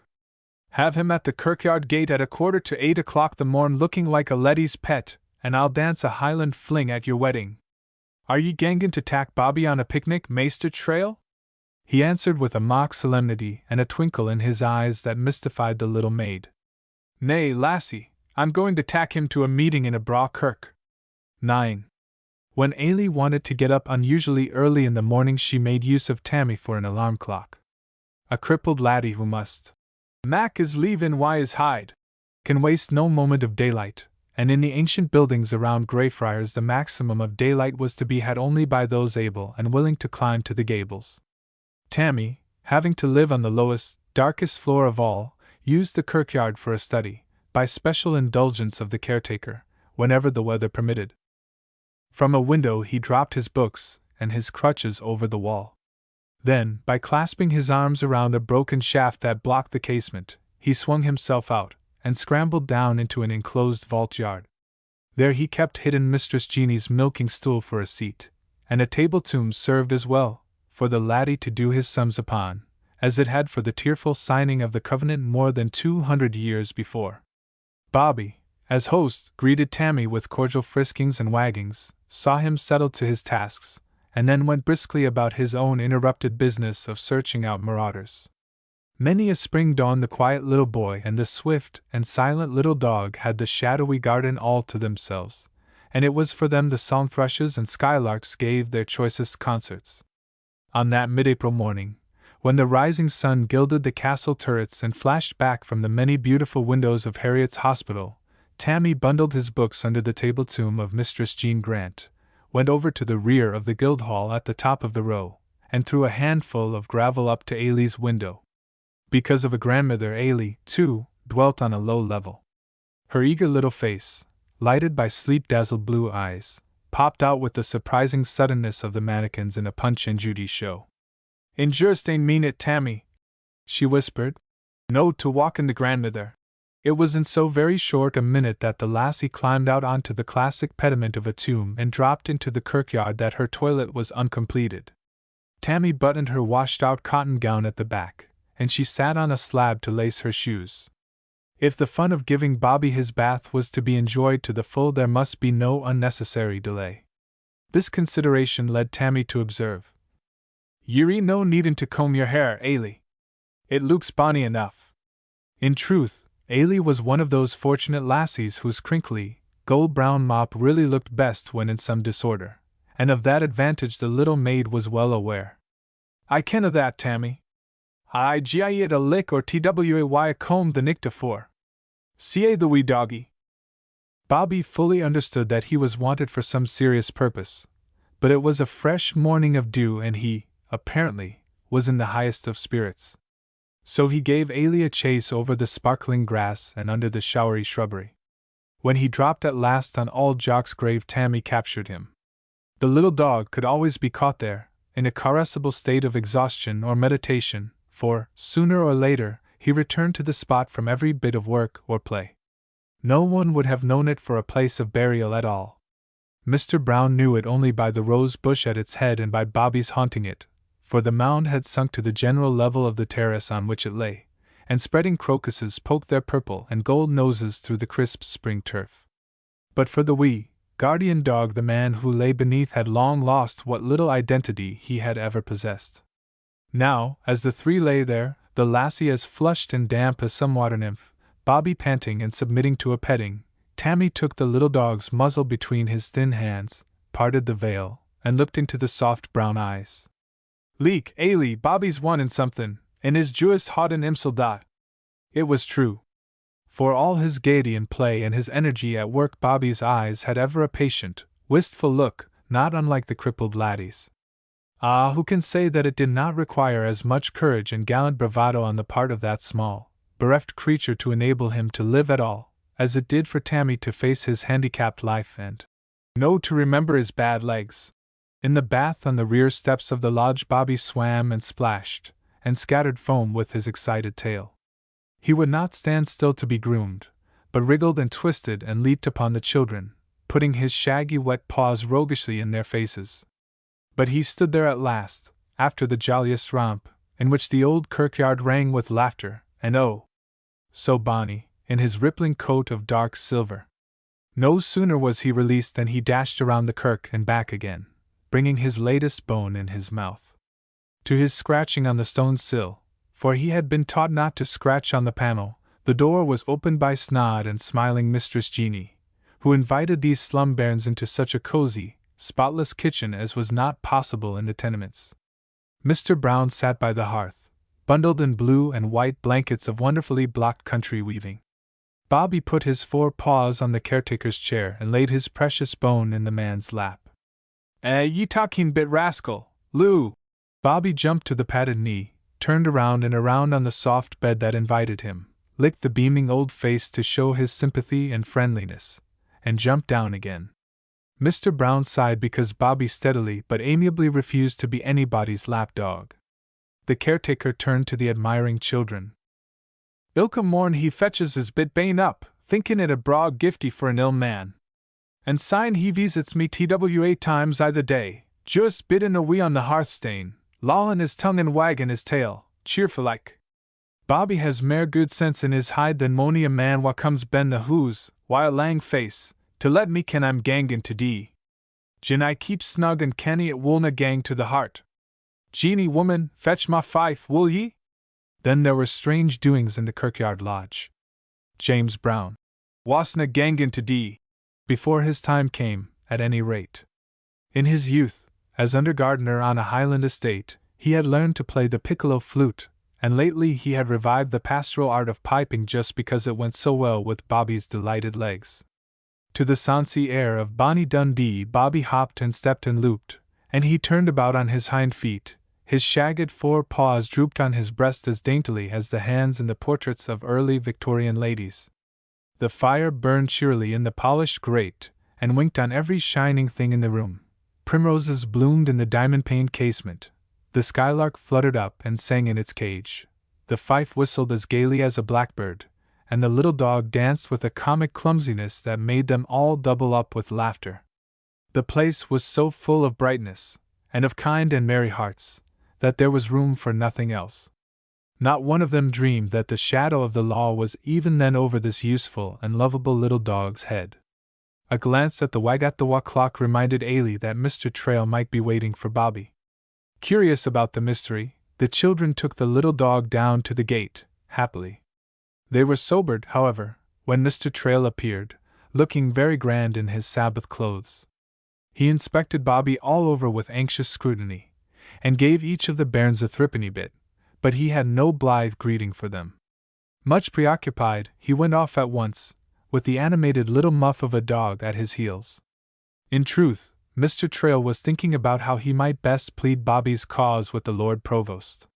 Have him at the kirkyard gate at 7:15 o'clock the morn looking like a leddy's pet, and I'll dance a Highland fling at your wedding. Are ye gangin' to tak Bobby on a picnic, Maister Trail?" He answered with a mock solemnity and a twinkle in his eyes that mystified the little maid. "Nay, lassie, I'm going to tak him to a meeting in a braw kirk." 9. When Ailey wanted to get up unusually early in the morning, she made use of Tammy for an alarm clock. A crippled laddie who must mak his leave in his hide can waste no moment of daylight, and in the ancient buildings around Greyfriars the maximum of daylight was to be had only by those able and willing to climb to the gables. Tammy, having to live on the lowest, darkest floor of all, used the kirkyard for a study, by special indulgence of the caretaker, whenever the weather permitted. From a window he dropped his books and his crutches over the wall. Then, by clasping his arms around a broken shaft that blocked the casement, he swung himself out, and scrambled down into an enclosed vault yard. There he kept hidden Mistress Jeanie's milking stool for a seat, and a table tomb served as well, for the laddie to do his sums upon, as it had for the tearful signing of the covenant more than 200 years before. Bobby, as host, greeted Tammy with cordial friskings and waggings, saw him settled to his tasks, and then went briskly about his own interrupted business of searching out marauders. Many a spring dawn the quiet little boy and the swift and silent little dog had the shadowy garden all to themselves, and it was for them the song thrushes and skylarks gave their choicest concerts. On that mid-April morning, when the rising sun gilded the castle turrets and flashed back from the many beautiful windows of Harriet's Hospital, Tammy bundled his books under the table tomb of Mistress Jean Grant, went over to the rear of the Guildhall at the top of the row, and threw a handful of gravel up to Ailey's window. Because of a grandmother, Ailey, too, dwelt on a low level. Her eager little face, lighted by sleep-dazzled blue eyes, popped out with the surprising suddenness of the mannequins in a Punch and Judy show. "In just ain't mean it, Tammy," she whispered. "No to walk in the grandmother." It was in so very short a minute that the lassie climbed out onto the classic pediment of a tomb and dropped into the kirkyard that her toilet was uncompleted. Tammy buttoned her washed-out cotton gown at the back, and she sat on a slab to lace her shoes. If the fun of giving Bobby his bath was to be enjoyed to the full, there must be no unnecessary delay. This consideration led Tammy to observe, "Ye're no needin' to comb your hair, Ailey. It looks bonny enough." In truth, Ailey was one of those fortunate lassies whose crinkly, gold-brown mop really looked best when in some disorder, and of that advantage the little maid was well aware. "I ken o' that, Tammy. I gie it a lick or tway a comb the nicht afore. See the wee doggy." Bobby fully understood that he was wanted for some serious purpose, but it was a fresh morning of dew and he, apparently, was in the highest of spirits. So he gave Ailey a chase over the sparkling grass and under the showery shrubbery. When he dropped at last on old Jock's grave, Tammy captured him. The little dog could always be caught there, in a caressable state of exhaustion or meditation, for, sooner or later, he he returned to the spot from every bit of work or play. No one would have known it for a place of burial at all. Mr. Brown knew it only by the rose bush at its head and by Bobby's haunting it, for the mound had sunk to the general level of the terrace on which it lay, and spreading crocuses poked their purple and gold noses through the crisp spring turf. But for the wee, guardian dog, the man who lay beneath had long lost what little identity he had ever possessed. Now, as the three lay there, the lassie as flushed and damp as some water nymph, Bobby panting and submitting to a petting, Tammy took the little dog's muzzle between his thin hands, parted the veil, and looked into the soft brown eyes. "Leek, Ailey, Bobby's one in somethin', and is juist hot and imsel dot." It was true. For all his gaiety in play and his energy at work, Bobby's eyes had ever a patient, wistful look, not unlike the crippled laddie's. Ah, who can say that it did not require as much courage and gallant bravado on the part of that small, bereft creature to enable him to live at all, as it did for Tammy to face his handicapped life and to remember his bad legs. In the bath on the rear steps of the lodge, Bobby swam and splashed, and scattered foam with his excited tail. He would not stand still to be groomed, but wriggled and twisted and leaped upon the children, putting his shaggy wet paws roguishly in their faces. But he stood there at last, after the jolliest romp, in which the old kirkyard rang with laughter, and oh, so bonny, in his rippling coat of dark silver. No sooner was he released than he dashed around the kirk and back again, bringing his latest bone in his mouth. To his scratching on the stone sill, for he had been taught not to scratch on the panel, the door was opened by snod and smiling Mistress Jeanie, who invited these slum bairns into such a cozy, spotless kitchen as was not possible in the tenements. Mr. Brown sat by the hearth, bundled in blue and white blankets of wonderfully blocked country weaving. Bobby put his 4 paws on the caretaker's chair and laid his precious bone in the man's lap. Ye talking bit rascal, Lou!" Bobby jumped to the padded knee, turned around and around on the soft bed that invited him, licked the beaming old face to show his sympathy and friendliness, and jumped down again. Mr. Brown sighed because Bobby steadily but amiably refused to be anybody's lapdog. The caretaker turned to the admiring children. "Ilka morn he fetches his bit bane up, thinking it a braw gifty for an ill man. And syne he visits me twa times i' the day, just biddin' a wee on the hearthstane, lollin' his tongue and waggin' his tail, cheerful like. Bobby has mair good sense in his hide than mony a man wha comes ben the hoose, while lang face, to let me ken I'm gangin' to dee. Gin I keep snug and canny it wulna gang to the heart. Jeanie, woman, fetch ma fife, will ye?" Then there were strange doings in the kirkyard lodge. James Brown wasna gangin' to dee. Before his time came, at any rate. In his youth, as under gardener on a Highland estate, he had learned to play the piccolo flute, and lately he had revived the pastoral art of piping just because it went so well with Bobby's delighted legs. To the sonsy air of Bonnie Dundee, Bobby hopped and stepped and looped, and he turned about on his hind feet. His shagged 4 paws drooped on his breast as daintily as the hands in the portraits of early Victorian ladies. The fire burned cheerily in the polished grate, and winked on every shining thing in the room. Primroses bloomed in the diamond-paned casement. The skylark fluttered up and sang in its cage. The fife whistled as gaily as a blackbird, and the little dog danced with a comic clumsiness that made them all double up with laughter. The place was so full of brightness, and of kind and merry hearts, that there was room for nothing else. Not one of them dreamed that the shadow of the law was even then over this useful and lovable little dog's head. A glance at the Wagatawa clock reminded Ailey that Mr. Trail might be waiting for Bobby. Curious about the mystery, the children took the little dog down to the gate, happily. They were sobered, however, when Mr. Trail appeared, looking very grand in his Sabbath clothes. He inspected Bobby all over with anxious scrutiny, and gave each of the bairns a threepenny bit, but he had no blithe greeting for them. Much preoccupied, he went off at once, with the animated little muff of a dog at his heels. In truth, Mr. Trail was thinking about how he might best plead Bobby's cause with the Lord Provost.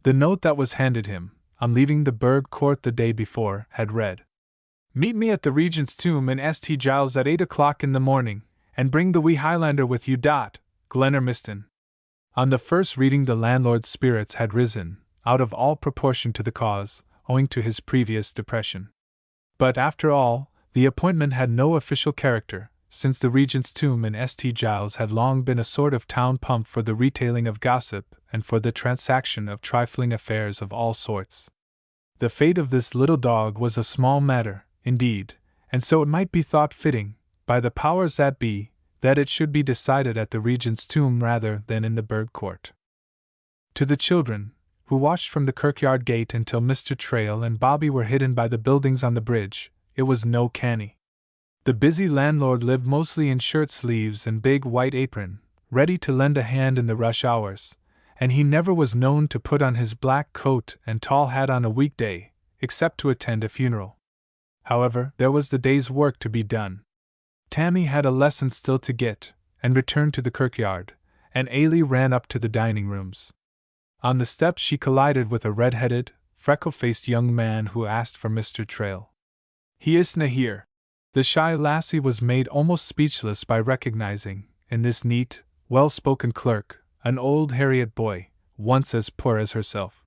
The note that was handed him, on leaving the Burgh Court the day before, had read, "Meet me at the Regent's Tomb in St. Giles at 8 o'clock in the morning, and bring the wee Highlander with you. Glenormiston." On the first reading the landlord's spirits had risen, out of all proportion to the cause, owing to his previous depression. But after all, the appointment had no official character, since the Regent's tomb in St. Giles had long been a sort of town pump for the retailing of gossip and for the transaction of trifling affairs of all sorts. The fate of this little dog was a small matter, indeed, and so it might be thought fitting, by the powers that be, that it should be decided at the Regent's tomb rather than in the Burgh Court. To the children, who watched from the kirkyard gate until Mr. Trail and Bobby were hidden by the buildings on the bridge, it was no canny. The busy landlord lived mostly in shirt-sleeves and big white apron, ready to lend a hand in the rush hours, and he never was known to put on his black coat and tall hat on a weekday, except to attend a funeral. However, there was the day's work to be done. Tammy had a lesson still to get, and returned to the kirkyard, and Ailey ran up to the dining rooms. On the steps she collided with a red-headed, freckle-faced young man who asked for Mr. Trail. "He isna here." The shy lassie was made almost speechless by recognizing, in this neat, well-spoken clerk, an old Harriet boy, once as poor as herself.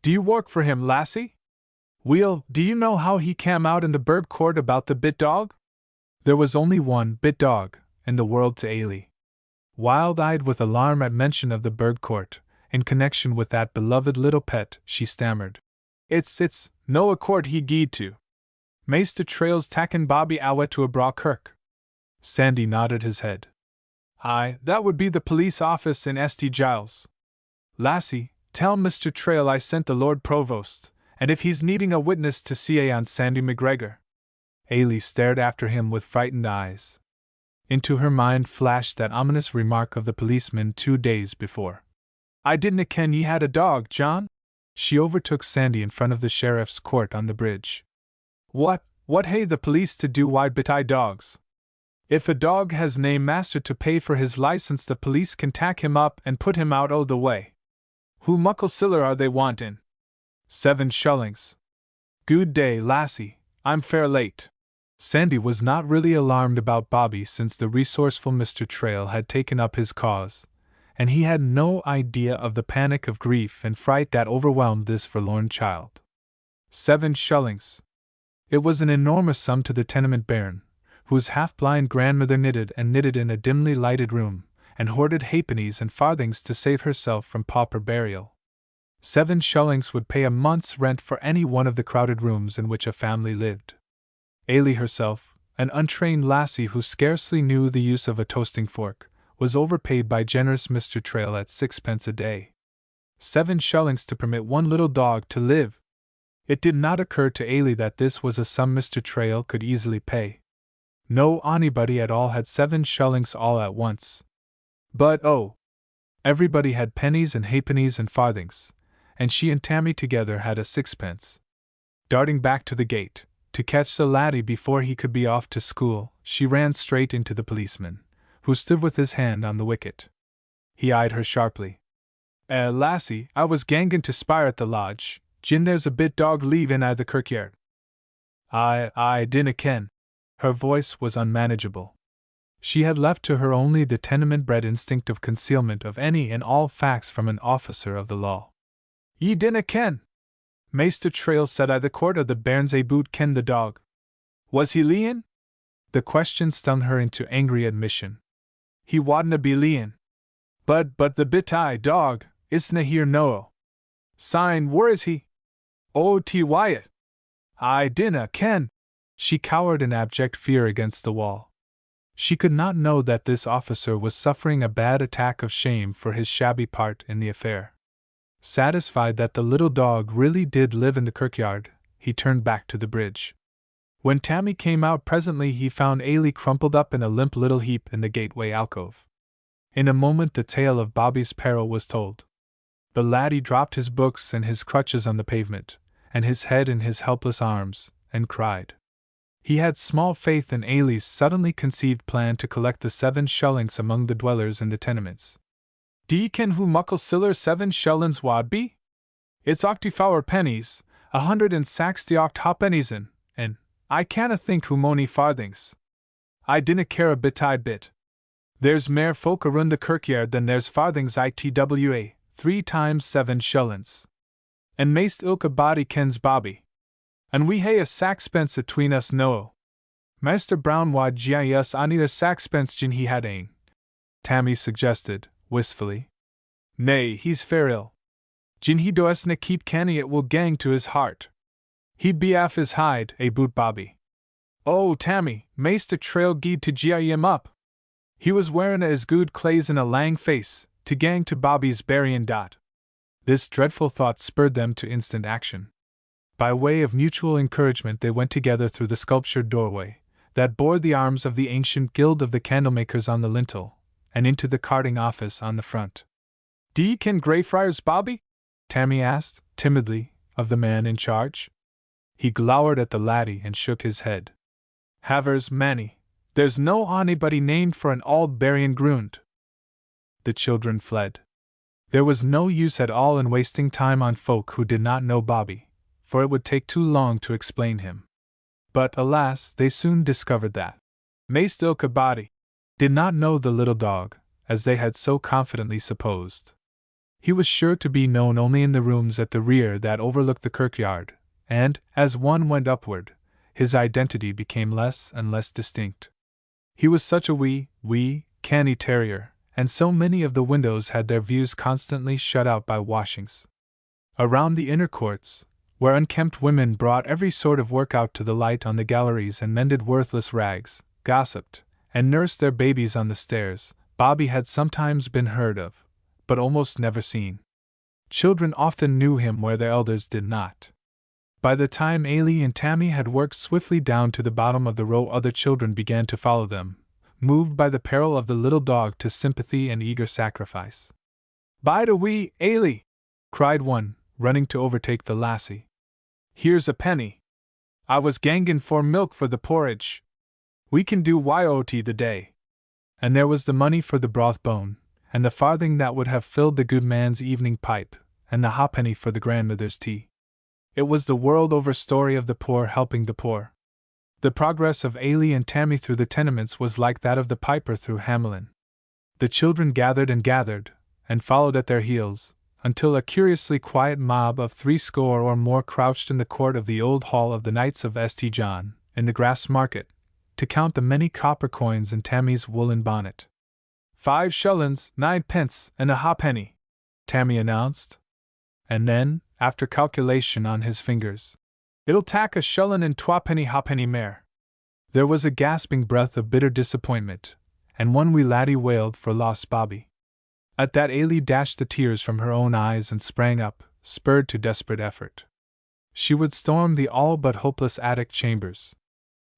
"Do you work for him, lassie? Weel, do you know how he cam out in the Burgh Court about the bit dog?" There was only one bit dog in the world to Ailey. Wild-eyed with alarm at mention of the Burgh Court, in connection with that beloved little pet, she stammered. It's no a court he gied to. Maister Trail's taken Bobby awa to a braw kirk." Sandy nodded his head. "Aye, that would be the police office in St. Giles. Lassie, tell Mr. Trail I sent the Lord Provost, and if he's needing a witness to see on Sandy McGregor." Ailey stared after him with frightened eyes. Into her mind flashed that ominous remark of the policeman 2 days before. "I didna ken ye had a dog, John?" She overtook Sandy in front of the sheriff's court on the bridge. What hae the police to do wi' bit-eye dogs? If a dog has nae master to pay for his license, the police can tak him up and put him out o' the way. Who muckle siller are they wantin'?" 7 shillings. "Good day, lassie, I'm fair late." Sandy was not really alarmed about Bobby since the resourceful Mr. Trail had taken up his cause, and he had no idea of the panic of grief and fright that overwhelmed this forlorn child. 7 shillings. It was an enormous sum to the tenement bairn, whose half-blind grandmother knitted in a dimly lighted room, and hoarded halfpennies and farthings to save herself from pauper burial. 7 shillings would pay a month's rent for any one of the crowded rooms in which a family lived. Ailey herself, an untrained lassie who scarcely knew the use of a toasting fork, was overpaid by generous Mr. Trail at 6 pence a day. 7 shillings to permit one little dog to live! It did not occur to Ailey that this was a sum Mr. Trail could easily pay. No anybody at all had 7 shillings all at once. But oh! Everybody had pennies and halfpennies and farthings, and she and Tammy together had a 6 pence. Darting back to the gate, to catch the laddie before he could be off to school, she ran straight into the policeman, who stood with his hand on the wicket. He eyed her sharply. Lassie, I was gangin' to spire at the lodge, gin there's a bit dog leavin' I the kirkyard." I dinna ken." Her voice was unmanageable. She had left to her only the tenement-bred instinct of concealment of any and all facts from an officer of the law. "Ye dinna ken? Maister Trail said I the court of the bairns a boot ken the dog. Was he leein'?" The question stung her into angry admission. "He wadna be leein'. But the bit-eye dog isna here noo. Syne, where is he? Oh, T. Wyatt! I dinna ken." She cowered in abject fear against the wall. She could not know that this officer was suffering a bad attack of shame for his shabby part in the affair. Satisfied that the little dog really did live in the kirkyard, he turned back to the bridge. When Tammy came out presently, he found Ailey crumpled up in a limp little heap in the gateway alcove. In a moment the tale of Bobby's peril was told. The laddie dropped his books and his crutches on the pavement, and his head in his helpless arms, and cried. He had small faith in Ailey's suddenly conceived plan to collect the 7 shillings among the dwellers in the tenements. "D'ye ken who muckle siller 7 shillings wad be? It's 84 pennies, 168 halfpennies and I canna think who mony farthings. I dinna care a bit-eye bit. There's mair folk around the kirkyard than there's farthings itwa, 3 times 7 shillings. And maist ilka body kens Bobby. And we hae a saxpence atween us no. Master Brown wad gie us ony the saxpence gin he had ane, Tammy suggested, wistfully. Nay, he's fair ill. Gin he doesna keep canny it will gang to his heart. He'd be aff his hide, boot Bobby. Oh, Tammy, maist a trail gied to gie him up. He was wearin' as good claes in a lang face, to gang to Bobby's buryin' dot. This dreadful thought spurred them to instant action. By way of mutual encouragement they went together through the sculptured doorway, that bore the arms of the ancient guild of the candlemakers on the lintel, and into the carding office on the front. "D'ye ken Greyfriars Bobby?" Tammy asked, timidly, of the man in charge. He glowered at the laddie and shook his head. "Havers, manny, there's no onybody named for an auld buryin' ground." The children fled. There was no use at all in wasting time on folk who did not know Bobby, for it would take too long to explain him. But alas, they soon discovered that maist ilka body did not know the little dog, as they had so confidently supposed. He was sure to be known only in the rooms at the rear that overlooked the kirkyard, and, as one went upward, his identity became less and less distinct. He was such a wee, canny terrier, and so many of the windows had their views constantly shut out by washings. Around the inner courts, where unkempt women brought every sort of work out to the light on the galleries and mended worthless rags, gossiped, and nursed their babies on the stairs, Bobby had sometimes been heard of, but almost never seen. Children often knew him where their elders did not. By the time Ailey and Tammy had worked swiftly down to the bottom of the row, other children began to follow them, moved by the peril of the little dog to sympathy and eager sacrifice. "Bide a wee, Ailey!" cried one, running to overtake the lassie. "Here's a penny. I was gangin' for milk for the porridge. We can do YOT the day." And there was the money for the broth bone, and the farthing that would have filled the good man's evening pipe, and the ha'penny for the grandmother's tea. It was the world-over story of the poor helping the poor. The progress of Ailey and Tammy through the tenements was like that of the piper through Hamelin. The children gathered and followed at their heels, until a curiously quiet mob of 80 or more crouched in the court of the old hall of the Knights of St. John, in the Grass Market, to count the many copper coins in Tammy's woolen bonnet. 5 shillings, 9 pence, and a ha'penny, Tammy announced. And then, after calculation on his fingers, "It'll tak a shillin' and 2 ha'penny mair." There was a gasping breath of bitter disappointment, and one wee laddie wailed for lost Bobby. At that Ailey dashed the tears from her own eyes and sprang up, spurred to desperate effort. She would storm the all but hopeless attic chambers.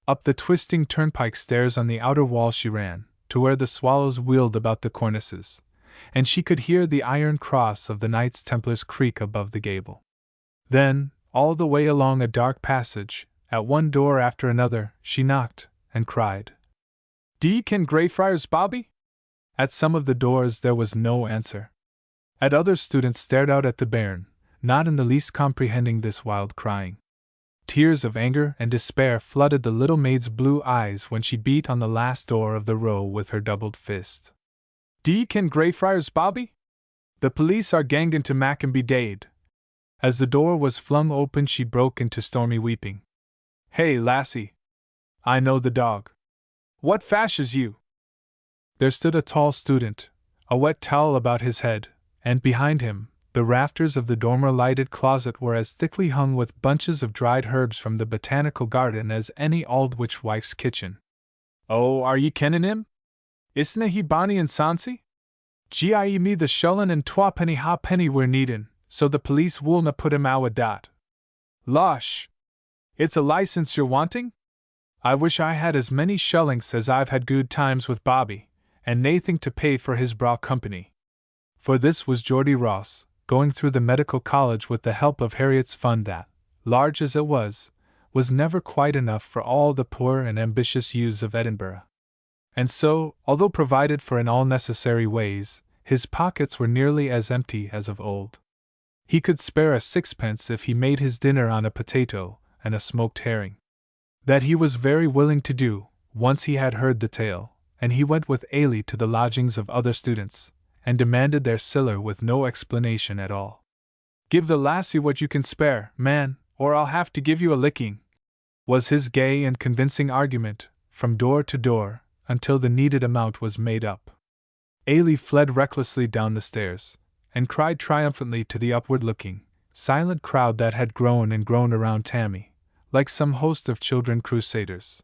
Up the twisting turnpike stairs on the outer wall she ran, to where the swallows wheeled about the cornices, and she could hear the iron cross of the Knights Templars creak above the gable. Then, all the way along a dark passage, at one door after another, she knocked, and cried, "D'ye ken Greyfriars Bobby?" At some of the doors there was no answer. At others students stared out at the bairn, not in the least comprehending this wild crying. Tears of anger and despair flooded the little maid's blue eyes when she beat on the last door of the row with her doubled fist. "D'ye ken Greyfriars Bobby? The police are gangin' to mak him be deid." As the door was flung open she broke into stormy weeping. "Hey, lassie! I know the dog. What fashes you?" There stood a tall student, a wet towel about his head, and behind him, the rafters of the dormer-lighted closet were as thickly hung with bunches of dried herbs from the botanical garden as any auld witch wife's kitchen. "Oh, are ye kennin' him? Isna he bonny and sonsie? Gie me the shillin' and 2 ha'penny we're needin', so the police woolna put him owa dot." "Losh! It's a license you're wanting? I wish I had as many shillings as I've had good times with Bobby, and naething to pay for his braw company." For this was Geordie Ross, going through the medical college with the help of Harriet's fund that, large as it was never quite enough for all the poor and ambitious youths of Edinburgh. And so, although provided for in all necessary ways, his pockets were nearly as empty as of old. He could spare a 6 if he made his dinner on a potato and a smoked herring. That he was very willing to do, once he had heard the tale, and he went with Ailey to the lodgings of other students, and demanded their siller with no explanation at all. "Give the lassie what you can spare, man, or I'll have to give you a licking," was his gay and convincing argument, from door to door, until the needed amount was made up. Ailey fled recklessly down the stairs, and cried triumphantly to the upward-looking, silent crowd that had grown and grown around Tammy, like some host of children crusaders.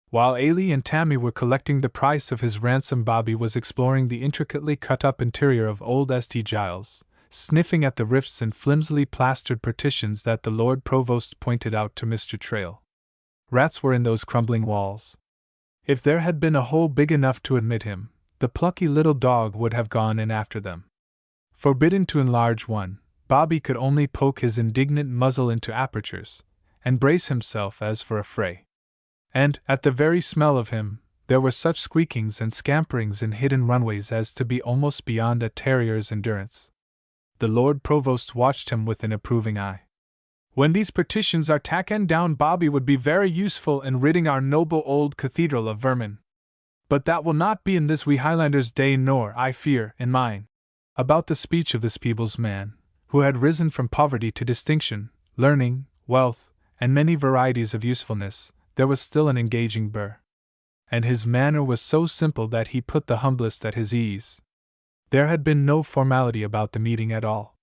While Ailey and Tammy were collecting the price of his ransom, Bobby was exploring the intricately cut-up interior of old St. Giles, sniffing at the rifts and flimsily plastered partitions that the Lord Provost pointed out to Mr. Trail. Rats were in those crumbling walls. If there had been a hole big enough to admit him, the plucky little dog would have gone in after them. Forbidden to enlarge one, Bobby could only poke his indignant muzzle into apertures, and brace himself as for a fray. And, at the very smell of him, there were such squeakings and scamperings in hidden runways as to be almost beyond a terrier's endurance. The Lord Provost watched him with an approving eye. "When these partitions are taken down, Bobby would be very useful in ridding our noble old cathedral of vermin. But that will not be in this wee Highlander's day, nor, I fear, in mine." About the speech of this Peebles man, who had risen from poverty to distinction, learning, wealth, and many varieties of usefulness, there was still an engaging burr. And his manner was so simple that he put the humblest at his ease. There had been no formality about the meeting at all.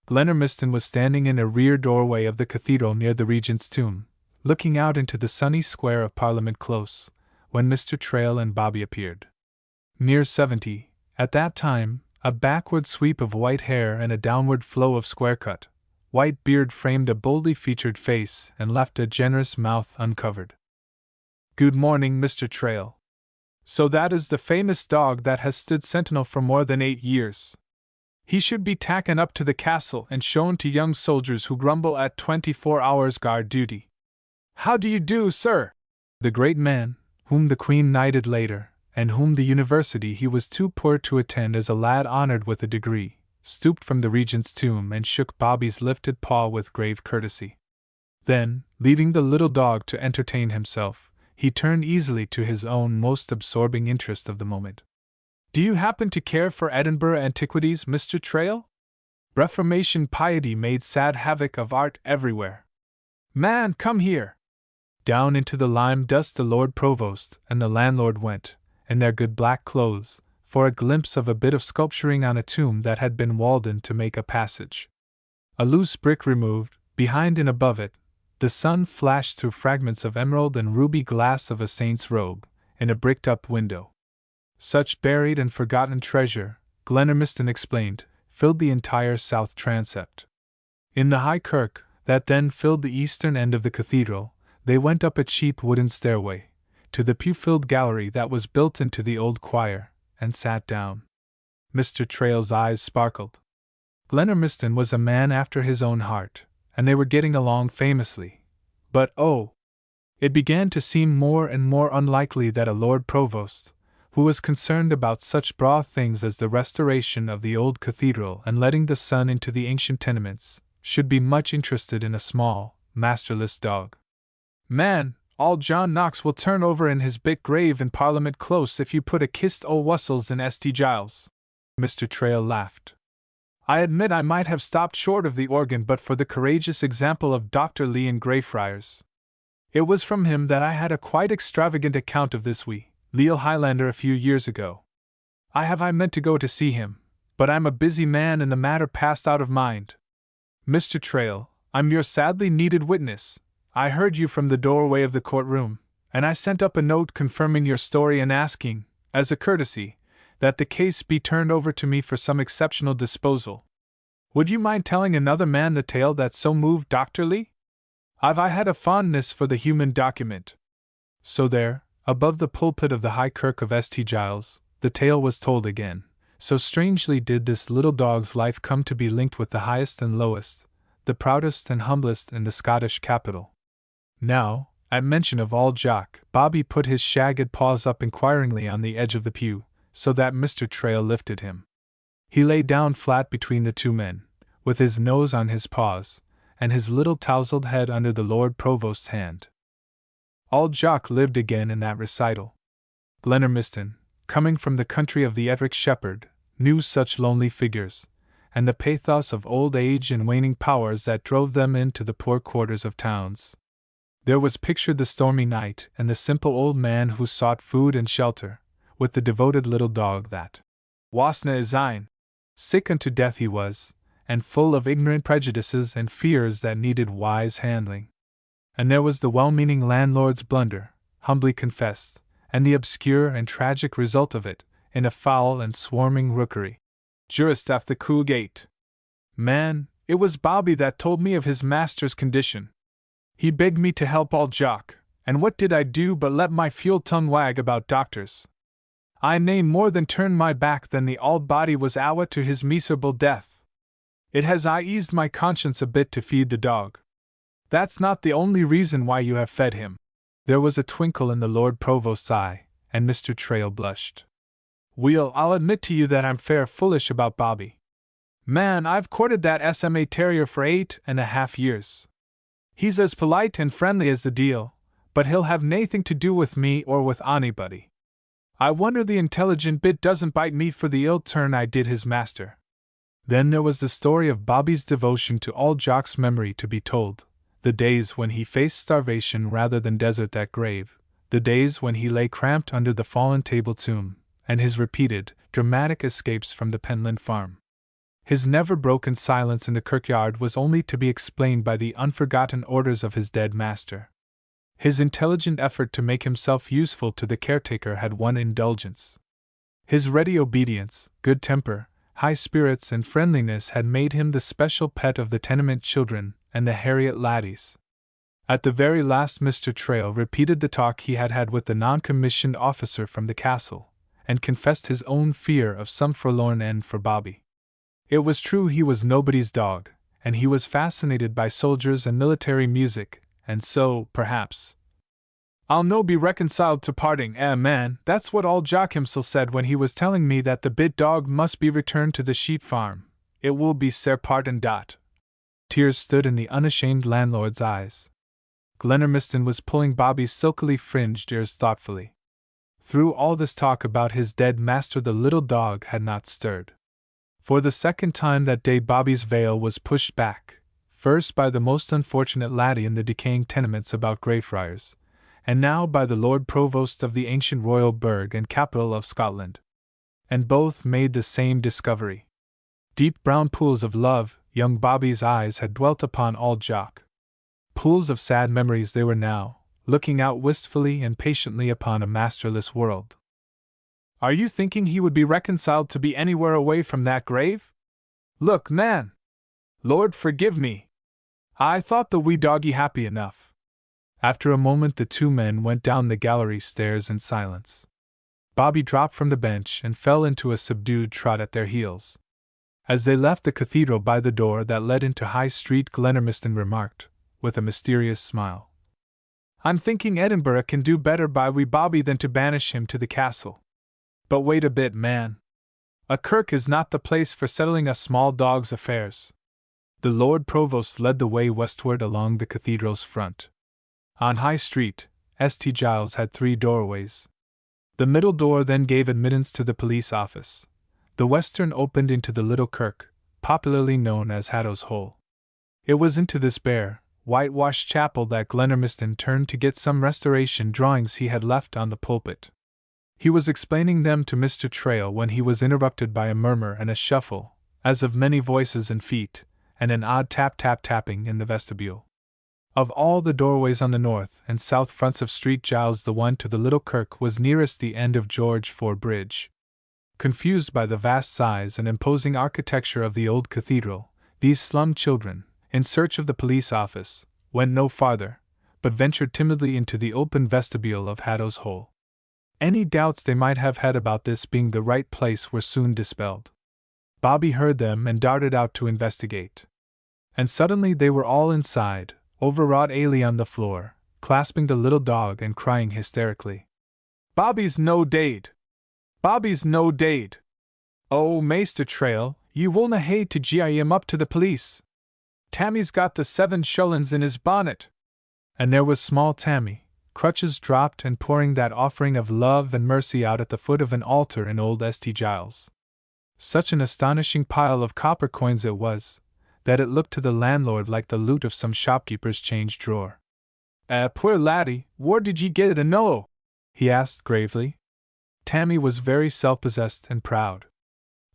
Glenormiston was standing in a rear doorway of the cathedral near the Regent's tomb, looking out into the sunny square of Parliament Close, when Mr. Trail and Bobby appeared. Near 70, at that time, a backward sweep of white hair and a downward flow of square-cut, white beard framed a boldly featured face and left a generous mouth uncovered. "Good morning, Mr. Trail. So that is the famous dog that has stood sentinel for more than 8 years. He should be taken up to the castle and shown to young soldiers who grumble at 24 hours guard duty." "How do you do, sir?" The great man, whom the Queen knighted later, and whom the university he was too poor to attend as a lad honored with a degree, stooped from the Regent's tomb and shook Bobby's lifted paw with grave courtesy. Then, leaving the little dog to entertain himself, he turned easily to his own most absorbing interest of the moment. "Do you happen to care for Edinburgh antiquities, Mr. Trail? Reformation piety made sad havoc of art everywhere. Man, come here!" Down into the lime dust the Lord Provost and the landlord went, in their good black clothes, for a glimpse of a bit of sculpturing on a tomb that had been walled in to make a passage. A loose brick removed, behind and above it, the sun flashed through fragments of emerald and ruby glass of a saint's robe, in a bricked-up window. Such buried and forgotten treasure, Glenormiston explained, filled the entire south transept. In the high kirk, that then filled the eastern end of the cathedral, they went up a cheap wooden stairway, to the pew-filled gallery that was built into the old choir, and sat down. Mr. Trail's eyes sparkled. Glenormiston was a man after his own heart, and they were getting along famously. But oh! It began to seem more and more unlikely that a Lord Provost, who was concerned about such broad things as the restoration of the old cathedral and letting the sun into the ancient tenements, should be much interested in a small, masterless dog. "Man, all John Knox will turn over in his big grave in Parliament Close if you put a kist o' wussels in St. Giles." Mr. Trail laughed. "I admit I might have stopped short of the organ but for the courageous example of Dr. Lee in Greyfriars. It was from him that I had a quite extravagant account of this wee Leal Highlander a few years ago. I meant to go to see him, but I'm a busy man and the matter passed out of mind. Mr. Trail, I'm your sadly needed witness. I heard you from the doorway of the courtroom, and I sent up a note confirming your story and asking, as a courtesy, that the case be turned over to me for some exceptional disposal. Would you mind telling another man the tale that so moved Dr. Lee? I had a fondness for the human document." So there, above the pulpit of the high kirk of St. Giles, the tale was told again. So strangely did this little dog's life come to be linked with the highest and lowest, the proudest and humblest in the Scottish capital. Now, at mention of Old Jock, Bobby put his shagged paws up inquiringly on the edge of the pew, so that Mr. Trail lifted him. He lay down flat between the two men, with his nose on his paws, and his little tousled head under the Lord Provost's hand. Old Jock lived again in that recital. Glenormiston, coming from the country of the Ettrick shepherd, knew such lonely figures, and the pathos of old age and waning powers that drove them into the poor quarters of towns. There was pictured the stormy night and the simple old man who sought food and shelter, with the devoted little dog that wasna his own. Sick unto death he was, and full of ignorant prejudices and fears that needed wise handling. And there was the well-meaning landlord's blunder, humbly confessed, and the obscure and tragic result of it, in a foul and swarming rookery. Just aft the cool gate. Man, it was Bobby that told me of his master's condition. He begged me to help old Jock, and what did I do but let my fuel tongue wag about doctors? I nae more than turned my back than the auld body was awa to his miserable death. It has eased my conscience a bit to feed the dog. That's not the only reason why you have fed him. There was a twinkle in the Lord Provost's eye, and Mr. Trail blushed. Weel, I'll admit to you that I'm fair foolish about Bobby. Man, I've courted that SMA terrier for 8.5 years. He's as polite and friendly as the deal, but he'll have naething to do with me or with onybody. I wonder the intelligent bit doesn't bite me for the ill turn I did his master. Then there was the story of Bobby's devotion to old Jock's memory to be told, the days when he faced starvation rather than desert that grave, the days when he lay cramped under the fallen table tomb, and his repeated, dramatic escapes from the Penland farm. His never-broken silence in the kirkyard was only to be explained by the unforgotten orders of his dead master. His intelligent effort to make himself useful to the caretaker had won indulgence. His ready obedience, good temper, high spirits and friendliness had made him the special pet of the tenement children and the Harriet laddies. At the very last Mr. Trail repeated the talk he had had with the non-commissioned officer from the castle, and confessed his own fear of some forlorn end for Bobby. It was true he was nobody's dog, and he was fascinated by soldiers and military music, and so, perhaps, I'll no be reconciled to parting, man, that's what old Jock himself said when he was telling me that the bit dog must be returned to the sheep farm. It will be ser part and dot. Tears stood in the unashamed landlord's eyes. Glenermiston was pulling Bobby's silkily fringed ears thoughtfully. Through all this talk about his dead master the little dog had not stirred. For the second time that day Bobby's veil was pushed back, first by the most unfortunate laddie in the decaying tenements about Greyfriars, and now by the Lord Provost of the ancient royal burgh and capital of Scotland. And both made the same discovery. Deep brown pools of love, young Bobby's eyes had dwelt upon old Jock. Pools of sad memories they were now, looking out wistfully and patiently upon a masterless world. Are you thinking he would be reconciled to be anywhere away from that grave? Look, man! Lord forgive me! I thought the wee doggy happy enough. After a moment the two men went down the gallery stairs in silence. Bobby dropped from the bench and fell into a subdued trot at their heels. As they left the cathedral by the door that led into High Street, Glenermiston remarked, with a mysterious smile, I'm thinking Edinburgh can do better by wee Bobby than to banish him to the castle. But wait a bit, man. A kirk is not the place for settling a small dog's affairs. The Lord Provost led the way westward along the cathedral's front. On High Street, St. Giles had 3 doorways. The middle door then gave admittance to the police office. The western opened into the little kirk, popularly known as Hatto's Hole. It was into this bare, whitewashed chapel that Glenermiston turned to get some restoration drawings he had left on the pulpit. He was explaining them to Mr. Trail when he was interrupted by a murmur and a shuffle, as of many voices and feet, and an odd tapping in the vestibule. Of all the doorways on the north and south fronts of St. Giles, the one to the little kirk was nearest the end of George Ford Bridge. Confused by the vast size and imposing architecture of the old cathedral, these slum children, in search of the police office, went no farther, but ventured timidly into the open vestibule of Hatto's Hole. Any doubts they might have had about this being the right place were soon dispelled. Bobby heard them and darted out to investigate. And suddenly they were all inside, overwrought ailey on the floor, clasping the little dog and crying hysterically. Bobby's no dade! Bobby's no dade! Oh, Maister Trail, ye willna hae to gie him up to the police. Tammy's got the 7 shullins in his bonnet. And there was small Tammy, crutches dropped and pouring that offering of love and mercy out at the foot of an altar in old St. Giles. Such an astonishing pile of copper coins it was, that it looked to the landlord like the loot of some shopkeeper's change drawer. Poor laddie, where did ye get it a no?" he asked gravely. Tammy was very self-possessed and proud.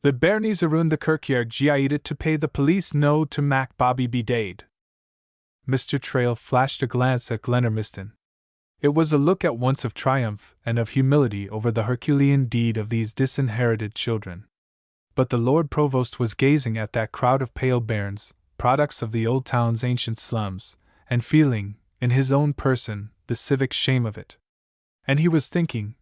"The bairnies around the kirkyard gied it to pay the police no to mak Bobby be daid." Mr. Trail flashed a glance at Glenormiston. It was a look at once of triumph and of humility over the Herculean deed of these disinherited children. But the Lord Provost was gazing at that crowd of pale bairns, products of the old town's ancient slums, and feeling, in his own person, the civic shame of it. And he was thinking,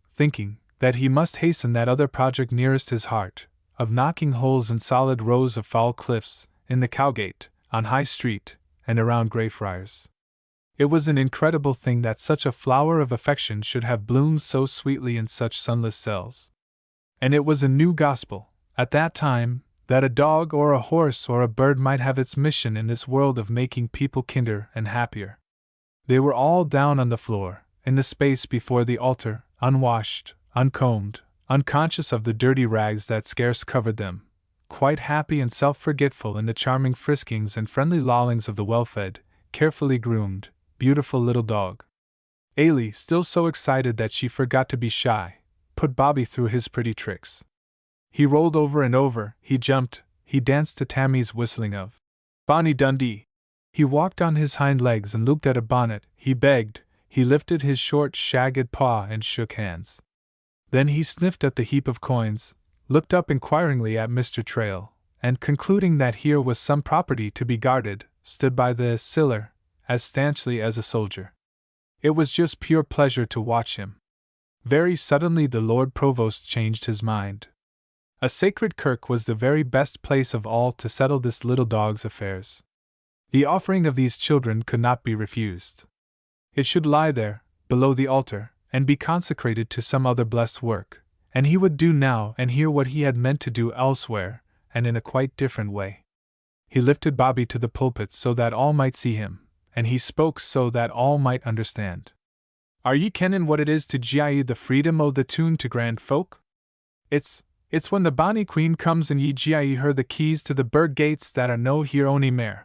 that he must hasten that other project nearest his heart, of knocking holes in solid rows of foul cliffs, in the Cowgate, on High Street, and around Greyfriars. It was an incredible thing that such a flower of affection should have bloomed so sweetly in such sunless cells. And it was a new gospel, at that time, that a dog or a horse or a bird might have its mission in this world of making people kinder and happier. They were all down on the floor, in the space before the altar, unwashed, uncombed, unconscious of the dirty rags that scarce covered them, quite happy and self-forgetful in the charming friskings and friendly lollings of the well-fed, carefully groomed, beautiful little dog. Ailey, still so excited that she forgot to be shy, put Bobby through his pretty tricks. He rolled over and over, he jumped, he danced to Tammy's whistling of Bonnie Dundee. He walked on his hind legs and looked at a bonnet, he begged, he lifted his short shagged paw and shook hands. Then he sniffed at the heap of coins, looked up inquiringly at Mr. Trail, and concluding that here was some property to be guarded, stood by the siller, as stanchly as a soldier. It was just pure pleasure to watch him. Very suddenly the Lord Provost changed his mind. A sacred kirk was the very best place of all to settle this little dog's affairs. The offering of these children could not be refused. It should lie there, below the altar, and be consecrated to some other blessed work, and he would do now and here what he had meant to do elsewhere, and in a quite different way. He lifted Bobby to the pulpit so that all might see him, and he spoke so that all might understand. "Are ye kennin' what it is to gie the freedom o' the tune to grand folk? It's when the bonny queen comes and ye gie her the keys to the bird gates that are no here ony mair."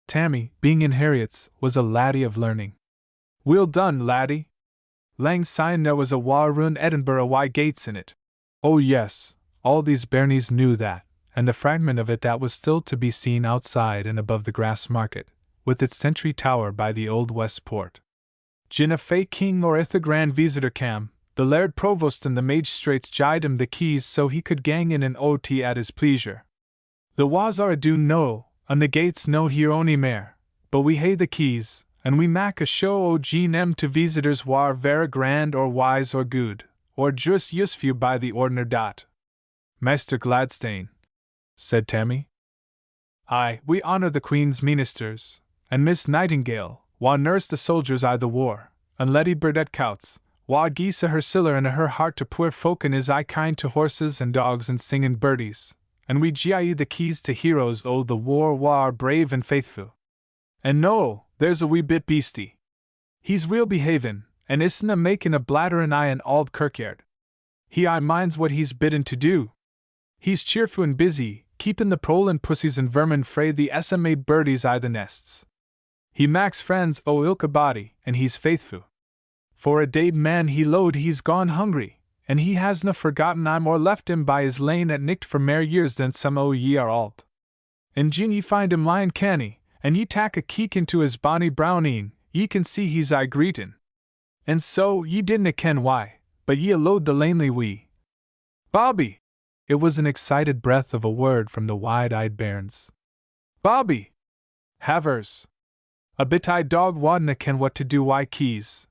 Tammy, being in Harriet's, was a laddie of learning. "Weel done, laddie. Lang syne there was a war round Edinburgh wi' gates in it." Oh yes, all these bairnies knew that, and the fragment of it that was still to be seen outside and above the grass market, with its sentry tower by the old west port. "Gin a fey king or ith a grand visitor cam, the Laird Provost and the magistrates gied him the keys so he could gang in and out at his pleasure. The wa's are ado no, and the gates no here ony mair, but we hae the keys, and we mak a show o' gien em to visitors war vera grand or wise or good, or just useful by the ordinary dot." "Master Gladstane," said Tammy. "Aye, we honour the Queen's ministers, and Miss Nightingale, wha nursed the soldiers I the war, and Letty Burdett Coutts, wha gies her siller and her heart to poor folk and is aye kind to horses and dogs and singing birdies, and we gie the keys to heroes o' the war wha are brave and faithful. And no, there's a wee bit beastie. He's weel behavin', and isna makin' a blatterin' aye in auld kirkyard. He aye minds what he's bidden to do. He's cheerfu' and busy, keepin' the prowlin' pussies and vermin frae the SMA birdies aye the nests. He maks friends o' ilka body, and he's faithfu'. For a daid man he lo'ed he's gone hungry, and he hasna forgotten I'm or left him by his lane at nicht for mair years than some o' ye are auld. And gin ye find him lyin' canny, and ye tak a keek into his bonny brown een, ye can see he's aye greetin'. And so, ye didna ken why, but ye allowed the lanely wee Bobby!" It was an excited breath of a word from the wide-eyed bairns. "Bobby! Havers! A bit-eyed dog wadna ken what to do wi' keys."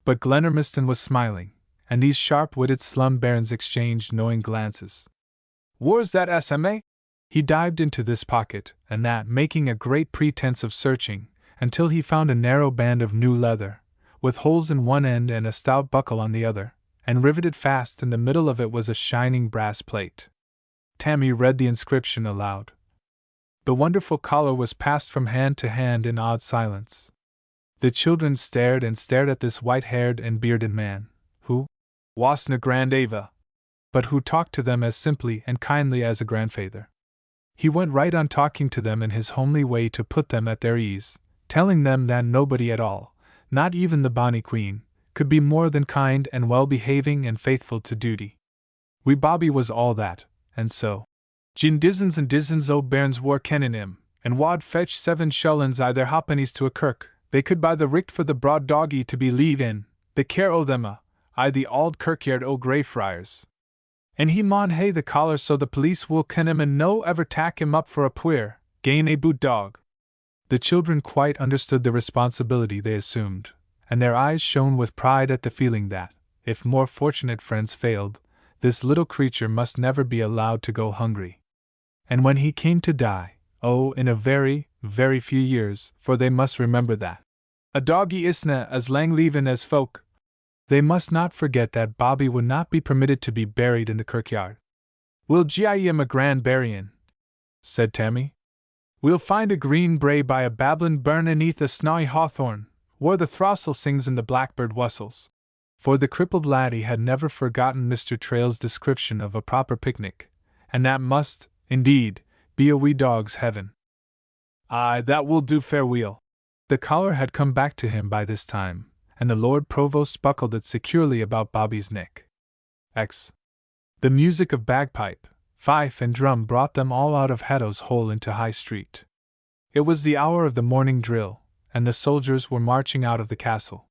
But Glenormiston was smiling, and these sharp-witted slum bairns exchanged knowing glances. "Where's that SMA?" He dived into this pocket and that, making a great pretense of searching, until he found a narrow band of new leather, with holes in one end and a stout buckle on the other, and riveted fast in the middle of it was a shining brass plate. Tammy read the inscription aloud. The wonderful collar was passed from hand to hand in awed silence. The children stared and stared at this white-haired and bearded man, who wasna grand Ava. but who talked to them as simply and kindly as a grandfather. He went right on talking to them in his homely way to put them at their ease, telling them that nobody at all, not even the bonny queen, could be more than kind and well-behaving and faithful to duty. Wee Bobby was all that, and so. Gin dizens and dizens o' bairns war kennin' him, and wad fetch 7 shillings I their ha'pennies to a kirk, they could buy the richt for the broad doggie to be leave in, the care o' them I the auld kirkyard o' Greyfriars. And he maun hae the collar so the police will ken him and no ever tak him up for a puir, gain a boot dog. The children quite understood the responsibility they assumed, and their eyes shone with pride at the feeling that, if more fortunate friends failed, this little creature must never be allowed to go hungry. And when he came to die, oh, in a very, very few years, for they must remember that a doggy isna as lang leavin' as folk, they must not forget that Bobby would not be permitted to be buried in the kirkyard. We'll gie him a grand buryin', said Tammy. We'll find a green brae by a babblin' burn aneath a snawy hawthorn, where the throstle sings and the blackbird wustles. For the crippled laddie had never forgotten Mr. Traill's description of a proper picnic, and that must, indeed, be a wee dog's heaven. Aye, that will do fair weel. The collar had come back to him by this time, and the Lord Provost buckled it securely about Bobby's neck. The music of bagpipe, fife and drum brought them all out of Haddo's Hole into High Street. It was the hour of the morning drill, and the soldiers were marching out of the castle.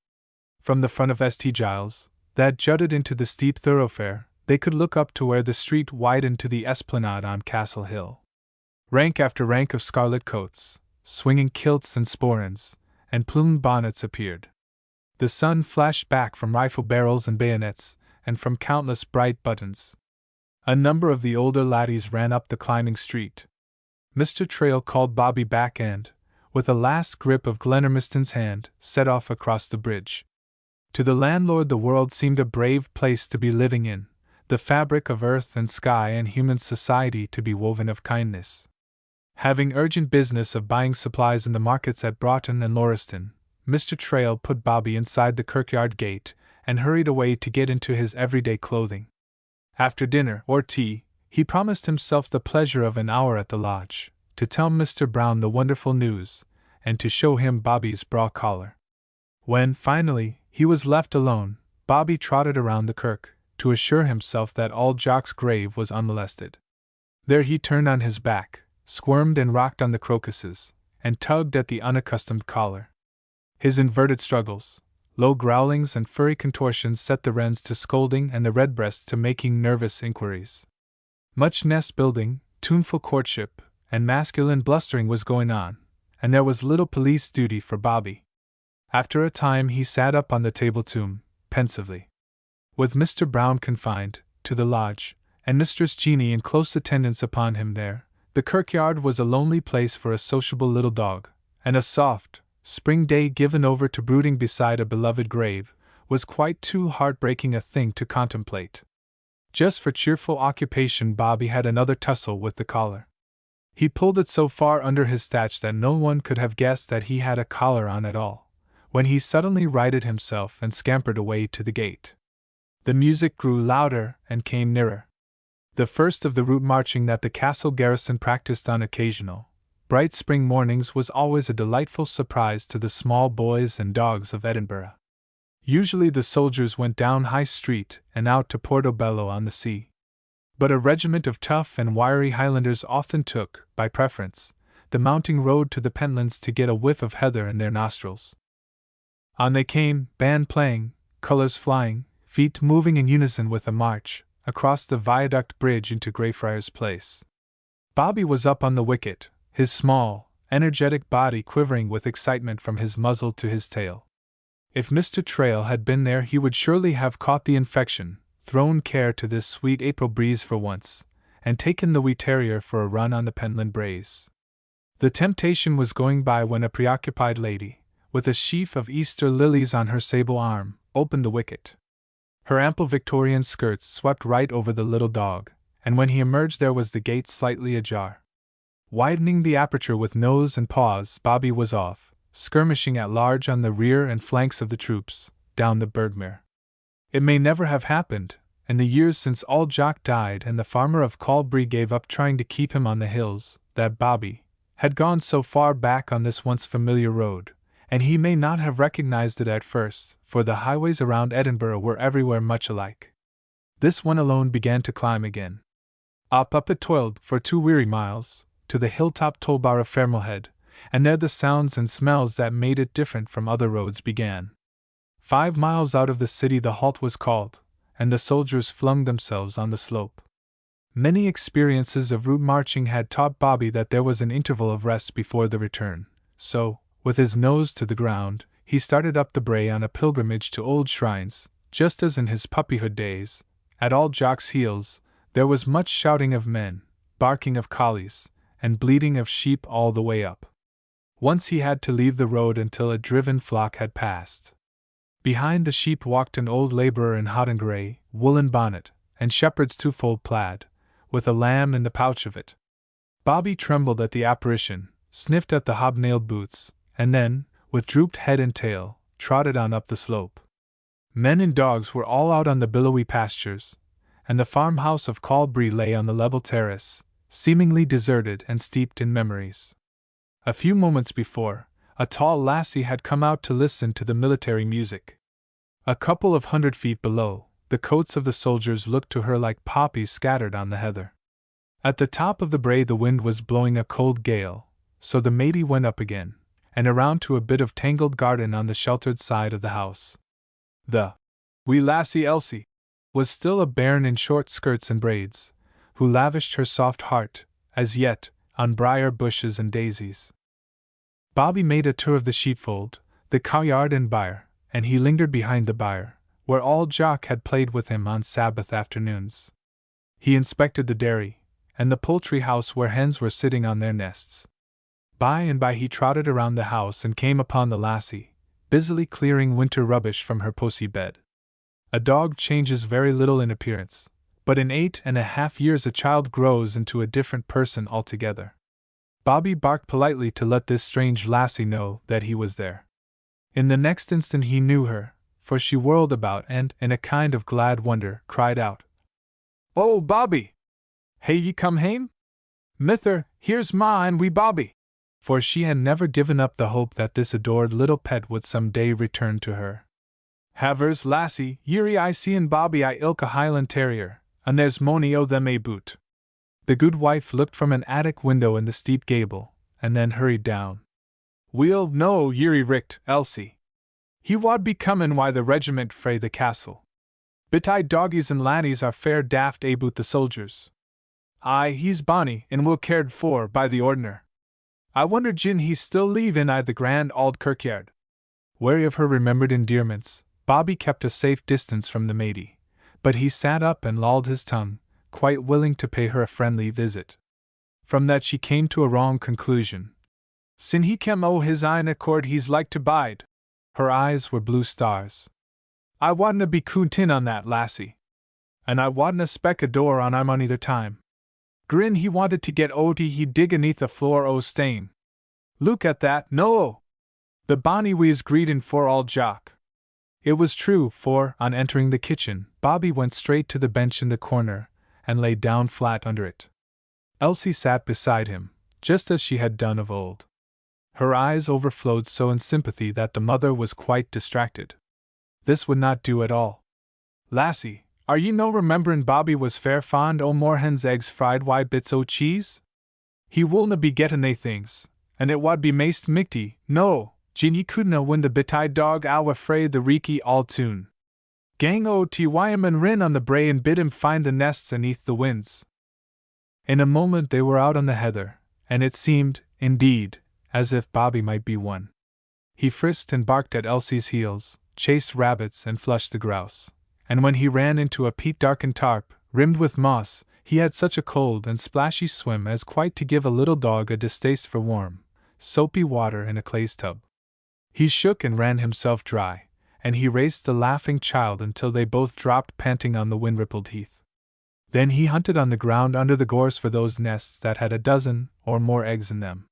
From the front of St. Giles, that jutted into the steep thoroughfare, they could look up to where the street widened to the esplanade on Castle Hill. Rank after rank of scarlet coats, swinging kilts and sporrans, and plumed bonnets appeared. The sun flashed back from rifle barrels and bayonets, and from countless bright buttons. A number of the older laddies ran up the climbing street. Mr. Traill called Bobby back and, with a last grip of Glenormiston's hand, set off across the bridge. To the landlord the world seemed a brave place to be living in, the fabric of earth and sky and human society to be woven of kindness. Having urgent business of buying supplies in the markets at Broughton and Lauriston, Mr. Traill put Bobby inside the kirkyard gate and hurried away to get into his everyday clothing. After dinner, or tea, he promised himself the pleasure of an hour at the lodge, to tell Mr. Brown the wonderful news, and to show him Bobby's braw collar. When, finally, he was left alone, Bobby trotted around the kirk, to assure himself that all Jock's grave was unmolested. There he turned on his back, squirmed and rocked on the crocuses, and tugged at the unaccustomed collar. His inverted struggles, low growlings and furry contortions set the wrens to scolding and the redbreasts to making nervous inquiries. Much nest-building, tuneful courtship, and masculine blustering was going on, and there was little police duty for Bobby. After a time he sat up on the table-tomb, pensively. With Mr. Brown confined to the lodge, and Mistress Jeanie in close attendance upon him there, the kirkyard was a lonely place for a sociable little dog, and a soft, spring day given over to brooding beside a beloved grave was quite too heartbreaking a thing to contemplate. Just for cheerful occupation Bobby had another tussle with the collar. He pulled it so far under his thatch that no one could have guessed that he had a collar on at all, when he suddenly righted himself and scampered away to the gate. The music grew louder and came nearer. The first of the route marching that the castle garrison practiced on occasional, bright spring mornings was always a delightful surprise to the small boys and dogs of Edinburgh. Usually the soldiers went down High Street and out to Portobello on the sea. But a regiment of tough and wiry Highlanders often took, by preference, the mounting road to the Pentlands to get a whiff of heather in their nostrils. On they came, band playing, colours flying, feet moving in unison with the march, across the viaduct bridge into Greyfriars Place. Bobby was up on the wicket, his small, energetic body quivering with excitement from his muzzle to his tail. If Mr. Traill had been there he would surely have caught the infection, thrown care to this sweet April breeze for once, and taken the wee terrier for a run on the Pentland Braes. The temptation was going by when a preoccupied lady, with a sheaf of Easter lilies on her sable arm, opened the wicket. Her ample Victorian skirts swept right over the little dog, and when he emerged there was the gate slightly ajar. Widening the aperture with nose and paws, Bobby was off, skirmishing at large on the rear and flanks of the troops, down the Birdmere. It may never have happened, in the years since old Jock died and the farmer of Calbury gave up trying to keep him on the hills, that Bobby had gone so far back on this once familiar road, and he may not have recognized it at first, for the highways around Edinburgh were everywhere much alike. This one alone began to climb again. Up it toiled for 2 weary miles, to the hilltop tollbar of Fermalhead, and there the sounds and smells that made it different from other roads began. 5 miles out of the city the halt was called, and the soldiers flung themselves on the slope. Many experiences of route marching had taught Bobby that there was an interval of rest before the return, so, with his nose to the ground, he started up the brae on a pilgrimage to old shrines, just as in his puppyhood days. At all Jock's heels, there was much shouting of men, barking of collies, and bleating of sheep all the way up. Once he had to leave the road until a driven flock had passed. Behind the sheep walked an old labourer in hodden grey, woolen bonnet, and shepherd's twofold plaid, with a lamb in the pouch of it. Bobby trembled at the apparition, sniffed at the hobnailed boots, and then, with drooped head and tail, trotted on up the slope. Men and dogs were all out on the billowy pastures, and the farmhouse of Calbury lay on the level terrace, seemingly deserted and steeped in memories. A few moments before, a tall lassie had come out to listen to the military music. A couple of 100 feet below, the coats of the soldiers looked to her like poppies scattered on the heather. At the top of the brae the wind was blowing a cold gale, so the matey went up again, and around to a bit of tangled garden on the sheltered side of the house. The wee lassie Elsie was still a bairn in short skirts and braids, who lavished her soft heart, as yet, on briar bushes and daisies. Bobby made a tour of the sheepfold, the cowyard and byre, and he lingered behind the byre, where old Jock had played with him on Sabbath afternoons. He inspected the dairy, and the poultry house where hens were sitting on their nests. By and by he trotted around the house and came upon the lassie, busily clearing winter rubbish from her posy bed. A dog changes very little in appearance, but in 8.5 years a child grows into a different person altogether. Bobby barked politely to let this strange lassie know that he was there. In the next instant he knew her, for she whirled about and, in a kind of glad wonder, cried out, "Oh, Bobby! Hae ye come hame? Mither, here's ma and wee Bobby!" For she had never given up the hope that this adored little pet would some day return to her. "Havers, lassie, ye're I seein' Bobby I ilka Highland terrier, and there's mony o' them a boot." The good wife looked from an attic window in the steep gable, and then hurried down. "Weel, no, ye're richt, Elsie. He wad be comin' wi' the regiment frae the castle. Bit I doggies and laddies are fair daft aboot the soldiers. Aye, he's bonny, and well cared for by the ordner. I wonder gin he's still leavin' I the grand auld kirkyard." Wary of her remembered endearments, Bobby kept a safe distance from the matey, but he sat up and lolled his tongue, quite willing to pay her a friendly visit. From that she came to a wrong conclusion. Sin he kem o' his ain accord he's like to bide. Her eyes were blue stars. "I wadna be coont in on that, lassie. And I wadna speck a door on I'm on either time. Grin he wanted to get oti he dig aneath the floor o' stain. Look at that, no! The bonny wee's greedin' for all Jock." It was true, for, on entering the kitchen, Bobby went straight to the bench in the corner, and lay down flat under it. Elsie sat beside him, just as she had done of old. Her eyes overflowed so in sympathy that the mother was quite distracted. This would not do at all. "Lassie, are ye no rememberin' Bobby was fair fond o' moorhen's eggs fried wi' bits o' cheese? He wulna be gettin' they things, and it wad be maist michty, no, gin ye couldna win the biteye dog awa frae the reekie all tune. Gang o' to Wyam and rin on the brae and bid him find the nests aneath the winds." In a moment they were out on the heather, and it seemed, indeed, as if Bobby might be one. He frisked and barked at Elsie's heels, chased rabbits and flushed the grouse, and when he ran into a peat-darkened tarp, rimmed with moss, he had such a cold and splashy swim as quite to give a little dog a distaste for warm, soapy water in a clay tub. He shook and ran himself dry, and he raced the laughing child until they both dropped panting on the wind-rippled heath. Then he hunted on the ground under the gorse for those nests that had a dozen or more eggs in them.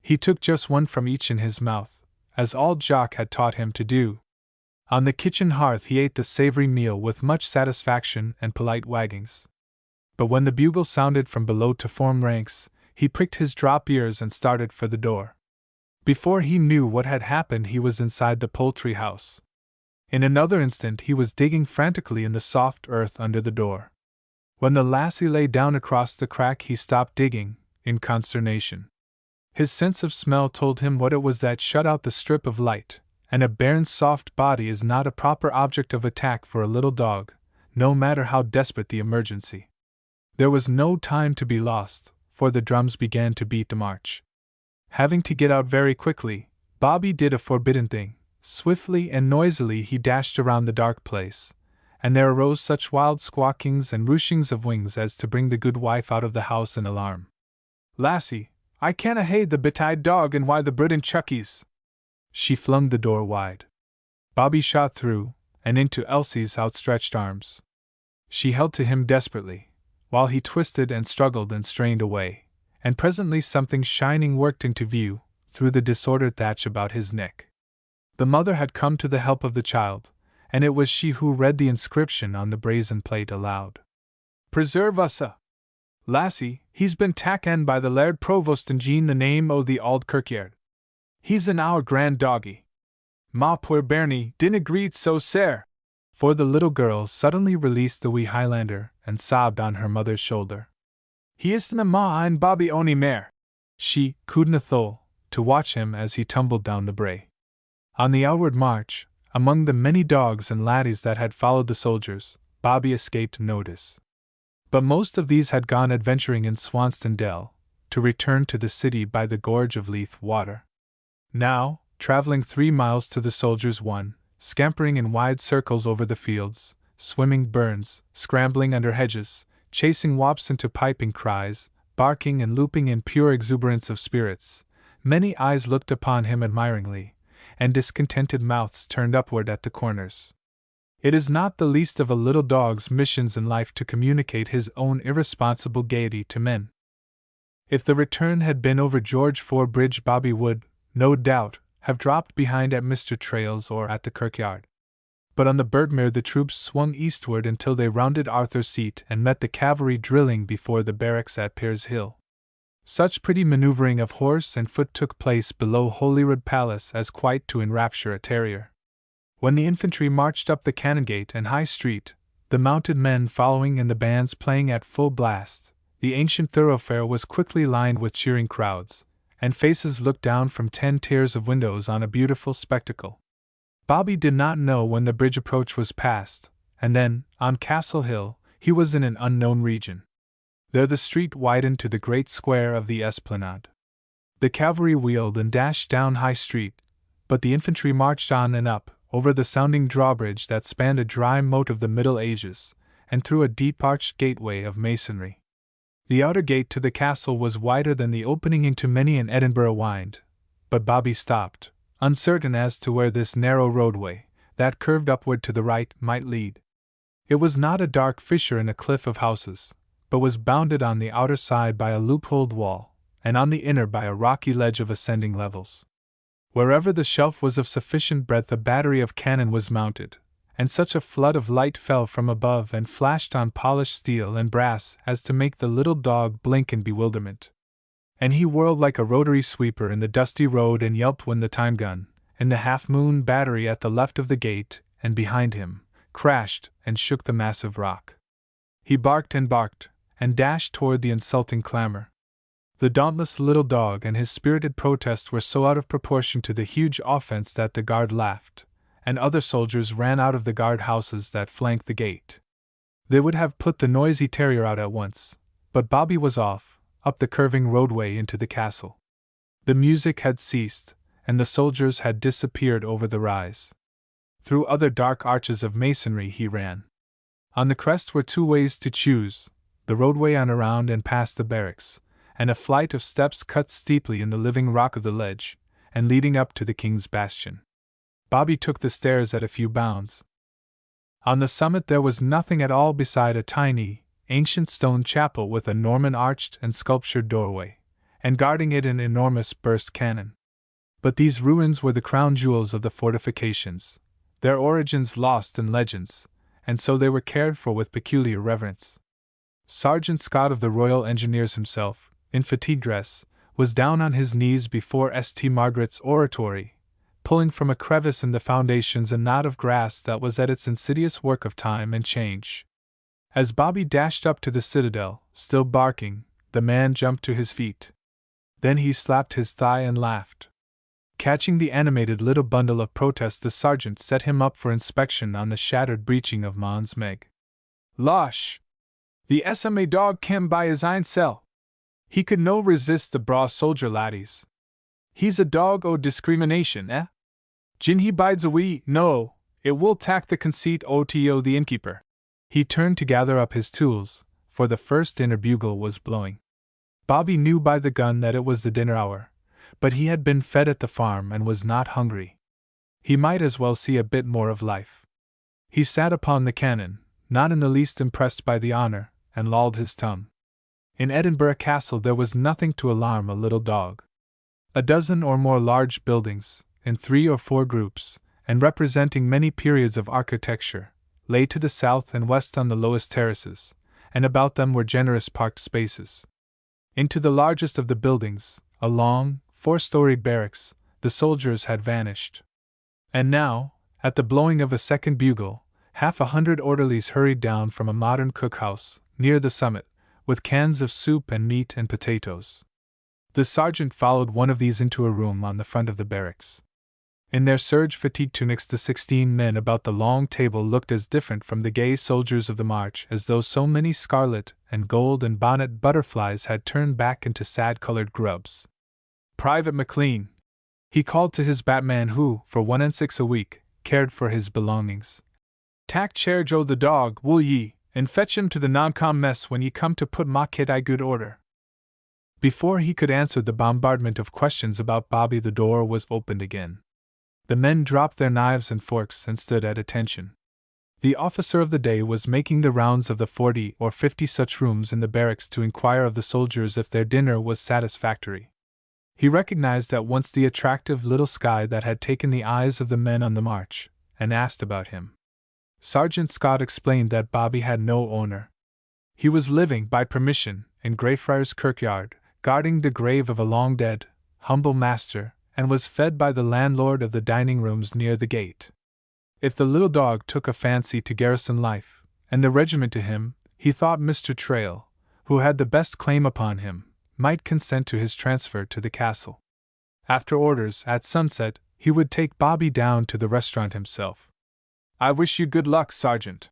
He took just one from each in his mouth, as old Jock had taught him to do. On the kitchen hearth he ate the savory meal with much satisfaction and polite waggings. But when the bugle sounded from below to form ranks, he pricked his drop ears and started for the door. Before he knew what had happened, he was inside the poultry house. In another instant he was digging frantically in the soft earth under the door. When the lassie lay down across the crack, he stopped digging, in consternation. His sense of smell told him what it was that shut out the strip of light, and a bairn's soft body is not a proper object of attack for a little dog, no matter how desperate the emergency. There was no time to be lost, for the drums began to beat the march. Having to get out very quickly, Bobby did a forbidden thing. Swiftly and noisily he dashed around the dark place, and there arose such wild squawkings and rushings of wings as to bring the good wife out of the house in alarm. "Lassie, I canna hae the bit-eyed dog and why the brood and chuckies." She flung the door wide. Bobby shot through, and into Elsie's outstretched arms. She held to him desperately, while he twisted and struggled and strained away, and presently something shining worked into view, through the disordered thatch about his neck. The mother had come to the help of the child, and it was she who read the inscription on the brazen plate aloud. "Preserve us a lassie, he's been taken by the Laird Provost and Jean the name o' the auld kirkyard. He's an our grand doggy. Ma poor bairnie dinna greet so sair." For the little girl suddenly released the wee Highlander and sobbed on her mother's shoulder. "He isna ma and Bobby ony mair." She couldna thole to watch him as he tumbled down the brae. On the outward march, among the many dogs and laddies that had followed the soldiers, Bobby escaped notice. But most of these had gone adventuring in Swanston Dell, to return to the city by the gorge of Leith Water. Now, traveling 3 miles to the soldiers' one, scampering in wide circles over the fields, swimming burns, scrambling under hedges, chasing wops into piping cries, barking and looping in pure exuberance of spirits, many eyes looked upon him admiringly, and discontented mouths turned upward at the corners. It is not the least of a little dog's missions in life to communicate his own irresponsible gaiety to men. If the return had been over George Fore Bridge, Bobby would, no doubt, have dropped behind at Mr. Trail's or at the kirkyard. But on the Birdmere the troops swung eastward until they rounded Arthur's Seat and met the cavalry drilling before the barracks at Piers Hill. Such pretty manoeuvring of horse and foot took place below Holyrood Palace as quite to enrapture a terrier. When the infantry marched up the Canongate and High Street, the mounted men following and the bands playing at full blast, the ancient thoroughfare was quickly lined with cheering crowds, and faces looked down from 10 tiers of windows on a beautiful spectacle. Bobby did not know when the bridge approach was passed, and then, on Castle Hill, he was in an unknown region. There the street widened to the great square of the Esplanade. The cavalry wheeled and dashed down High Street, but the infantry marched on and up, over the sounding drawbridge that spanned a dry moat of the Middle Ages, and through a deep arched gateway of masonry. The outer gate to the castle was wider than the opening into many an Edinburgh wynd, but Bobby stopped, uncertain as to where this narrow roadway, that curved upward to the right, might lead. It was not a dark fissure in a cliff of houses, but was bounded on the outer side by a loopholed wall, and on the inner by a rocky ledge of ascending levels. Wherever the shelf was of sufficient breadth a battery of cannon was mounted, and such a flood of light fell from above and flashed on polished steel and brass as to make the little dog blink in bewilderment. And he whirled like a rotary sweeper in the dusty road and yelped when the time gun, in the half-moon battery at the left of the gate and behind him, crashed and shook the massive rock. He barked and dashed toward the insulting clamor. The dauntless little dog and his spirited protest were so out of proportion to the huge offense that the guard laughed, and other soldiers ran out of the guard houses that flanked the gate. They would have put the noisy terrier out at once, but Bobby was off, up the curving roadway into the castle. The music had ceased, and the soldiers had disappeared over the rise. Through other dark arches of masonry he ran. On the crest were 2 ways to choose, the roadway on around and past the barracks, and a flight of steps cut steeply in the living rock of the ledge, and leading up to the King's Bastion. Bobby took the stairs at a few bounds. On the summit there was nothing at all beside a tiny, ancient stone chapel with a Norman arched and sculptured doorway, and guarding it an enormous burst cannon. But these ruins were the crown jewels of the fortifications, their origins lost in legends, and so they were cared for with peculiar reverence. Sergeant Scott of the Royal Engineers himself, in fatigue dress, was down on his knees before St. Margaret's oratory, pulling from a crevice in the foundations a knot of grass that was at its insidious work of time and change. As Bobby dashed up to the citadel, still barking, the man jumped to his feet. Then he slapped his thigh and laughed. Catching the animated little bundle of protest, the sergeant set him up for inspection on the shattered breeching of Mons Meg. Losh! The SMA dog came by his own sell. He could no resist the braw soldier laddies. He's a dog o' discrimination, eh? Gin he bides a wee, no, it will tack the conceit o' the innkeeper. He turned to gather up his tools, for the first dinner bugle was blowing. Bobby knew by the gun that it was the dinner hour, but he had been fed at the farm and was not hungry. He might as well see a bit more of life. He sat upon the cannon, not in the least impressed by the honor, and lolled his tongue. In Edinburgh Castle there was nothing to alarm a little dog. A dozen or more large buildings, in 3 or 4 groups, and representing many periods of architecture, lay to the south and west on the lowest terraces, and about them were generous parked spaces. Into the largest of the buildings, a long, 4-storied barracks, the soldiers had vanished. And now, at the blowing of a second bugle, 100 orderlies hurried down from a modern cookhouse, near the summit, with cans of soup and meat and potatoes. The sergeant followed one of these into a room on the front of the barracks. In their serge fatigue tunics, the 16 men about the long table looked as different from the gay soldiers of the march as though so many scarlet and gold and bonnet butterflies had turned back into sad-colored grubs. Private McLean, he called to his batman who, for 1 and 6 a week, cared for his belongings. Tak chair Joe the dog, will ye, and fetch him to the non-com mess when ye come to put ma kid I good order. Before he could answer the bombardment of questions about Bobby, the door was opened again. The men dropped their knives and forks and stood at attention. The officer of the day was making the rounds of the 40 or 50 such rooms in the barracks to inquire of the soldiers if their dinner was satisfactory. He recognized at once the attractive little Skye that had taken the eyes of the men on the march, and asked about him. Sergeant Scott explained that Bobby had no owner. He was living, by permission, in Greyfriars Kirkyard, guarding the grave of a long-dead, humble master, and was fed by the landlord of the dining rooms near the gate. If the little dog took a fancy to garrison life, and the regiment to him, he thought Mr. Trail, who had the best claim upon him, might consent to his transfer to the castle. After orders, at sunset, he would take Bobby down to the restaurant himself. I wish you good luck, Sergeant.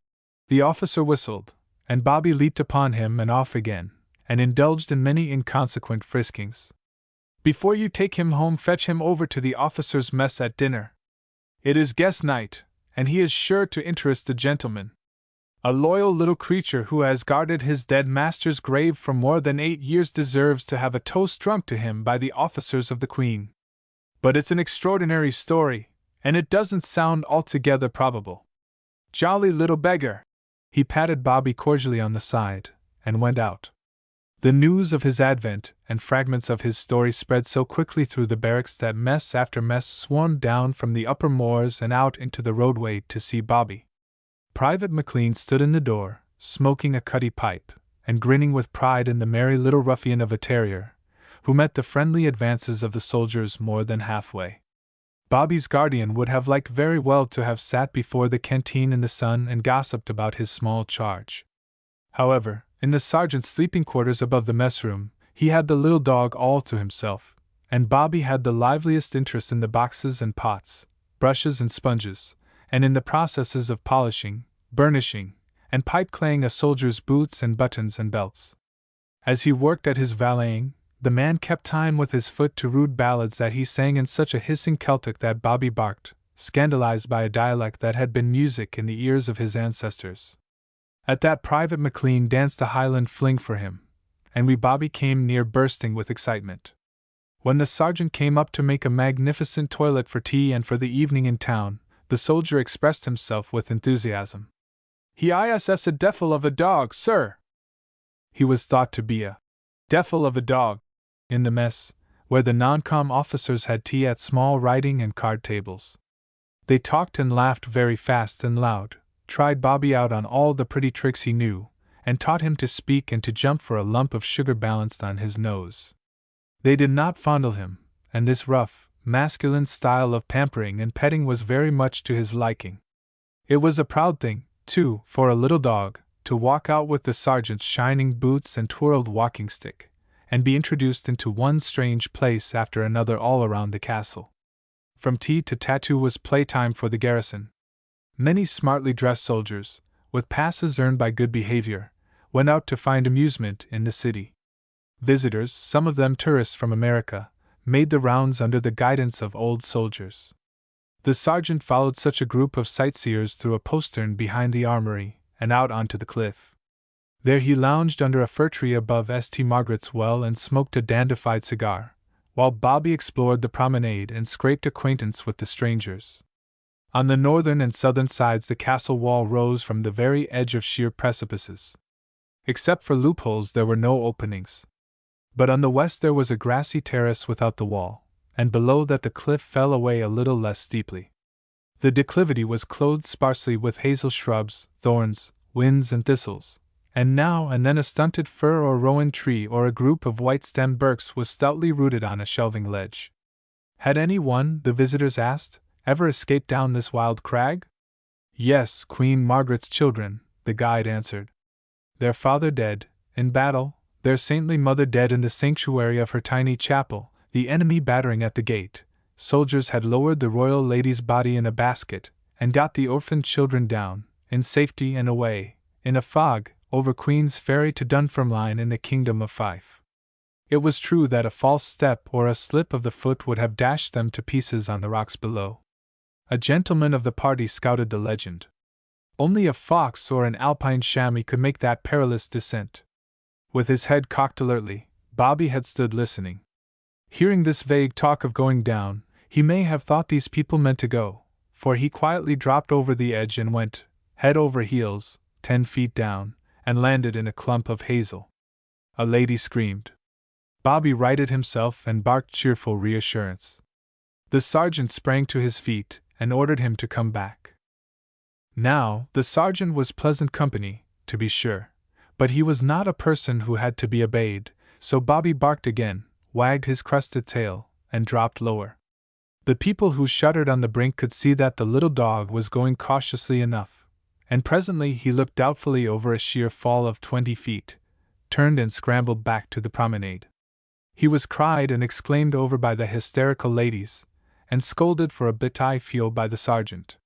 The officer whistled, and Bobby leaped upon him and off again, and indulged in many inconsequent friskings. Before you take him home, fetch him over to the officers' mess at dinner. It is guest night, and he is sure to interest the gentlemen. A loyal little creature who has guarded his dead master's grave for more than 8 years deserves to have a toast drunk to him by the officers of the Queen. But it's an extraordinary story, and it doesn't sound altogether probable. Jolly little beggar! He patted Bobby cordially on the side, and went out. The news of his advent and fragments of his story spread so quickly through the barracks that mess after mess swarmed down from the upper moors and out into the roadway to see Bobby. Private McLean stood in the door, smoking a cutty pipe, and grinning with pride in the merry little ruffian of a terrier, who met the friendly advances of the soldiers more than halfway. Bobby's guardian would have liked very well to have sat before the canteen in the sun and gossiped about his small charge. However, in the sergeant's sleeping quarters above the mess room, he had the little dog all to himself, and Bobby had the liveliest interest in the boxes and pots, brushes and sponges, and in the processes of polishing, burnishing, and pipe-claying a soldier's boots and buttons and belts. As he worked at his valeting, the man kept time with his foot to rude ballads that he sang in such a hissing Celtic that Bobby barked, scandalized by a dialect that had been music in the ears of his ancestors. At that Private McLean danced a Highland fling for him, and wee Bobby came near bursting with excitement. When the sergeant came up to make a magnificent toilet for tea and for the evening in town, the soldier expressed himself with enthusiasm. He is a devil of a dog, sir! He was thought to be a devil of a dog in the mess, where the non-com officers had tea at small writing and card tables. They talked and laughed very fast and loud, tried Bobby out on all the pretty tricks he knew, and taught him to speak and to jump for a lump of sugar balanced on his nose. They did not fondle him, and this rough, masculine style of pampering and petting was very much to his liking. It was a proud thing, too, for a little dog to walk out with the sergeant's shining boots and twirled walking stick, and be introduced into one strange place after another all around the castle. From tea to tattoo was playtime for the garrison. Many smartly dressed soldiers, with passes earned by good behavior, went out to find amusement in the city. Visitors, some of them tourists from America, made the rounds under the guidance of old soldiers. The sergeant followed such a group of sightseers through a postern behind the armory and out onto the cliff. There he lounged under a fir tree above St. Margaret's Well and smoked a dandified cigar, while Bobby explored the promenade and scraped acquaintance with the strangers. On the northern and southern sides the castle wall rose from the very edge of sheer precipices. Except for loopholes there were no openings. But on the west there was a grassy terrace without the wall, and below that the cliff fell away a little less steeply. The declivity was clothed sparsely with hazel shrubs, thorns, whins and thistles, and now and then a stunted fir or rowan tree or a group of white-stemmed birks was stoutly rooted on a shelving ledge. Had any one, the visitors asked, ever escaped down this wild crag? Yes, Queen Margaret's children, the guide answered. Their father dead, in battle, their saintly mother dead in the sanctuary of her tiny chapel, the enemy battering at the gate, soldiers had lowered the royal lady's body in a basket, and got the orphaned children down, in safety and away, in a fog, over Queen's Ferry to Dunfermline in the Kingdom of Fife. It was true that a false step or a slip of the foot would have dashed them to pieces on the rocks below. A gentleman of the party scouted the legend. Only a fox or an alpine chamois could make that perilous descent. With his head cocked alertly, Bobby had stood listening. Hearing this vague talk of going down, he may have thought these people meant to go, for he quietly dropped over the edge and went, head over heels, 10 feet down, and landed in a clump of hazel. A lady screamed. Bobby righted himself and barked cheerful reassurance. The sergeant sprang to his feet and ordered him to come back. Now, the sergeant was pleasant company, to be sure, but he was not a person who had to be obeyed, so Bobby barked again, wagged his crusted tail, and dropped lower. The people who shuddered on the brink could see that the little dog was going cautiously enough, and presently he looked doubtfully over a sheer fall of 20 feet, turned and scrambled back to the promenade. He was cried and exclaimed over by the hysterical ladies, and scolded for a bit I feel by the sergeant.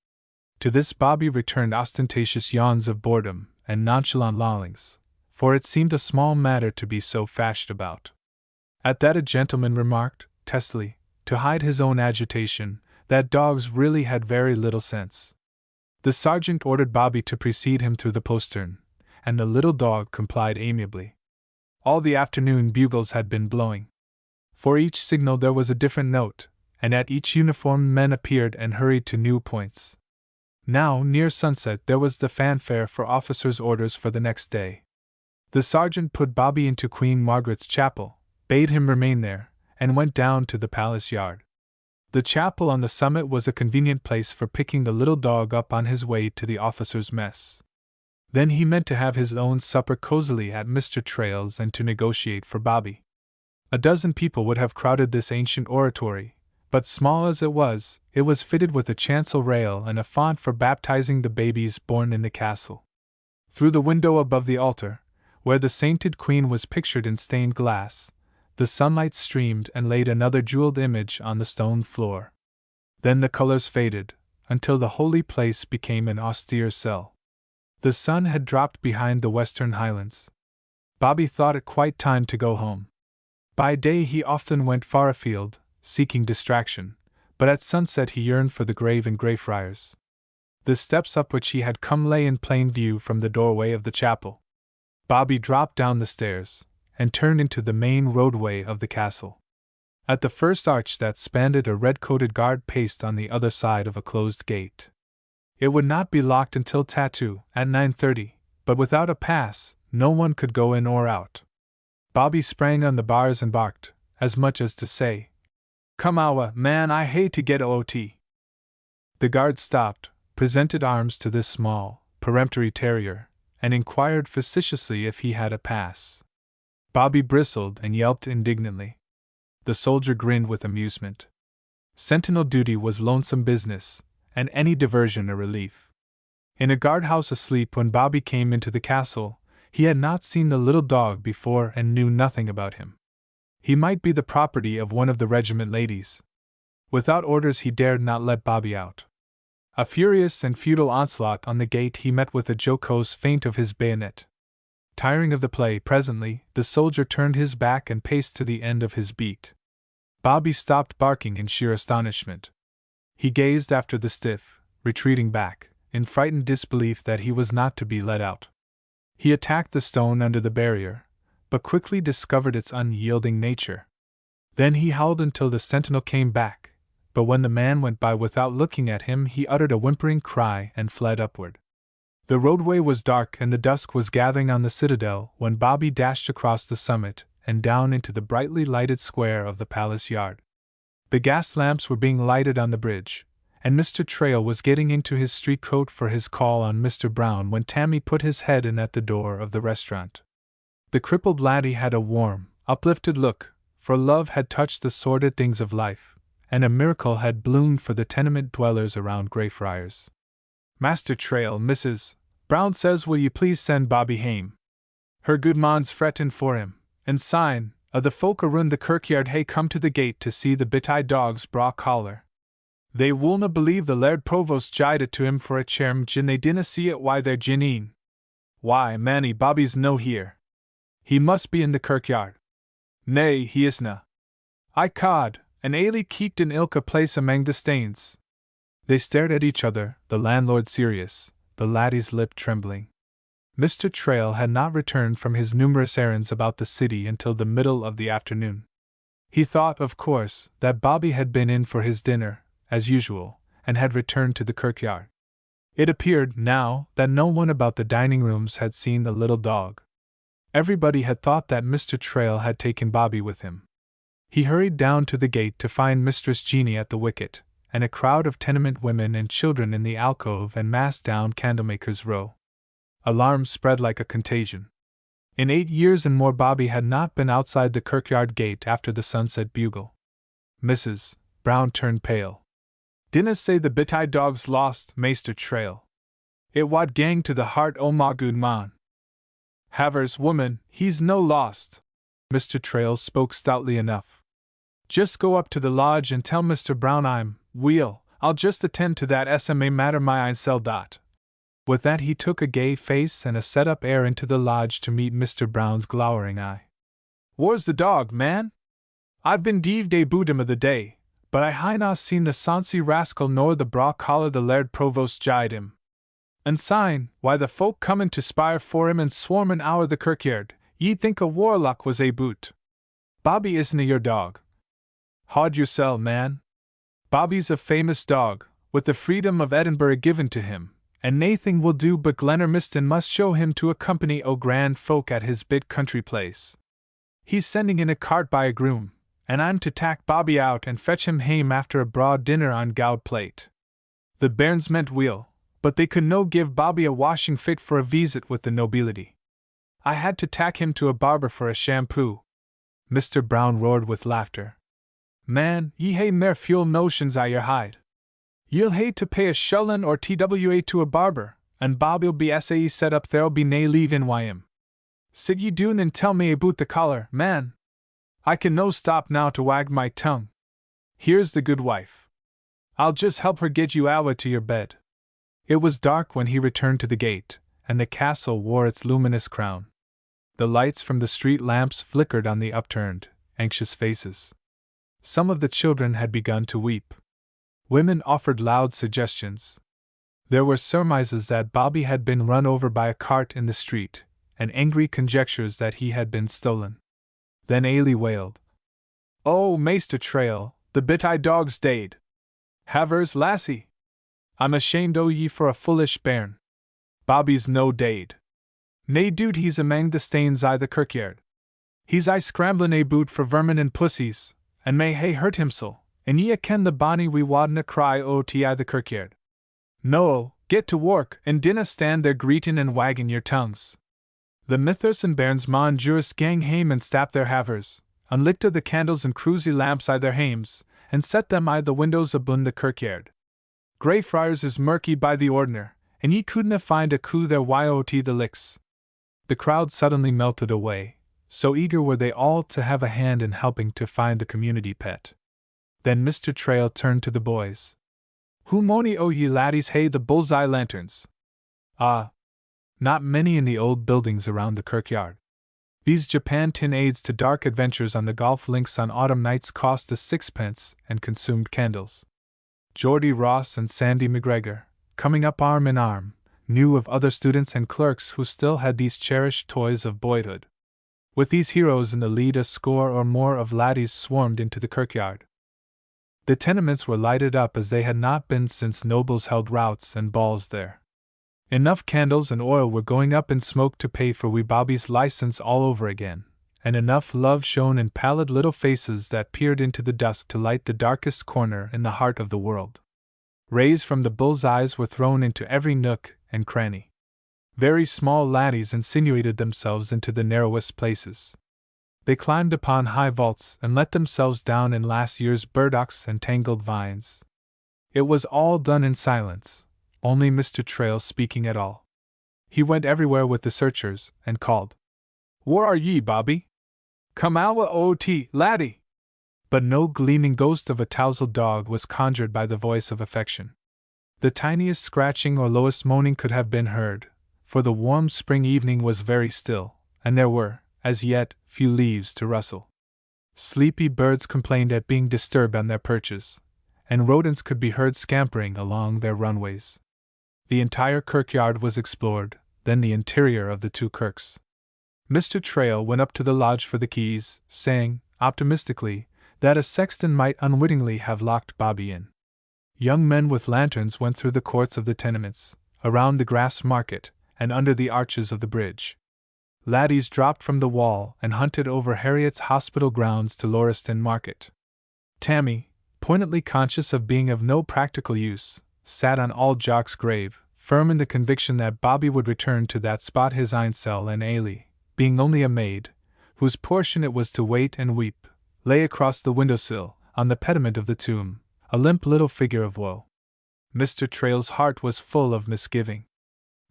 To this Bobby returned ostentatious yawns of boredom and nonchalant lollings, for it seemed a small matter to be so fashed about. At that a gentleman remarked, testily, to hide his own agitation, that dogs really had very little sense. The sergeant ordered Bobby to precede him through the postern, and the little dog complied amiably. All the afternoon bugles had been blowing. For each signal there was a different note, and at each uniformed men appeared and hurried to new points. Now, near sunset, there was the fanfare for officers' orders for the next day. The sergeant put Bobby into Queen Margaret's chapel, bade him remain there, and went down to the palace yard. The chapel on the summit was a convenient place for picking the little dog up on his way to the officers' mess. Then he meant to have his own supper cozily at Mr. Trail's and to negotiate for Bobby. A dozen people would have crowded this ancient oratory, but small as it was fitted with a chancel rail and a font for baptizing the babies born in the castle. Through the window above the altar, where the sainted queen was pictured in stained glass, the sunlight streamed and laid another jeweled image on the stone floor. Then the colors faded, until the holy place became an austere cell. The sun had dropped behind the western highlands. Bobby thought it quite time to go home. By day he often went far afield, seeking distraction, but at sunset he yearned for the grave in Greyfriars. The steps up which he had come lay in plain view from the doorway of the chapel. Bobby dropped down the stairs, and turned into the main roadway of the castle. At the first arch that spanned it a red-coated guard paced on the other side of a closed gate. It would not be locked until tattoo, at 9:30, but without a pass, no one could go in or out. Bobby sprang on the bars and barked, as much as to say, "Come awa, man, I hate to get OT." The guard stopped, presented arms to this small, peremptory terrier, and inquired facetiously if he had a pass. Bobby bristled and yelped indignantly. The soldier grinned with amusement. Sentinel duty was lonesome business, and any diversion a relief. In a guardhouse asleep when Bobby came into the castle, he had not seen the little dog before and knew nothing about him. He might be the property of one of the regiment ladies. Without orders he dared not let Bobby out. A furious and futile onslaught on the gate he met with a jocose feint of his bayonet. Tiring of the play, presently, the soldier turned his back and paced to the end of his beat. Bobby stopped barking in sheer astonishment. He gazed after the stiff, retreating back, in frightened disbelief that he was not to be let out. He attacked the stone under the barrier, but quickly discovered its unyielding nature. Then he howled until the sentinel came back, but when the man went by without looking at him he uttered a whimpering cry and fled upward. The roadway was dark and the dusk was gathering on the citadel when Bobby dashed across the summit and down into the brightly lighted square of the palace yard. The gas lamps were being lighted on the bridge, and Mr. Trail was getting into his street coat for his call on Mr. Brown when Tammy put his head in at the door of the restaurant. The crippled laddie had a warm, uplifted look, for love had touched the sordid things of life, and a miracle had bloomed for the tenement dwellers around Greyfriars. "Master Trail, Mrs. Brown says will ye please send Bobby hame? Her good man's frettin' for him, and sign, the folk around the kirkyard hae come to the gate to see the bit-eye dog's braw collar. They wulna believe the Laird Provost jided to him for a cherm gin they dinna see it why they're jineen. Why, Manny, Bobby's no here. He must be in the kirkyard. Nay, he isna. I cod, an ailey keeked in ilka place amang the stains." They stared at each other, the landlord serious, the laddie's lip trembling. Mr. Trail had not returned from his numerous errands about the city until the middle of the afternoon. He thought, of course, that Bobby had been in for his dinner, as usual, and had returned to the kirkyard. It appeared, now, that no one about the dining rooms had seen the little dog. Everybody had thought that Mr. Trail had taken Bobby with him. He hurried down to the gate to find Mistress Jeanie at the wicket, and a crowd of tenement women and children in the alcove and massed down Candlemaker's Row. Alarm spread like a contagion. In 8 years and more Bobby had not been outside the kirkyard gate after the sunset bugle. Mrs. Brown turned pale. "Dinna say the bit-eye dog's lost, Maister Trail. It wad gang to the heart o' ma good man." "Havers, woman, he's no lost." Mr. Trail spoke stoutly enough. "Just go up to the lodge and tell Mr. Brown I'll just attend to that SMA matter my einsel dot." With that he took a gay face and a set-up air into the lodge to meet Mr. Brown's glowering eye. "Whar's the dog, man? I've been deeved aboot him o' the day, but I hae na seen the sonsie rascal nor the braw collar the Laird Provost jide him. And syne, why the folk comin' to spire for him and swarmin' ower the kirkyard, ye'd think a warlock was aboot. Bobby isna your dog. Haud yoursel, man. Bobby's a famous dog, with the freedom of Edinburgh given to him, and naething will do but Glenermiston must show him to a company o' grand folk at his bit country place. He's sending in a cart by a groom, and I'm to tak Bobby out and fetch him hame after a broad dinner on gowd plate. The bairns meant weel, but they could no give Bobby a washing fit for a visit with the nobility. I had to tak him to a barber for a shampoo." Mr. Brown roared with laughter. "Man, ye hae mair fuel notions I your hide. Ye'll hae to pay a shillin or TWA to a barber, and Bobby'll be SAE set up there'll be nae leave in him. Sit ye doon and tell me aboot the collar, man. I can no stop now to wag my tongue. Here's the good wife. I'll just help her get you awa to your bed." It was dark when he returned to the gate, and the castle wore its luminous crown. The lights from the street lamps flickered on the upturned, anxious faces. Some of the children had begun to weep. Women offered loud suggestions. There were surmises that Bobby had been run over by a cart in the street, and angry conjectures that he had been stolen. Then Ailey wailed, "Oh, Maister Trail, the bit-eye dog's daid. Havers, lassie. I'm ashamed o' ye for a foolish bairn. Bobby's no daid. Nae doot he's amang the stains I the kirkyard. He's aye scramblin' aboot for vermin and pussies, and may hae hurt himsel, and ye ken the bonny we wadna cry oti the kirkyard. No, get to work, and dinna stand there greetin' and wagging your tongues. The mithers and bairns maun juris gang hame and stap their havers, unlicht of the candles and cruisy lamps I their hames, and set them I the windows abune the kirkyard. Greyfriars is murky by the ordiner, and ye couldna find a coup there yot the licks. The crowd suddenly melted away, so eager were they all to have a hand in helping to find the community pet. Then Mr. Trail turned to the boys. Who mony o ye laddies hae the bull's-eye lanterns? Ah, not many in the old buildings around the kirkyard. These Japan tin aids to dark adventures on the golf links on autumn nights cost a sixpence and consumed candles. Geordie Ross and Sandy McGregor, coming up arm in arm, knew of other students and clerks who still had these cherished toys of boyhood. With these heroes in the lead, a score or more of laddies swarmed into the kirkyard. The tenements were lighted up as they had not been since nobles held routs and balls there. Enough candles and oil were going up in smoke to pay for wee Bobby's license all over again, and enough love shone in pallid little faces that peered into the dusk to light the darkest corner in the heart of the world. Rays from the bull's eyes were thrown into every nook and cranny. Very small laddies insinuated themselves into the narrowest places. They climbed upon high vaults and let themselves down in last year's burdocks and tangled vines. It was all done in silence, only Mr. Trail speaking at all. He went everywhere with the searchers, and called, "Where are ye, Bobby? Come awa ot, laddie!" But no gleaming ghost of a tousled dog was conjured by the voice of affection. The tiniest scratching or lowest moaning could have been heard, for the warm spring evening was very still, and there were, as yet, few leaves to rustle. Sleepy birds complained at being disturbed on their perches, and rodents could be heard scampering along their runways. The entire kirkyard was explored, then the interior of the two kirks. Mr. Trail went up to the lodge for the keys, saying, optimistically, that a sexton might unwittingly have locked Bobby in. Young men with lanterns went through the courts of the tenements, around the grass market, and under the arches of the bridge. Laddies dropped from the wall and hunted over Harriet's hospital grounds to Lauriston Market. Tammy, poignantly conscious of being of no practical use, sat on all Jock's grave, firm in the conviction that Bobby would return to that spot his Einsel, and Ailey, being only a maid, whose portion it was to wait and weep, lay across the windowsill, on the pediment of the tomb, a limp little figure of woe. Mr. Trail's heart was full of misgiving.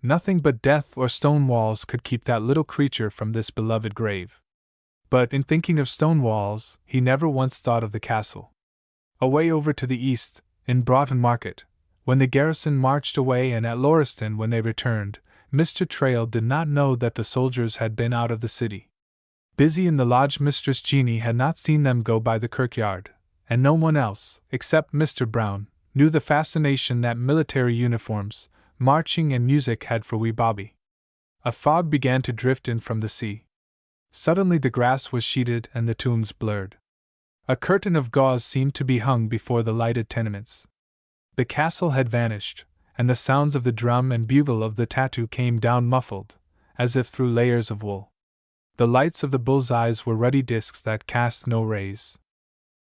Nothing but death or stone walls could keep that little creature from this beloved grave. But in thinking of stone walls, he never once thought of the castle. Away over to the east, in Broughton Market, when the garrison marched away, and at Lauriston when they returned, Mr. Trail did not know that the soldiers had been out of the city. Busy in the lodge, Mistress Jeanie had not seen them go by the kirkyard, and no one else, except Mr. Brown, knew the fascination that military uniforms, marching and music had for wee Bobby. A fog began to drift in from the sea. Suddenly the grass was sheeted and the tombs blurred. A curtain of gauze seemed to be hung before the lighted tenements. The castle had vanished, and the sounds of the drum and bugle of the tattoo came down muffled, as if through layers of wool. The lights of the bull's eyes were ruddy discs that cast no rays.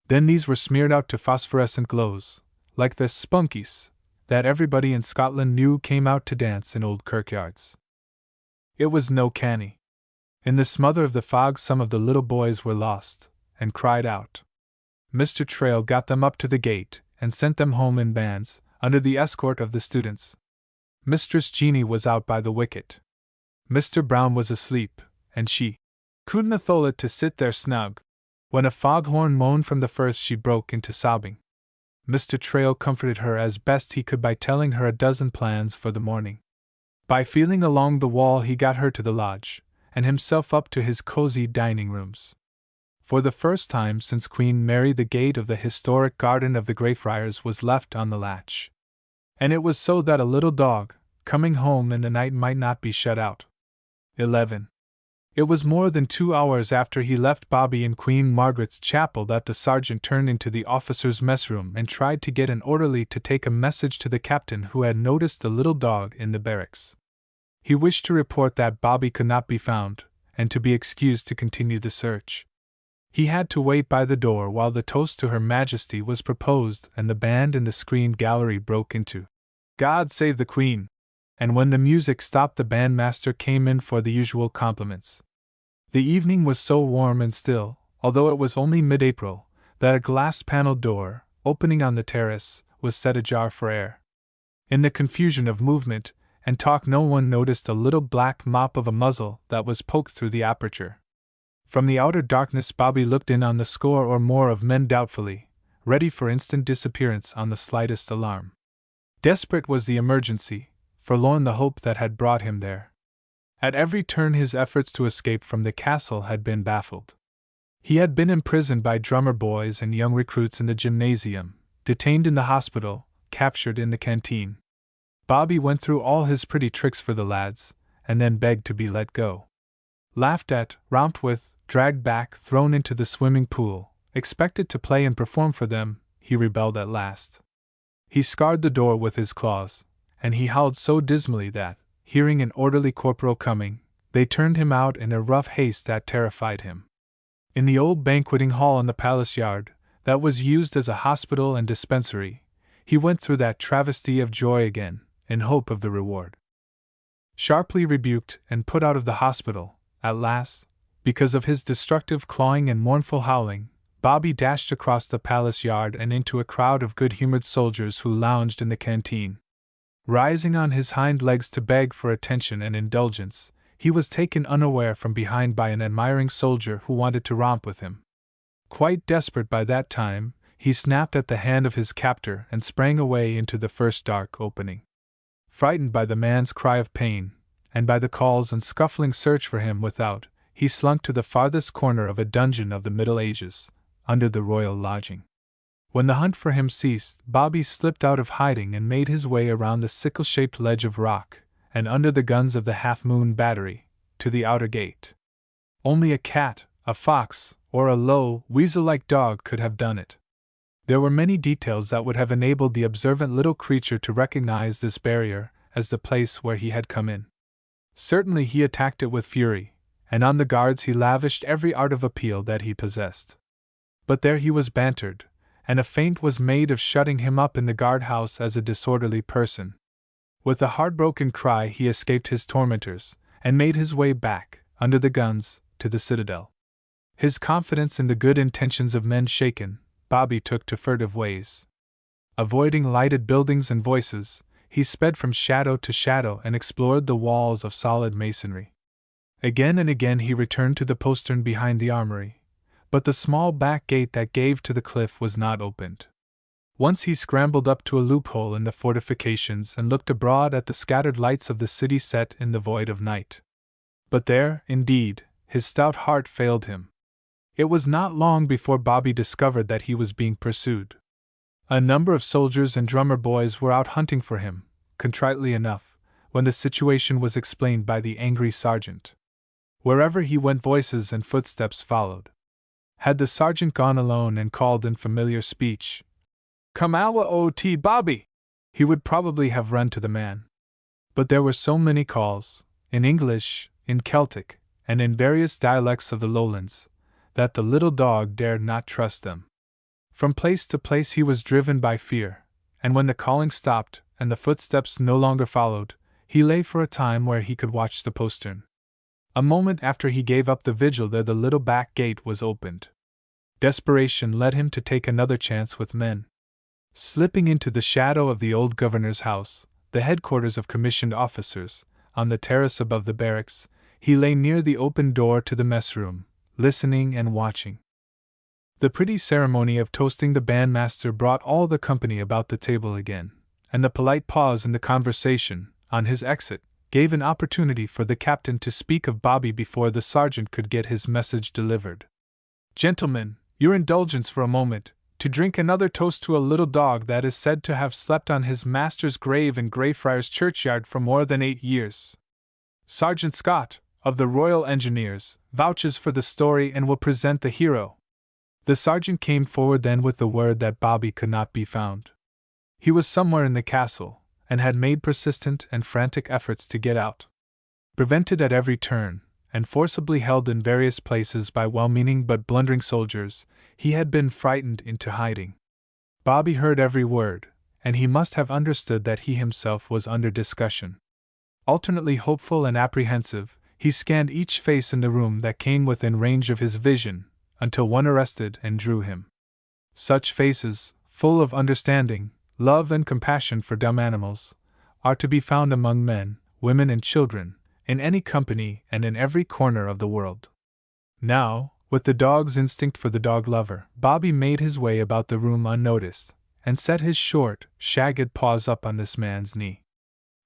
Then these were smeared out to phosphorescent glows, like the spunkies that everybody in Scotland knew came out to dance in old kirkyards. It was no canny. In the smother of the fog some of the little boys were lost, and cried out. Mr. Trail got them up to the gate, and sent them home in bands, under the escort of the students. Mistress Jeanie was out by the wicket. Mr. Brown was asleep, and she couldna thole it to sit there snug. When a foghorn moaned from the first, she broke into sobbing. Mr. Trail comforted her as best he could by telling her a dozen plans for the morning. By feeling along the wall he got her to the lodge, and himself up to his cozy dining rooms. For the first time since Queen Mary the gate of the historic garden of the Greyfriars was left on the latch. And it was so that a little dog, coming home in the night, might not be shut out. 11. It was more than 2 hours after he left Bobby in Queen Margaret's chapel that the sergeant turned into the officers' messroom and tried to get an orderly to take a message to the captain who had noticed the little dog in the barracks. He wished to report that Bobby could not be found, and to be excused to continue the search. He had to wait by the door while the toast to Her Majesty was proposed and the band in the screened gallery broke into "God Save the Queen," and when the music stopped the bandmaster came in for the usual compliments. The evening was so warm and still, although it was only mid-April, that a glass-paneled door, opening on the terrace, was set ajar for air. In the confusion of movement and talk no one noticed a little black mop of a muzzle that was poked through the aperture. From the outer darkness Bobby looked in on the score or more of men doubtfully, ready for instant disappearance on the slightest alarm. Desperate was the emergency, forlorn the hope that had brought him there. At every turn his efforts to escape from the castle had been baffled. He had been imprisoned by drummer boys and young recruits in the gymnasium, detained in the hospital, captured in the canteen. Bobby went through all his pretty tricks for the lads, and then begged to be let go. Laughed at, romped with, dragged back, thrown into the swimming pool, expected to play and perform for them, he rebelled at last. He scarred the door with his claws, and he howled so dismally that, hearing an orderly corporal coming, they turned him out in a rough haste that terrified him. In the old banqueting hall in the palace yard, that was used as a hospital and dispensary, he went through that travesty of joy again, in hope of the reward. Sharply rebuked and put out of the hospital, at last, because of his destructive clawing and mournful howling, Bobby dashed across the palace yard and into a crowd of good-humored soldiers who lounged in the canteen. Rising on his hind legs to beg for attention and indulgence, he was taken unaware from behind by an admiring soldier who wanted to romp with him. Quite desperate by that time, he snapped at the hand of his captor and sprang away into the first dark opening. Frightened by the man's cry of pain, and by the calls and scuffling search for him without, he slunk to the farthest corner of a dungeon of the Middle Ages, under the royal lodging. When the hunt for him ceased, Bobby slipped out of hiding and made his way around the sickle-shaped ledge of rock, and under the guns of the half-moon battery, to the outer gate. Only a cat, a fox, or a low, weasel-like dog could have done it. There were many details that would have enabled the observant little creature to recognize this barrier as the place where he had come in. Certainly he attacked it with fury, and on the guards he lavished every art of appeal that he possessed. But there he was bantered, and a feint was made of shutting him up in the guardhouse as a disorderly person. With a heartbroken cry he escaped his tormentors, and made his way back, under the guns, to the citadel. His confidence in the good intentions of men shaken, Bobby took to furtive ways. Avoiding lighted buildings and voices, he sped from shadow to shadow and explored the walls of solid masonry. Again and again he returned to the postern behind the armory, but the small back gate that gave to the cliff was not opened. Once he scrambled up to a loophole in the fortifications and looked abroad at the scattered lights of the city set in the void of night. But there, indeed, his stout heart failed him. It was not long before Bobby discovered that he was being pursued. A number of soldiers and drummer boys were out hunting for him, contritely enough, when the situation was explained by the angry sergeant. Wherever he went voices and footsteps followed. Had the sergeant gone alone and called in familiar speech, "Come awa o.t. Bobby," he would probably have run to the man. But there were so many calls, in English, in Celtic, and in various dialects of the lowlands, that the little dog dared not trust them. From place to place he was driven by fear, and when the calling stopped and the footsteps no longer followed, he lay for a time where he could watch the postern. A moment after he gave up the vigil there the little back gate was opened. Desperation led him to take another chance with men. Slipping into the shadow of the old governor's house, the headquarters of commissioned officers, on the terrace above the barracks, he lay near the open door to the mess room, listening and watching. The pretty ceremony of toasting the bandmaster brought all the company about the table again, and the polite pause in the conversation, on his exit, gave an opportunity for the captain to speak of Bobby before the sergeant could get his message delivered. "Gentlemen, your indulgence for a moment, to drink another toast to a little dog that is said to have slept on his master's grave in Greyfriars churchyard for more than 8 years. Sergeant Scott, of the Royal Engineers, vouches for the story and will present the hero." The sergeant came forward then with the word that Bobby could not be found. He was somewhere in the castle, and had made persistent and frantic efforts to get out. Prevented at every turn, and forcibly held in various places by well-meaning but blundering soldiers, he had been frightened into hiding. Bobby heard every word, and he must have understood that he himself was under discussion. Alternately hopeful and apprehensive, he scanned each face in the room that came within range of his vision, until one arrested and drew him. Such faces, full of understanding, love and compassion for dumb animals, are to be found among men, women and children, in any company and in every corner of the world. Now, with the dog's instinct for the dog lover, Bobby made his way about the room unnoticed, and set his short, shagged paws up on this man's knee.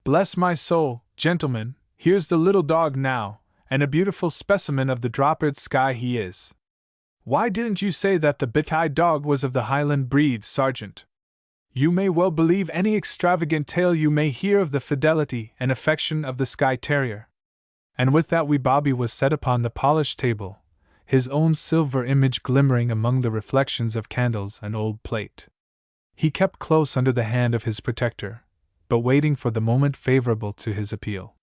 "Bless my soul, gentlemen, here's the little dog now, and a beautiful specimen of the drop-eared sky he is. Why didn't you say that the bit-eyed dog was of the Highland breed, Sergeant? You may well believe any extravagant tale you may hear of the fidelity and affection of the Skye Terrier." And with that wee Bobby was set upon the polished table, his own silver image glimmering among the reflections of candles and old plate. He kept close under the hand of his protector, but waiting for the moment favorable to his appeal.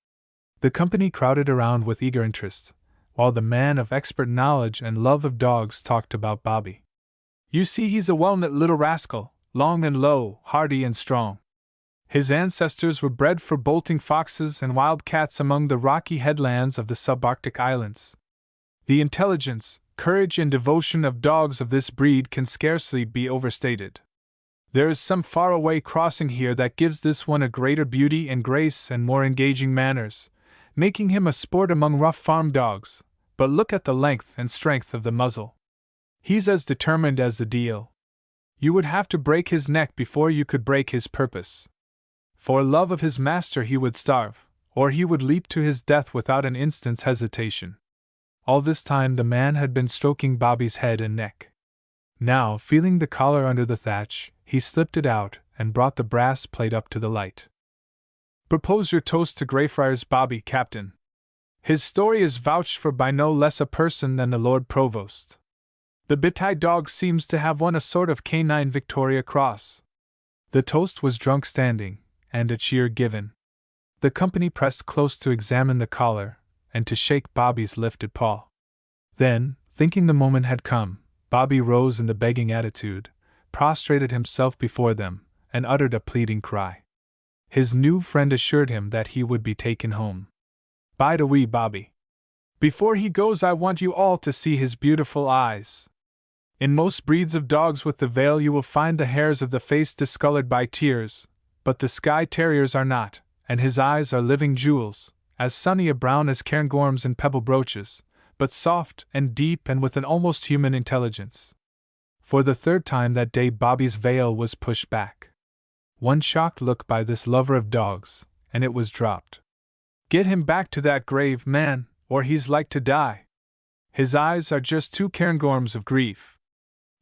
The company crowded around with eager interest, while the man of expert knowledge and love of dogs talked about Bobby. "You see, he's a well-knit little rascal, long and low, hardy and strong. His ancestors were bred for bolting foxes and wild cats among the rocky headlands of the subarctic islands. The intelligence, courage and devotion of dogs of this breed can scarcely be overstated. There is some faraway crossing here that gives this one a greater beauty and grace and more engaging manners, making him a sport among rough farm dogs, but look at the length and strength of the muzzle. He's as determined as the deal. You would have to break his neck before you could break his purpose. For love of his master he would starve, or he would leap to his death without an instant's hesitation." All this time the man had been stroking Bobby's head and neck. Now, feeling the collar under the thatch, he slipped it out and brought the brass plate up to the light. "Propose your toast to Greyfriars Bobby, Captain. His story is vouched for by no less a person than the Lord Provost. The bit-eyed dog seems to have won a sort of canine Victoria Cross." The toast was drunk standing, and a cheer given. The company pressed close to examine the collar, and to shake Bobby's lifted paw. Then, thinking the moment had come, Bobby rose in the begging attitude, prostrated himself before them, and uttered a pleading cry. His new friend assured him that he would be taken home. "Bide a wee, Bobby. Before he goes I want you all to see his beautiful eyes. In most breeds of dogs with the veil you will find the hairs of the face discolored by tears, but the Skye Terriers are not, and his eyes are living jewels, as sunny a brown as cairngorms and pebble brooches, but soft and deep and with an almost human intelligence." For the third time that day Bobby's veil was pushed back. One shocked look by this lover of dogs, and it was dropped. "Get him back to that grave, man, or he's like to die. His eyes are just two cairngorms of grief."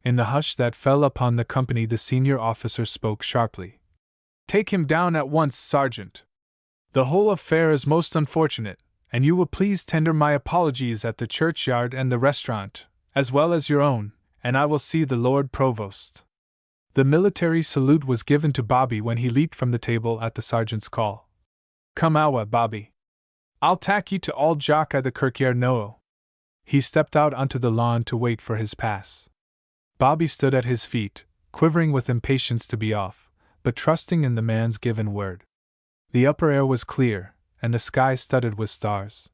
In the hush that fell upon the company the senior officer spoke sharply. "Take him down at once, Sergeant. The whole affair is most unfortunate, and you will please tender my apologies at the churchyard and the restaurant, as well as your own, and I will see the Lord Provost." The military salute was given to Bobby when he leaped from the table at the sergeant's call. "Come awa, Bobby. I'll tak ye to Auld Jock I the kirkyard noo." He stepped out onto the lawn to wait for his pass. Bobby stood at his feet, quivering with impatience to be off, but trusting in the man's given word. The upper air was clear, and the sky studded with stars.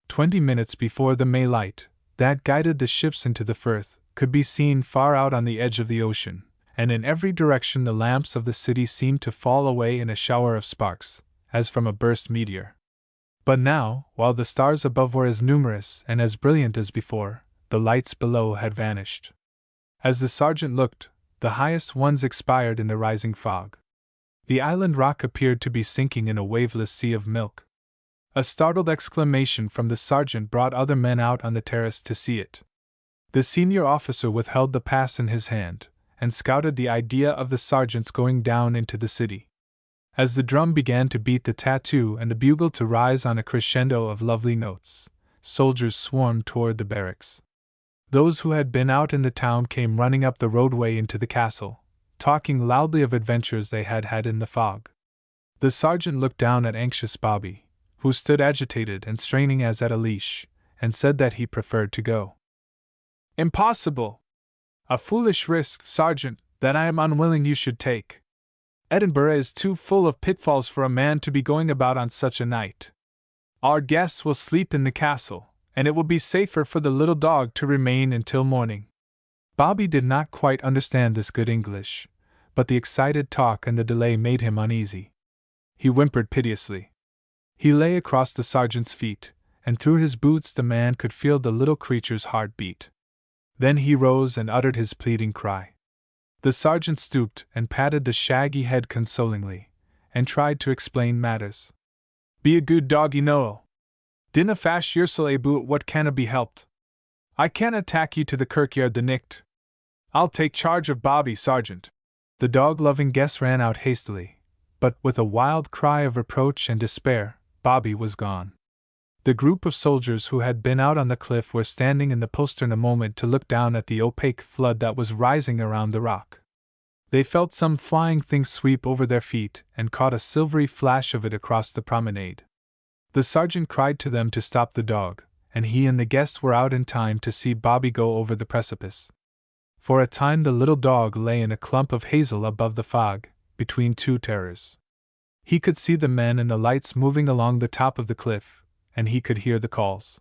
20 minutes before the May light, that guided the ships into the Firth, could be seen far out on the edge of the ocean, and in every direction the lamps of the city seemed to fall away in a shower of sparks, as from a burst meteor. But now, while the stars above were as numerous and as brilliant as before, the lights below had vanished. As the sergeant looked, the highest ones expired in the rising fog. The island rock appeared to be sinking in a waveless sea of milk. A startled exclamation from the sergeant brought other men out on the terrace to see it. The senior officer withheld the pass in his hand, and scouted the idea of the sergeant's going down into the city. As the drum began to beat the tattoo and the bugle to rise on a crescendo of lovely notes, soldiers swarmed toward the barracks. Those who had been out in the town came running up the roadway into the castle, talking loudly of adventures they had had in the fog. The sergeant looked down at anxious Bobby, who stood agitated and straining as at a leash, and said that he preferred to go. "Impossible! A foolish risk, Sergeant, that I am unwilling you should take. Edinburgh is too full of pitfalls for a man to be going about on such a night. Our guests will sleep in the castle, and it will be safer for the little dog to remain until morning." Bobby did not quite understand this good English, but the excited talk and the delay made him uneasy. He whimpered piteously. He lay across the sergeant's feet, and through his boots the man could feel the little creature's heart beat. Then he rose and uttered his pleading cry. The sergeant stooped and patted the shaggy head consolingly, and tried to explain matters. "Be a good doggy, Noel. Dinna fash yoursel aboot what canna be helped. I canna tak ye to the kirkyard the nicht. I'll take charge of Bobby, Sergeant." The dog-loving guest ran out hastily, but, with a wild cry of reproach and despair, Bobby was gone. The group of soldiers who had been out on the cliff were standing in the postern a moment to look down at the opaque flood that was rising around the rock. They felt some flying thing sweep over their feet and caught a silvery flash of it across the promenade. The sergeant cried to them to stop the dog, and he and the guests were out in time to see Bobby go over the precipice. For a time the little dog lay in a clump of hazel above the fog, between two terrors. He could see the men and the lights moving along the top of the cliff, and he could hear the calls.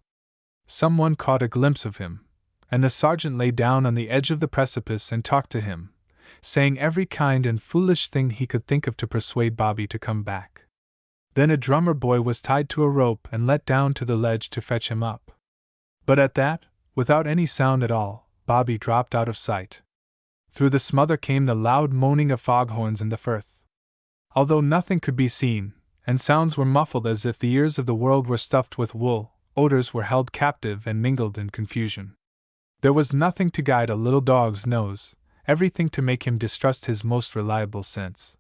Someone caught a glimpse of him, and the sergeant lay down on the edge of the precipice and talked to him, saying every kind and foolish thing he could think of to persuade Bobby to come back. Then a drummer boy was tied to a rope and let down to the ledge to fetch him up. But at that, without any sound at all, Bobby dropped out of sight. Through the smother came the loud moaning of foghorns in the firth. Although nothing could be seen, and sounds were muffled as if the ears of the world were stuffed with wool, odors were held captive and mingled in confusion. There was nothing to guide a little dog's nose, everything to make him distrust his most reliable sense.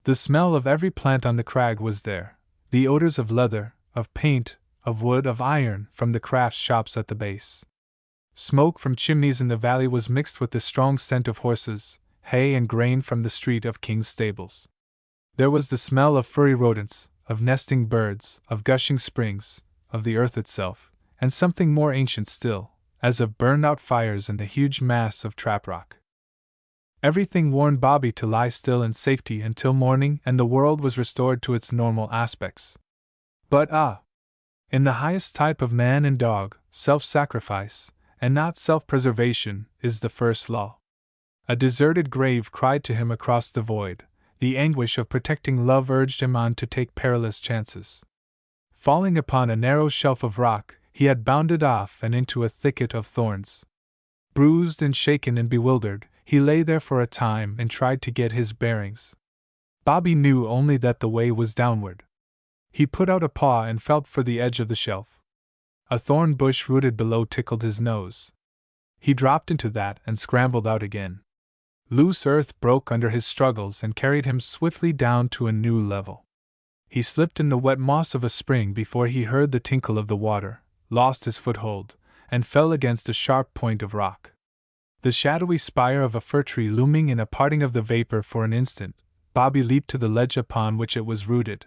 The smell of every plant on the crag was there, the odors of leather, of paint, of wood, of iron from the crafts shops at the base. Smoke from chimneys in the valley was mixed with the strong scent of horses, hay and grain from the street of King's stables. There was the smell of furry rodents, of nesting birds, of gushing springs, of the earth itself, and something more ancient still, as of burned-out fires in the huge mass of trap rock. Everything warned Bobby to lie still in safety until morning and the world was restored to its normal aspects. But in the highest type of man and dog, self-sacrifice, and not self-preservation, is the first law. A deserted grave cried to him across the void. The anguish of protecting love urged him on to take perilous chances. Falling upon a narrow shelf of rock, he had bounded off and into a thicket of thorns. Bruised and shaken and bewildered, he lay there for a time and tried to get his bearings. Bobby knew only that the way was downward. He put out a paw and felt for the edge of the shelf. A thorn bush rooted below tickled his nose. He dropped into that and scrambled out again. Loose earth broke under his struggles and carried him swiftly down to a new level. He slipped in the wet moss of a spring before he heard the tinkle of the water, lost his foothold, and fell against a sharp point of rock. The shadowy spire of a fir tree looming in a parting of the vapor for an instant, Bobby leaped to the ledge upon which it was rooted.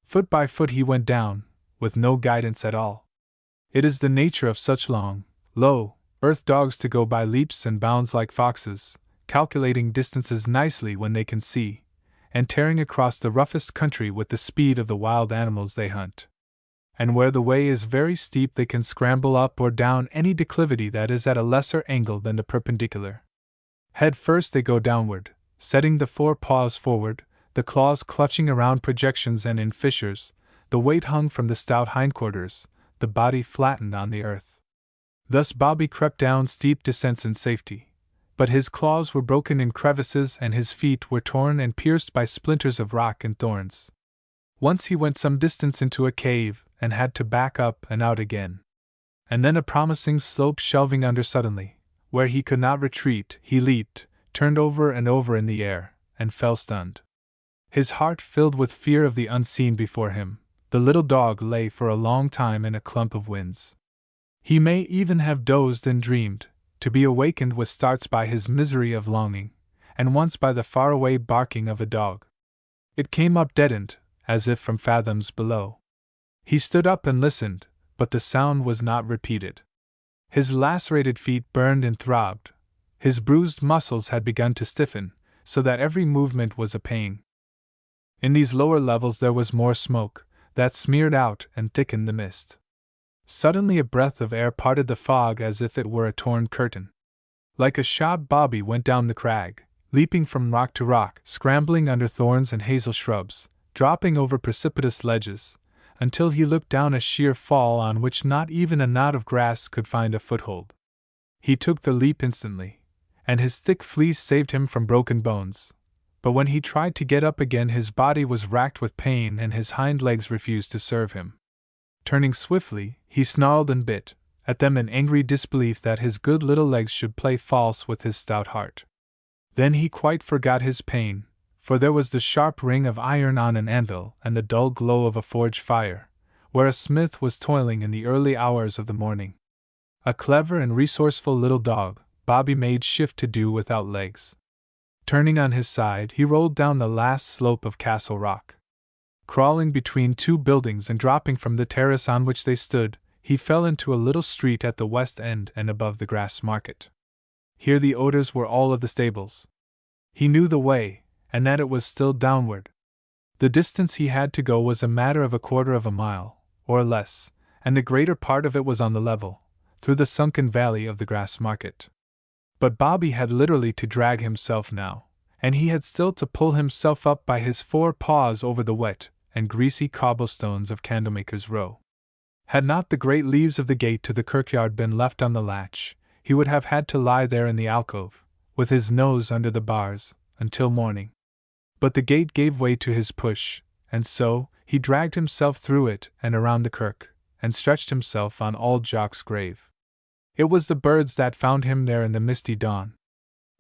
Foot by foot he went down, with no guidance at all. It is the nature of such long, low, earth dogs to go by leaps and bounds like foxes, calculating distances nicely when they can see, and tearing across the roughest country with the speed of the wild animals they hunt. And where the way is very steep they can scramble up or down any declivity that is at a lesser angle than the perpendicular. Head first they go downward, setting the fore paws forward, the claws clutching around projections and in fissures, the weight hung from the stout hindquarters, the body flattened on the earth. Thus Bobby crept down steep descents in safety, but his claws were broken in crevices and his feet were torn and pierced by splinters of rock and thorns. Once he went some distance into a cave and had to back up and out again. And then a promising slope shelving under suddenly, where he could not retreat, he leaped, turned over and over in the air, and fell stunned. His heart filled with fear of the unseen before him, the little dog lay for a long time in a clump of whins. He may even have dozed and dreamed, to be awakened with starts by his misery of longing, and once by the faraway barking of a dog. It came up deadened, as if from fathoms below. He stood up and listened, but the sound was not repeated. His lacerated feet burned and throbbed. His bruised muscles had begun to stiffen, so that every movement was a pain. In these lower levels there was more smoke, that smeared out and thickened the mist. Suddenly a breath of air parted the fog as if it were a torn curtain. Like a shot, Bobby went down the crag, leaping from rock to rock, scrambling under thorns and hazel shrubs, dropping over precipitous ledges, until he looked down a sheer fall on which not even a knot of grass could find a foothold. He took the leap instantly, and his thick fleece saved him from broken bones. But when he tried to get up again, his body was racked with pain and his hind legs refused to serve him. Turning swiftly, he snarled and bit at them in angry disbelief that his good little legs should play false with his stout heart. Then he quite forgot his pain, for there was the sharp ring of iron on an anvil and the dull glow of a forge fire, where a smith was toiling in the early hours of the morning. A clever and resourceful little dog, Bobby made shift to do without legs. Turning on his side, he rolled down the last slope of Castle Rock. Crawling between two buildings and dropping from the terrace on which they stood, he fell into a little street at the west end and above the grass market. Here the odors were all of the stables. He knew the way, and that it was still downward. The distance he had to go was a matter of a quarter of a mile, or less, and the greater part of it was on the level, through the sunken valley of the grass market. But Bobby had literally to drag himself now, and he had still to pull himself up by his 4 paws over the wet and greasy cobblestones of Candlemaker's Row. Had not the great leaves of the gate to the kirkyard been left on the latch, he would have had to lie there in the alcove, with his nose under the bars, until morning. But the gate gave way to his push, and so he dragged himself through it and around the kirk, and stretched himself on old Jock's grave. It was the birds that found him there in the misty dawn.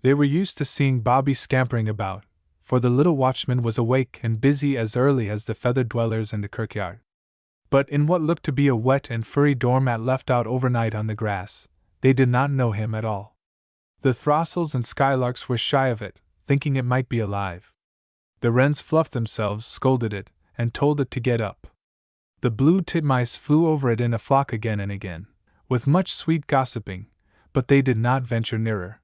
They were used to seeing Bobby scampering about, for the little watchman was awake and busy as early as the feathered dwellers in the kirkyard. But in what looked to be a wet and furry doormat left out overnight on the grass, they did not know him at all. The throstles and skylarks were shy of it, thinking it might be alive. The wrens fluffed themselves, scolded it, and told it to get up. The blue titmice flew over it in a flock again and again, with much sweet gossiping, but they did not venture nearer.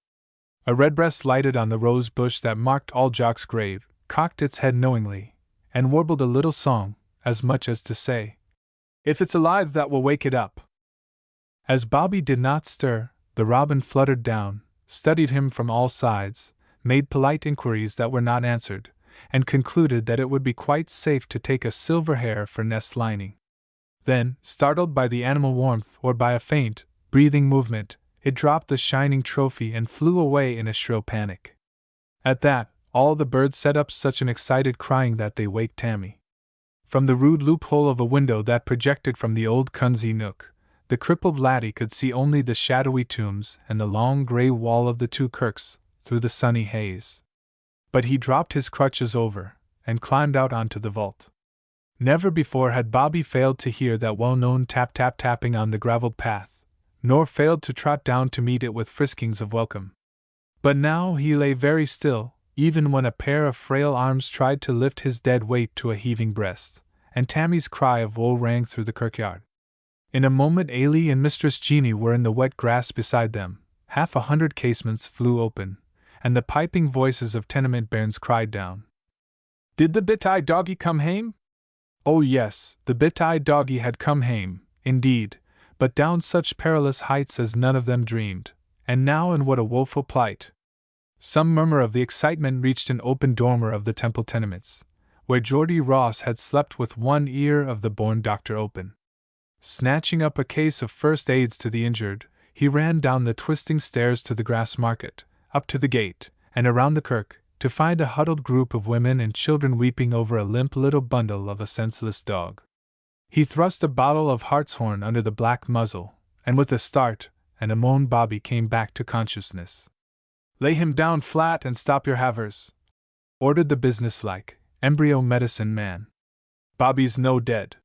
A redbreast lighted on the rose bush that marked old Jock's grave, cocked its head knowingly, and warbled a little song, as much as to say, "If it's alive, that will wake it up." As Bobby did not stir, the robin fluttered down, studied him from all sides, made polite inquiries that were not answered, and concluded that it would be quite safe to take a silver hair for nest lining. Then, startled by the animal warmth or by a faint, breathing movement, it dropped the shining trophy and flew away in a shrill panic. At that, all the birds set up such an excited crying that they waked Tammy. From the rude loophole of a window that projected from the old cosy nook, the crippled laddie could see only the shadowy tombs and the long grey wall of the 2 kirks through the sunny haze. But he dropped his crutches over and climbed out onto the vault. Never before had Bobby failed to hear that well-known tap-tap-tapping on the gravelled path, nor failed to trot down to meet it with friskings of welcome. But now he lay very still, even when a pair of frail arms tried to lift his dead weight to a heaving breast, and Tammy's cry of woe rang through the kirkyard. In a moment Ailey and Mistress Jeanie were in the wet grass beside them, 100 casements flew open, and the piping voices of tenement bairns cried down, "Did the bit-eyed doggie come hame?" Oh yes, the bit-eyed doggie had come hame, indeed, but down such perilous heights as none of them dreamed, and now in what a woeful plight. Some murmur of the excitement reached an open dormer of the Temple tenements, where Geordie Ross had slept with one ear of the born doctor open. Snatching up a case of first aids to the injured, he ran down the twisting stairs to the grass market, up to the gate, and around the kirk, to find a huddled group of women and children weeping over a limp little bundle of a senseless dog. He thrust a bottle of hartshorn under the black muzzle, and with a start and a moan Bobby came back to consciousness. "Lay him down flat and stop your havers," ordered the businesslike, embryo medicine man. "Bobby's no dead.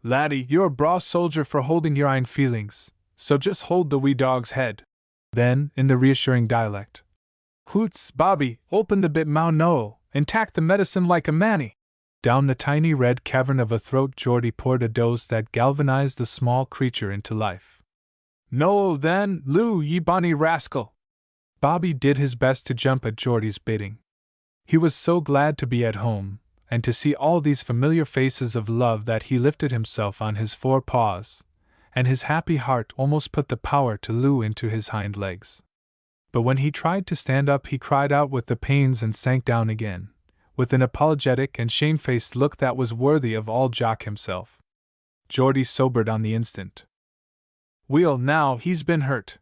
Laddie, you're a braw soldier for holding your ain feelings, so just hold the wee dog's head." Then, in the reassuring dialect, "Hoots, Bobby, open the bit mou' no, and tak the medicine like a manny." Down the tiny red cavern of a throat Geordie poured a dose that galvanized the small creature into life. "No, then, Lou, ye bonny rascal!" Bobby did his best to jump at Geordie's bidding. He was so glad to be at home, and to see all these familiar faces of love that he lifted himself on his four paws, and his happy heart almost put the power to Lou into his hind legs. But when he tried to stand up he cried out with the pains and sank down again, with an apologetic and shamefaced look that was worthy of all Jock himself. Geordie sobered on the instant. "Well, now he's been hurt.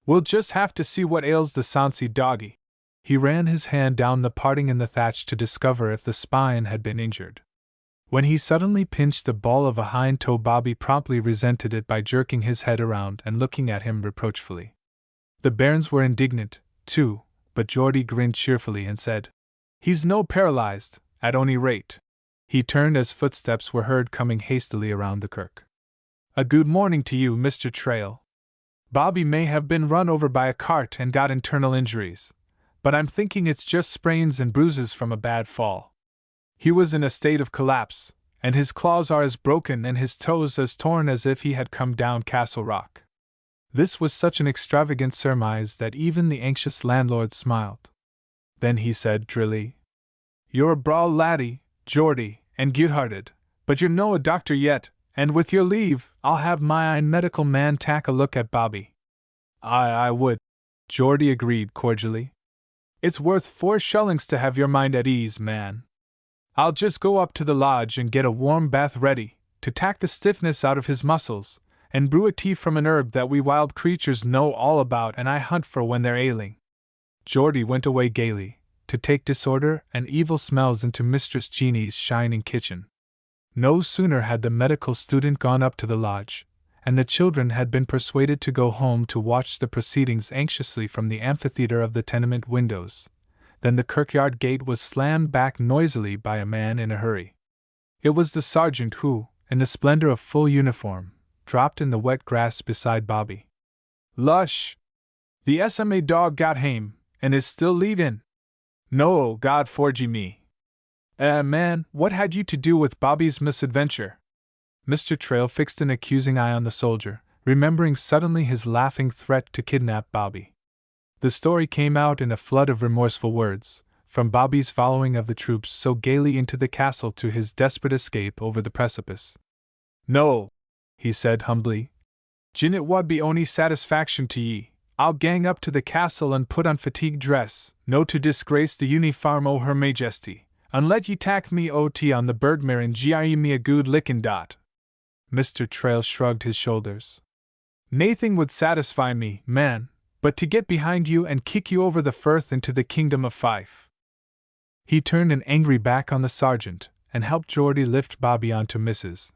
We'll just have to see what ails the sonsie doggy." He ran his hand down the parting in the thatch to discover if the spine had been injured. When he suddenly pinched the ball of a hind toe, Bobby promptly resented it by jerking his head around and looking at him reproachfully. The bairns were indignant, too, but Geordie grinned cheerfully and said, "He's no paralyzed, at ony rate." He turned as footsteps were heard coming hastily around the kirk. "A good morning to you, Mr. Trail. Bobby may have been run over by a cart and got internal injuries, but I'm thinking it's just sprains and bruises from a bad fall. He was in a state of collapse, and his claws are as broken and his toes as torn as if he had come down Castle Rock." This was such an extravagant surmise that even the anxious landlord smiled. Then he said drily, "You're a braw laddie, Geordie, and good-hearted, but you're no a doctor yet, and with your leave, I'll have my ain medical man tak a look at Bobby." I would," Geordie agreed cordially. "It's worth 4 shillings to have your mind at ease, man. I'll just go up to the lodge and get a warm bath ready, to tak the stiffness out of his muscles, and brew a tea from an herb that we wild creatures know all about and I hunt for when they're ailing." Geordie went away gaily, to take disorder and evil smells into Mistress Jeanie's shining kitchen. No sooner had the medical student gone up to the lodge, and the children had been persuaded to go home to watch the proceedings anxiously from the amphitheater of the tenement windows, than the kirkyard gate was slammed back noisily by a man in a hurry. It was the sergeant who, in the splendor of full uniform, dropped in the wet grass beside Bobby. "Lush! The SMA dog got hame, and is still leavin'. No, God forgie me. Man, what had you to do with Bobby's misadventure?" Mr. Trail fixed an accusing eye on the soldier, remembering suddenly his laughing threat to kidnap Bobby. The story came out in a flood of remorseful words, from Bobby's following of the troops so gaily into the castle to his desperate escape over the precipice. "No," he said humbly, "gin it wad be ony satisfaction to ye, I'll gang up to the castle and put on fatigue dress, no to disgrace the uniform o' Her Majesty, and let ye tak me ot on the Birdmere and gie me a good lickin' dot." Mr. Trail shrugged his shoulders. "Naething would satisfy me, man, but to get behind you and kick you over the firth into the kingdom of Fife." He turned an angry back on the sergeant, and helped Geordie lift Bobby onto Mrs.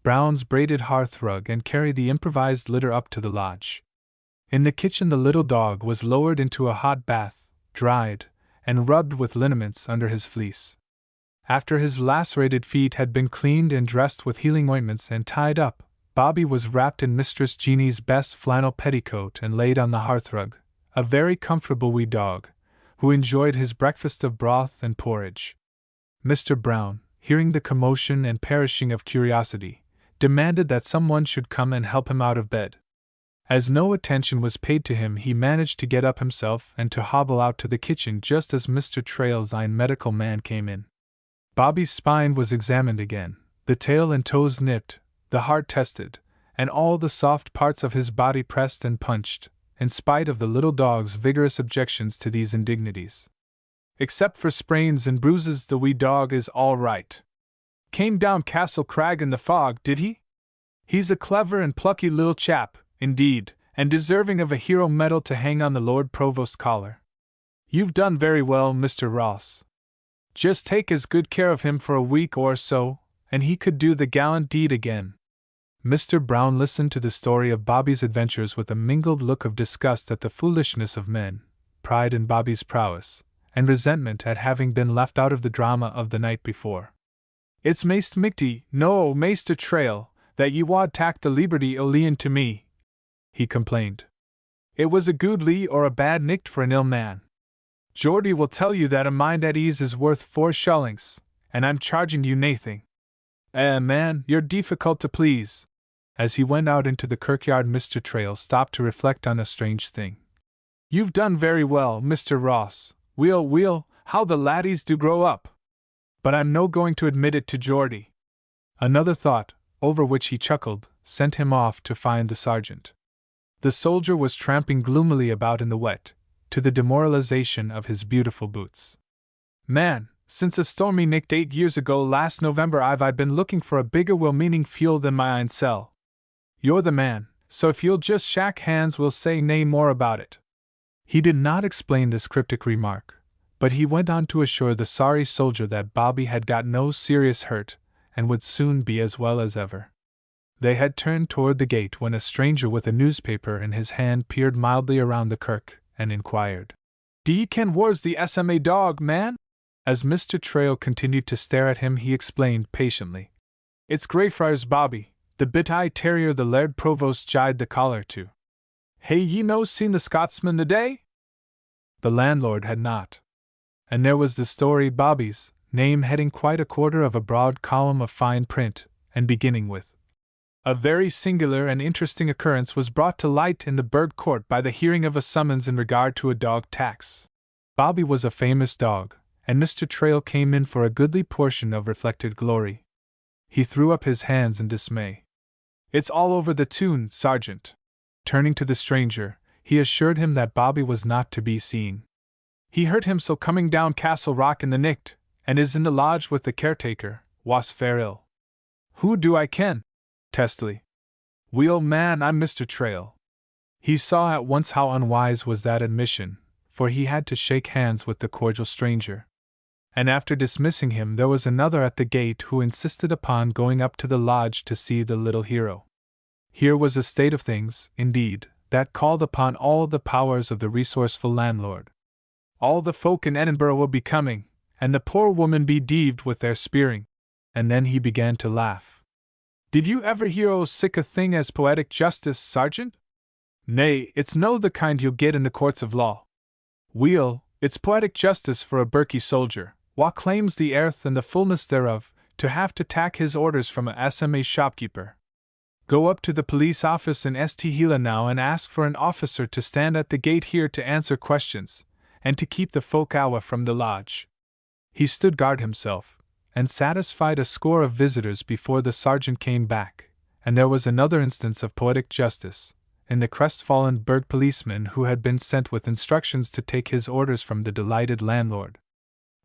Brown's braided hearthrug and carry the improvised litter up to the lodge. In the kitchen the little dog was lowered into a hot bath, dried, and rubbed with liniments under his fleece. After his lacerated feet had been cleaned and dressed with healing ointments and tied up, Bobby was wrapped in Mistress Jeanie's best flannel petticoat and laid on the hearthrug, a very comfortable wee dog, who enjoyed his breakfast of broth and porridge. Mr. Brown, hearing the commotion and perishing of curiosity, demanded that someone should come and help him out of bed. As no attention was paid to him, he managed to get up himself and to hobble out to the kitchen just as Mr. Trail's medical man came in. Bobby's spine was examined again, the tail and toes nipped, the heart tested, and all the soft parts of his body pressed and punched, in spite of the little dog's vigorous objections to these indignities. "Except for sprains and bruises, the wee dog is all right. Came down Castle Crag in the fog, did he? He's a clever and plucky little chap, indeed, and deserving of a hero medal to hang on the Lord Provost's collar. You've done very well, Mr. Ross. Just take as good care of him for a week or so, and he could do the gallant deed again." Mr. Brown listened to the story of Bobby's adventures with a mingled look of disgust at the foolishness of men, pride in Bobby's prowess, and resentment at having been left out of the drama of the night before. "It's maist michty, no, Maister Trail, that ye wad tak the liberty o' leein' to me," he complained. "It was a good lee or a bad nicht for an ill man. Geordie will tell you that a mind at ease is worth 4 shillings, and I'm charging you naething. Man, you're difficult to please. As he went out into the kirkyard, Mr. Trail stopped to reflect on a strange thing. You've done very well, Mr. Ross. Weel, how the laddies do grow up. But I'm no going to admit it to Geordie. Another thought, over which he chuckled, sent him off to find the sergeant. The soldier was tramping gloomily about in the wet, to the demoralization of his beautiful boots. Man, since a stormy nicht 8 years ago last November I've been looking for a bigger well-meaning fuel than my own sell. You're the man, so if you'll just shake hands we'll say nae more about it. He did not explain this cryptic remark, but he went on to assure the sorry soldier that Bobby had got no serious hurt, and would soon be as well as ever. They had turned toward the gate when a stranger with a newspaper in his hand peered mildly around the kirk, and inquired, "D'ye ken whar's the SMA dog, man?" As Mr. Trail continued to stare at him, he explained patiently, "It's Greyfriars Bobby, the bit-eyed terrier the Laird Provost gied the collar to. Hae ye no seen the Scotsman the day?" The landlord had not. And there was the story Bobby's name heading quite a quarter of a broad column of fine print, and beginning with, "A very singular and interesting occurrence was brought to light in the Burgh Court by the hearing of a summons in regard to a dog tax." Bobby was a famous dog, and Mr. Trail came in for a goodly portion of reflected glory. He threw up his hands in dismay. "It's all over the tune, Sergeant." Turning to the stranger, he assured him that Bobby was not to be seen. "He heard him so coming down Castle Rock in the nicht, and is in the lodge with the caretaker, was fair ill." "Who do I ken?" Testily. "Weel, man, I'm Mr. Trail." He saw at once how unwise was that admission, for he had to shake hands with the cordial stranger. And after dismissing him, there was another at the gate who insisted upon going up to the lodge to see the little hero. Here was a state of things, indeed, that called upon all the powers of the resourceful landlord. "All the folk in Edinburgh will be coming, and the poor woman be deaved with their spearing." And then he began to laugh. "Did you ever hear o' sic a thing as poetic justice, Sergeant? Nay, it's no the kind you'll get in the courts of law. Weel, it's poetic justice for a Berkey soldier, wha claims the earth and the fullness thereof, to have to tak his orders from a SMA shopkeeper. Go up to the police office in St. Hela now and ask for an officer to stand at the gate here to answer questions, and to keep the folk awa from the lodge." He stood guard himself, and satisfied a score of visitors before the sergeant came back, and there was another instance of poetic justice, in the crestfallen Burgh policeman who had been sent with instructions to take his orders from the delighted landlord.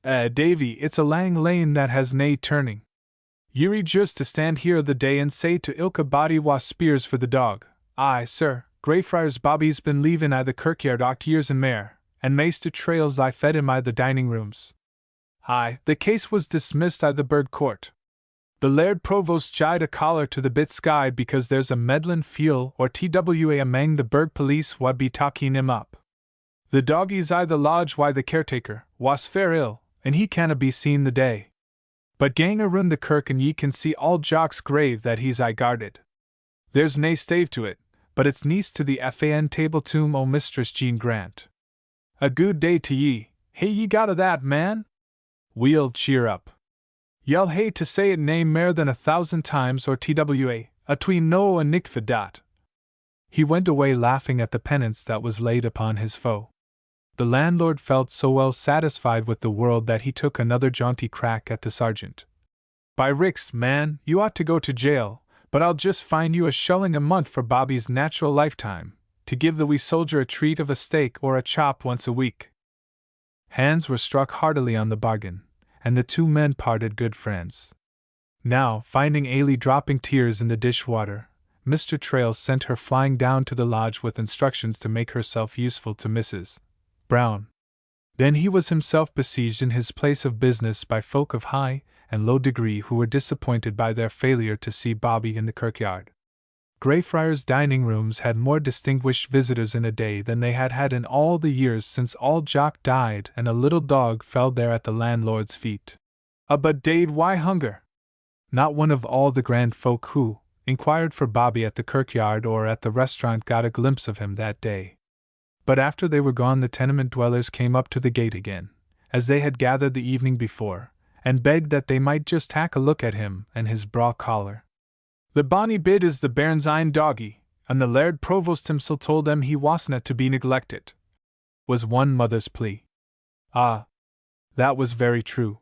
Davy, it's a lang lane that has nae turning. Ye're just to stand here the day and say to ilka body wha speers for the dog, 'Aye, sir, Greyfriars Bobby's been leavin' I the kirkyard 8 years and mair, and Maister Trails I fed him I the dining rooms.' Aye, the case was dismissed I the Burgh Court. The Laird Provost gied a collar to the bit sky because there's a meddlin' feel or TWA amang the Burgh police wha be talking him up. The doggy's I the lodge why the caretaker was fair ill, and he canna be seen the day. But gang around the kirk and ye can see all Jock's grave that he's I guarded. There's nae stave to it, but it's neist to the FAN table tomb o' Mistress Jean Grant. A good day to ye, hae ye got o' that, man? Weel, cheer up. Ye'll hae to say it nae mair than 1,000 times or TWA, atween no and nick for dat." He went away laughing at the penance that was laid upon his foe. The landlord felt so well satisfied with the world that he took another jaunty crack at the sergeant. "By Ricks, man, you ought to go to jail, but I'll just fine you a shilling a month for Bobby's natural lifetime, to give the wee soldier a treat of a steak or a chop once a week." Hands were struck heartily on the bargain, and the two men parted good friends. Now, finding Ailey dropping tears in the dishwater, Mr. Trail sent her flying down to the lodge with instructions to make herself useful to Mrs. Brown. Then he was himself besieged in his place of business by folk of high and low degree who were disappointed by their failure to see Bobby in the kirkyard. Greyfriars' dining rooms had more distinguished visitors in a day than they had had in all the years since old Jock died and a little dog fell there at the landlord's feet. But Dade, why hunger? Not one of all the grand folk who inquired for Bobby at the kirkyard or at the restaurant got a glimpse of him that day. But after they were gone, the tenement dwellers came up to the gate again, as they had gathered the evening before, and begged that they might just tak a look at him and his braw collar. The bonny bit is the bairn's ain doggie, and the laird provost himsel told them he wasna to be neglected, was one mother's plea. Ah, that was very true.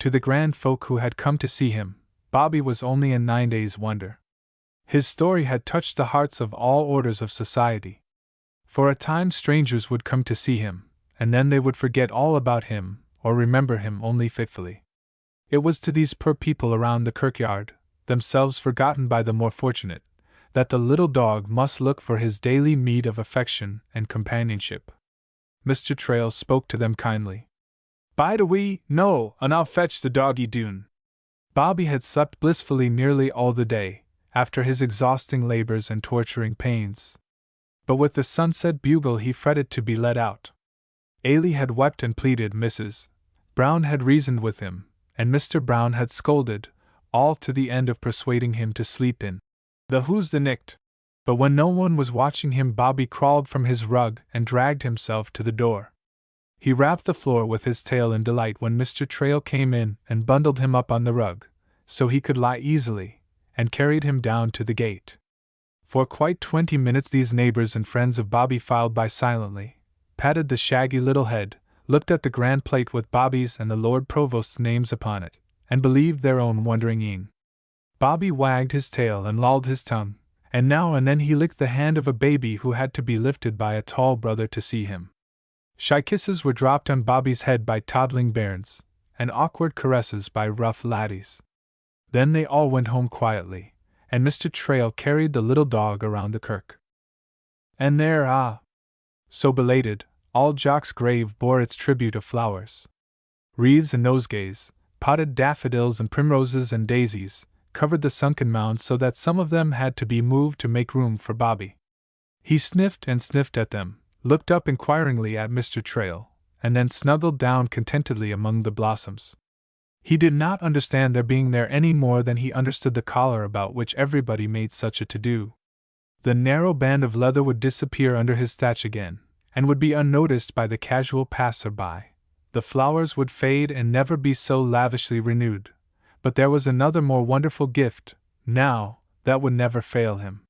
To the grand folk who had come to see him, Bobby was only a 9 days' wonder. His story had touched the hearts of all orders of society. For a time strangers would come to see him, and then they would forget all about him, or remember him only fitfully. It was to these poor people around the kirkyard, themselves forgotten by the more fortunate, that the little dog must look for his daily meed of affection and companionship. Mr. Trail spoke to them kindly. "Bide a wee, no, and I'll fetch the doggie doon." Bobby had slept blissfully nearly all the day, after his exhausting labors and torturing pains. But with the sunset bugle he fretted to be let out. Ailey had wept and pleaded, Mrs. Brown had reasoned with him, and Mr. Brown had scolded, all to the end of persuading him to sleep in the Who's the Nicht. But when no one was watching him, Bobby crawled from his rug and dragged himself to the door. He rapped the floor with his tail in delight when Mr. Trail came in and bundled him up on the rug, so he could lie easily, and carried him down to the gate. For quite 20 minutes these neighbors and friends of Bobby filed by silently, patted the shaggy little head, looked at the grand plate with Bobby's and the Lord Provost's names upon it, and believed their own wondering een. Bobby wagged his tail and lolled his tongue, and now and then he licked the hand of a baby who had to be lifted by a tall brother to see him. Shy kisses were dropped on Bobby's head by toddling bairns, and awkward caresses by rough laddies. Then they all went home quietly, and Mr. Trail carried the little dog around the kirk. And there, so belated, all Jock's grave bore its tribute of flowers. Wreaths and nosegays, potted daffodils and primroses and daisies, covered the sunken mounds so that some of them had to be moved to make room for Bobby. He sniffed and sniffed at them, looked up inquiringly at Mr. Trail, and then snuggled down contentedly among the blossoms. He did not understand their being there any more than he understood the collar about which everybody made such a to-do. The narrow band of leather would disappear under his thatch again, and would be unnoticed by the casual passer-by. The flowers would fade and never be so lavishly renewed. But there was another more wonderful gift, now, that would never fail him.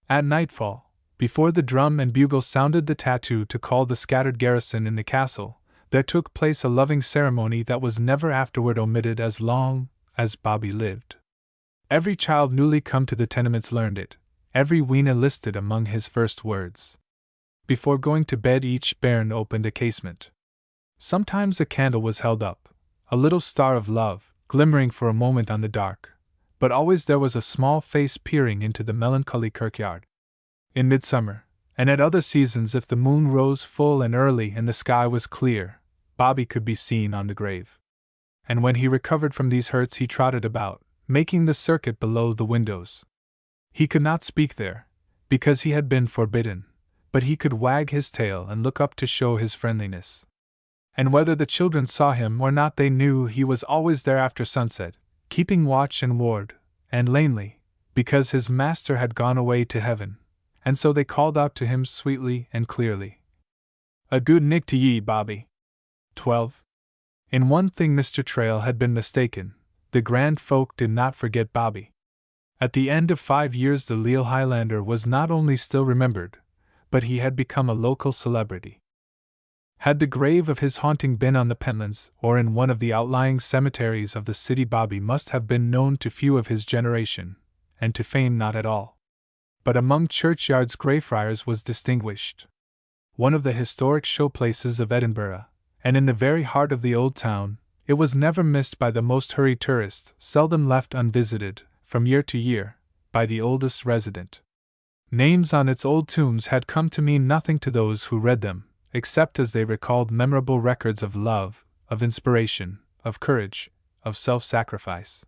At nightfall, before the drum and bugle sounded the tattoo to call the scattered garrison in the castle, there took place a loving ceremony that was never afterward omitted as long as Bobby lived. Every child newly come to the tenements learned it, every weena listed among his first words. Before going to bed each bairn opened a casement. Sometimes a candle was held up, a little star of love, glimmering for a moment on the dark, but always there was a small face peering into the melancholy kirkyard. In midsummer, and at other seasons if the moon rose full and early and the sky was clear, Bobby could be seen on the grave. And when he recovered from these hurts he trotted about, making the circuit below the windows. He could not speak there, because he had been forbidden, but he could wag his tail and look up to show his friendliness. And whether the children saw him or not they knew he was always there after sunset, keeping watch and ward, and lamely, because his master had gone away to heaven, and so they called out to him sweetly and clearly. A good nicht to ye, Bobby. 12. In one thing Mr. Trail had been mistaken, the grand folk did not forget Bobby. At the end of 5 years the Leal Highlander was not only still remembered, but he had become a local celebrity. Had the grave of his haunting been on the Pentlands or in one of the outlying cemeteries of the city, Bobby must have been known to few of his generation, and to fame not at all. But among churchyards Greyfriars was distinguished. One of the historic showplaces of Edinburgh, and in the very heart of the old town, it was never missed by the most hurried tourist, seldom left unvisited, from year to year, by the oldest resident. Names on its old tombs had come to mean nothing to those who read them, except as they recalled memorable records of love, of inspiration, of courage, of self-sacrifice.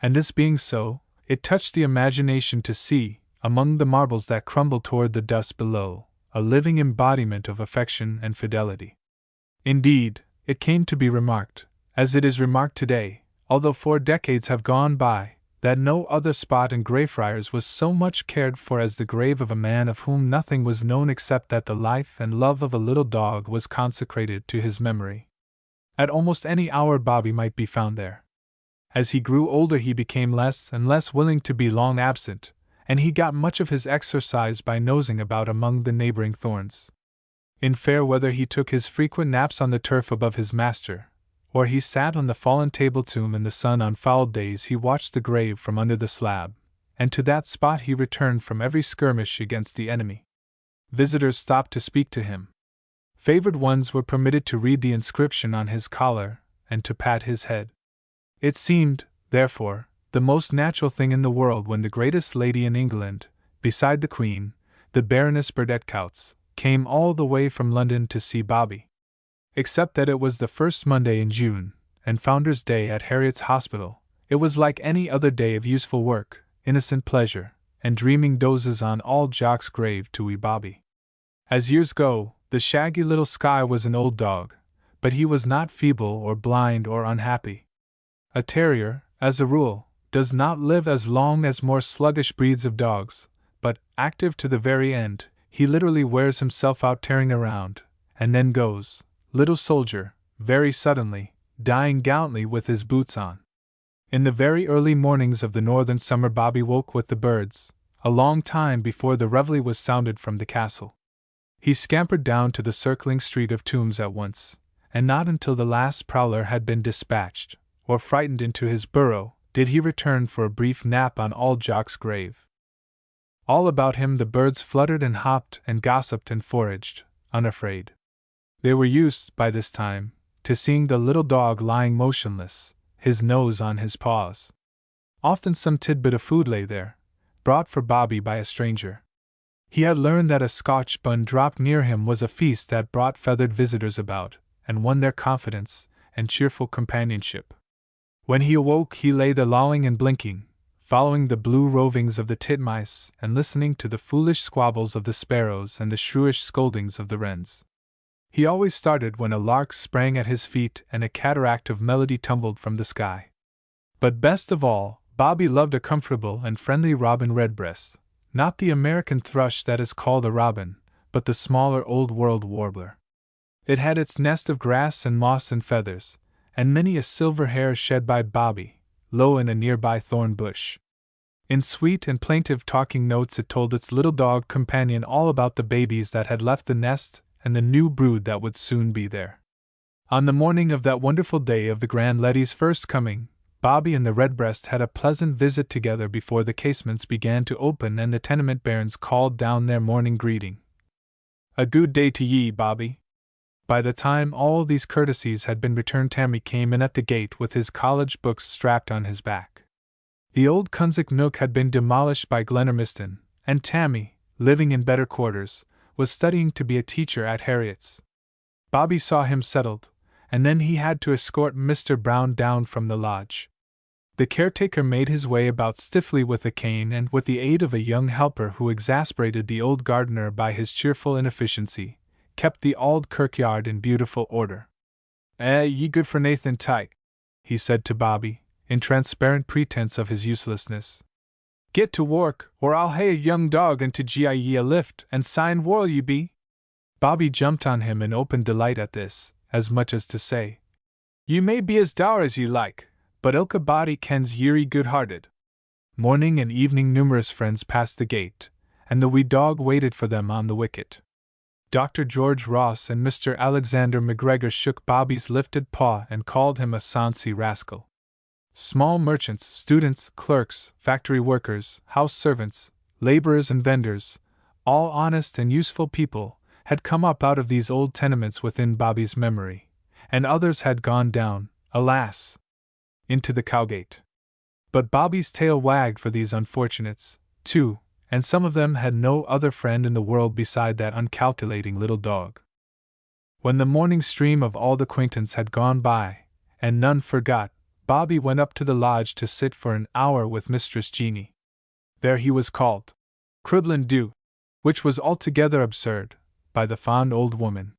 And this being so, it touched the imagination to see, among the marbles that crumbled toward the dust below, a living embodiment of affection and fidelity. Indeed, it came to be remarked, as it is remarked today, although 4 decades have gone by, that no other spot in Greyfriars was so much cared for as the grave of a man of whom nothing was known except that the life and love of a little dog was consecrated to his memory. At almost any hour Bobby might be found there. As he grew older he became less and less willing to be long absent, and he got much of his exercise by nosing about among the neighboring thorns. In fair weather he took his frequent naps on the turf above his master, or he sat on the fallen table tomb in the sun. On foul days he watched the grave from under the slab, and to that spot he returned from every skirmish against the enemy. Visitors stopped to speak to him. Favored ones were permitted to read the inscription on his collar and to pat his head. It seemed, therefore, the most natural thing in the world when the greatest lady in England, beside the Queen, the Baroness Burdett Coutts, came all the way from London to see Bobby. Except that it was the first Monday in June, and Founder's Day at Harriet's Hospital, it was like any other day of useful work, innocent pleasure, and dreaming dozes on all Jock's grave to wee Bobby. As years go, the shaggy little Skye was an old dog, but he was not feeble or blind or unhappy. A terrier, as a rule, does not live as long as more sluggish breeds of dogs, but, active to the very end, he literally wears himself out tearing around, and then goes, little soldier, very suddenly, dying gallantly with his boots on. In the very early mornings of the northern summer Bobby woke with the birds, a long time before the reveille was sounded from the castle. He scampered down to the circling street of tombs at once, and not until the last prowler had been dispatched, or frightened into his burrow, did he return for a brief nap on all Jock's grave. All about him the birds fluttered and hopped and gossiped and foraged, unafraid. They were used, by this time, to seeing the little dog lying motionless, his nose on his paws. Often some tidbit of food lay there, brought for Bobby by a stranger. He had learned that a Scotch bun dropped near him was a feast that brought feathered visitors about, and won their confidence and cheerful companionship. When he awoke he lay there lolling and blinking, following the blue rovings of the titmice and listening to the foolish squabbles of the sparrows and the shrewish scoldings of the wrens. He always started when a lark sprang at his feet and a cataract of melody tumbled from the sky. But best of all, Bobby loved a comfortable and friendly robin redbreast, not the American thrush that is called a robin, but the smaller old-world warbler. It had its nest of grass and moss and feathers, and many a silver hair shed by Bobby, low in a nearby thorn bush. In sweet and plaintive talking notes it told its little dog companion all about the babies that had left the nest and the new brood that would soon be there. On the morning of that wonderful day of the grand lady's first coming, Bobby and the redbreast had a pleasant visit together before the casements began to open and the tenement bairns called down their morning greeting. "A good day to ye, Bobby." By the time all these courtesies had been returned Tammy came in at the gate with his college books strapped on his back. The old Cunsick nook had been demolished by Glenormiston, and Tammy, living in better quarters, was studying to be a teacher at Harriet's. Bobby saw him settled, and then he had to escort Mr. Brown down from the lodge. The caretaker made his way about stiffly with a cane and with the aid of a young helper who exasperated the old gardener by his cheerful inefficiency, kept the auld kirkyard in beautiful order. Ye good for naething tyke," he said to Bobby, in transparent pretense of his uselessness. "Get to work, or I'll hae a young dog and to gie ye a lift, and syne whar'll ye be?" Bobby jumped on him in open delight at this, as much as to say, "You may be as dour as ye like, but ilka body kens ye're good-hearted." Morning and evening numerous friends passed the gate, and the wee dog waited for them on the wicket. Dr. George Ross and Mr. Alexander McGregor shook Bobby's lifted paw and called him a sonsie rascal. Small merchants, students, clerks, factory workers, house servants, laborers and vendors, all honest and useful people, had come up out of these old tenements within Bobby's memory, and others had gone down, alas, into the Cowgate. But Bobby's tail wagged for these unfortunates, too, and some of them had no other friend in the world beside that uncalculating little dog. When the morning stream of old acquaintance had gone by, and none forgot, Bobby went up to the lodge to sit for an hour with Mistress Jeanie. There he was called Crudlin Dhu, which was altogether absurd, by the fond old woman.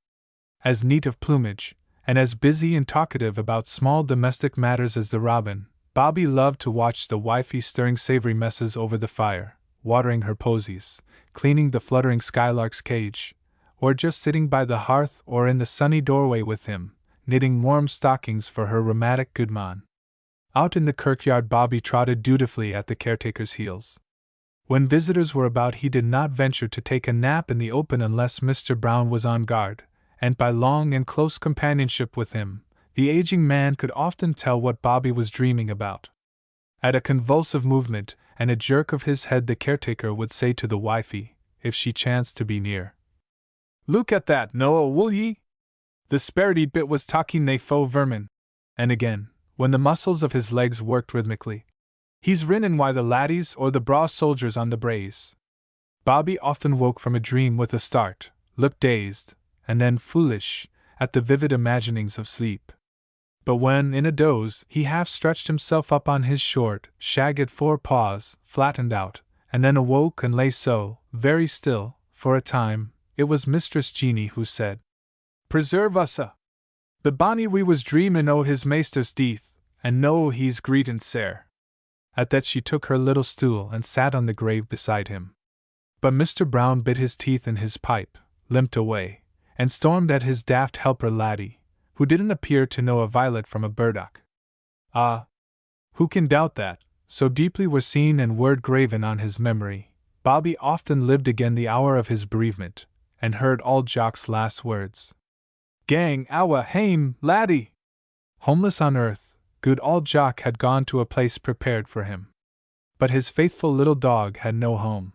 As neat of plumage, and as busy and talkative about small domestic matters as the robin, Bobby loved to watch the wifey stirring savory messes over the fire, watering her posies, cleaning the fluttering skylark's cage, or just sitting by the hearth or in the sunny doorway with him, knitting warm stockings for her rheumatic goodman. Out in the kirkyard Bobby trotted dutifully at the caretaker's heels. When visitors were about he did not venture to take a nap in the open unless Mr. Brown was on guard, and by long and close companionship with him, the aging man could often tell what Bobby was dreaming about. At a convulsive movement and a jerk of his head the caretaker would say to the wifey, if she chanced to be near, "Look at that, Noah, will ye? The sparity bit was talking they faux vermin." And again, when the muscles of his legs worked rhythmically, "He's rinnin' why the laddies or the braw soldiers on the braes." Bobby often woke from a dream with a start, looked dazed, and then foolish, at the vivid imaginings of sleep. But when, in a doze, he half stretched himself up on his short, shagged forepaws, flattened out, and then awoke and lay so, very still, for a time, it was Mistress Jeanie who said, "Preserve us the bonny we was dreamin' o' his maister's death, and no he's greetin' sair." At that she took her little stool and sat on the grave beside him. But Mr. Brown bit his teeth in his pipe, limped away, and stormed at his daft helper laddie, who didn't appear to know a violet from a burdock. Ah! Who can doubt that, so deeply were scene and word graven on his memory, Bobby often lived again the hour of his bereavement, and heard all Jock's last words. "Gang awa hame, laddie!" Homeless on earth, good old Jock had gone to a place prepared for him. But his faithful little dog had no home.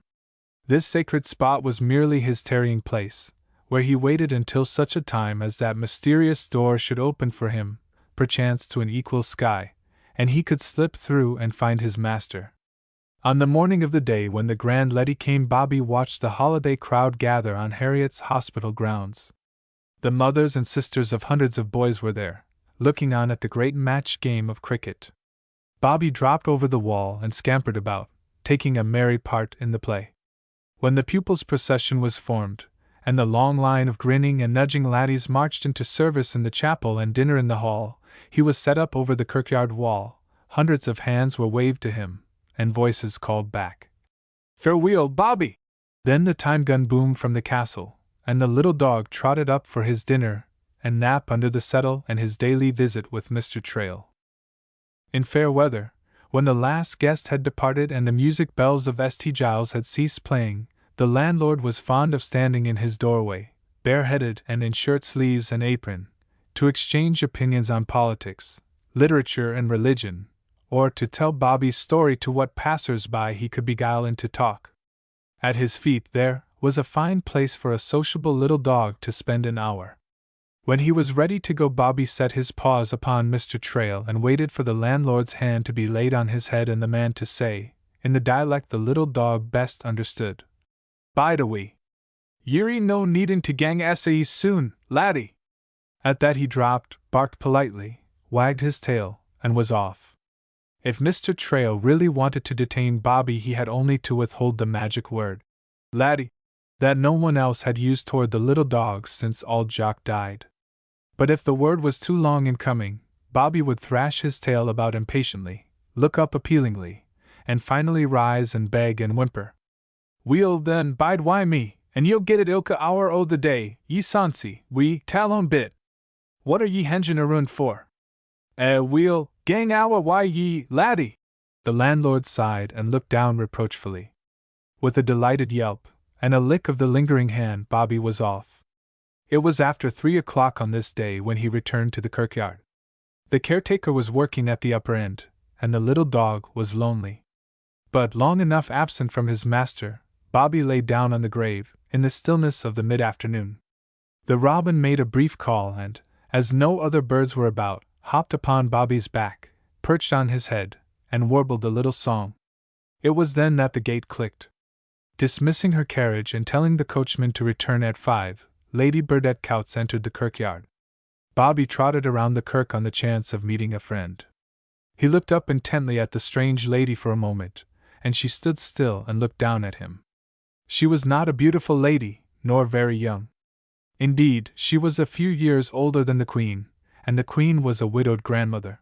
This sacred spot was merely his tarrying place, where he waited until such a time as that mysterious door should open for him, perchance to an equal sky, and he could slip through and find his master. On the morning of the day when the grand levee came, Bobby watched the holiday crowd gather on Harriet's hospital grounds. The mothers and sisters of hundreds of boys were there, looking on at the great match game of cricket. Bobby dropped over the wall and scampered about, taking a merry part in the play. When the pupils' procession was formed, and the long line of grinning and nudging laddies marched into service in the chapel and dinner in the hall, he was set up over the kirkyard wall. Hundreds of hands were waved to him, and voices called back, "Farewell, Bobby!" Then the time gun boomed from the castle, and the little dog trotted up for his dinner and nap under the settle and his daily visit with Mr. Trail. In fair weather, when the last guest had departed and the music bells of St. Giles had ceased playing, the landlord was fond of standing in his doorway, bareheaded and in shirt sleeves and apron, to exchange opinions on politics, literature and religion, or to tell Bobby's story to what passers-by he could beguile into talk. At his feet there was a fine place for a sociable little dog to spend an hour. When he was ready to go, Bobby set his paws upon Mr. Trail and waited for the landlord's hand to be laid on his head and the man to say, in the dialect the little dog best understood, "Bide a wee. Ye're no needin' to gang essays soon, laddie." At that he dropped, barked politely, wagged his tail, and was off. If Mr. Trail really wanted to detain Bobby, he had only to withhold the magic word, "laddie," that no one else had used toward the little dog since old Jock died. But if the word was too long in coming, Bobby would thrash his tail about impatiently, look up appealingly, and finally rise and beg and whimper. "We'll then bide wy me, and ye'll get it ilka hour o' the day, ye sonsie, we talon bit. What are ye hengin' around for? We'll gang awa wy ye, laddie." The landlord sighed and looked down reproachfully. With a delighted yelp, and a lick of the lingering hand, Bobby was off. It was after 3 o'clock on this day when he returned to the kirkyard. The caretaker was working at the upper end, and the little dog was lonely. But long enough absent from his master, Bobby lay down on the grave, in the stillness of the mid-afternoon. The robin made a brief call and, as no other birds were about, hopped upon Bobby's back, perched on his head, and warbled a little song. It was then that the gate clicked. Dismissing her carriage and telling the coachman to return at 5, Lady Burdett Coutts entered the kirkyard. Bobby trotted around the kirk on the chance of meeting a friend. He looked up intently at the strange lady for a moment, and she stood still and looked down at him. She was not a beautiful lady, nor very young. Indeed, she was a few years older than the Queen, and the Queen was a widowed grandmother.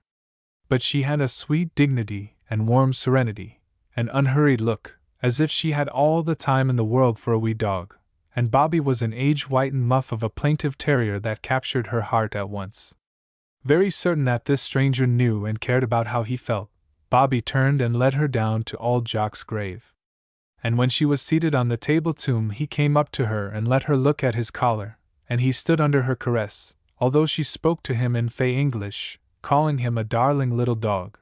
But she had a sweet dignity and warm serenity, an unhurried look, as if she had all the time in the world for a wee dog, and Bobby was an age-whitened muff of a plaintive terrier that captured her heart at once. Very certain that this stranger knew and cared about how he felt, Bobby turned and led her down to old Jock's grave. And when she was seated on the table tomb, he came up to her and let her look at his collar, and he stood under her caress, although she spoke to him in fey English, calling him a darling little dog.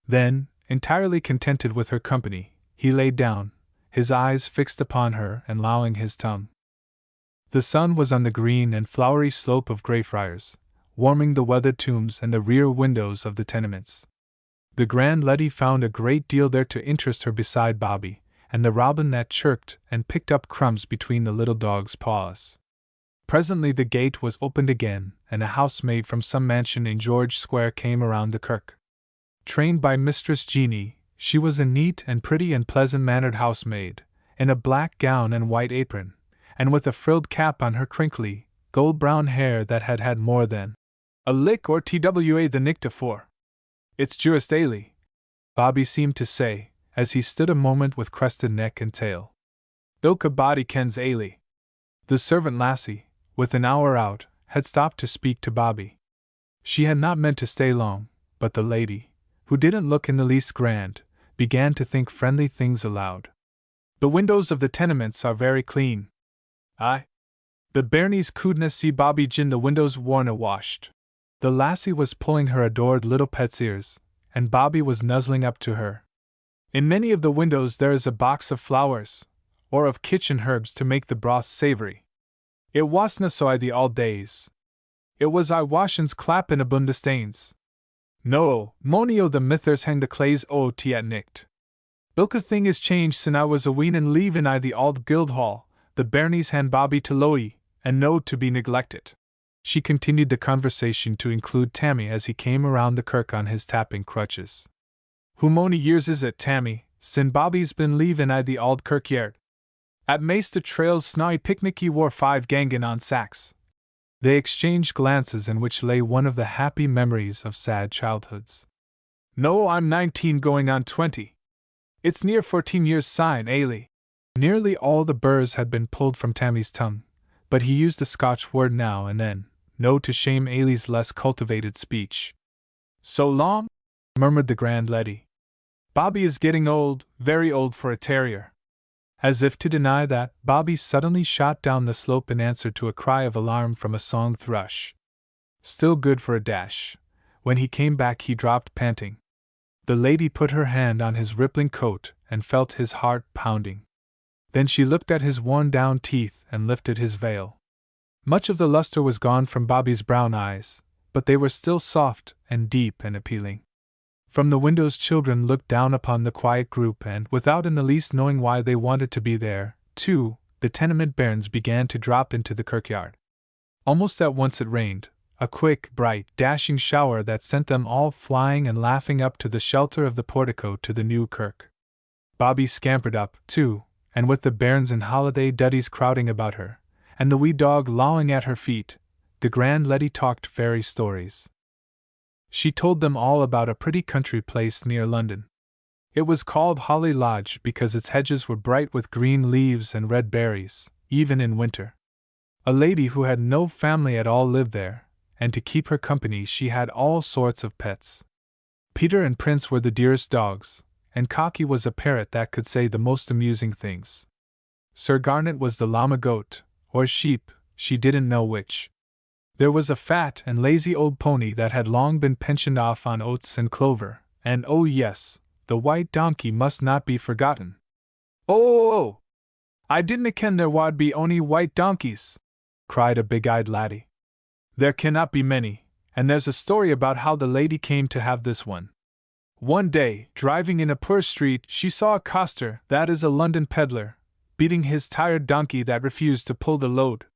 Then, entirely contented with her company, he lay down, his eyes fixed upon her and lolling his tongue. The sun was on the green and flowery slope of Greyfriars, warming the weathered tombs and the rear windows of the tenements. The grand lady found a great deal there to interest her beside Bobby, and the robin that chirped and picked up crumbs between the little dog's paws. Presently the gate was opened again, and a housemaid from some mansion in George Square came around the kirk. Trained by Mistress Jeanie, she was a neat and pretty and pleasant-mannered housemaid, in a black gown and white apron, and with a frilled cap on her crinkly, gold-brown hair that had had more than a lick or twa the nicht afore. "It's just Ailey," Bobby seemed to say, as he stood a moment with crested neck and tail. "Ilka body kens Ailey." The servant lassie, with an hour out, had stopped to speak to Bobby. She had not meant to stay long, but the lady, who didn't look in the least grand, began to think friendly things aloud. "The windows of the tenements are very clean." "Aye. The bairnies couldna see Bobby gin the windows warna washed." The lassie was pulling her adored little pet's ears, and Bobby was nuzzling up to her. "In many of the windows there is a box of flowers, or of kitchen herbs to make the broth savoury. It wasna so I the auld days. It was I washin's clappin' abune the stains. No, mony o' the mithers hang the clays o' tea at nicht. Ilka thing is changed sin I was a ween and leavin' I the auld Guildhall, the bairnies hand Bobby to Loie, and no to be neglected." She continued the conversation to include Tammy as he came around the kirk on his tapping crutches. "Hoo mony years is it, Tammy, sin Bobby's been leavin' I the auld kirkyard? At maist the trails snawy picnic ye wore 5 gangin' on sacks." They exchanged glances in which lay one of the happy memories of sad childhoods. "No, I'm 19 going on 20. It's near 14 years syne, Ailey." Nearly all the burrs had been pulled from Tammy's tongue, but he used a Scotch word now and then, no to shame Ailey's less cultivated speech. "So long?" murmured the grand lady. "Bobby is getting old, very old for a terrier." As if to deny that, Bobby suddenly shot down the slope in answer to a cry of alarm from a song thrush. Still good for a dash. When he came back he dropped panting. The lady put her hand on his rippling coat and felt his heart pounding. Then she looked at his worn-down teeth and lifted his veil. Much of the luster was gone from Bobby's brown eyes, but they were still soft and deep and appealing. From the windows children looked down upon the quiet group and, without in the least knowing why they wanted to be there, too, the tenement bairns began to drop into the kirkyard. Almost at once it rained, a quick, bright, dashing shower that sent them all flying and laughing up to the shelter of the portico to the new kirk. Bobby scampered up, too, and with the bairns and holiday duddies crowding about her, and the wee dog lolling at her feet, the grand lady talked fairy stories. She told them all about a pretty country place near London. It was called Holly Lodge because its hedges were bright with green leaves and red berries, even in winter. A lady who had no family at all lived there, and to keep her company she had all sorts of pets. Peter and Prince were the dearest dogs, and Cocky was a parrot that could say the most amusing things. Sir Garnet was the llama goat, or sheep, she didn't know which. There was a fat and lazy old pony that had long been pensioned off on oats and clover, and oh yes, the white donkey must not be forgotten. "Oh! I didna ken there wad be ony white donkeys," cried a big-eyed laddie. "There cannot be many, and there's a story about how the lady came to have this one. One day, driving in a poor street, she saw a coster, that is a London peddler, beating his tired donkey that refused to pull the load.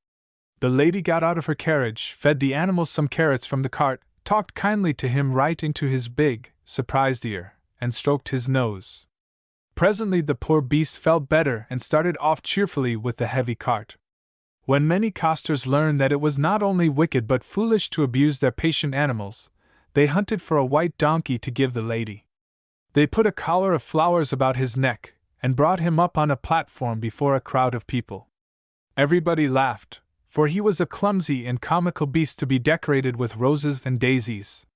The lady got out of her carriage, fed the animal some carrots from the cart, talked kindly to him right into his big, surprised ear, and stroked his nose. Presently the poor beast felt better and started off cheerfully with the heavy cart. When many costers learned that it was not only wicked but foolish to abuse their patient animals, they hunted for a white donkey to give the lady. They put a collar of flowers about his neck, and brought him up on a platform before a crowd of people. Everybody laughed, for he was a clumsy and comical beast to be decorated with roses and daisies.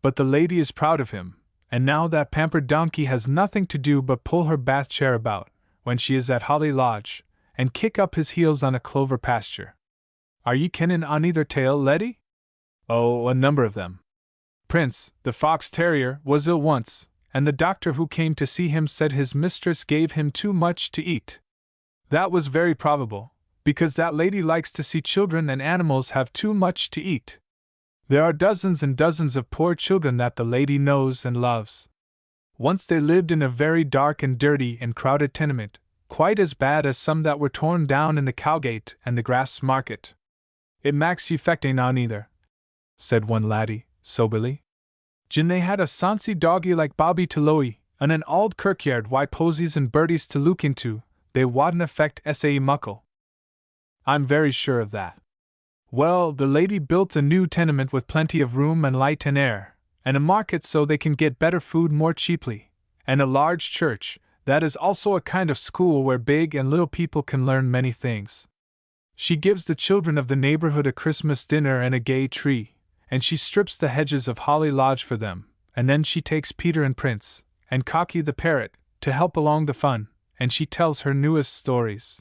But the lady is proud of him, and now that pampered donkey has nothing to do but pull her bath chair about, when she is at Holly Lodge, and kick up his heels on a clover pasture. Are ye kennin' on either tale, Letty? Oh, a number of them. Prince, the fox terrier, was ill once, and the doctor who came to see him said his mistress gave him too much to eat. That was very probable, because that lady likes to see children and animals have too much to eat. There are dozens and dozens of poor children that the lady knows and loves. Once they lived in a very dark and dirty and crowded tenement, quite as bad as some that were torn down in the Cowgate and the Grass Market. It maks ye fecting on either, said one laddie, soberly. Gin they had a sonsie doggy like Bobby to loe, and an auld kirkyard wi' posies and birdies to look into, they wadna affect sae muckle. I'm very sure of that. Well, the lady built a new tenement with plenty of room and light and air, and a market so they can get better food more cheaply, and a large church, that is also a kind of school where big and little people can learn many things. She gives the children of the neighborhood a Christmas dinner and a gay tree, and she strips the hedges of Holly Lodge for them, and then she takes Peter and Prince, and Cocky the parrot, to help along the fun, and she tells her newest stories.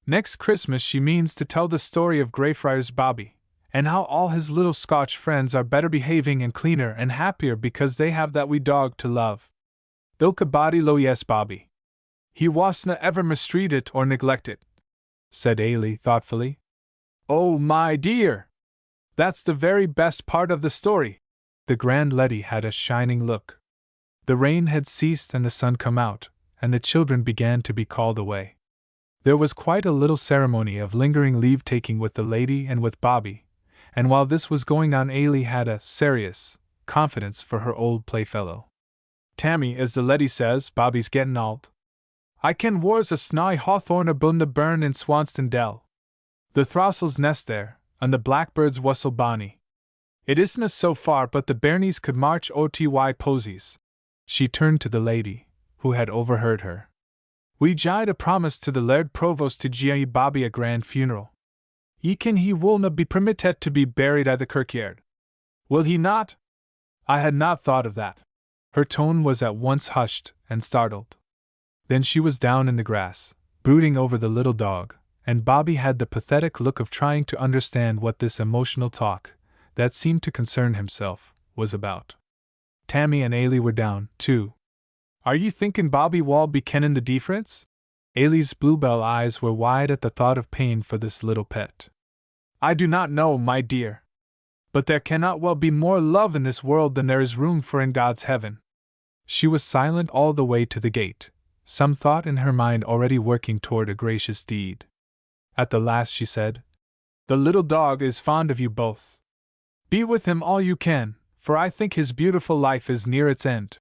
Next Christmas she means to tell the story of Greyfriars Bobby, and how all his little Scotch friends are better behaving and cleaner and happier because they have that wee dog to love. Ilka body lo yes Bobby. He wasna ever mistreated or neglected, said Ailey thoughtfully. Oh, my dear! That's the very best part of the story. The grand Letty had a shining look. The rain had ceased and the sun come out, and the children began to be called away. There was quite a little ceremony of lingering leave-taking with the lady and with Bobby, and while this was going on Ailey had a serious confidence for her old playfellow. Tammy, as the Letty says, Bobby's gettin' auld. I ken whar's a snawy hawthorn abune the burn in Swanston Dell. The throstles nest there, and the blackbirds whistle bonny. It isna so far but the bairnies could march oty posies. She turned to the lady, who had overheard her. We gied a promise to the Laird Provost to gie Bobby a grand funeral. Ye ken he willna be permitted to be buried at the kirkyard. Will he not? I had not thought of that. Her tone was at once hushed and startled. Then she was down in the grass, brooding over the little dog, and Bobby had the pathetic look of trying to understand what this emotional talk, that seemed to concern himself, was about. Tammy and Ailey were down, too. Are ye thinkin' Bobby wall be kennin' the difference? Ailey's bluebell eyes were wide at the thought of pain for this little pet. I do not know, my dear. But there cannot well be more love in this world than there is room for in God's heaven. She was silent all the way to the gate, some thought in her mind already working toward a gracious deed. At the last she said, The little dog is fond of you both. Be with him all you can, for I think his beautiful life is near its end.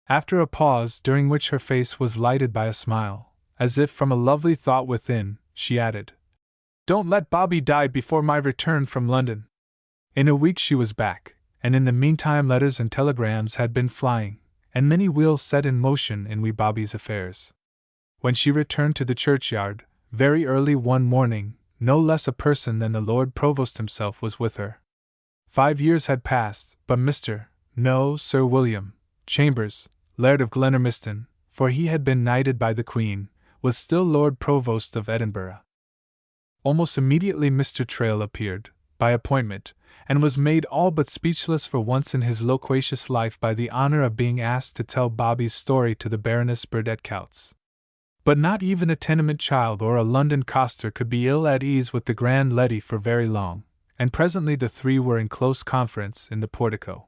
After a pause, during which her face was lighted by a smile, as if from a lovely thought within, she added, Don't let Bobby die before my return from London. In a week she was back, and in the meantime letters and telegrams had been flying, and many wheels set in motion in wee Bobby's affairs. When she returned to the churchyard, very early one morning, no less a person than the Lord Provost himself was with her. 5 years had passed, but Sir William Chambers, Laird of Glenormiston, for he had been knighted by the Queen, was still Lord Provost of Edinburgh. Almost immediately Mr. Trail appeared, by appointment, and was made all but speechless for once in his loquacious life by the honor of being asked to tell Bobby's story to the Baroness Burdett-Coutts. But not even a tenement child or a London coster could be ill at ease with the grand Letty for very long, and presently the three were in close conference in the portico.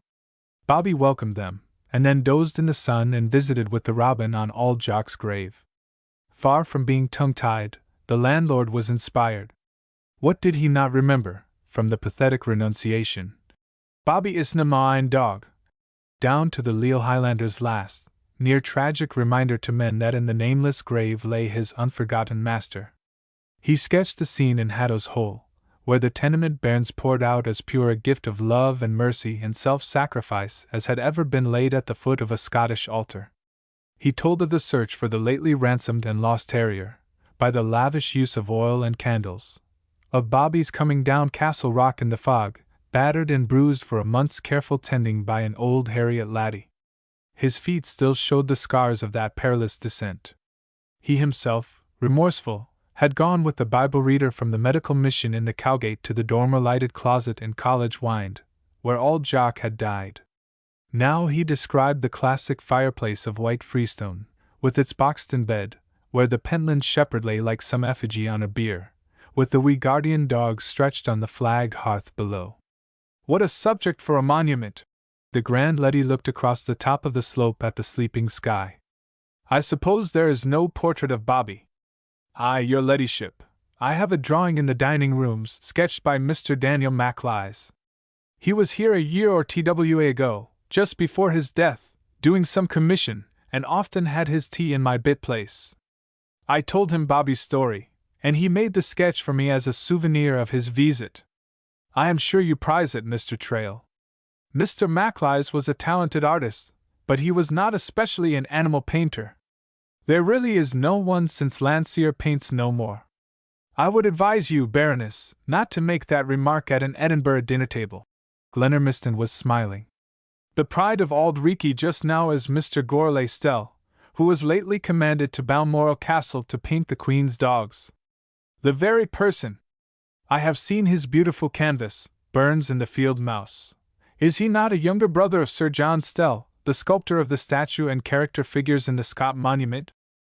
Bobby welcomed them, and then dozed in the sun and visited with the robin on Auld Jock's grave. Far from being tongue-tied, the landlord was inspired. What did he not remember, from the pathetic renunciation, Bobby isna mine dog, down to the Leo Highlander's last, near tragic reminder to men that in the nameless grave lay his unforgotten master. He sketched the scene in Haddo's Hole, where the tenement bairns poured out as pure a gift of love and mercy and self-sacrifice as had ever been laid at the foot of a Scottish altar. He told of the search for the lately ransomed and lost terrier, by the lavish use of oil and candles, of Bobby's coming down Castle Rock in the fog, battered and bruised for a month's careful tending by an old Harriet laddie. His feet still showed the scars of that perilous descent. He himself, remorseful, had gone with the Bible reader from the medical mission in the Cowgate to the dormer-lighted closet in College Wynd, where old Jock had died. Now he described the classic fireplace of white freestone, with its boxed-in bed, where the Pentland shepherd lay like some effigy on a bier, with the wee guardian dog stretched on the flag hearth below. What a subject for a monument! The grand lady looked across the top of the slope at the sleeping sky. I suppose there is no portrait of Bobby? Aye, your ladyship. I have a drawing in the dining rooms, sketched by Mr. Daniel Maclise. He was here a year or twa ago, just before his death, doing some commission, and often had his tea in my bit place. I told him Bobby's story, and he made the sketch for me as a souvenir of his visit. I am sure you prize it, Mr. Trail. Mr. Maclise was a talented artist, but he was not especially an animal painter. There really is no one since Landseer paints no more. I would advise you, Baroness, not to make that remark at an Edinburgh dinner table. Glenermiston was smiling. The pride of Auld Reekie just now is Mr. Gourlay Stell, who was lately commanded to Balmoral Castle to paint the Queen's dogs. The very person. I have seen his beautiful canvas, Burns and the Field Mouse. Is he not a younger brother of Sir John Stell, the sculptor of the statue and character figures in the Scott Monument?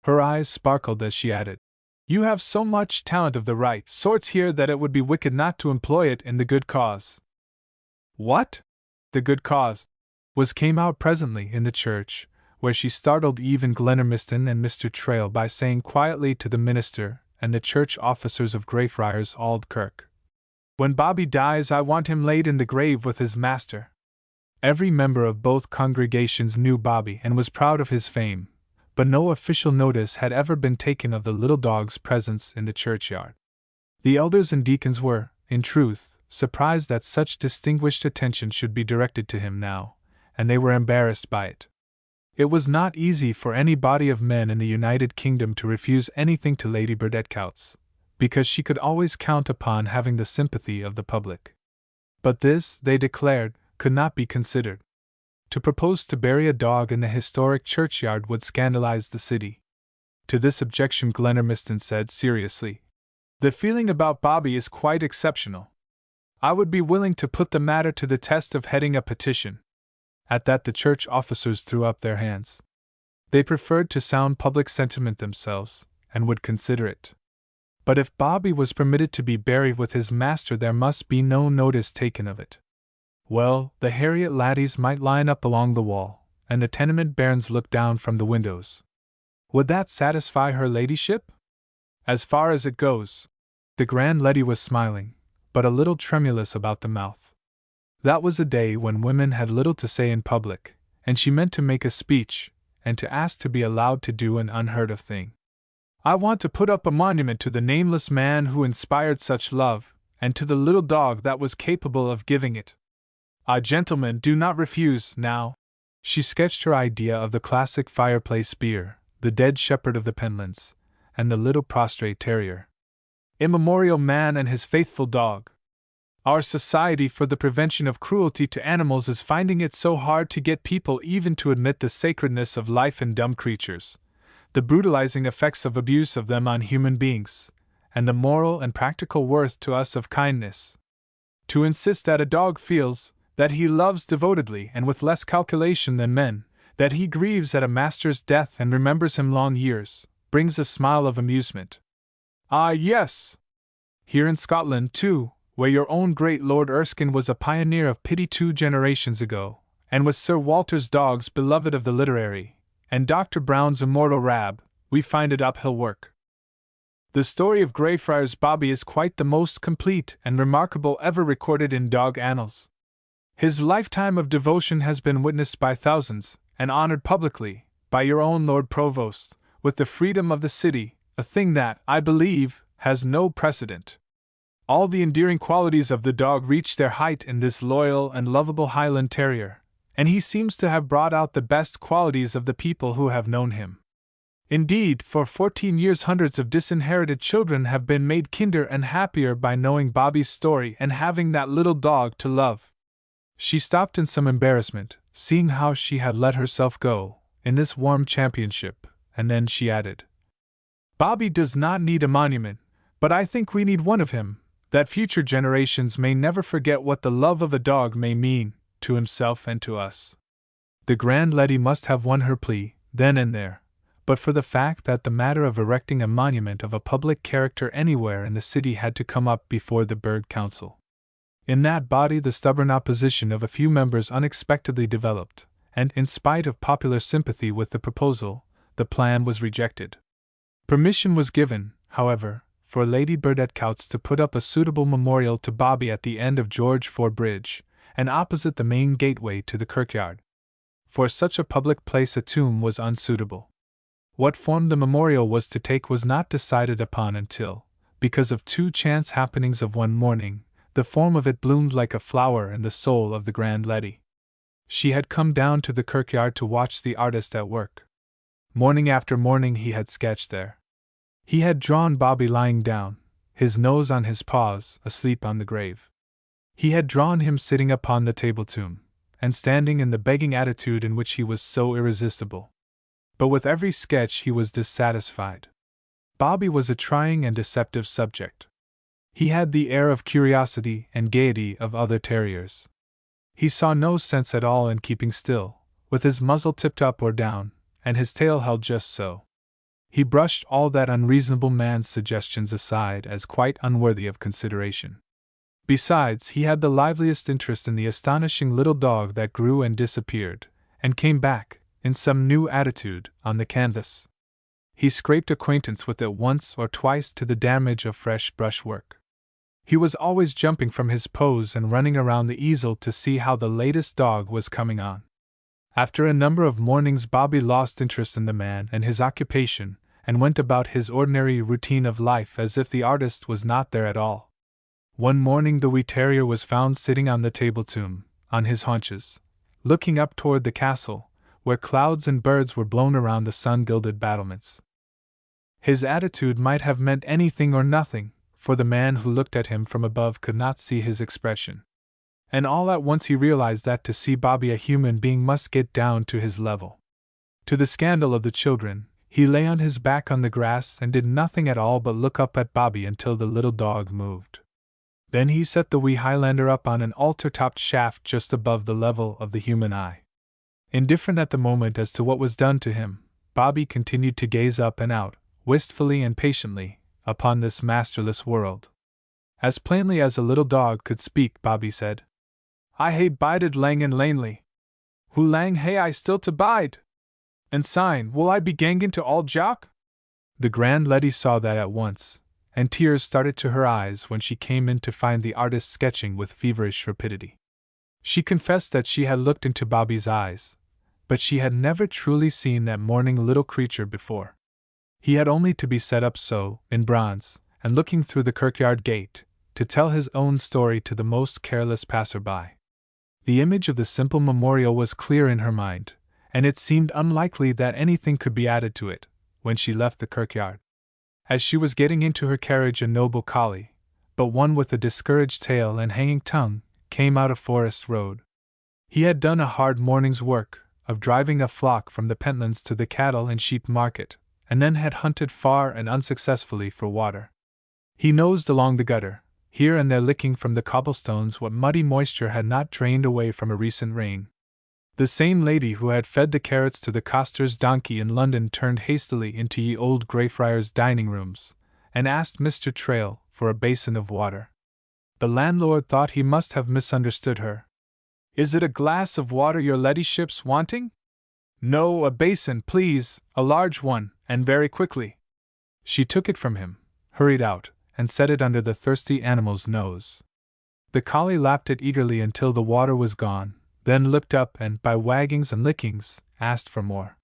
Her eyes sparkled as she added, You have so much talent of the right sorts here that it would be wicked not to employ it in the good cause. What? The good cause? Came out presently in the church, where she startled even Glenermiston and Mr. Trail by saying quietly to the minister and the church officers of Greyfriars Auld Kirk, When Bobby dies I want him laid in the grave with his master. Every member of both congregations knew Bobby and was proud of his fame, but no official notice had ever been taken of the little dog's presence in the churchyard. The elders and deacons were, in truth, surprised that such distinguished attention should be directed to him now, and they were embarrassed by it. It was not easy for any body of men in the United Kingdom to refuse anything to Lady Burdett Coutts, because she could always count upon having the sympathy of the public. But this, they declared, could not be considered. To propose to bury a dog in the historic churchyard would scandalize the city. To this objection Glenermiston said seriously, The feeling about Bobby is quite exceptional. I would be willing to put the matter to the test of heading a petition. At that the church officers threw up their hands. They preferred to sound public sentiment themselves, and would consider it. But if Bobby was permitted to be buried with his master there must be no notice taken of it. Well, the Harriet laddies might line up along the wall, and the tenement bairns look down from the windows. Would that satisfy her ladyship? As far as it goes. The grand lady was smiling, but a little tremulous about the mouth. That was a day when women had little to say in public, and she meant to make a speech, and to ask to be allowed to do an unheard of thing. I want to put up a monument to the nameless man who inspired such love, and to the little dog that was capable of giving it. Ah, gentlemen, do not refuse, now. She sketched her idea of the classic fireplace bier, the dead shepherd of the Pentlands, and the little prostrate terrier. Immemorial man and his faithful dog. Our Society for the Prevention of Cruelty to Animals is finding it so hard to get people even to admit the sacredness of life in dumb creatures, the brutalizing effects of abuse of them on human beings, and the moral and practical worth to us of kindness. To insist that a dog feels, that he loves devotedly and with less calculation than men, that he grieves at a master's death and remembers him long years, brings a smile of amusement. Ah, yes! Here in Scotland, too, where your own great Lord Erskine was a pioneer of pity 2 generations ago, and with Sir Walter's dogs beloved of the literary, and Dr. Brown's immortal Rab, we find it uphill work. The story of Greyfriars Bobby is quite the most complete and remarkable ever recorded in dog annals. His lifetime of devotion has been witnessed by thousands, and honored publicly, by your own Lord Provost, with the freedom of the city, a thing that, I believe, has no precedent. All the endearing qualities of the dog reach their height in this loyal and lovable Highland Terrier, and he seems to have brought out the best qualities of the people who have known him. Indeed, for 14 years hundreds of disinherited children have been made kinder and happier by knowing Bobby's story and having that little dog to love. She stopped in some embarrassment, seeing how she had let herself go in this warm championship, and then she added, Bobby does not need a monument, but I think we need one of him, that future generations may never forget what the love of a dog may mean, to himself and to us. The grand lady must have won her plea, then and there, but for the fact that the matter of erecting a monument of a public character anywhere in the city had to come up before the Burgh Council. In that body the stubborn opposition of a few members unexpectedly developed, and in spite of popular sympathy with the proposal, the plan was rejected. Permission was given, however, for Lady Burdett Coutts to put up a suitable memorial to Bobby at the end of George Ford Bridge, and opposite the main gateway to the kirkyard. For such a public place a tomb was unsuitable. What form the memorial was to take was not decided upon until, because of two chance happenings of one morning, the form of it bloomed like a flower in the soul of the grand lady. She had come down to the kirkyard to watch the artist at work. Morning after morning he had sketched there. He had drawn Bobby lying down, his nose on his paws, asleep on the grave. He had drawn him sitting upon the table tomb, and standing in the begging attitude in which he was so irresistible. But with every sketch he was dissatisfied. Bobby was a trying and deceptive subject. He had the air of curiosity and gaiety of other terriers. He saw no sense at all in keeping still, with his muzzle tipped up or down, and his tail held just so. He brushed all that unreasonable man's suggestions aside as quite unworthy of consideration. Besides, he had the liveliest interest in the astonishing little dog that grew and disappeared, and came back, in some new attitude, on the canvas. He scraped acquaintance with it once or twice to the damage of fresh brushwork. He was always jumping from his pose and running around the easel to see how the latest dog was coming on. After a number of mornings Bobby lost interest in the man and his occupation, and went about his ordinary routine of life as if the artist was not there at all. One morning the wee terrier was found sitting on the table tomb, on his haunches, looking up toward the castle, where clouds and birds were blown around the sun-gilded battlements. His attitude might have meant anything or nothing, for the man who looked at him from above could not see his expression. And all at once he realized that to see Bobby a human being must get down to his level. To the scandal of the children, he lay on his back on the grass and did nothing at all but look up at Bobby until the little dog moved. Then he set the wee Highlander up on an altar-topped shaft just above the level of the human eye. Indifferent at the moment as to what was done to him, Bobby continued to gaze up and out, wistfully and patiently, upon this masterless world. As plainly as a little dog could speak, Bobby said, I hae bided lang and lanely. Hoe lang hae I still to bide? And syne, will I be gangin' to auld Jock? The grand lady saw that at once, and tears started to her eyes when she came in to find the artist sketching with feverish rapidity. She confessed that she had looked into Bobby's eyes, but she had never truly seen that morning little creature before. He had only to be set up so, in bronze, and looking through the kirkyard gate, to tell his own story to the most careless passer-by. The image of the simple memorial was clear in her mind, and it seemed unlikely that anything could be added to it, when she left the kirkyard. As she was getting into her carriage a noble collie, but one with a discouraged tail and hanging tongue, came out of Forest Road. He had done a hard morning's work, of driving a flock from the Pentlands to the cattle and sheep market, and then had hunted far and unsuccessfully for water. He nosed along the gutter, here and there licking from the cobblestones what muddy moisture had not drained away from a recent rain. The same lady who had fed the carrots to the coster's donkey in London turned hastily into ye old Greyfriars dining rooms, and asked Mr. Trail for a basin of water. The landlord thought he must have misunderstood her. Is it a glass of water your ladyship's wanting? No, a basin, please, a large one, and very quickly. She took it from him, hurried out, and set it under the thirsty animal's nose. The collie lapped it eagerly until the water was gone, then looked up and, by waggings and lickings, asked for more.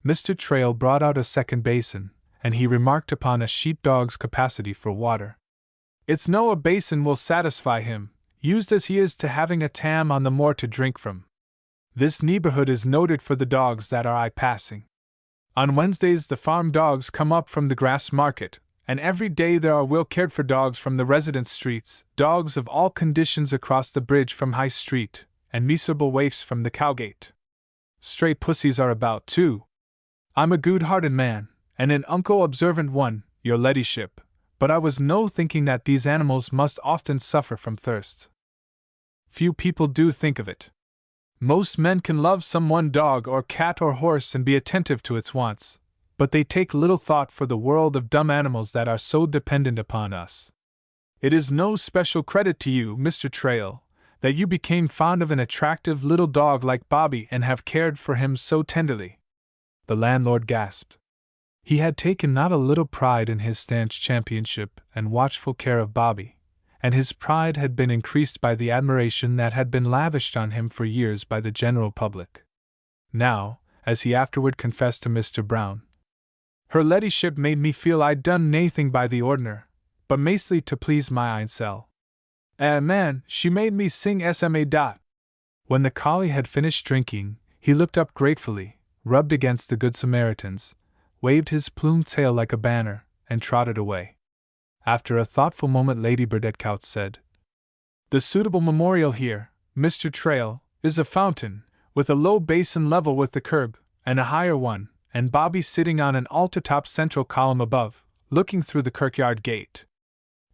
Mr. Trail brought out a second basin, and he remarked upon a sheepdog's capacity for water. It's no a basin will satisfy him, used as he is to having a tam on the moor to drink from. This neighborhood is noted for the dogs that are aye passing. On Wednesdays the farm dogs come up from the grass market, and every day there are well cared for dogs from the residence streets, dogs of all conditions across the bridge from High Street, and miserable waifs from the Cowgate. Stray pussies are about, too. I'm a good-hearted man, and an unco observant one, your ladyship, but I was no thinking that these animals must often suffer from thirst. Few people do think of it. Most men can love some one dog or cat or horse and be attentive to its wants, but they take little thought for the world of dumb animals that are so dependent upon us. It is no special credit to you, Mr. Trail, that you became fond of an attractive little dog like Bobby and have cared for him so tenderly. The landlord gasped. He had taken not a little pride in his stanch championship and watchful care of Bobby, and his pride had been increased by the admiration that had been lavished on him for years by the general public. Now, as he afterward confessed to Mr. Brown, her ladyship made me feel I'd done naething by the ordiner, but macely to please my ain sell. Man, she made me sing SMA. When the collie had finished drinking, he looked up gratefully, rubbed against the Good Samaritans, waved his plumed tail like a banner, and trotted away. After a thoughtful moment Lady Burdetcout said, "The suitable memorial here, Mr. Trail, is a fountain, with a low basin level with the curb, and a higher one, and Bobby sitting on an altar-top central column above, looking through the kirkyard gate.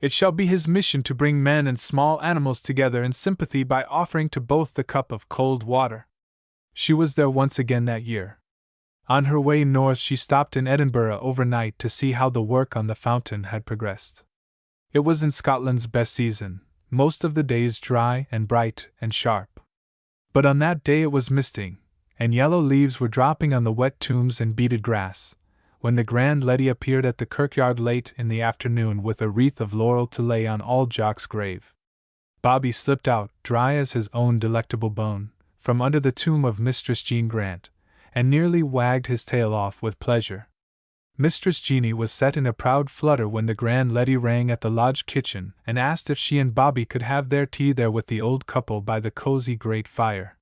It shall be his mission to bring men and small animals together in sympathy by offering to both the cup of cold water." She was there once again that year. On her way north she stopped in Edinburgh overnight to see how the work on the fountain had progressed. It was in Scotland's best season, most of the days dry and bright and sharp. But on that day it was misting, and yellow leaves were dropping on the wet tombs and beaded grass, when the grand lady appeared at the kirkyard late in the afternoon with a wreath of laurel to lay on all Jock's grave. Bobby slipped out, dry as his own delectable bone, from under the tomb of Mistress Jean Grant, and nearly wagged his tail off with pleasure. Mistress Jeanie was set in a proud flutter when the grand lady rang at the lodge kitchen and asked if she and Bobby could have their tea there with the old couple by the cosy grate fire.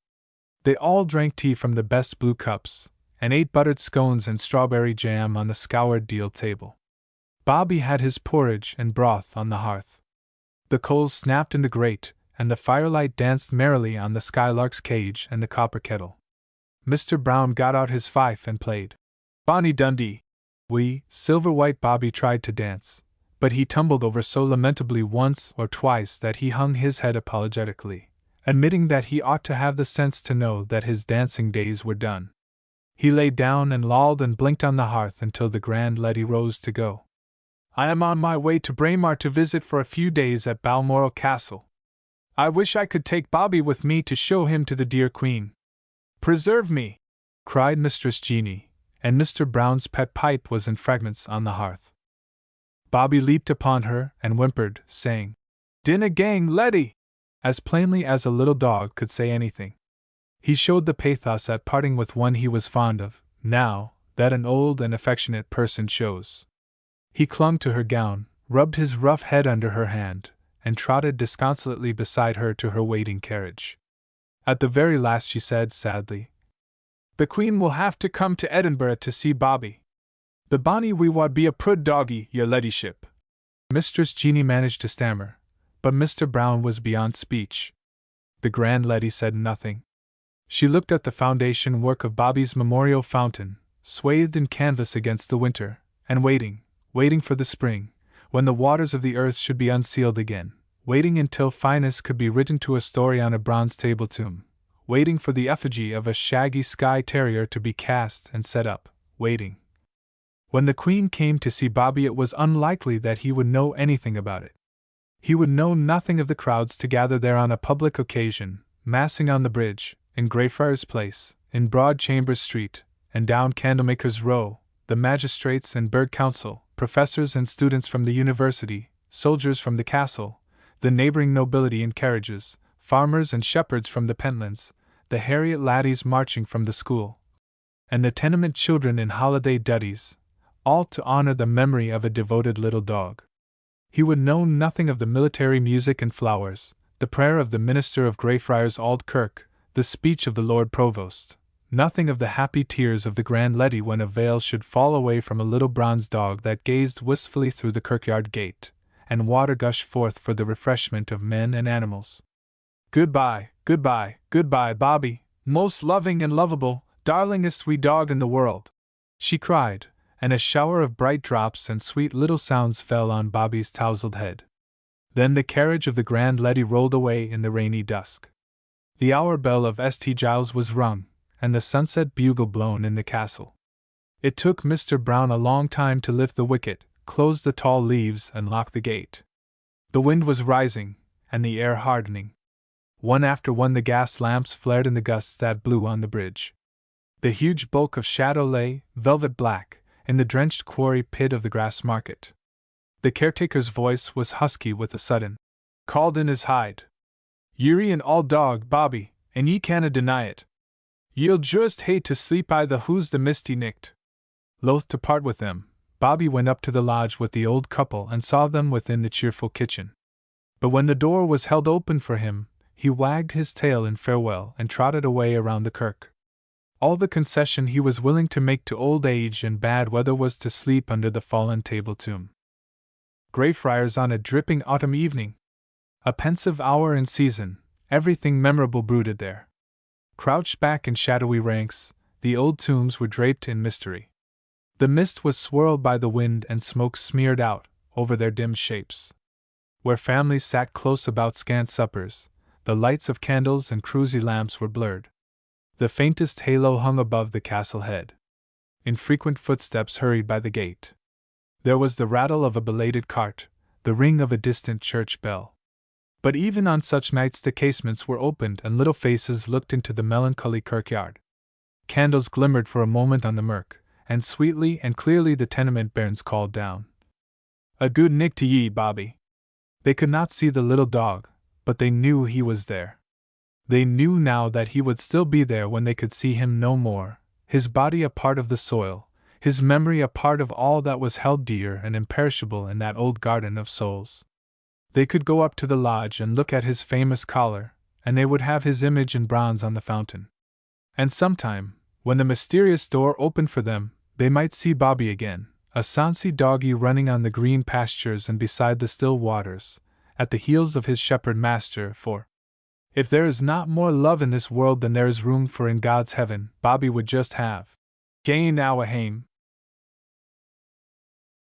They all drank tea from the best blue cups, and ate buttered scones and strawberry jam on the scoured deal table. Bobby had his porridge and broth on the hearth. The coals snapped in the grate, and the firelight danced merrily on the skylark's cage and the copper kettle. Mr. Brown got out his fife and played Bonnie Dundee. Silver-white Bobby tried to dance, but he tumbled over so lamentably once or twice that he hung his head apologetically, admitting that he ought to have the sense to know that his dancing days were done. He lay down and lolled and blinked on the hearth until the grand lady rose to go. "I am on my way to Braemar to visit for a few days at Balmoral Castle. I wish I could take Bobby with me to show him to the dear Queen." "Preserve me!" cried Mistress Jeanie, and Mr. Brown's pet pipe was in fragments on the hearth. Bobby leaped upon her and whimpered, saying, "Dinna gang, Letty!" as plainly as a little dog could say anything. He showed the pathos at parting with one he was fond of, now, that an old and affectionate person shows. He clung to her gown, rubbed his rough head under her hand, and trotted disconsolately beside her to her waiting carriage. At the very last she said sadly, "The Queen will have to come to Edinburgh to see Bobby. The bonny wee wad be a prud doggy, your ladyship." Mistress Jeanie managed to stammer, but Mr. Brown was beyond speech. The grand lady said nothing. She looked at the foundation work of Bobby's memorial fountain, swathed in canvas against the winter, and waiting for the spring, when the waters of the earth should be unsealed again, waiting until fineness could be written to a story on a bronze table tomb, waiting for the effigy of a shaggy Skye terrier to be cast and set up, waiting. When the Queen came to see Bobby it was unlikely that he would know anything about it. He would know nothing of the crowds to gather there on a public occasion, massing on the bridge, in Greyfriars Place, in Broad Chambers Street, and down Candlemakers Row, the magistrates and Burgh Council, professors and students from the university, soldiers from the castle, the neighbouring nobility in carriages, farmers and shepherds from the Pentlands, the Harriet laddies marching from the school, and the tenement children in holiday duddies, all to honour the memory of a devoted little dog. He would know nothing of the military music and flowers, the prayer of the minister of Greyfriars Auld Kirk, the speech of the Lord Provost, nothing of the happy tears of the grand lady when a veil should fall away from a little bronze dog that gazed wistfully through the kirkyard gate, and water gush forth for the refreshment of men and animals. Goodbye, goodbye, goodbye, Bobby, most loving and lovable, darlingest wee dog in the world, she cried, and a shower of bright drops and sweet little sounds fell on Bobby's tousled head. Then the carriage of the grand lady rolled away in the rainy dusk. The hour bell of St. Giles was rung, and the sunset bugle blown in the castle. It took Mr. Brown a long time to lift the wicket, close the tall leaves, and lock the gate. The wind was rising, and the air hardening. One after one the gas lamps flared in the gusts that blew on the bridge. The huge bulk of shadow lay, velvet black, in the drenched quarry pit of the grass market. The caretaker's voice was husky with a sudden called in his hide. "Ye're an auld dog, Bobby, and ye canna deny it. Ye'll just hate to sleep I the who's the misty nicht." Loath to part with them, Bobby went up to the lodge with the old couple and saw them within the cheerful kitchen. But when the door was held open for him, he wagged his tail in farewell and trotted away around the kirk. All the concession he was willing to make to old age and bad weather was to sleep under the fallen table tomb. Greyfriars on a dripping autumn evening. A pensive hour in season, everything memorable brooded there. Crouched back in shadowy ranks, the old tombs were draped in mystery. The mist was swirled by the wind and smoke smeared out over their dim shapes. Where families sat close about scant suppers, the lights of candles and cruisy lamps were blurred. The faintest halo hung above the castle head. Infrequent footsteps hurried by the gate. There was the rattle of a belated cart, the ring of a distant church bell. But even on such nights the casements were opened and little faces looked into the melancholy kirkyard. Candles glimmered for a moment on the mirk, and sweetly and clearly the tenement bairns called down, "A good nicht to ye, Bobby." They could not see the little dog, but they knew he was there. They knew now that he would still be there when they could see him no more, his body a part of the soil, his memory a part of all that was held dear and imperishable in that old garden of souls. They could go up to the lodge and look at his famous collar, and they would have his image in bronze on the fountain. And sometime, when the mysterious door opened for them, they might see Bobby again, a sonsy doggy running on the green pastures and beside the still waters, at the heels of his shepherd master, for if there is not more love in this world than there is room for in God's heaven, Bobby would just have "Gae now a hame,"